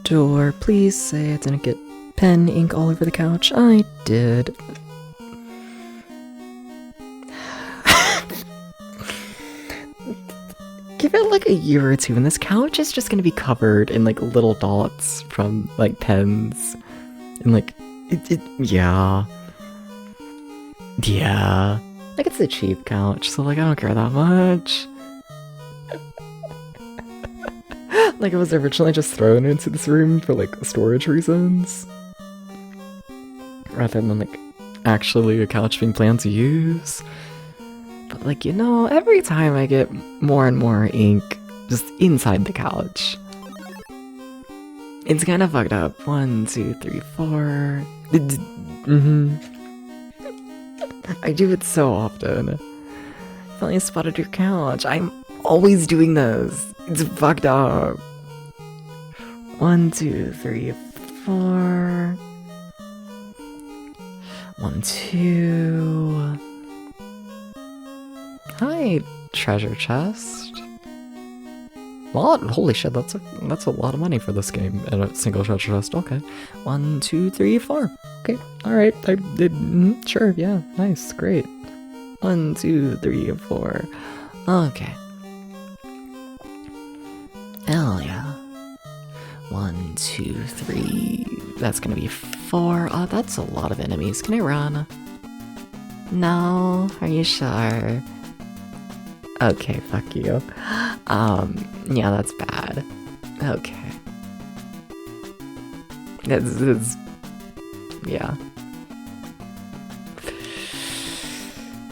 door. Please say I didn't get pen ink all over the couch. I did. Give it like a year or two, and this couch is just gonna be covered in like little dots from like pens. And like, yeah. Yeah. Like, it's a cheap couch, so like, I don't care that much. Like, it was originally just thrown into this room for like storage reasons. Rather than like, actually a couch being planned to use. But like, you know, every time I get more and more ink just inside the couch, it's kind of fucked up. 1, 2, 3, 4. I do it so often. Finally spotted your couch. I'm always doing this. It's fucked up. 1, 2, 3, 4. 1, 2. Hi, treasure chest. What? Holy shit, that's a lot of money for this game and a single treasure chest. Okay. 1, 2, 3, 4. Okay. Alright. I did sure, yeah. Nice, great. 1, 2, 3, 4. Okay. Hell yeah. 1, 2, 3. That's gonna be 4. Oh, that's a lot of enemies. Can I run? No? Are you sure? Okay, fuck you. Yeah, that's bad. Okay. It's yeah.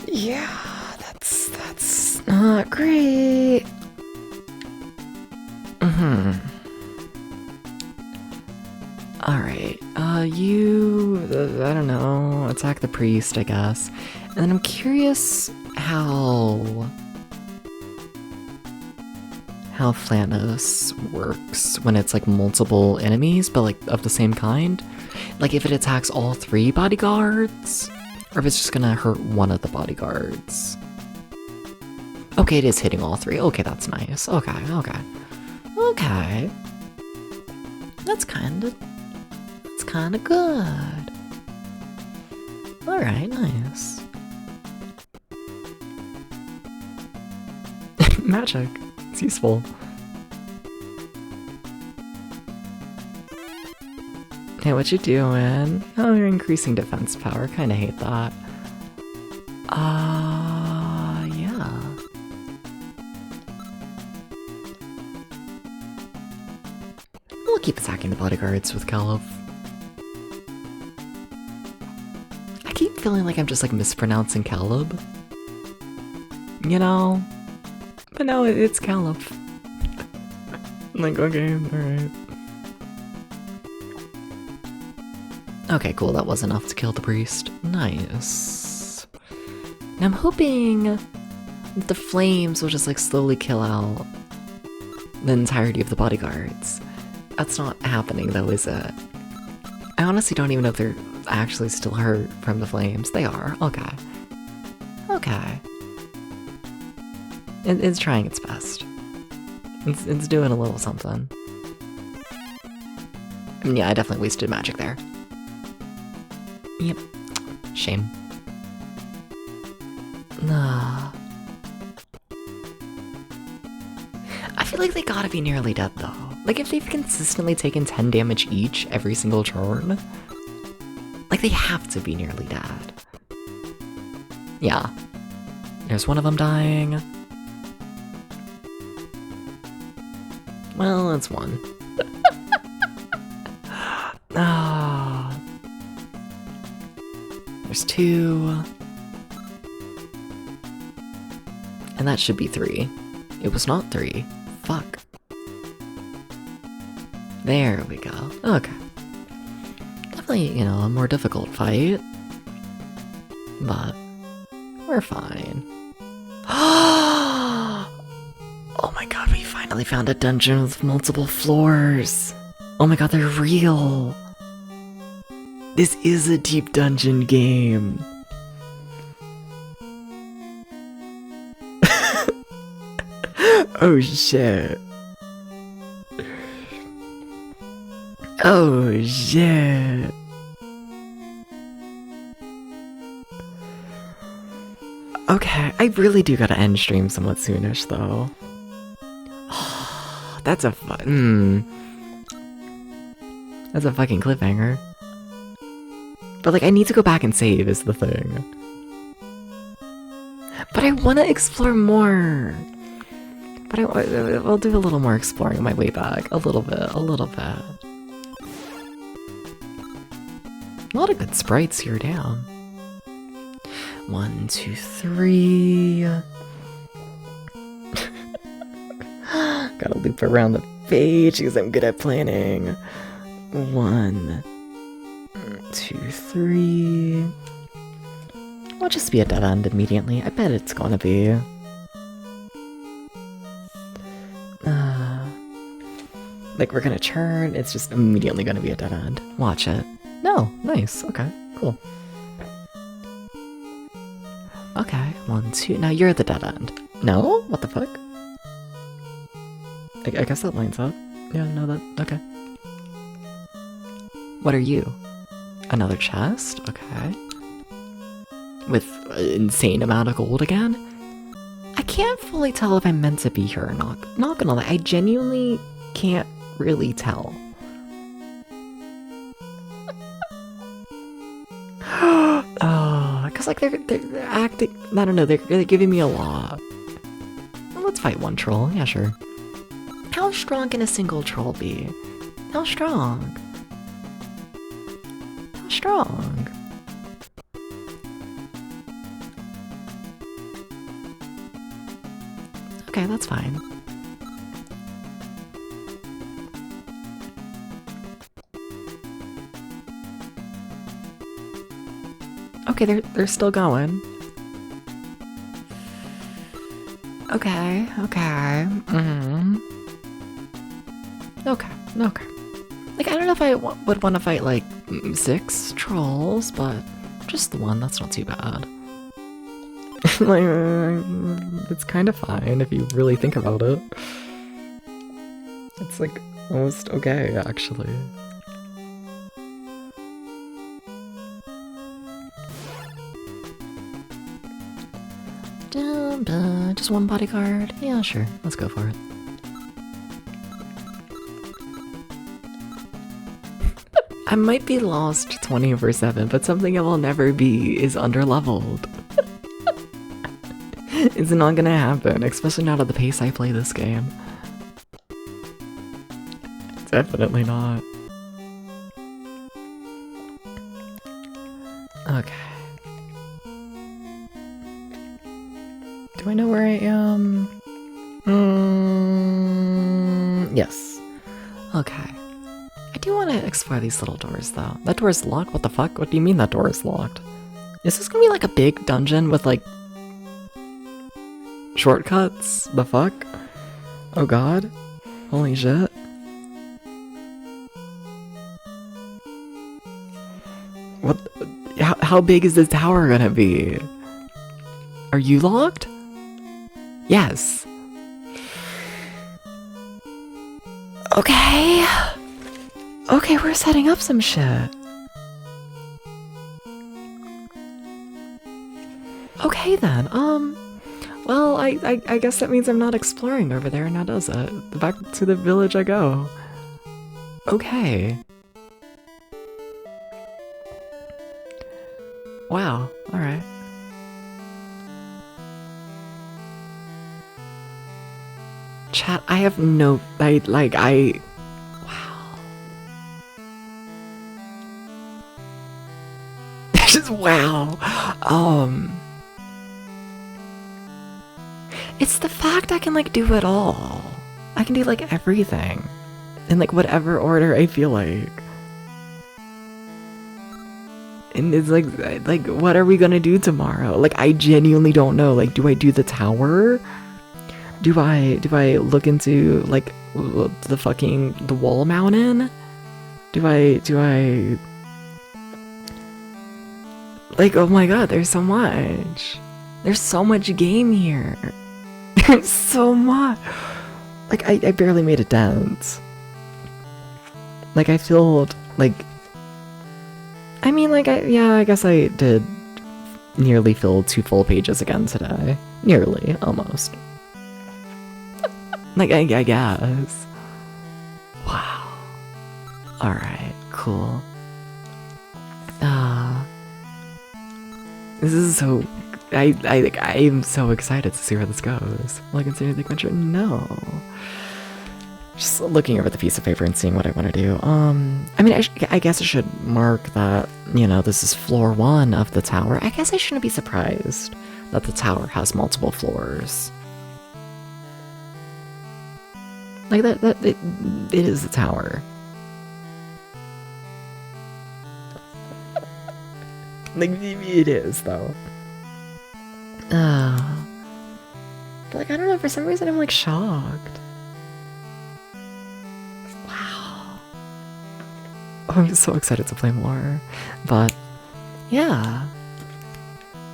Yeah, that's not great. Alright, you, I don't know, attack the priest, I guess. And then I'm curious how Flanos works when it's like multiple enemies, but like of the same kind. Like if it attacks all 3 bodyguards, or if it's just gonna hurt one of the bodyguards. Okay, it is hitting all 3. Okay, that's nice. Okay. That's kinda good. Alright, nice. Magic. It's useful. Hey, what you doing? Oh, you're increasing defense power. Kinda hate that. Yeah. We'll keep attacking the bodyguards with Caliph. I keep feeling like I'm just like mispronouncing Caleb. You know? But no, it's Caliph. I'm like, okay, alright. Okay, cool, that was enough to kill the priest. Nice. Now I'm hoping the flames will just like slowly kill out the entirety of the bodyguards. That's not happening though, is it? I honestly don't even know if they're actually still hurt from the flames. They are, okay. Okay. It's trying its best. It's doing a little something. I mean, yeah, I definitely wasted magic there. Yep. Shame. Nah. I feel like they gotta be nearly dead though. Like if they've consistently taken 10 damage each every single turn, like they have to be nearly dead. Yeah. There's one of them dying. Well, that's one. Ah. There's 2. And that should be 3. It was not 3. Fuck. There we go. Okay. definitely, you know, a more difficult fight. But we're fine. Oh my god, we finally found a dungeon with multiple floors. Oh my god, they're real. This is a deep dungeon game. Oh shit. Oh shit. Okay, I really do gotta end stream somewhat soonish though. That's a That's a fucking cliffhanger. But like, I need to go back and save is the thing. But I want to explore more. But I'll do a little more exploring on my way back. A little bit. A lot of good sprites here, damn. 1, 2, 3. Gotta loop around the page because I'm good at planning. 1, 2, 3. I'll just be a dead end immediately. I bet it's gonna be. Like, we're gonna turn, it's just immediately gonna be a dead end. Watch it. No, nice. Okay, cool. Okay, 1, 2. Now you're the dead end. No? What the fuck? I guess that lines up. Yeah, no, that. Okay. What are you? Another chest? Okay. With an insane amount of gold again? I can't fully tell if I'm meant to be here or not. Not gonna lie, I genuinely can't really tell. Oh, cause like they're acting. I don't know. They're giving me a lot. Well, let's fight one troll. Yeah, sure. How strong can a single troll be? How strong? How strong? Okay, that's fine. Okay, they're still going. Okay. Okay. Like, I don't know if I would want to fight, like, 6 trolls, but just the one, that's not too bad. Like, it's kind of fine if you really think about it. It's, like, almost okay, actually. Just one bodyguard? Yeah, sure. Let's go for it. I might be lost 24/7, but something I will never be is underleveled. It's not gonna happen, especially not at the pace I play this game. Definitely not. Okay. Do I know where I am? Yes. Okay. I do want to explore these little doors, though. That door's locked? What the fuck? What do you mean that door is locked? Is this gonna be like a big dungeon with, like, shortcuts? The fuck? Oh god. Holy shit. What? How big is this tower gonna be? Are you locked? Yes. Okay. Okay, we're setting up some shit. Okay then, well, I guess that means I'm not exploring over there, now does it? Back to the village I go. Okay. Wow, alright. Chat, I have no, wow. Just wow. It's the fact I can, like, do it all. I can do, like, everything. In, like, whatever order I feel like. And it's like, what are we gonna do tomorrow? Like, I genuinely don't know. Like, do I do the tower? Do I look into, like, the wall mountain? Do I... Like, oh my god, there's so much. There's so much game here. There's so much. Like, I barely made a dent. Like, I filled, like... I mean, like, I guess I did nearly fill 2 full pages again today. Nearly, almost. Like, I guess. Wow. Alright, cool. This is so... I am so excited to see where this goes. Will I consider the adventure? No. Just looking over the piece of paper and seeing what I want to do. I mean, I guess I should mark that, you know, this is floor 1 of the tower. I guess I shouldn't be surprised that the tower has multiple floors. Like, it is a tower. Like, it is, though. But, like, I don't know, for some reason I'm, like, shocked. Wow. I'm so excited to play more. But, yeah.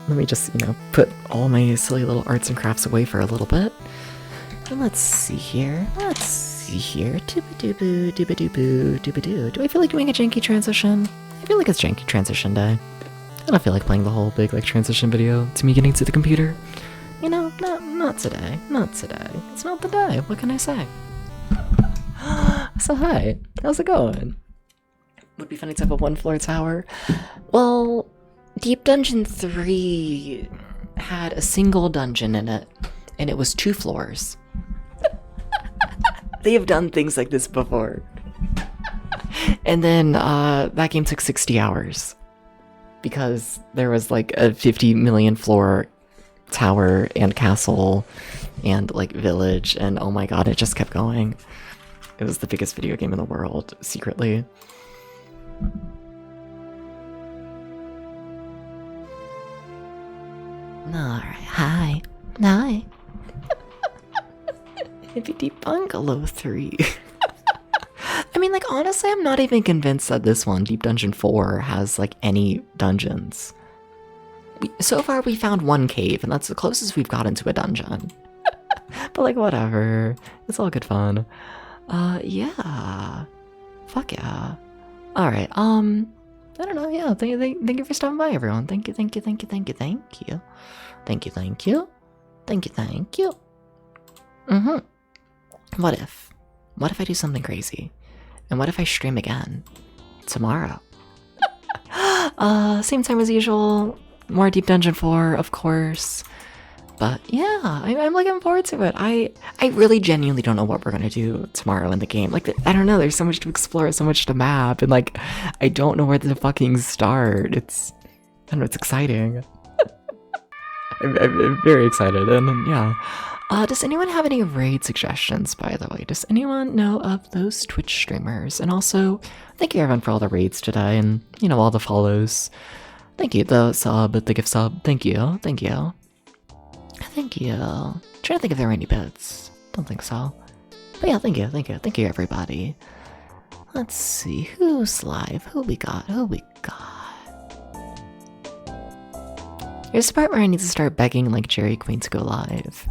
Let me just, you know, put all my silly little arts and crafts away for a little bit. And let's see here. Dooba-dooba, dooba-dooba, dooba-doo. Do I feel like doing a janky transition? I feel like it's janky transition day. I don't feel like playing the whole big, like, transition video to me getting to the computer. You know, not today. Not today. It's not the day. What can I say? So hi, how's it going? Would be funny to have a 1-floor tower. Well, Deep Dungeon 3 had a single dungeon in it, and it was 2 floors. They have done things like this before. And then that game took 60 hours. Because there was like a 50 million floor tower and castle and like village, and oh my god, it just kept going. It was the biggest video game in the world, secretly. Alright, hi. Hippie Deep Bungalow 3. I mean, like, honestly, I'm not even convinced that this one, Deep Dungeon 4, has, like, any dungeons. So far, we found 1 cave, and that's the closest we've gotten to a dungeon. But, like, whatever. It's all good fun. Yeah. Fuck yeah. Alright, I don't know, yeah, thank you for stopping by, everyone. Thank you. What if I do something crazy? And what if I stream again? Tomorrow. Same time as usual. More Deep Dungeon 4, of course. But yeah, I'm looking forward to it. I really genuinely don't know what we're gonna do tomorrow in the game. Like, I don't know, there's so much to explore, so much to map, and like, I don't know where to fucking start. I don't know, it's exciting. I'm very excited, and yeah. Does anyone have any raid suggestions, by the way? Does anyone know of those Twitch streamers? And also, thank you everyone for all the raids today, and, you know, all the follows. Thank you, the gift sub, thank you. Trying to think if there were any bits. Don't think so. But yeah, thank you everybody. Let's see, who's live? Who we got? Here's the part where I need to start begging like Jerry Queen to go live.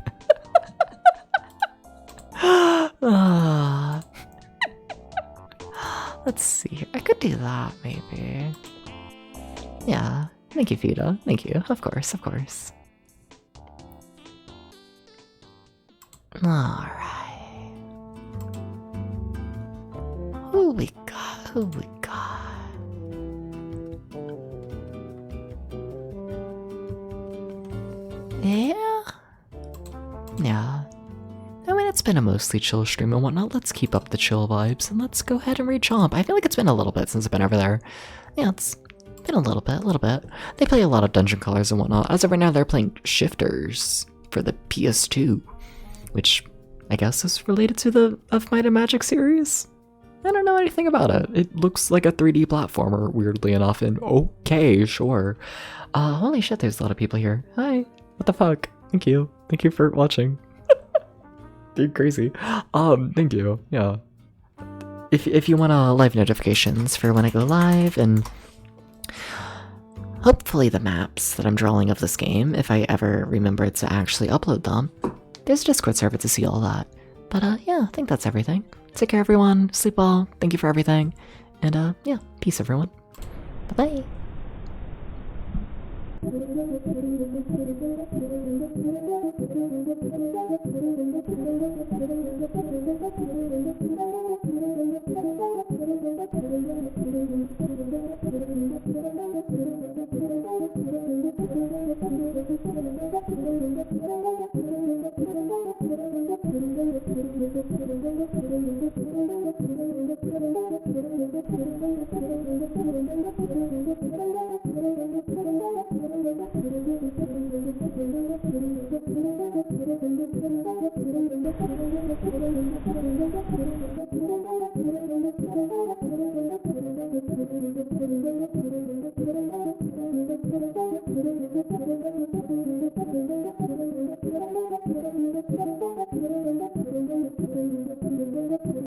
Let's see. I could do that, maybe. Yeah. Thank you, Fida. Thank you. Of course. Alright. Who we got? Yeah. I mean, it's been a mostly chill stream and whatnot. Let's keep up the chill vibes and let's go ahead and read Chomp. I feel like it's been a little bit since I've been over there. Yeah, it's been a little bit. They play a lot of Dungeon Crawlers and whatnot. As of right now, they're playing Shifters for the PS2, which I guess is related to the Of Might and Magic series. I don't know anything about it. It looks like a 3D platformer, weirdly enough, and okay, sure. Holy shit, there's a lot of people here. Hi. What the fuck? Thank you. Thank you for watching. Dude, crazy. Thank you. Yeah. If you want live notifications for when I go live, and hopefully the maps that I'm drawing of this game, if I ever remember to actually upload them, there's a Discord server to see all that. But yeah, I think that's everything. Take care, everyone. Sleep well. Thank you for everything. And yeah, peace, everyone. Bye-bye.